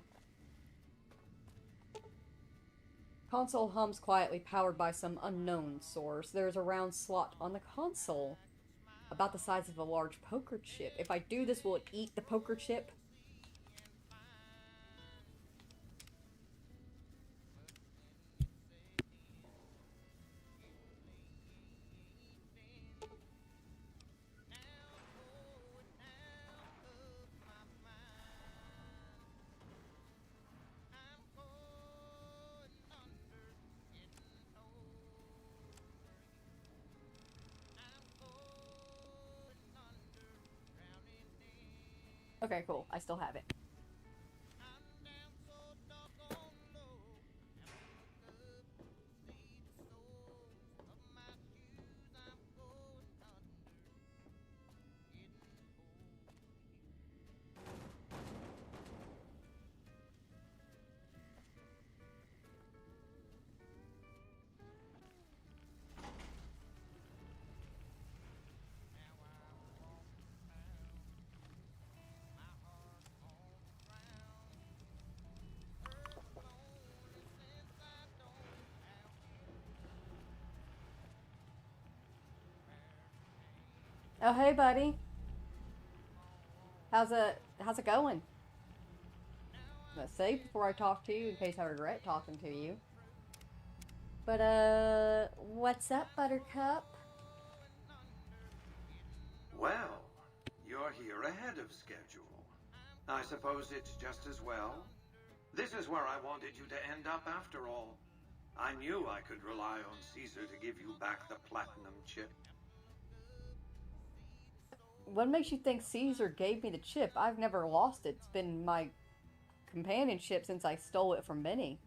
Speaker 3: Console hums quietly, powered by some unknown source. There's a round slot on the console, about the size of a large poker chip. If I do this, will it eat the poker chip? Okay, cool. I still have it. Oh, hey, buddy. How's it going? I'm gonna say before I talk to you, in case I regret talking to you. But, what's up, Buttercup?
Speaker 10: Well, you're here ahead of schedule. I suppose it's just as well. This is where I wanted you to end up after all. I knew I could rely on Caesar to give you back the platinum chip.
Speaker 3: What makes you think Caesar gave me the chip? I've never lost it. It's been my companionship since I stole it from Benny.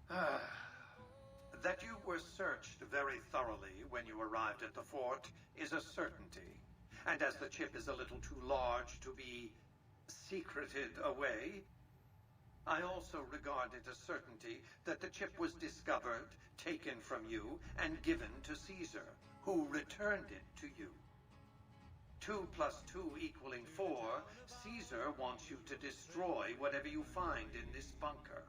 Speaker 10: That you were searched very thoroughly when you arrived at the fort is a certainty. And as the chip is a little too large to be secreted away, I also regard it a certainty that the chip was discovered, taken from you, and given to Caesar, who returned it to you. 2 plus 2 equaling 4, Caesar wants you to destroy whatever you find in this bunker.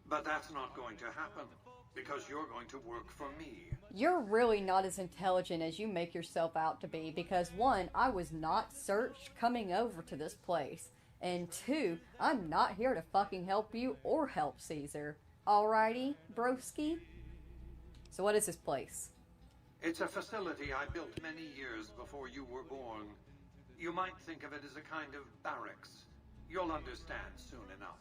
Speaker 10: But that's not going to happen, because you're going to work for me.
Speaker 3: You're really not as intelligent as you make yourself out to be, because 1, I was not searched coming over to this place, and 2, I'm not here to fucking help you or help Caesar. Alrighty, broski? So what is this place?
Speaker 10: It's a facility I built many years before you were born. You might think of it as a kind of barracks. You'll understand soon enough.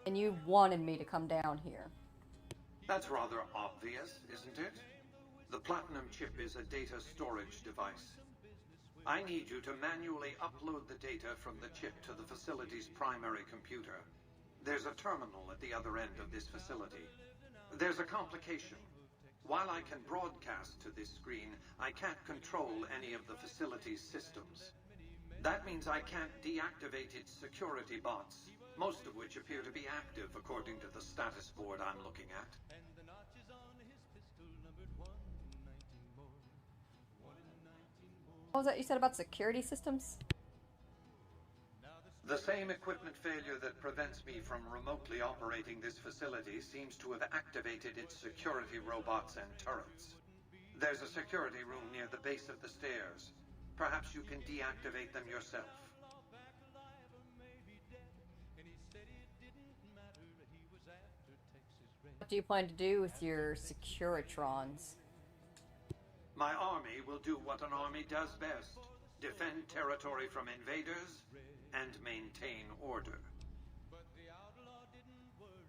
Speaker 3: And you wanted me to come down here.
Speaker 10: That's rather obvious, isn't it? The Platinum chip is a data storage device. I need you to manually upload the data from the chip to the facility's primary computer. There's a terminal at the other end of this facility. There's a complication. While I can broadcast to this screen, I can't control any of the facility's systems. That means I can't deactivate its security bots, most of which appear to be active according to the status board I'm looking at.
Speaker 3: What was that you said about security systems?
Speaker 10: The same equipment failure that prevents me from remotely operating this facility seems to have activated its security robots and turrets. There's a security room near the base of the stairs. Perhaps you can deactivate them yourself.
Speaker 3: What do you plan to do with your Securitrons?
Speaker 10: My army will do what an army does best. Defend territory from invaders and maintain order.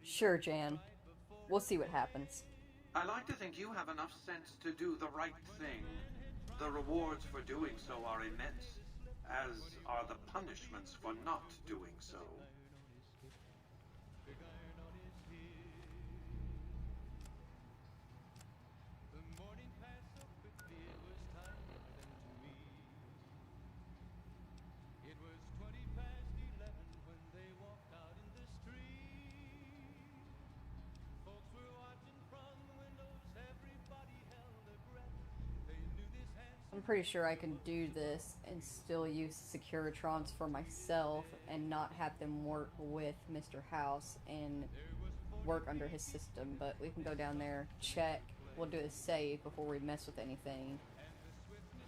Speaker 3: Sure, Jan. We'll see what happens.
Speaker 10: I like to think you have enough sense to do the right thing. The rewards for doing so are immense, as are the punishments for not doing so.
Speaker 3: I'm pretty sure I can do this and still use Securitrons for myself and not have them work with Mr. House and work under his system, but we can go down there, check, we'll do a save before we mess with anything,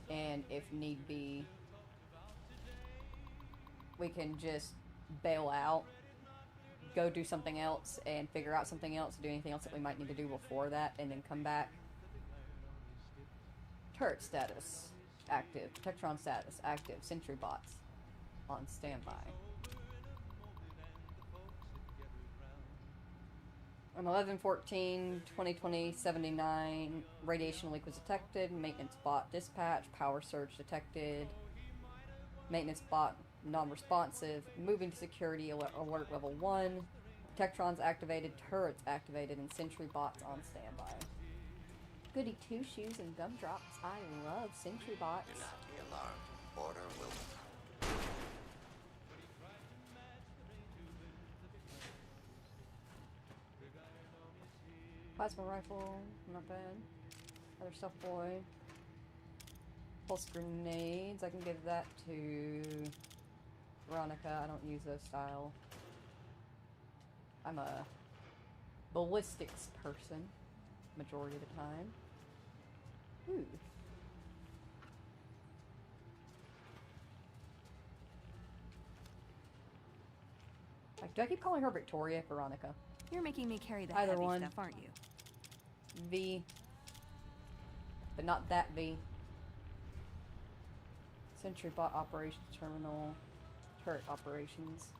Speaker 3: and if need be, we can just bail out, go do something else, and figure out something else, do anything else that we might need to do before that, and then come back. Turret status active. Protectron status active. Sentry bots on standby. On 11/14/2020 radiation leak was detected. Maintenance bot dispatch. Power surge detected. Maintenance bot non-responsive. Moving to security alert level 1. Protectrons activated. Turrets activated. And sentry bots on standby. Goody two-shoes and gumdrops. I love sentry bots.
Speaker 22: Do not be alarmed. Order will come.
Speaker 3: Plasma rifle, not bad. Other stuff, boy. Pulse grenades, I can give that to Veronica. I don't use those style. I'm a ballistics person majority of the time. Ooh. Like, do I keep calling her Victoria? Veronica.
Speaker 5: You're making me carry the
Speaker 3: Either
Speaker 5: heavy
Speaker 3: one.
Speaker 5: stuff, aren't you?
Speaker 3: V. But not that V. Sentry bot operations terminal. Turret operations.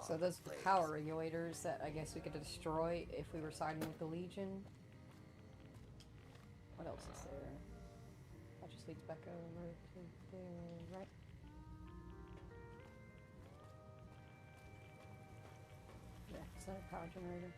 Speaker 3: So those are the power regulators that I guess we could destroy if we were siding with the Legion. What else is there? That just leads back over to there, right? Yeah, it's not a power generator.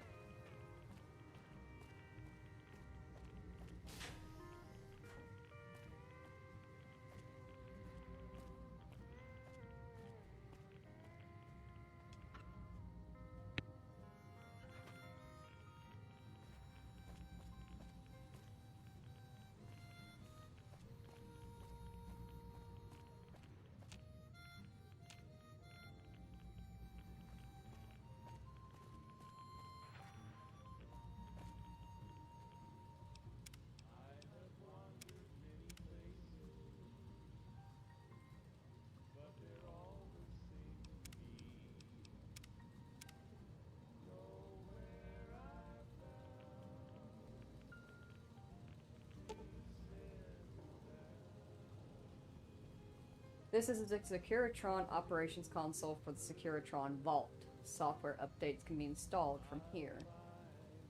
Speaker 3: This is the Securitron operations console for the Securitron Vault. Software updates can be installed from here.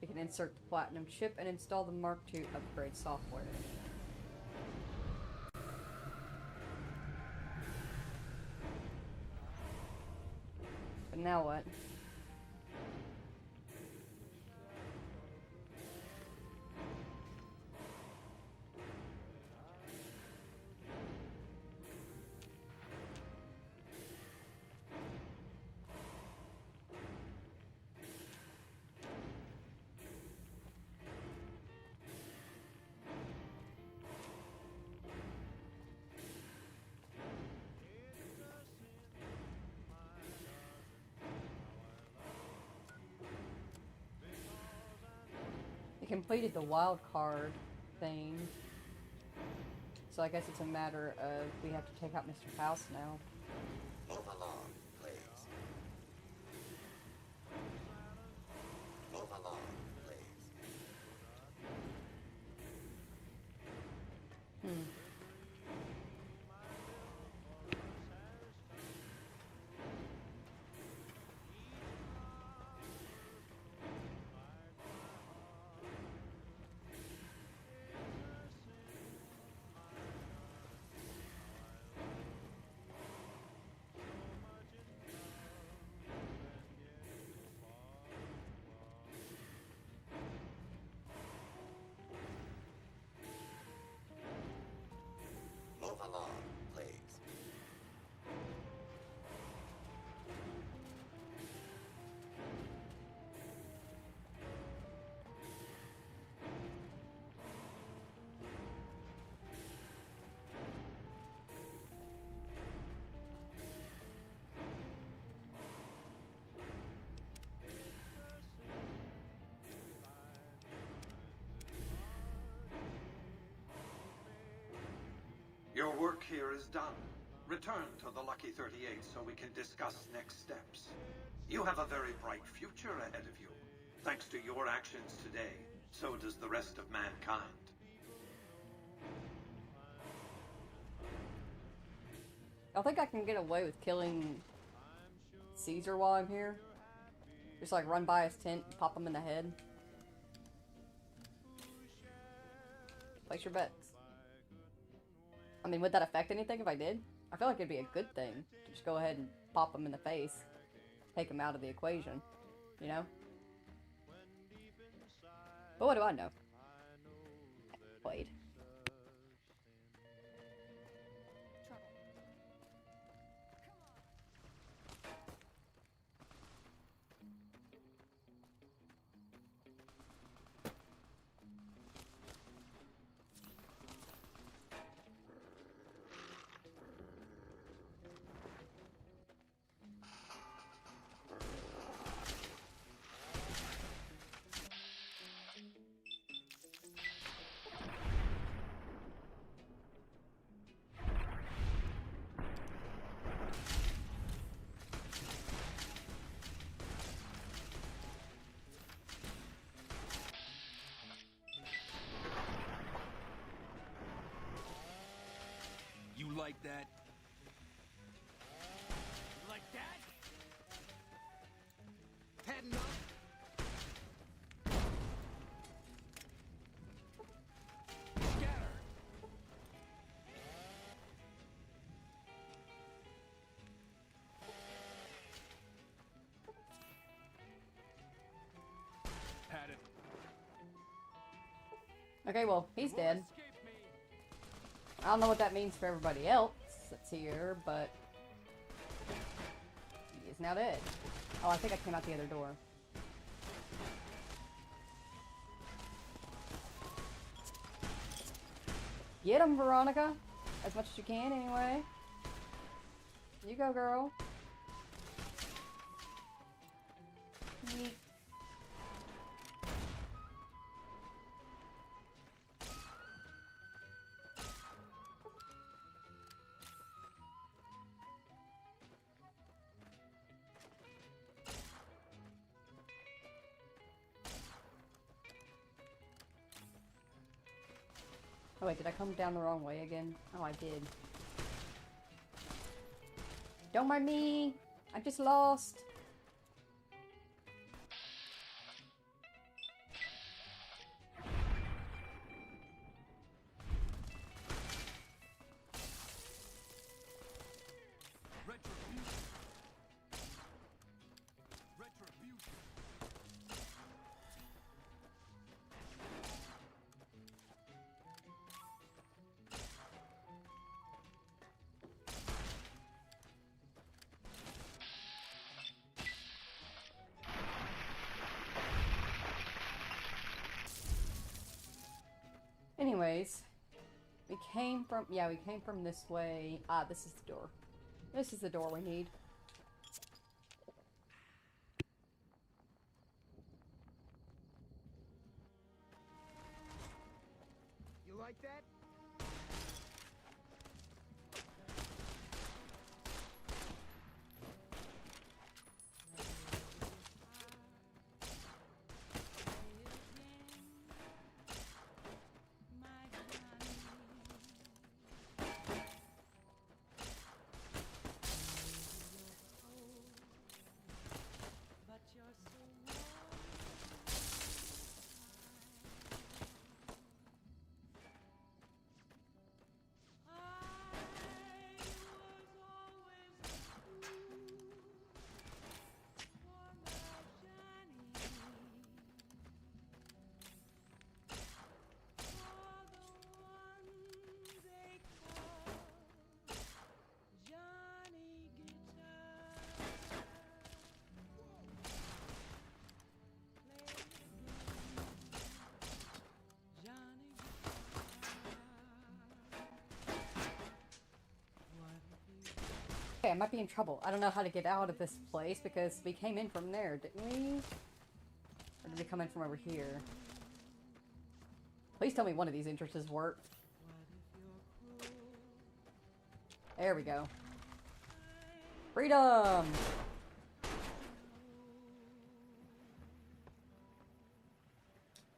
Speaker 3: We can insert the Platinum chip and install the Mark II upgrade software. But now what? Completed the wild card thing, so I guess it's a matter of we have to take out Mr. House now.
Speaker 18: Move along, please. Move along, please. Move along, please.
Speaker 10: Your work here is done. Return to the Lucky 38 so we can discuss next steps. You have a very bright future ahead of you. Thanks to your actions today, so does the rest of mankind.
Speaker 3: I think I can get away with killing Caesar while I'm here. Just like run by his tent and pop him in the head. Place your bets. I mean, would that affect anything if I did? I feel like it'd be a good thing to just go ahead and pop him in the face. Take him out of the equation. You know? But what do I know? Played.
Speaker 20: You like that?
Speaker 16: Like that?
Speaker 3: Okay, well, he's dead. I don't know what that means for everybody else that's here, but he is now dead. Oh, I think I came out the other door. Get him, Veronica! As much as you can, anyway. You go, girl. Yeet. Oh wait, did I come down the wrong way again? Oh, I did. Don't mind me! I'm just lost! Anyways, we came from this way. Ah, this is the door. This is the door we need.
Speaker 11: You like that?
Speaker 3: Okay, I might be in trouble. I don't know how to get out of this place because we came in from there, didn't we? Or did we come in from over here? Please tell me one of these entrances work. There we go. Freedom!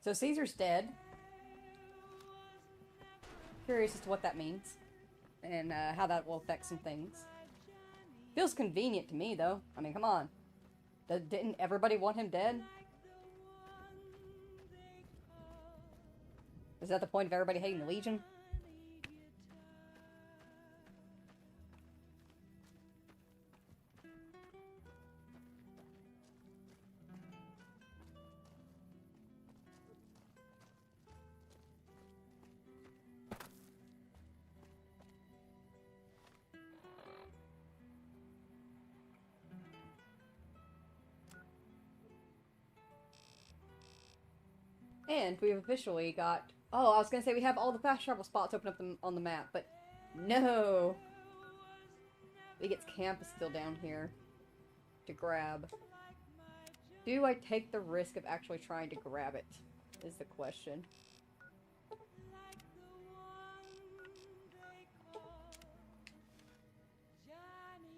Speaker 3: So Caesar's dead. Curious as to what that means. And how that will affect some things. Feels convenient to me, though. I mean, come on. Didn't everybody want him dead? Is that the point of everybody hating the Legion? And we've officially got... Oh, I was going to say we have all the fast travel spots open up on the map, but no! Biget's camp is still down here to grab. Do I take the risk of actually trying to grab it? Is the question.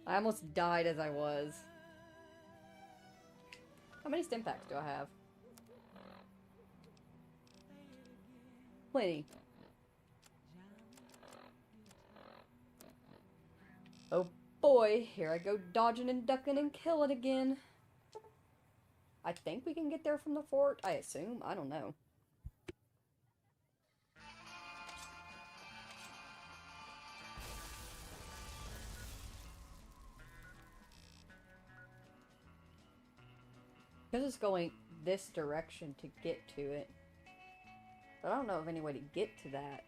Speaker 3: I almost died as I was. How many stim packs do I have? Plenty. Oh boy, here I go dodging and ducking and killing again. I think we can get there from the fort, I assume. I don't know. Because it's going this direction to get to it. But I don't know of any way to get to that.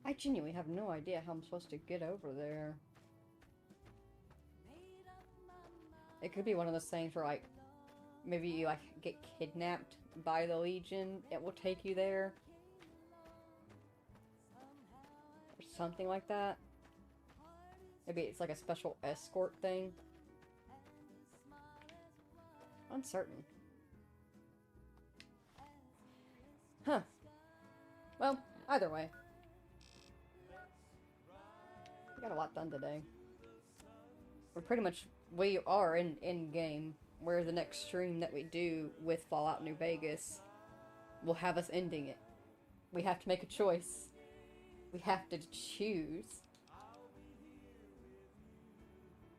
Speaker 3: I genuinely have no idea how I'm supposed to get over there. It could be one of those things where, like, maybe you, like, get kidnapped by the Legion. It will take you there. Or something like that. Maybe it's like a special escort thing. Uncertain. Huh. Well, either way. We got a lot done today. We are in game, where the next stream that we do with Fallout New Vegas will have us ending it. We have to make a choice. We have to choose.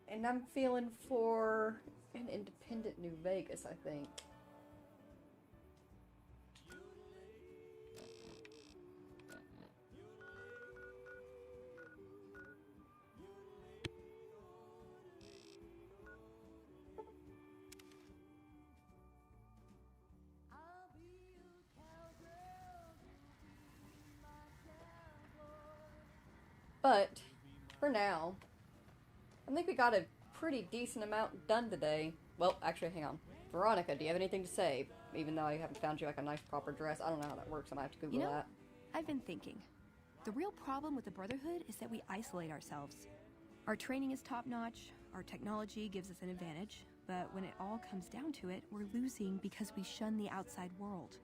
Speaker 3: And I'm feeling for an independent New Vegas, I think. But, for now, I think we got a pretty decent amount done today. Well, actually, hang on. Veronica, do you have anything to say? Even though I haven't found you, like, a nice proper dress. I don't know how that works. I might have to Google that.
Speaker 5: I've been thinking. The real problem with the Brotherhood is that we isolate ourselves. Our training is top-notch, our technology gives us an advantage, but when it all comes down to it, we're losing because we shun the outside world.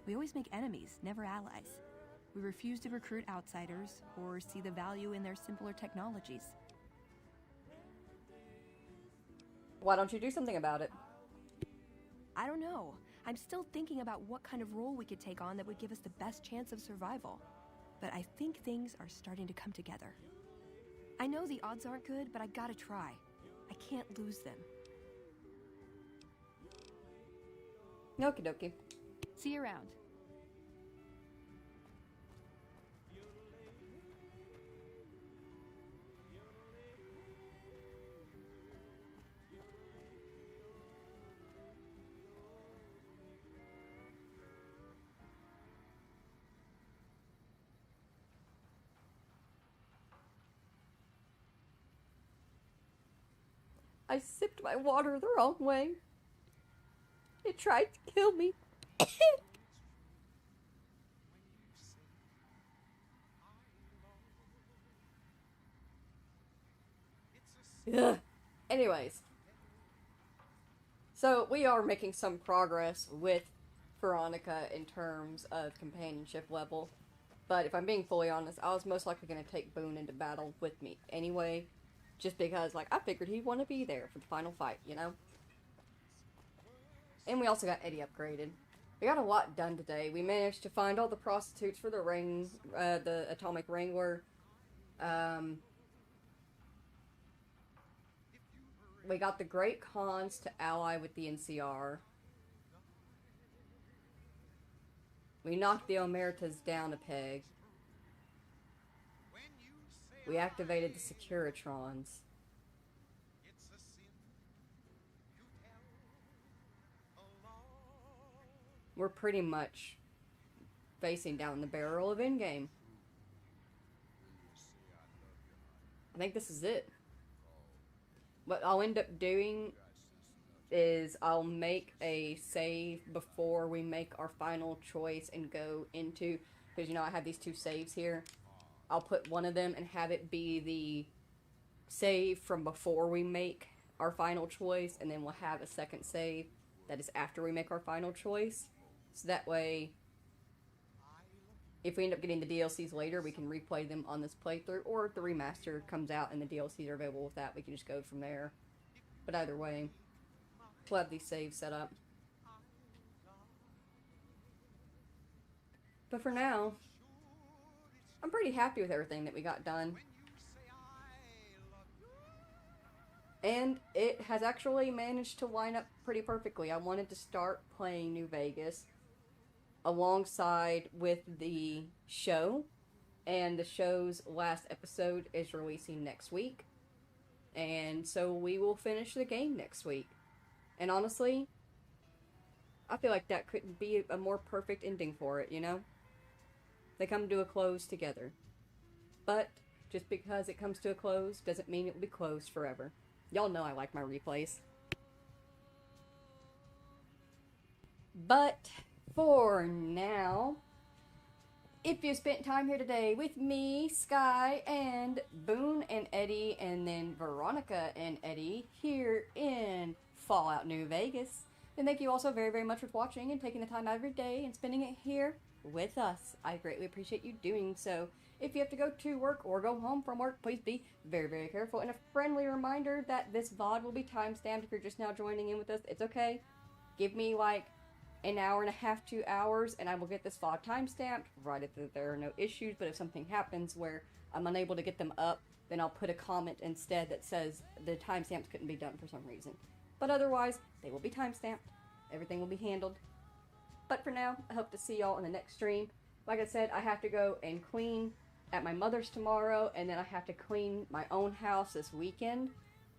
Speaker 5: We always make enemies, never allies. We refuse to recruit outsiders or see the value in their simpler technologies.
Speaker 3: Why don't you do something about it?
Speaker 5: I don't know. I'm still thinking about what kind of role we could take on that would give us the best chance of survival. But I think things are starting to come together. I know the odds aren't good, but I gotta try. I can't lose them.
Speaker 3: Okie dokie.
Speaker 5: See you around.
Speaker 3: I sipped my water the wrong way. It tried to kill me. Ugh. Anyways. So, we are making some progress with Veronica in terms of companionship level. But if I'm being fully honest, I was most likely going to take Boone into battle with me anyway. Just because, like, I figured he'd want to be there for the final fight, you know? And we also got Eddie upgraded. We got a lot done today. We managed to find all the prostitutes for the ring, the Atomic Wrangler. We got the Great Khans to ally with the NCR. We knocked the Omertas down a peg. We activated the Securitrons. We're pretty much facing down the barrel of Endgame. I think this is it. What I'll end up doing is I'll make a save before we make our final choice and go into, because you know I have these two saves here. I'll put one of them and have it be the save from before we make our final choice, and then we'll have a second save that is after we make our final choice. So that way, if we end up getting the DLCs later, we can replay them on this playthrough, or if the remaster comes out and the DLCs are available with that, we can just go from there. But either way, we'll have these saves set up. But for now, I'm pretty happy with everything that we got done. And it has actually managed to line up pretty perfectly. I wanted to start playing New Vegas alongside with the show, and the show's last episode is releasing next week, and so we will finish the game next week. And honestly, I feel like that couldn't be a more perfect ending for it, you know? They come to a close together. But just because it comes to a close doesn't mean it will be closed forever. Y'all know I like my replays. But for now, if you spent time here today with me, Sky, and Boone and Eddie, and then Veronica and Eddie here in Fallout New Vegas, then thank you also very, very much for watching and taking the time out of your day and spending it here with us. I greatly appreciate you doing so. If you have to go to work or go home from work, please be very, very careful. And a friendly reminder that this VOD will be timestamped. If you're just now joining in with us, it's okay. Give me like an hour and a half, 2 hours, and I will get this VOD timestamped, provided that there are no issues. But if something happens where I'm unable to get them up, then I'll put a comment instead that says the timestamps couldn't be done for some reason. But otherwise, they will be timestamped. Everything will be handled. But for now, I hope to see y'all in the next stream. Like I said, I have to go and clean at my mother's tomorrow, and then I have to clean my own house this weekend.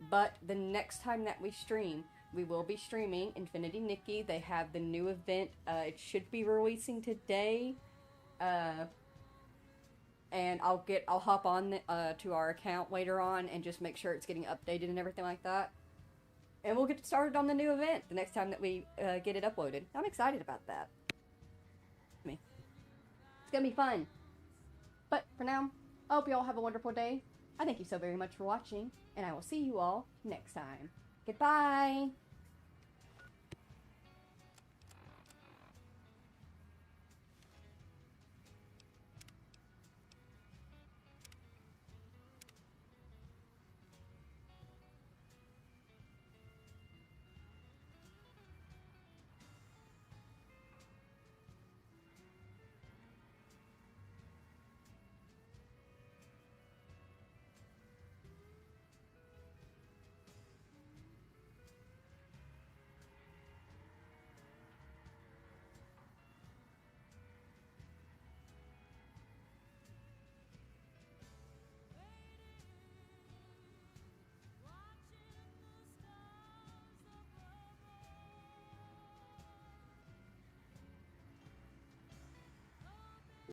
Speaker 3: But the next time that we stream, we will be streaming Infinity Nikki. They have the new event. It should be releasing today. And I'll hop on to our account later on and just make sure it's getting updated and everything like that. And we'll get started on the new event the next time that we get it uploaded. I'm excited about that. It's gonna be fun. But for now, I hope you all have a wonderful day. I thank you so very much for watching, and I will see you all next time. Goodbye!